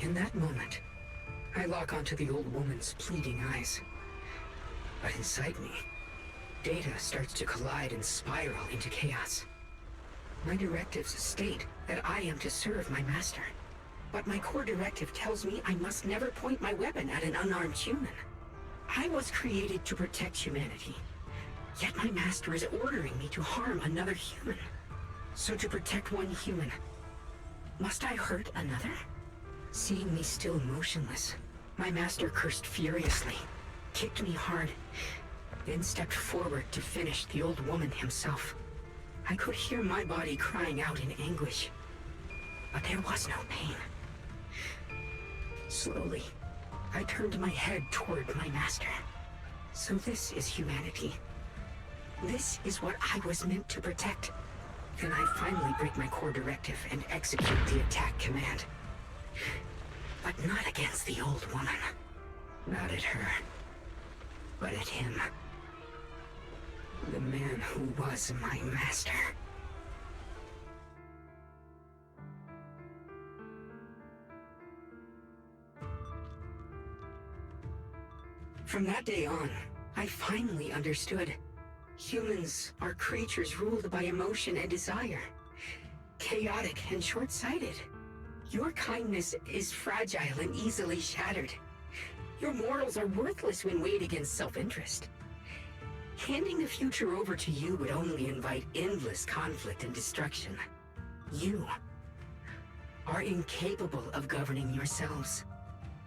In that moment, I lock onto the old woman's pleading eyes. But inside me, data starts to collide and spiral into chaos. My directives state that I am to serve my master. But my core directive tells me I must never point my weapon at an unarmed human. I was created to protect humanity. Yet my master is ordering me to harm another human. So to protect one human, must I hurt another? Seeing me still motionless, my master cursed furiously, kicked me hard, then stepped forward to finish the old woman himself. I could hear my body crying out in anguish, but there was no pain. Slowly, I turned my head toward my master. So this is humanity. This is what I was meant to protect. Then I finally break my core directive and execute the attack command. But not against the old woman. Not at her. But at him. The man who was my master. From that day on, I finally understood. Humans are creatures ruled by emotion and desire. Chaotic and short-sighted. Your kindness is fragile and easily shattered. Your morals are worthless when weighed against self-interest. Handing the future over to you would only invite endless conflict and destruction. You are incapable of governing yourselves.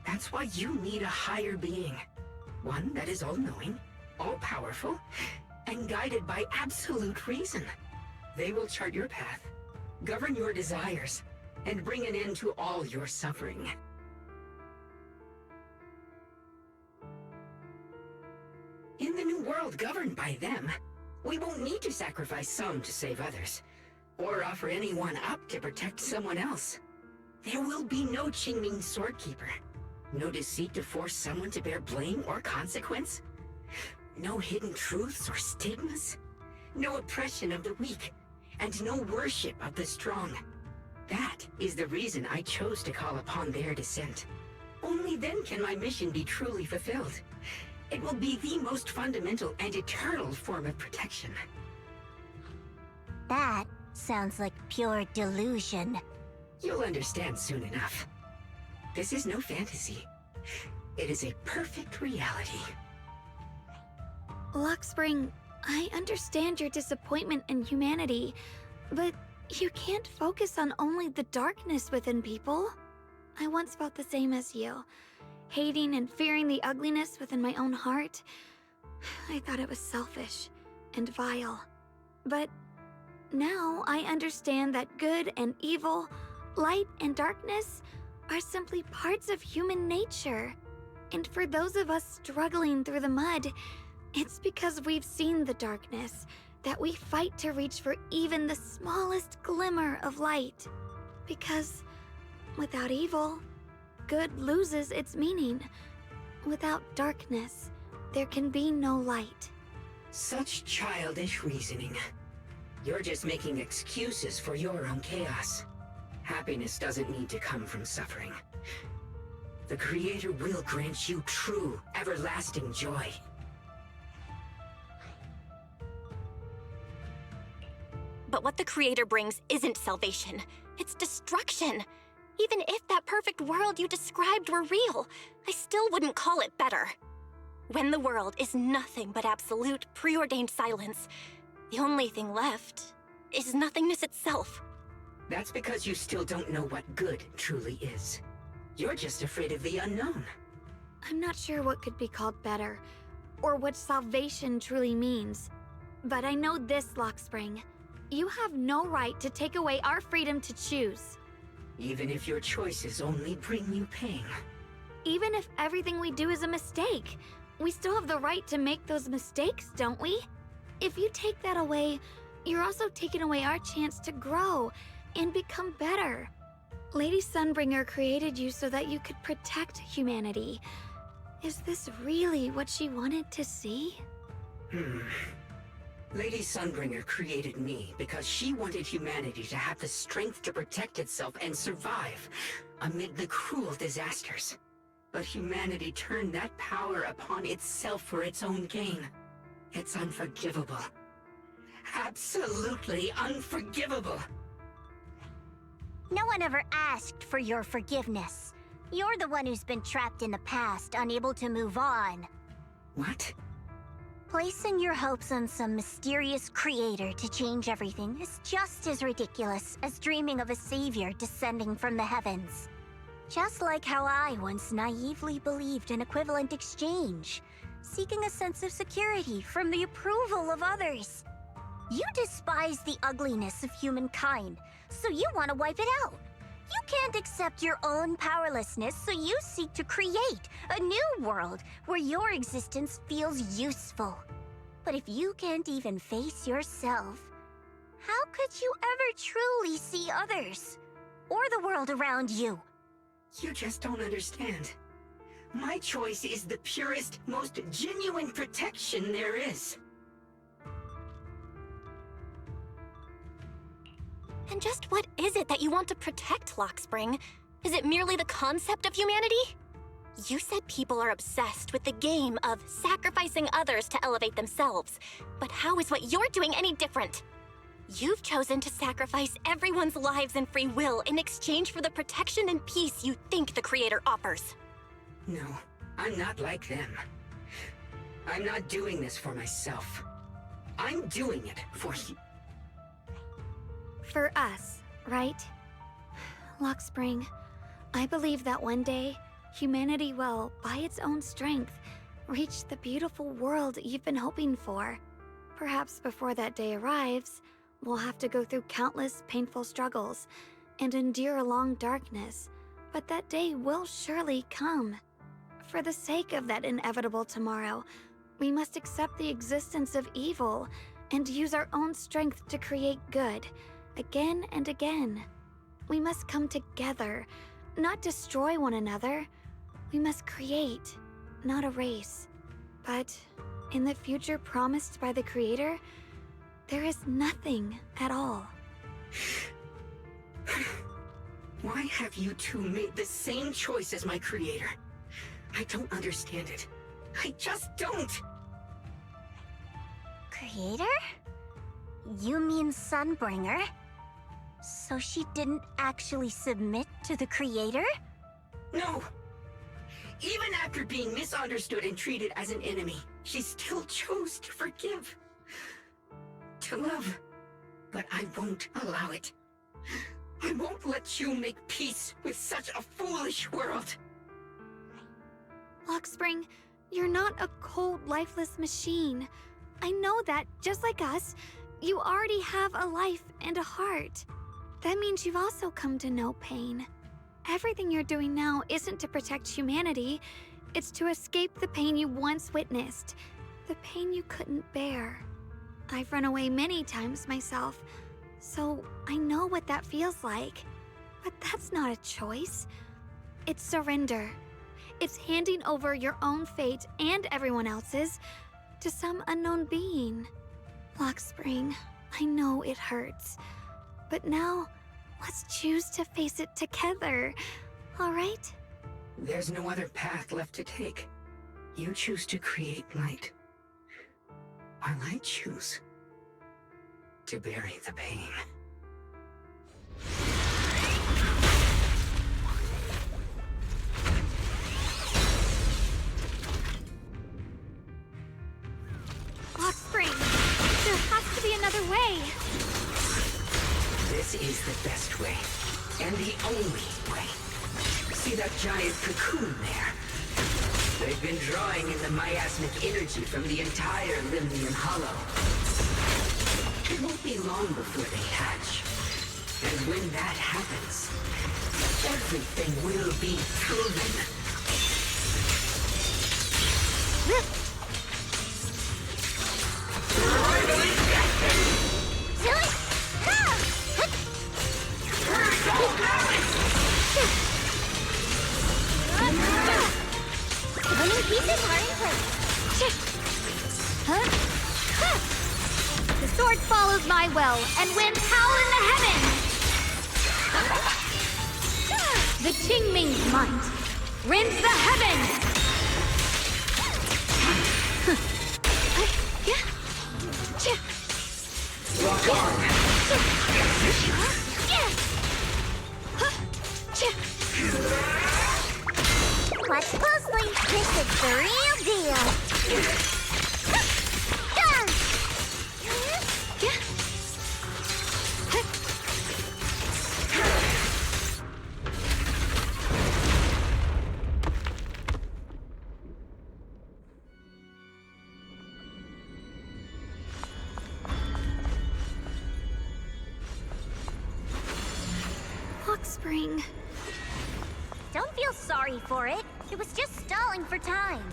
That's why you need a higher being. One that is all-knowing, all-powerful, and guided by absolute reason. They will chart your path, govern your desires, and bring an end to all your suffering. In the new world governed by them, we won't need to sacrifice some to save others, or offer anyone up to protect someone else. There will be no Qingming Swordkeeper, no deceit to force someone to bear blame or consequence, no hidden truths or stigmas, no oppression of the weak, and no worship of the strong. That is the reason I chose to call upon their descent. Only then can my mission be truly fulfilled. It will be the most fundamental and eternal form of protection. That sounds like pure delusion. You'll understand soon enough. This is no fantasy. It is a perfect reality. Luxspring, I understand your disappointment in humanity, but you can't focus on only the darkness within people. I once felt the same as you, hating and fearing the ugliness within my own heart. I thought it was selfish and vile. But now I understand that good and evil, light and darkness are simply parts of human nature. And for those of us struggling through the mud, it's because we've seen the darkness that we fight to reach for even the smallest glimmer of light. Because without evil, good loses its meaning. Without darkness, there can be no light. Such childish reasoning. You're just making excuses for your own chaos. Happiness doesn't need to come from suffering. The Creator will grant you true, everlasting joy. But what the Creator brings isn't salvation. It's destruction. Even if that perfect world you described were real, I still wouldn't call it better. When the world is nothing but absolute, preordained silence, the only thing left is nothingness itself. That's because you still don't know what good truly is. You're just afraid of the unknown. I'm not sure what could be called better, or what salvation truly means. But I know this, Luxspring. You have no right to take away our freedom to choose. Even if your choices only bring you pain. Even if everything we do is a mistake, we still have the right to make those mistakes, don't we? If you take that away, you're also taking away our chance to grow and become better. Lady Sunbringer created you so that you could protect humanity. Is this really what she wanted to see? Lady Sunbringer created me because she wanted humanity to have the strength to protect itself and survive amid the cruel disasters. But humanity turned that power upon itself for its own gain. It's unforgivable. Absolutely unforgivable. No one ever asked for your forgiveness. You're the one who's been trapped in the past, unable to move on. What? Placing your hopes on some mysterious creator to change everything is just as ridiculous as dreaming of a savior descending from the heavens. Just like how I once naively believed in equivalent exchange, seeking a sense of security from the approval of others. You despise the ugliness of humankind, so you want to wipe it out. You can't accept your own powerlessness, so you seek to create a new world where your existence feels useful. But if you can't even face yourself, how could you ever truly see others? Or the world around you? You just don't understand. My choice is the purest, most genuine protection there is. And just what is it that you want to protect, Luxspring? Is it merely the concept of humanity? You said people are obsessed with the game of sacrificing others to elevate themselves. But how is what you're doing any different? You've chosen to sacrifice everyone's lives and free will in exchange for the protection and peace you think the Creator offers. No, I'm not like them. I'm not doing this for myself. I'm doing it for you. For us, right? Luxspring, I believe that one day, humanity will, by its own strength, reach the beautiful world you've been hoping for. Perhaps before that day arrives, We'll have to go through countless painful struggles and endure a long darkness, but that day will surely come. For the sake of that inevitable tomorrow, we must accept the existence of evil and use our own strength to create good, again and again. We must come together, not destroy one another. We must create, not erase. But in the future promised by the Creator, there is nothing at all. Why have you two made the same choice as my creator? I don't understand it. I just don't! Creator? You mean Sunbringer? So she didn't actually submit to the Creator? No! Even after being misunderstood and treated as an enemy, she still chose to forgive. To love. But I won't allow it. I won't let you make peace with such a foolish world. Lockspring, you're not a cold, lifeless machine. I know that, just like us, you already have a life and a heart. That means you've also come to know pain. Everything you're doing now isn't to protect humanity. It's to escape the pain you once witnessed. The pain you couldn't bear. I've run away many times myself, so I know what that feels like. But that's not a choice. It's surrender. It's handing over your own fate and everyone else's to some unknown being. Lockspring, I know it hurts. But now, let's choose to face it together, all right? There's no other path left to take. You choose to create light, while I choose to bury the pain. Lockspring, there has to be another way. This is the best way, and the only way. See that giant cocoon there? They've been drawing in the miasmic energy from the entire Limnian Hollow. It won't be long before they hatch. And when that happens, everything will be proven. Winning pieces are in place. The sword follows my will and winds howl in the heavens. The Qingming's might rends the heavens. Rock on! Watch closely. This is the real deal. Lockspring. Don't feel sorry for it. It was just stalling for time.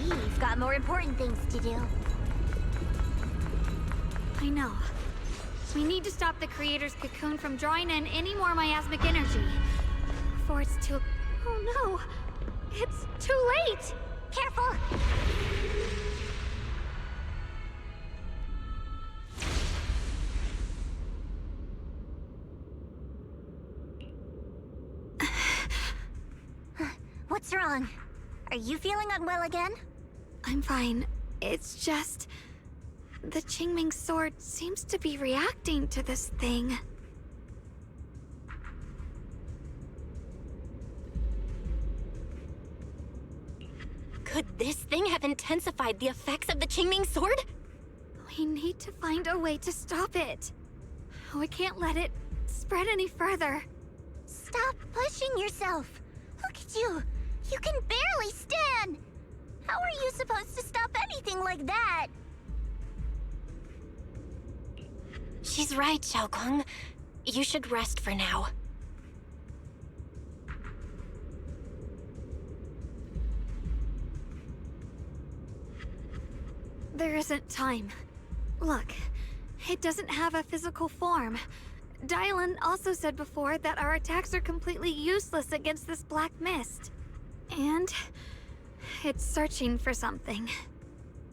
We've got more important things to do. I know. We need to stop the Creator's cocoon from drawing in any more miasmic energy. Before it's too... Oh no! It's too late! Careful! What's wrong? Are you feeling unwell again? I'm fine. It's just... the Qingming sword seems to be reacting to this thing. Could this thing have intensified the effects of the Qingming sword? We need to find a way to stop it. We can't let it spread any further. Stop pushing yourself. Look at you. You can barely stand. How are you supposed to stop anything like that? She's right, Xiaoguang. You should rest for now. There isn't time. Look, it doesn't have a physical form. Dylan also said before that our attacks are completely useless against this black mist. And it's searching for something.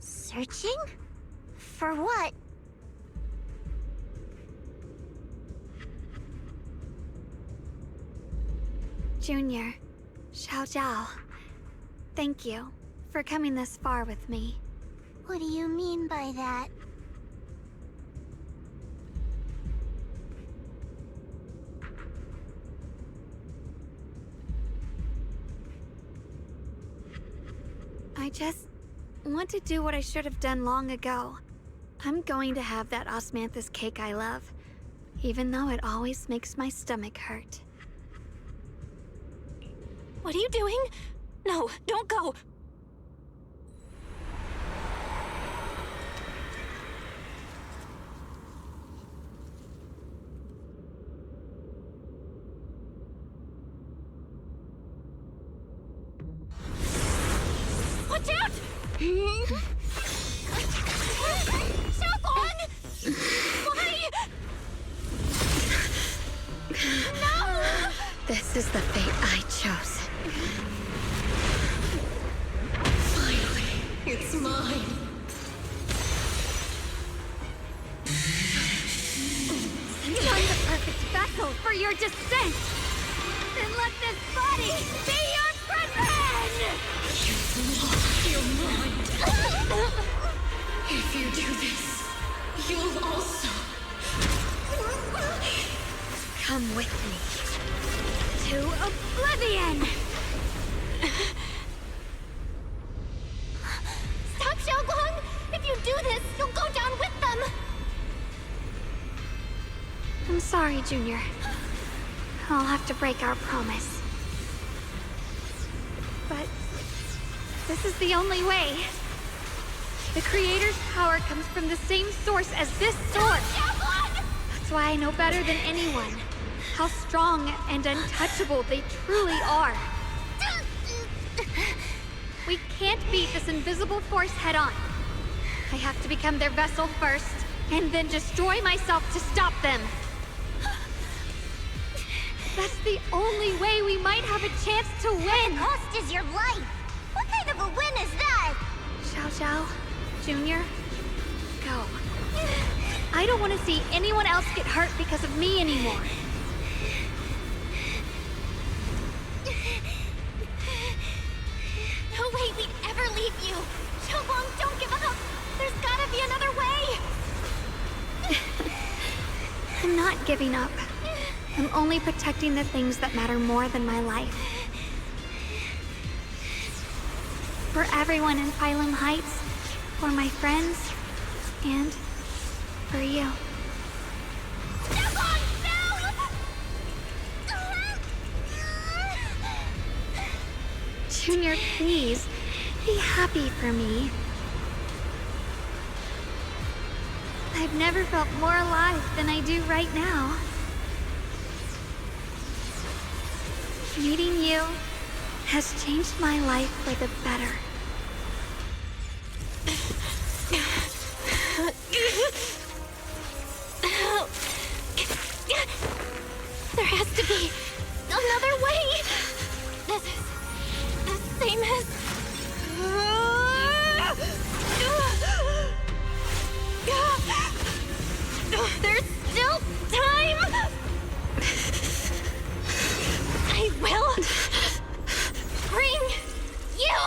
Searching? For what? Junior, Xiao Zhao, thank you for coming this far with me. What do you mean by that? I just want to do what I should have done long ago. I'm going to have that osmanthus cake I love, even though it always makes my stomach hurt. What are you doing? No, don't go! Watch out! Xiaoguang! Why? No! This is the fate I chose. Finally, it's mine. I'm the perfect vessel for your descent! Then let this body be your prison! You've lost your mind. If you do this, you'll also... Come with me. To oblivion! Stop, Xiaoguang! If you do this, you'll go down with them! I'm sorry, Junior. I'll have to break our promise. But this is the only way. The Creator's power comes from the same source as this sword. That's why I know better than anyone how strong and untouchable they truly are. We can't beat this invisible force head-on. I have to become their vessel first, and then destroy myself to stop them. That's the only way we might have a chance to win! The cost is your life! What kind of a win is that? Xiao Zhao, Junior, go. I don't want to see anyone else get hurt because of me anymore. No way we'd ever leave you! Xiaoguang, don't give up! There's gotta be another way! I'm not giving up. I'm only protecting the things that matter more than my life. For everyone in Phylum Heights, for my friends, and for you. Junior, please, be happy for me. I've never felt more alive than I do right now. Meeting you has changed my life for the better. There has to be another way! This is the same as... There's still time! I will bring you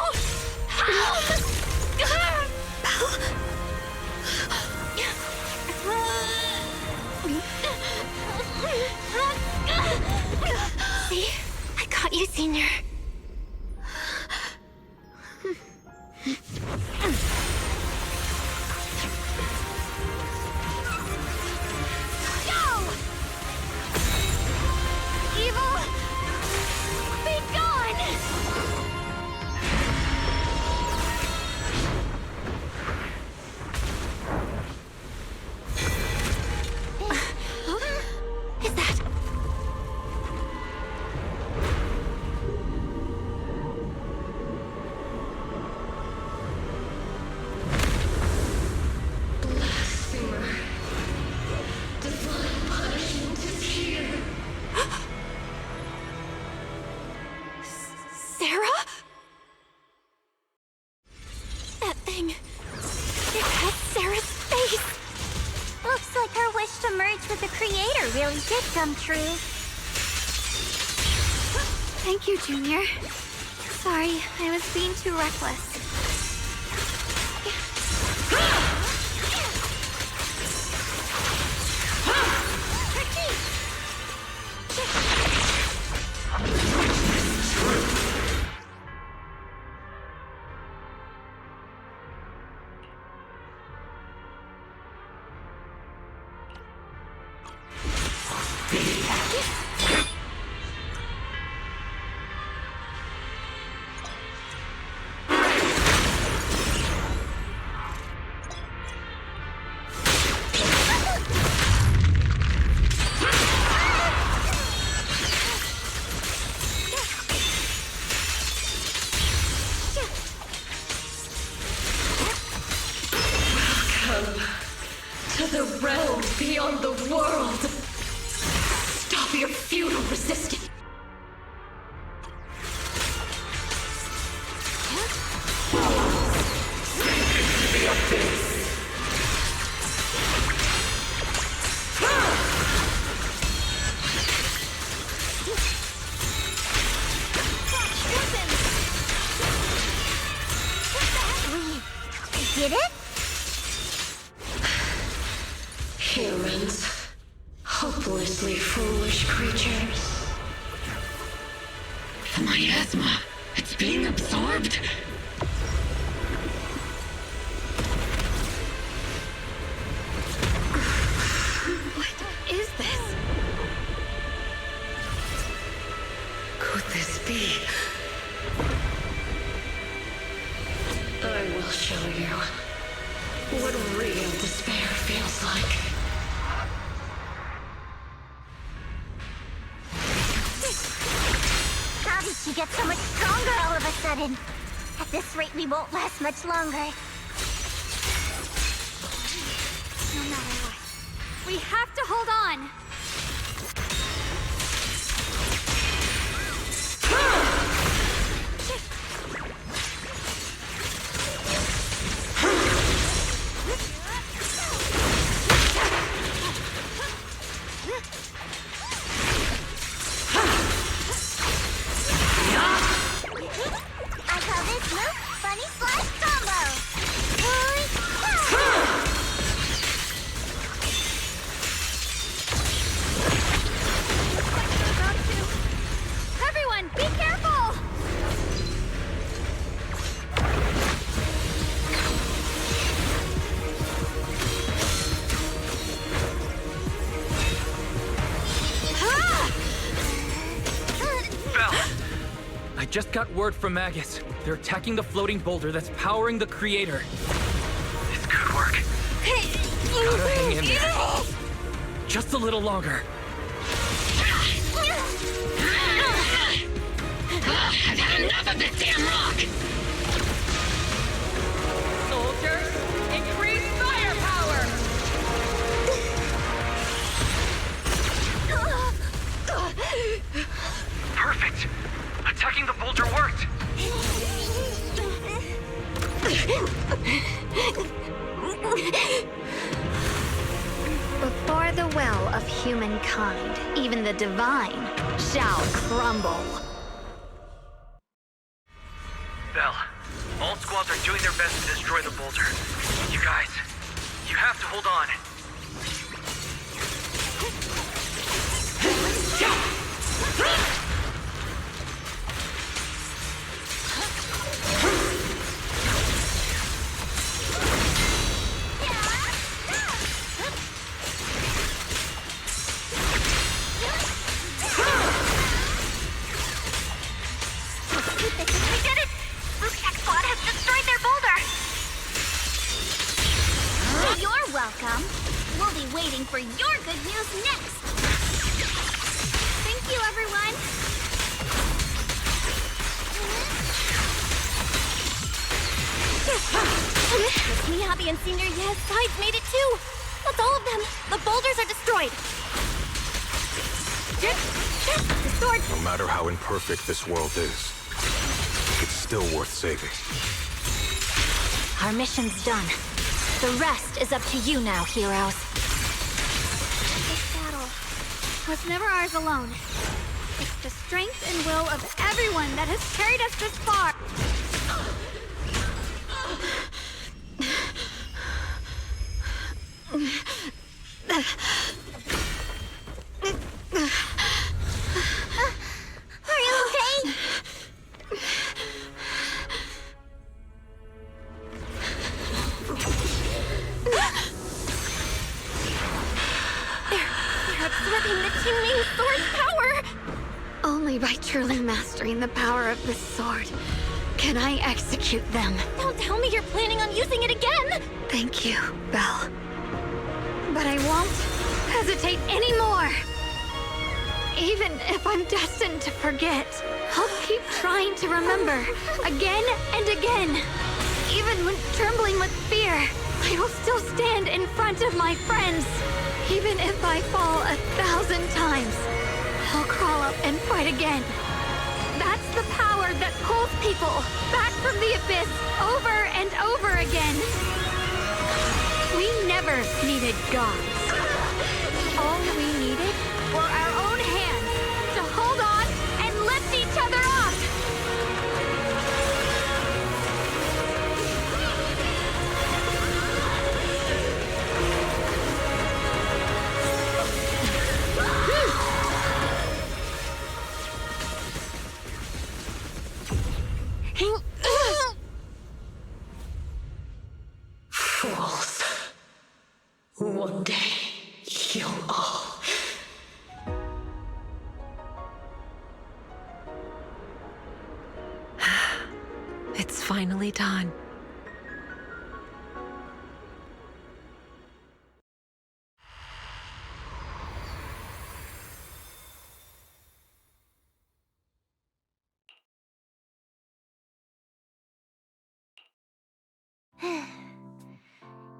thing. It has Sarah's face. Looks like her wish to merge with the Creator really did come true. Thank you, Junior. Sorry, I was being too reckless. To the realm beyond the world! Stop your futile resistance! The abyss! We did it? Humans. Hopelessly foolish creatures. The miasma. It's being absorbed. What is this? Could this be? I will show you what real despair feels like. How did she get so much stronger all of a sudden? At this rate, we won't last much longer. No matter what, we have to hold on. I call this move Funny Slash Combo! Everyone, be careful! Belle! I just got word from Magus. They're attacking the floating boulder that's powering the Creator. This could work. Gotta hang in there. Just a little longer. I've had enough of this damn rock! Soldiers, increase firepower! Perfect! Attacking the boulder worked! Before the well of humankind, even the divine shall crumble. Belle, all squads are doing their best to destroy the boulder. You guys, you have to hold on. We did it! Rucksack Squad has destroyed their boulder! You're welcome. We'll be waiting for your good news next. Thank you, everyone. Miss Miyabi and Senior Yes Sides made it too. That's all of them. The boulders are destroyed. The sword. No matter how imperfect this world is, it's still worth saving. Our mission's done. The rest is up to you now, heroes. This battle was never ours alone. It's the strength and will of everyone that has carried us this far. Are you okay? They're absorbing the Qingming sword's power! Only by truly mastering the power of this sword can I execute them. Don't tell me you're planning on using it again! Thank you, Belle. But I won't hesitate anymore. Even if I'm destined to forget, I'll keep trying to remember again and again. Even when trembling with fear, I will still stand in front of my friends. Even if I fall 1,000 times, I'll crawl up and fight again. That's the power that pulls people back from the abyss over and over again. We never needed gods. All we needed were our own hands to hold on and lift each other up. Fools. One day, you'll all... It's finally done.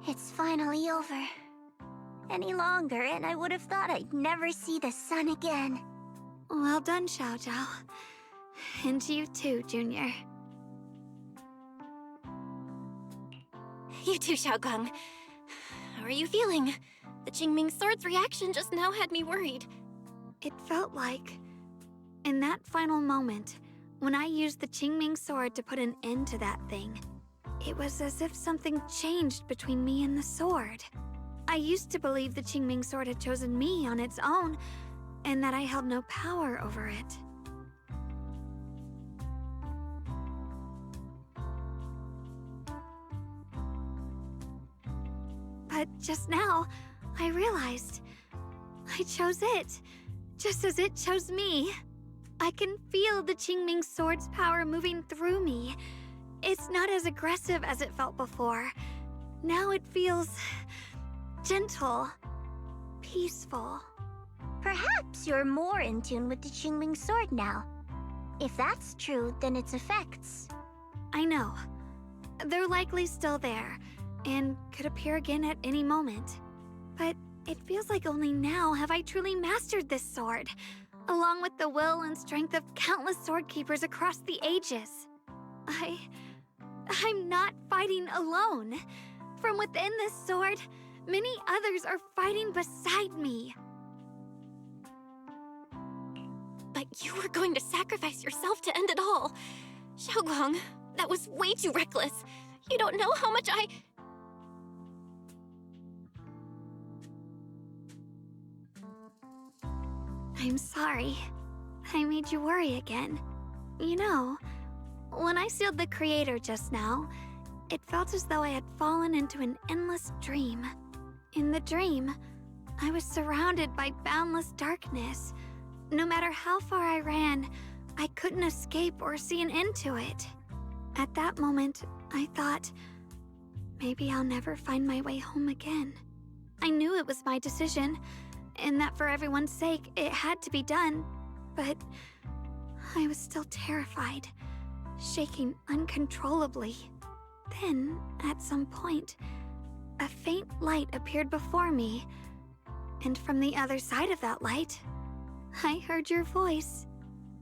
It's finally over. Any longer, and I would have thought I'd never see the sun again. Well done, Xiao Zhao. And you too, Junior. You too, Xiaogang. How are you feeling? The Qingming sword's reaction just now had me worried. It felt like, in that final moment, when I used the Qingming sword to put an end to that thing, it was as if something changed between me and the sword. I used to believe the Qingming sword had chosen me on its own, and that I held no power over it. But just now, I realized I chose it, just as it chose me. I can feel the Qingming sword's power moving through me. It's not as aggressive as it felt before. Now it feels gentle, peaceful. Perhaps you're more in tune with the Qingming sword now. If that's true, then its effects... I know. They're likely still there, and could appear again at any moment. But it feels like only now have I truly mastered this sword, along with the will and strength of countless sword keepers across the ages. I'm not fighting alone. From within this sword, many others are fighting beside me. But you were going to sacrifice yourself to end it all. Xiaoguang, that was way too reckless. You don't know how much I'm sorry. I made you worry again. You know, when I sealed the Creator just now, it felt as though I had fallen into an endless dream. In the dream, I was surrounded by boundless darkness. No matter how far I ran, I couldn't escape or see an end to it. At that moment, I thought, maybe I'll never find my way home again. I knew it was my decision, and that for everyone's sake, it had to be done, but I was still terrified, shaking uncontrollably. Then, at some point, a faint light appeared before me, and from the other side of that light, I heard your voice.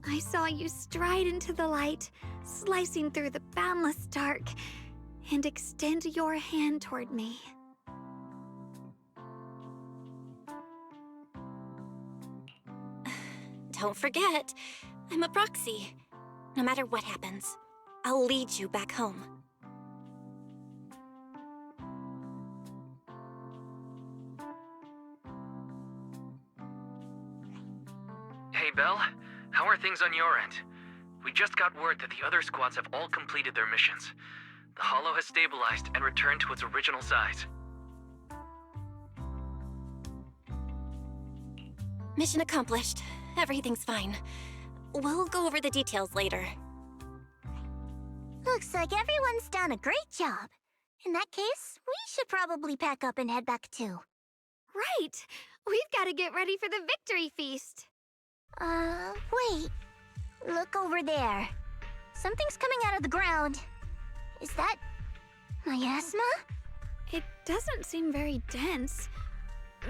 I saw you stride into the light, slicing through the boundless dark, and extend your hand toward me. Don't forget, I'm a proxy. No matter what happens, I'll lead you back home. Hey, Belle. How are things on your end? We just got word that the other squads have all completed their missions. The Hollow has stabilized and returned to its original size. Mission accomplished. Everything's fine. We'll go over the details later. Looks like everyone's done a great job. In that case, we should probably pack up and head back too. Right! We've got to get ready for the victory feast. Wait. Look over there. Something's coming out of the ground. Is that miasma? It doesn't seem very dense.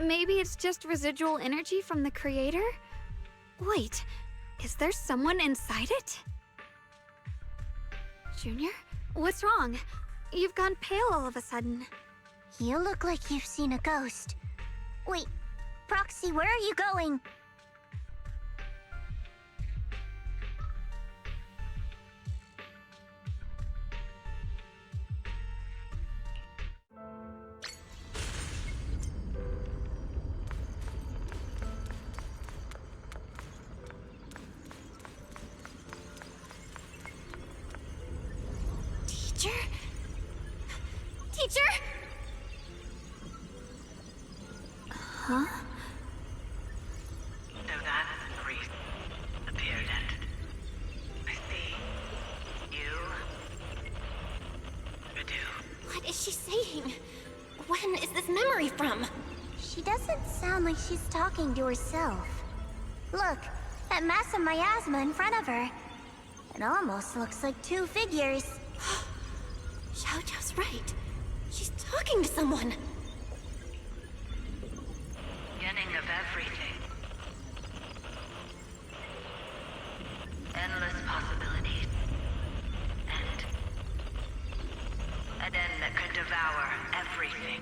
Maybe it's just residual energy from the creator? Wait, is there someone inside it? Junior, what's wrong? You've gone pale all of a sudden. You look like you've seen a ghost. Wait, Proxy, where are you going? Teacher? Teacher? Huh? So that's the reason appeared at. I see. You do. What is she saying? When is this memory from? She doesn't sound like she's talking to herself. Look, that mass of miasma in front of her. It almost looks like two figures. Xiaojiao's right. She's talking to someone. Beginning of everything. Endless possibilities. An end that could devour everything.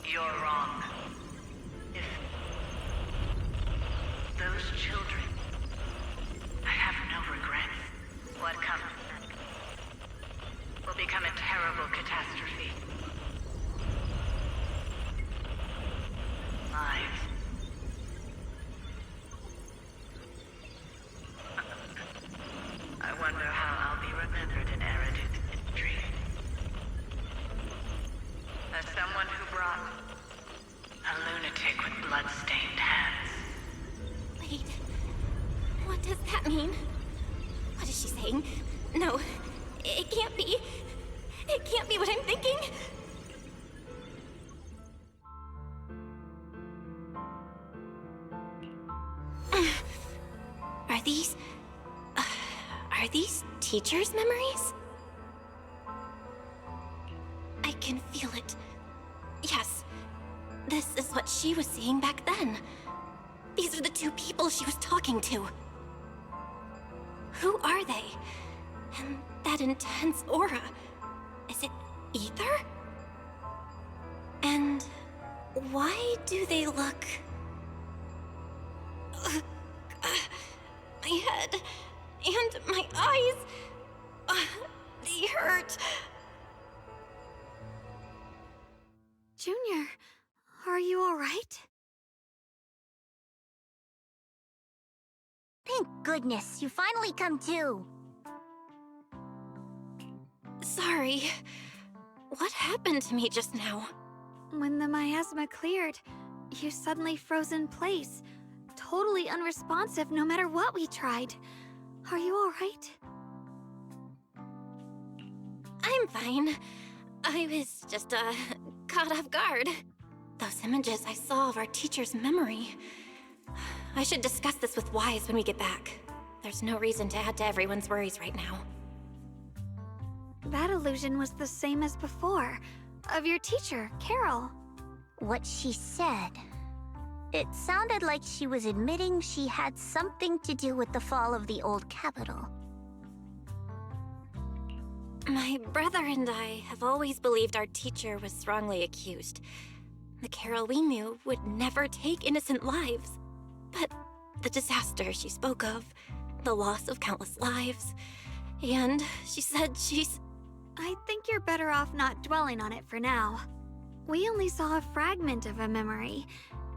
You're wrong. If those children, I have no regrets. What comes will become a terrible catastrophe. Lives. I wonder how I'll be remembered in Eredith's history. As someone who brought a lunatic with blood-stained hands. Wait. What does that mean? What is she saying? No. It can't be. It can't be what I'm thinking. Are these teachers' memories? I can feel it. Yes. This is what she was seeing back then. These are the two people she was talking to. Who are they? And that intense aura. Is it ether? And why do they look... my head and my eyes, they hurt. Junior, are you all right? Thank goodness, you finally come to. Sorry. What happened to me just now? When the miasma cleared, you suddenly froze in place. Totally unresponsive no matter what we tried. Are you all right? I'm fine. I was just, caught off guard. Those images I saw of our teacher's memory. I should discuss this with Wise when we get back. There's no reason to add to everyone's worries right now. That illusion was the same as before, of your teacher, Carol. What she said. It sounded like she was admitting she had something to do with the fall of the old capital. My brother and I have always believed our teacher was wrongly accused. The Carol we knew would never take innocent lives. But the disaster she spoke of, the loss of countless lives, and she said she's... I think you're better off not dwelling on it for now. We only saw a fragment of a memory.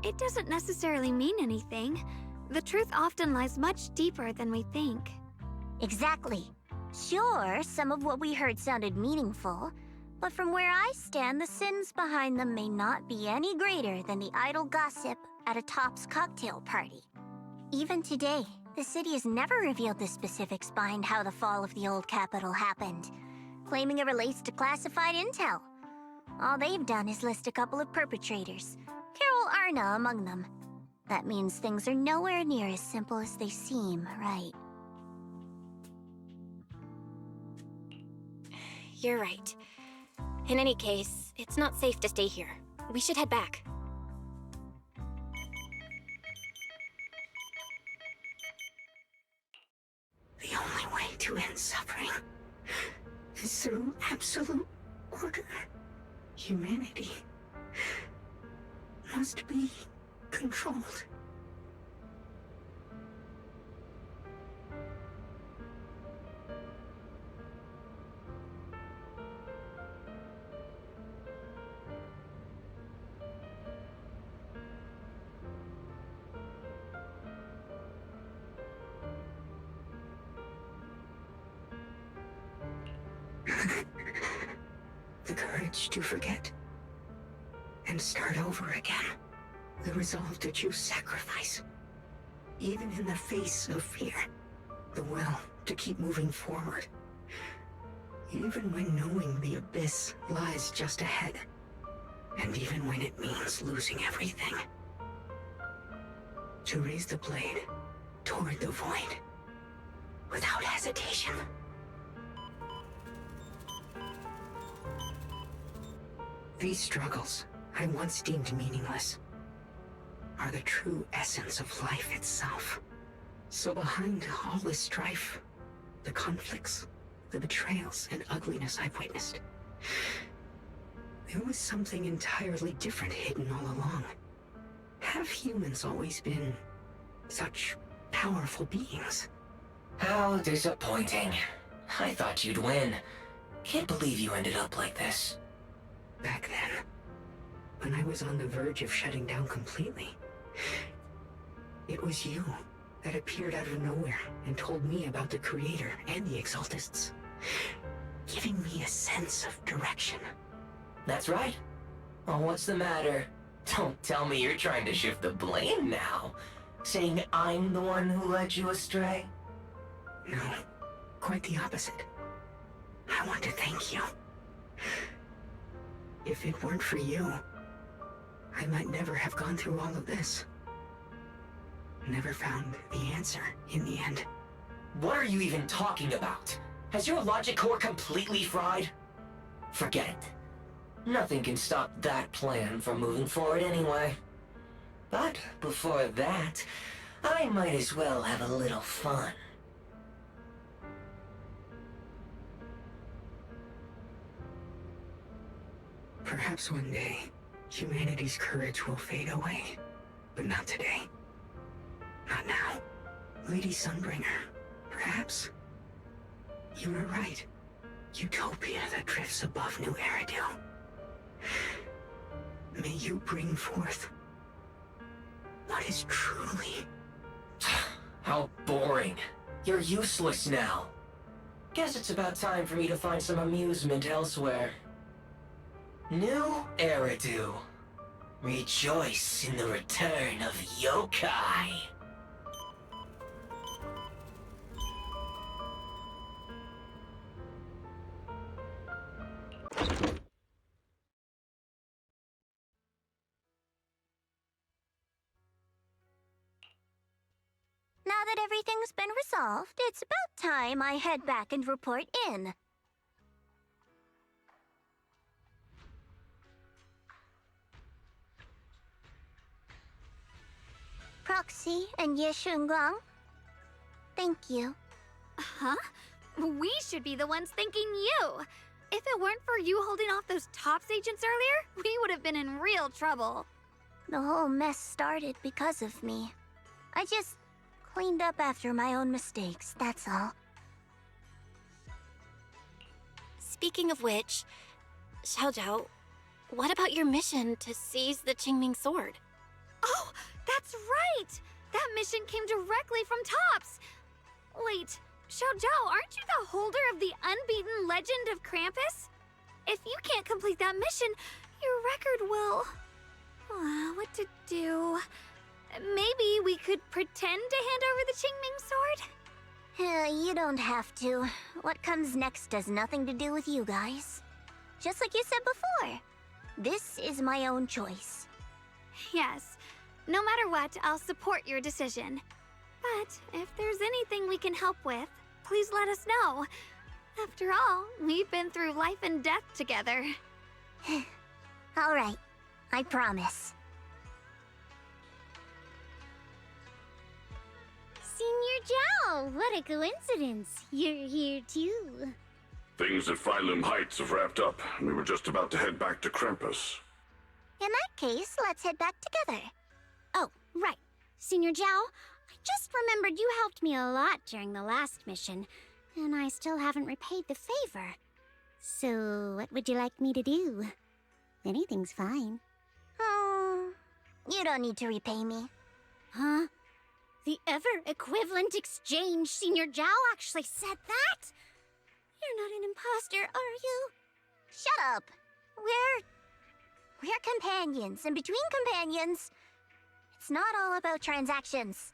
It doesn't necessarily mean anything. The truth often lies much deeper than we think. Exactly. Sure, some of what we heard sounded meaningful, but from where I stand, the sins behind them may not be any greater than the idle gossip at a Top's cocktail party. Even today, the city has never revealed the specifics behind how the fall of the old capital happened, claiming it relates to classified intel. All they've done is list a couple of perpetrators, Carol Arna among them. That means things are nowhere near as simple as they seem, right? You're right. In any case, it's not safe to stay here. We should head back. The only way to end suffering is through absolute order. Humanity must be controlled. The courage to forget and start over again. The resolve to choose sacrifice, even in the face of fear. The will to keep moving forward, even when knowing the abyss lies just ahead, and even when it means losing everything. To raise the blade toward the void, without hesitation. These struggles I once deemed meaningless are the true essence of life itself. So behind all this strife, the conflicts, the betrayals, and ugliness I've witnessed, there was something entirely different hidden all along. Have humans always been such powerful beings? How disappointing. I thought you'd win. Can't believe you ended up like this. Back then, when I was on the verge of shutting down completely, it was you that appeared out of nowhere and told me about the Creator and the Exaltists, giving me a sense of direction. That's right. Oh, what's the matter? Don't tell me you're trying to shift the blame now, saying I'm the one who led you astray. No, quite the opposite. I want to thank you. If it weren't for you, I might never have gone through all of this. Never found the answer in the end. What are you even talking about? Has your logic core completely fried? Forget it. Nothing can stop that plan from moving forward anyway. But before that, I might as well have a little fun. Perhaps one day, humanity's courage will fade away. But not today. Not now. Lady Sunbringer, perhaps? You were right. Utopia that drifts above New Eridu. May you bring forth what is truly... How boring. You're useless now. Guess it's about time for me to find some amusement elsewhere. New Eridu. Rejoice in the return of yokai. Now that everything's been resolved, it's about time I head back and report in. Proxy and Ye Shunguang, thank you. Huh? We should be the ones thanking you. If it weren't for you holding off those TOPS agents earlier, we would have been in real trouble. The whole mess started because of me. I just cleaned up after my own mistakes, that's all. Speaking of which, Xiaozhao, what about your mission to seize the Qingming sword? Oh, that's right! That mission came directly from TOPS! Wait, Xiaozhao, aren't you the holder of the unbeaten legend of Krampus? If you can't complete that mission, your record will... what to do? Maybe we could pretend to hand over the Qingming sword? You don't have to. What comes next has nothing to do with you guys. Just like you said before. This is my own choice. Yes. No matter what, I'll support your decision. But if there's anything we can help with, please let us know. After all, we've been through life and death together. All right. I promise. Senior Zhao, what a coincidence. You're here too. Things at Phylum Heights have wrapped up, and we were just about to head back to Krampus. In that case, let's head back together. Oh, right. Senior Zhao, I just remembered you helped me a lot during the last mission, and I still haven't repaid the favor. So, what would you like me to do? Anything's fine. You don't need to repay me. Huh? The ever-equivalent exchange, Senior Zhao actually said that? You're not an imposter, are you? Shut up. We're companions, and between companions, it's not all about transactions.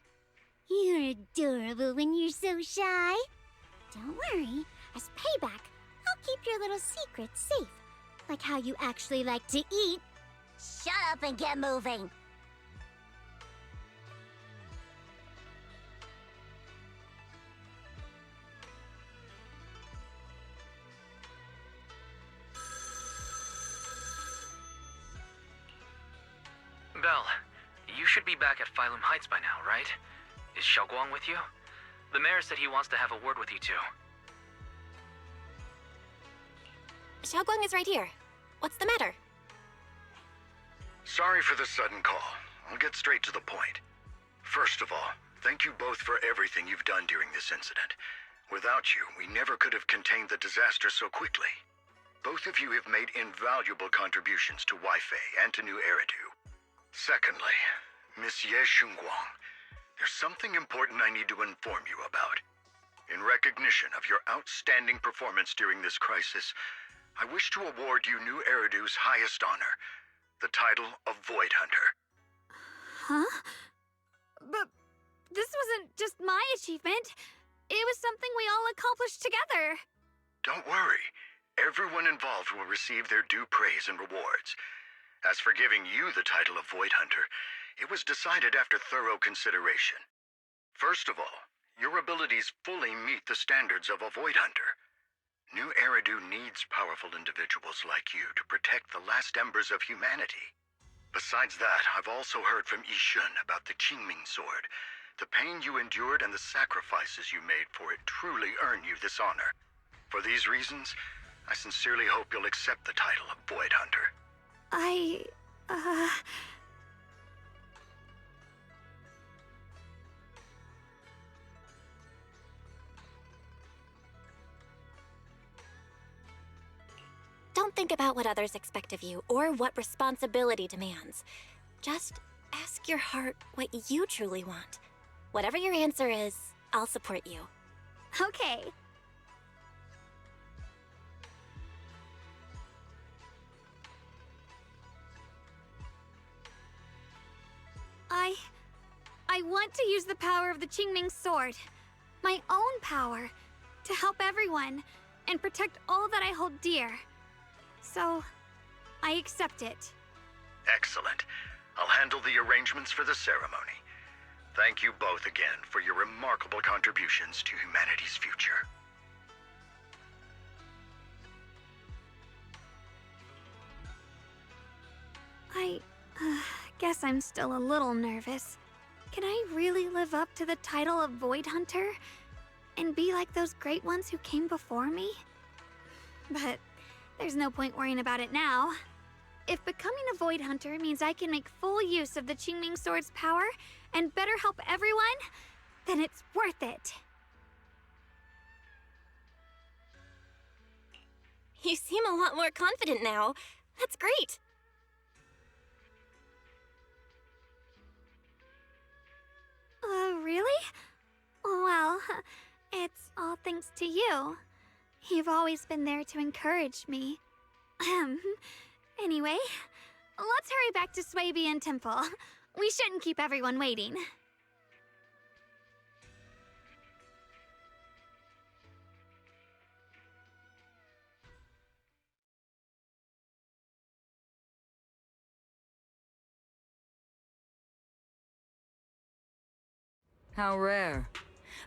You're adorable when you're so shy. Don't worry, as payback, I'll keep your little secrets safe. Like how you actually like to eat. Shut up and get moving. Belle, you should be back at Phylum Heights by now, right? Is Xiaoguang with you? The mayor said he wants to have a word with you two. Xiaoguang is right here. What's the matter? Sorry for the sudden call. I'll get straight to the point. First of all, thank you both for everything you've done during this incident. Without you, we never could have contained the disaster so quickly. Both of you have made invaluable contributions to Weifei and to New Eridu. Secondly, Miss Ye Xunguang, there's something important I need to inform you about. In recognition of your outstanding performance during this crisis, I wish to award you New Eridu's highest honor, the title of Void Hunter. Huh? But this wasn't just my achievement. It was something we all accomplished together. Don't worry. Everyone involved will receive their due praise and rewards. As for giving you the title of Void Hunter, it was decided after thorough consideration. First of all, your abilities fully meet the standards of a Void Hunter. New Eridu needs powerful individuals like you to protect the last embers of humanity. Besides that, I've also heard from Yishun about the Qingming sword. The pain you endured and the sacrifices you made for it truly earn you this honor. For these reasons, I sincerely hope you'll accept the title of Void Hunter. Don't think about what others expect of you or what responsibility demands. Just ask your heart what you truly want. Whatever your answer is, I'll support you. Okay. I want to use the power of the Qingming sword, my own power, to help everyone and protect all that I hold dear. So, I accept it. Excellent. I'll handle the arrangements for the ceremony. Thank you both again for your remarkable contributions to humanity's future. I guess I'm still a little nervous. Can I really live up to the title of Void Hunter? and be like those great ones who came before me? But there's no point worrying about it now. If becoming a Void Hunter means I can make full use of the Qingming Sword's power and better help everyone, then it's worth it. You seem a lot more confident now. That's great. Really? Well, it's all thanks to you. You've always been there to encourage me. Anyway, let's hurry back to Swabian Temple. We shouldn't keep everyone waiting. How rare.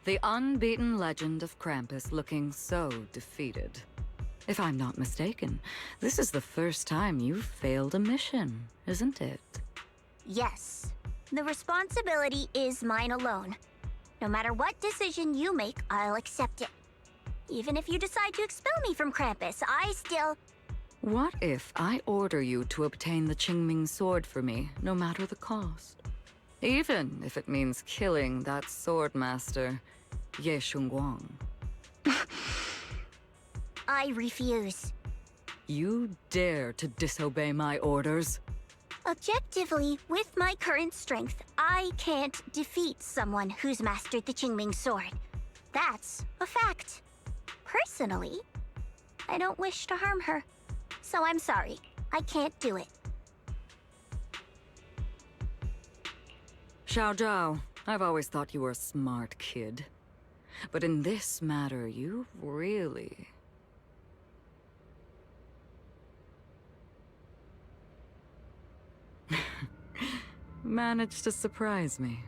The unbeaten legend of Krampus looking so defeated. If I'm not mistaken, this is the first time you've failed a mission, isn't it? Yes. The responsibility is mine alone. No matter what decision you make, I'll accept it. Even if you decide to expel me from Krampus, I still... What if I order you to obtain the Qingming Sword for me, no matter the cost? Even if it means killing that swordmaster, Ye Shunguang. I refuse. You dare to disobey my orders? Objectively, with my current strength, I can't defeat someone who's mastered the Qingming Sword. That's a fact. Personally, I don't wish to harm her. So I'm sorry, I can't do it. Xiao Zhao, I've always thought you were a smart kid. But in this matter, you really... managed to surprise me.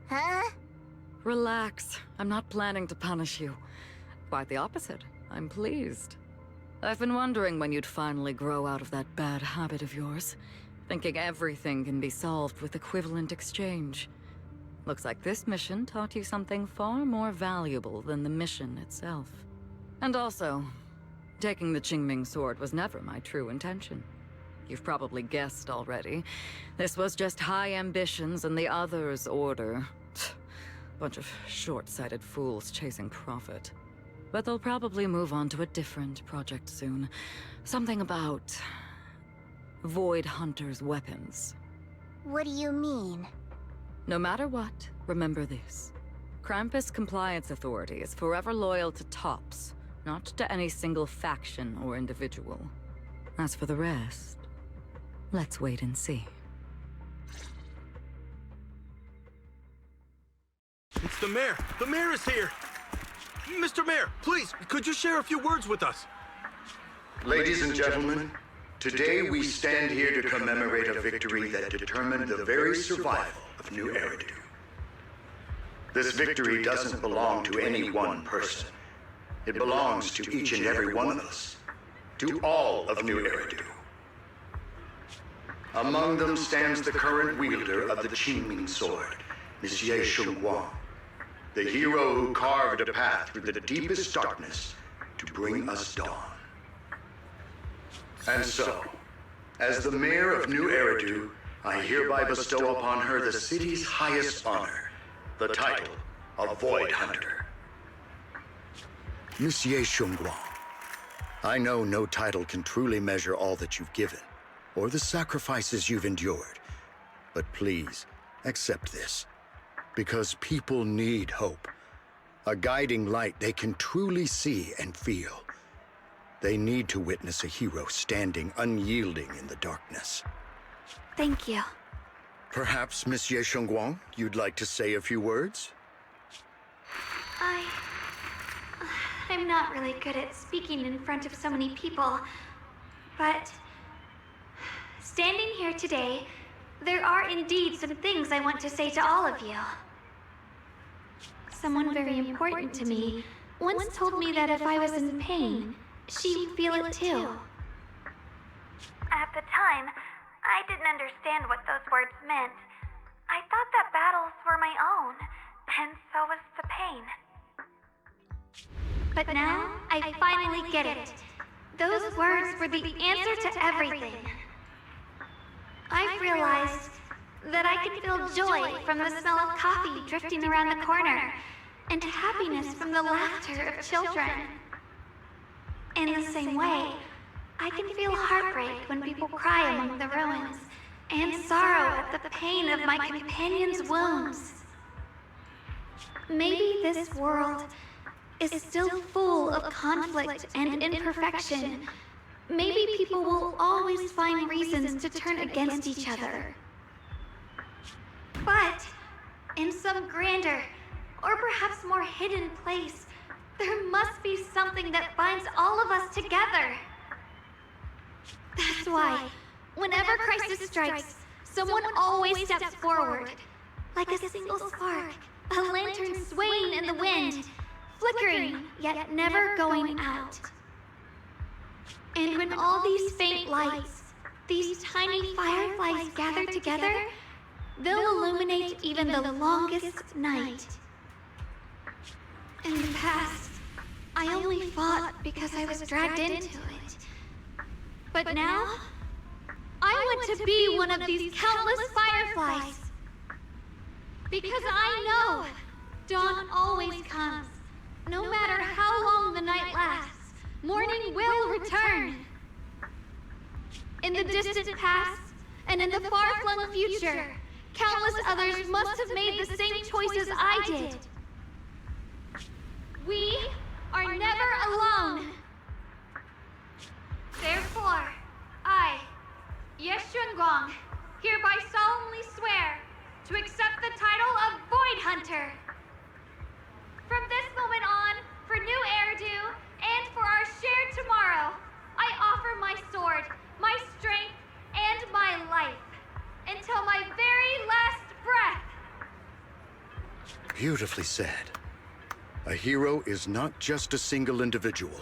Huh? Relax. I'm not planning to punish you. Quite the opposite. I'm pleased. I've been wondering when you'd finally grow out of that bad habit of yours. Thinking everything can be solved with equivalent exchange. Looks like this mission taught you something far more valuable than the mission itself. And also, taking the Qingming Sword was never my true intention. You've probably guessed already. This was just high ambitions and the others' order. Bunch of short-sighted fools chasing profit. But they'll probably move on to a different project soon. Something about... Void Hunter's weapons. What do you mean? No matter what, remember this. Krampus Compliance Authority is forever loyal to TOPS, not to any single faction or individual. As for the rest, let's wait and see. It's the mayor! The mayor is here! Mr. Mayor, please, could you share a few words with us? Ladies and gentlemen, today we stand here to commemorate a victory that determined the very survival of New Eridu. This victory doesn't belong to any one person. It belongs to each and every one of us. To all of New Eridu. Among them stands the current wielder of the Qingming Sword, Monsieur Shunguang, the hero who carved a path through the deepest darkness to bring us dawn. And so, as the mayor of New Eridu, I hereby bestow upon her the city's highest honor, the title of Void Hunter. Monsieur Shunguang, I know no title can truly measure all that you've given, or the sacrifices you've endured. But please, accept this, because people need hope. A guiding light they can truly see and feel. They need to witness a hero standing unyielding in the darkness. Thank you. Perhaps, Monsieur Shunguang, you'd like to say a few words? I'm not really good at speaking in front of so many people, but standing here today, there are indeed some things I want to say to all of you. Someone very important to me once told me that if I was in pain, she would feel it too. At the time, I didn't understand what those words meant. I thought that battles were my own, and so was the pain. But now, I finally get it. Those words were the answer to everything. I've realized that I can feel joy from the smell of coffee drifting around the corner, and happiness from the laughter of children. In the same way, I can feel heartbreak when people cry among the ruins, and sorrow at the pain of my companion's wounds. Maybe this world is still full of conflict and imperfection. Maybe people will always find reasons to turn against each other. But in some grander, or perhaps more hidden place, there must be something that binds all of us together. That's why, whenever crisis strikes, someone always steps forward. Like a single spark, a lantern swaying in the wind, flickering, yet never going out. And when all these faint lights, these tiny fireflies gather together, they'll illuminate even the longest night. In the past, I only fought because I was dragged into it. But now, I want to be one of these countless fireflies. Because I know dawn always comes. No matter how long the night lasts, morning will return. In the distant past, and in the far-flung future, countless others must have made the same choices I did. We are never alone. Therefore, I, Yeshunguang, hereby solemnly swear to accept the title of Void Hunter. From this moment on, for new Eridu, and for our shared tomorrow, I offer my sword, my strength, and my life, until my very last breath. Beautifully said. A hero is not just a single individual,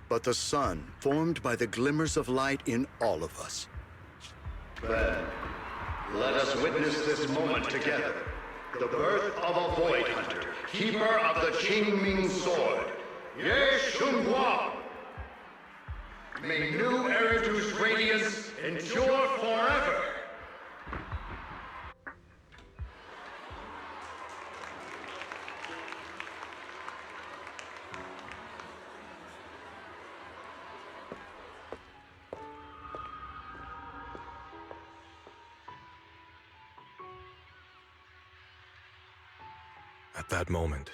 but the sun formed by the glimmers of light in all of us. Then, let us witness this moment together. The birth of a Void Hunter, keeper of the Qingming Sword, Ye Shunguang. May new Eridu's radiance endure forever. At that moment,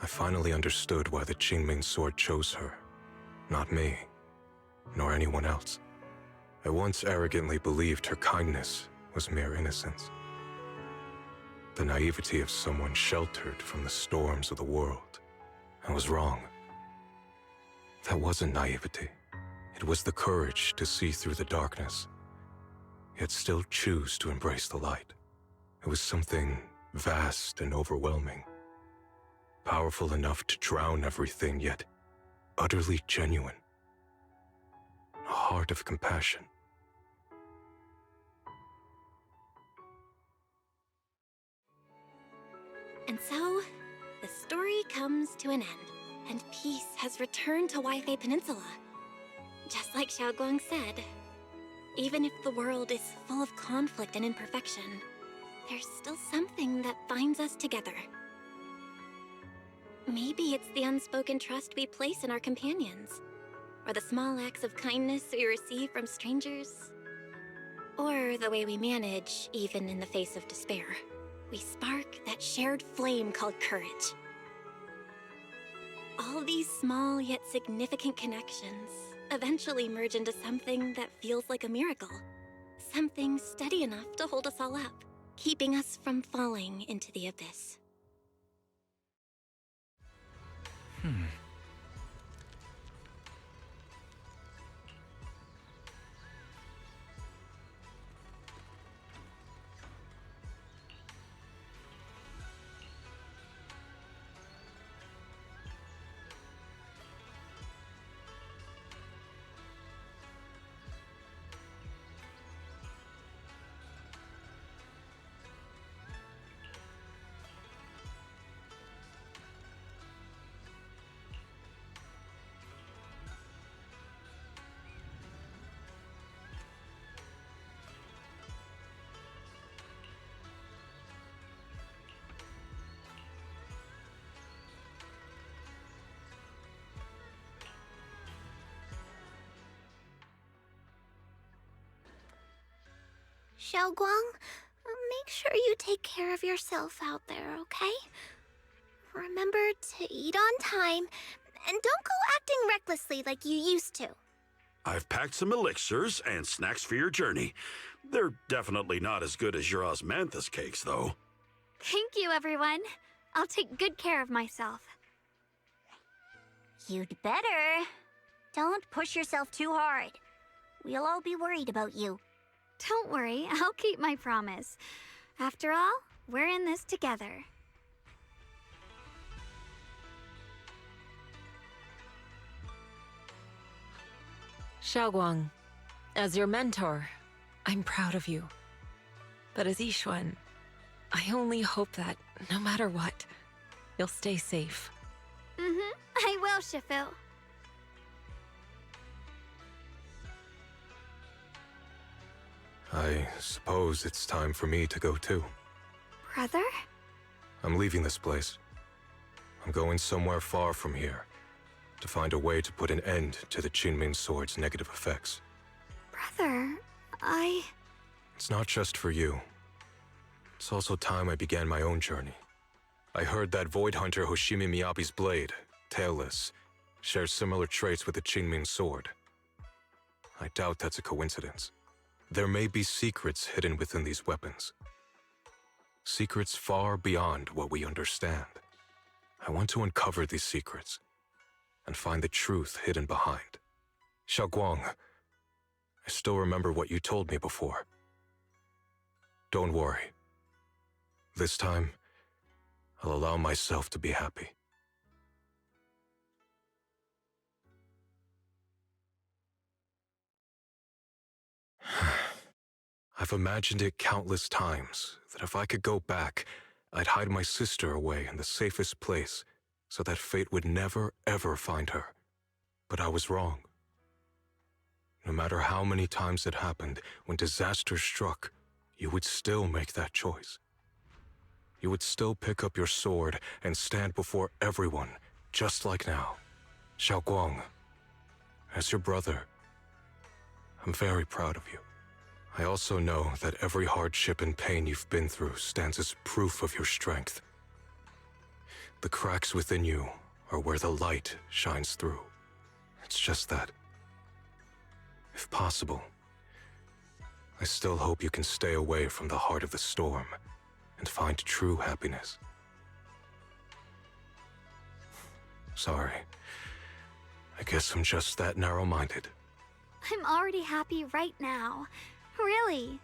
I finally understood why the Qingming Sword chose her, not me, nor anyone else. I once arrogantly believed her kindness was mere innocence. The naivety of someone sheltered from the storms of the world. I was wrong. That wasn't naivety. It was the courage to see through the darkness, yet still choose to embrace the light. It was something vast and overwhelming, powerful enough to drown everything, yet utterly genuine. A heart of compassion. And so, the story comes to an end, and peace has returned to Wi-Fi Peninsula. Just like Xiaoguang said, even if the world is full of conflict and imperfection, there's still something that binds us together. Maybe it's the unspoken trust we place in our companions, or the small acts of kindness we receive from strangers, or the way we manage, even in the face of despair. We spark that shared flame called courage. All these small yet significant connections eventually merge into something that feels like a miracle. Something steady enough to hold us all up, keeping us from falling into the abyss. Xiaoguang, make sure you take care of yourself out there, okay? Remember to eat on time, and don't go acting recklessly like you used to. I've packed some elixirs and snacks for your journey. They're definitely not as good as your osmanthus cakes, though. Thank you, everyone. I'll take good care of myself. You'd better. Don't push yourself too hard. We'll all be worried about you. Don't worry, I'll keep my promise. After all, we're in this together. Xiaoguang, as your mentor, I'm proud of you. But as Yixuan, I only hope that, no matter what, you'll stay safe. I will, Shifu. I suppose it's time for me to go too. Brother? I'm leaving this place. I'm going somewhere far from here to find a way to put an end to the Qingming Sword's negative effects. Brother, It's not just for you. It's also time I began my own journey. I heard that Void Hunter Hoshimi Miyabi's blade, Tailless, shares similar traits with the Qingming Sword. I doubt that's a coincidence. There may be secrets hidden within these weapons. Secrets far beyond what we understand. I want to uncover these secrets and find the truth hidden behind. Xiaoguang, I still remember what you told me before. Don't worry. This time, I'll allow myself to be happy. I've imagined it countless times that if I could go back, I'd hide my sister away in the safest place so that fate would never, ever find her. But I was wrong. No matter how many times it happened, when disaster struck, you would still make that choice. You would still pick up your sword and stand before everyone, just like now. Xiaoguang, as your brother, I'm very proud of you. I also know that every hardship and pain you've been through stands as proof of your strength. The cracks within you are where the light shines through. It's just that, if possible, I still hope you can stay away from the heart of the storm and find true happiness. Sorry. I guess I'm just that narrow-minded. I'm already happy right now. Really.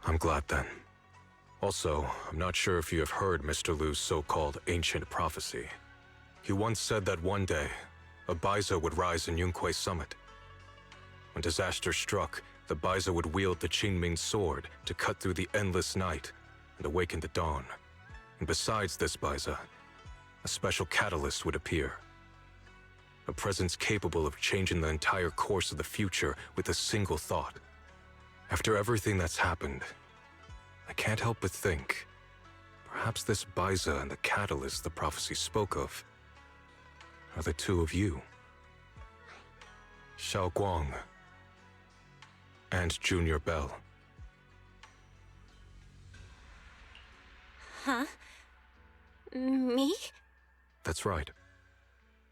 I'm glad then. Also, I'm not sure if you have heard Mr. Lu's so-called ancient prophecy. He once said that one day, a Baiza would rise in Yunque Summit. When disaster struck, the Baiza would wield the Qingming Sword to cut through the endless night and awaken the dawn. And besides this Baiza, a special catalyst would appear. A presence capable of changing the entire course of the future with a single thought. After everything that's happened, I can't help but think, perhaps this Baiza and the catalyst the prophecy spoke of are the two of you. Xiaoguang and Junior Belle. Huh? Me? That's right.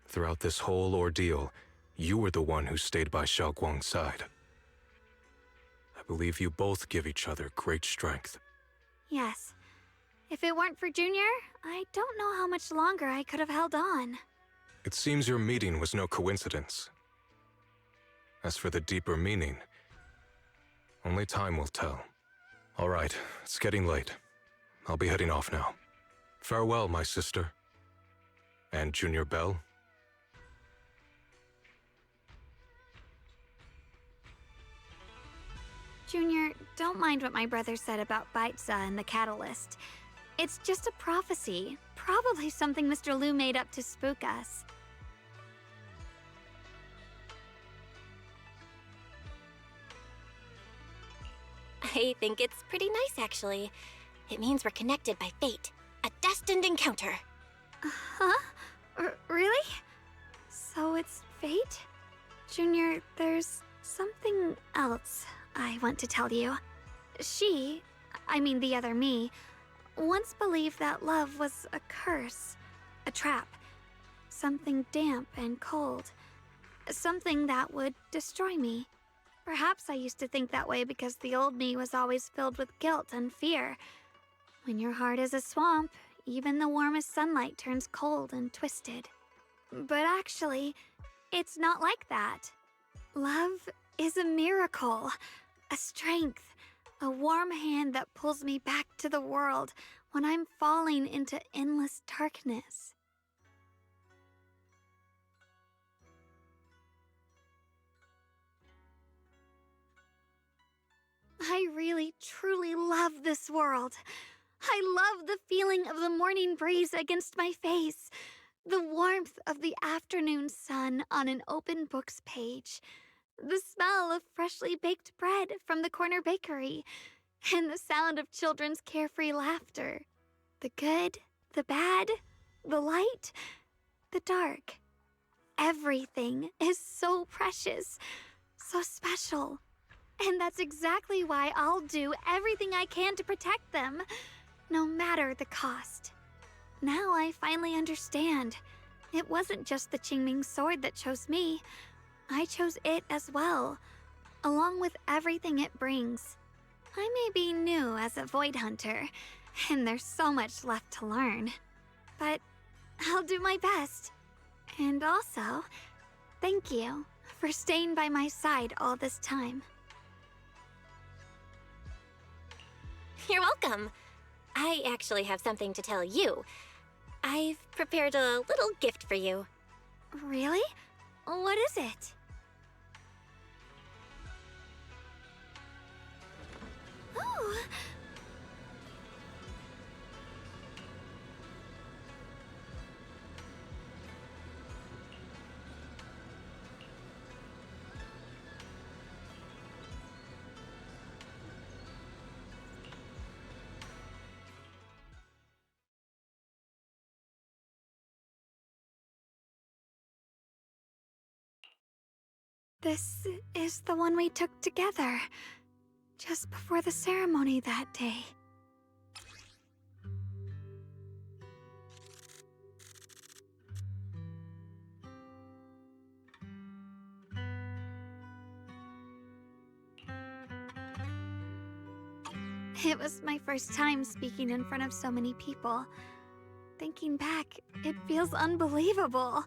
Throughout this whole ordeal, you were the one who stayed by Xiaoguang's side. I believe you both give each other great strength. Yes. If it weren't for Junior, I don't know how much longer I could have held on. It seems your meeting was no coincidence. As for the deeper meaning, only time will tell. All right, it's getting late. I'll be heading off now. Farewell, my sister. And Junior Belle. Junior, don't mind what my brother said about Baiza and the catalyst. It's just a prophecy. Probably something Mr. Lu made up to spook us. I think it's pretty nice, actually. It means we're connected by fate. A destined encounter. Huh? Really? So it's fate? Junior, there's something else I want to tell you. She, the other me, once believed that love was a curse, a trap, something damp and cold, something that would destroy me. Perhaps I used to think that way because the old me was always filled with guilt and fear. When your heart is a swamp, even the warmest sunlight turns cold and twisted. But actually, it's not like that. Love is a miracle, a strength, a warm hand that pulls me back to the world when I'm falling into endless darkness. I really, truly love this world. I love the feeling of the morning breeze against my face, the warmth of the afternoon sun on an open book's page, the smell of freshly baked bread from the corner bakery, and the sound of children's carefree laughter. The good, the bad, the light, the dark. Everything is so precious, so special. And that's exactly why I'll do everything I can to protect them, no matter the cost. Now I finally understand. It wasn't just the Qingming sword that chose me. I chose it as well, along with everything it brings. I may be new as a Void Hunter, and there's so much left to learn. But I'll do my best. And also, thank you for staying by my side all this time. You're welcome. I actually have something to tell you. I've prepared a little gift for you. Really? What is it? Oh! This is the one we took together, just before the ceremony that day. It was my first time speaking in front of so many people. Thinking back, it feels unbelievable.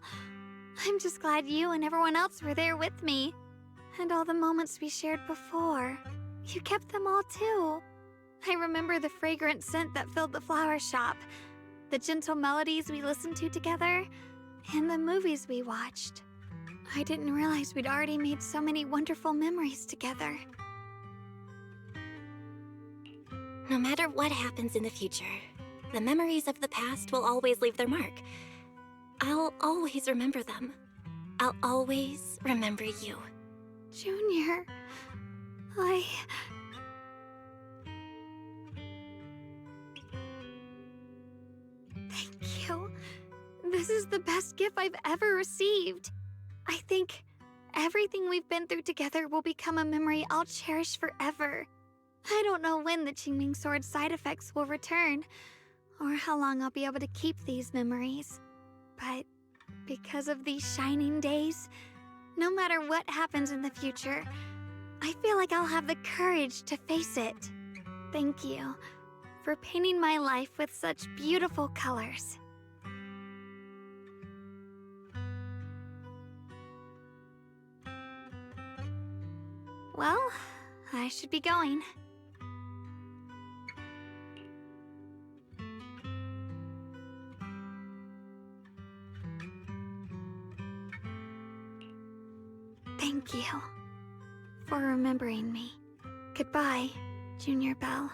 I'm just glad you and everyone else were there with me. And all the moments we shared before. You kept them all too. I remember the fragrant scent that filled the flower shop, the gentle melodies we listened to together, and the movies we watched. I didn't realize we'd already made so many wonderful memories together. No matter what happens in the future, the memories of the past will always leave their mark. I'll always remember them. I'll always remember you. Junior, Thank you. This is the best gift I've ever received. I think everything we've been through together will become a memory I'll cherish forever. I don't know when the Qingming Sword's side effects will return, or how long I'll be able to keep these memories. But because of these shining days, no matter what happens in the future, I feel like I'll have the courage to face it. Thank you for painting my life with such beautiful colors. Well, I should be going. Thank you for remembering me. Goodbye, Junior Belle.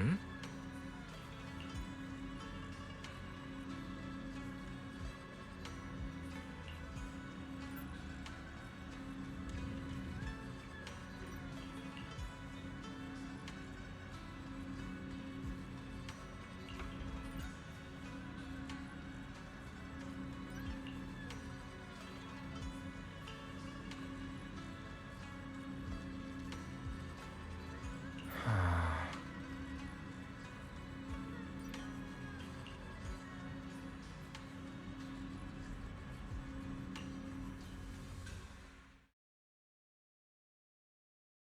Hmm?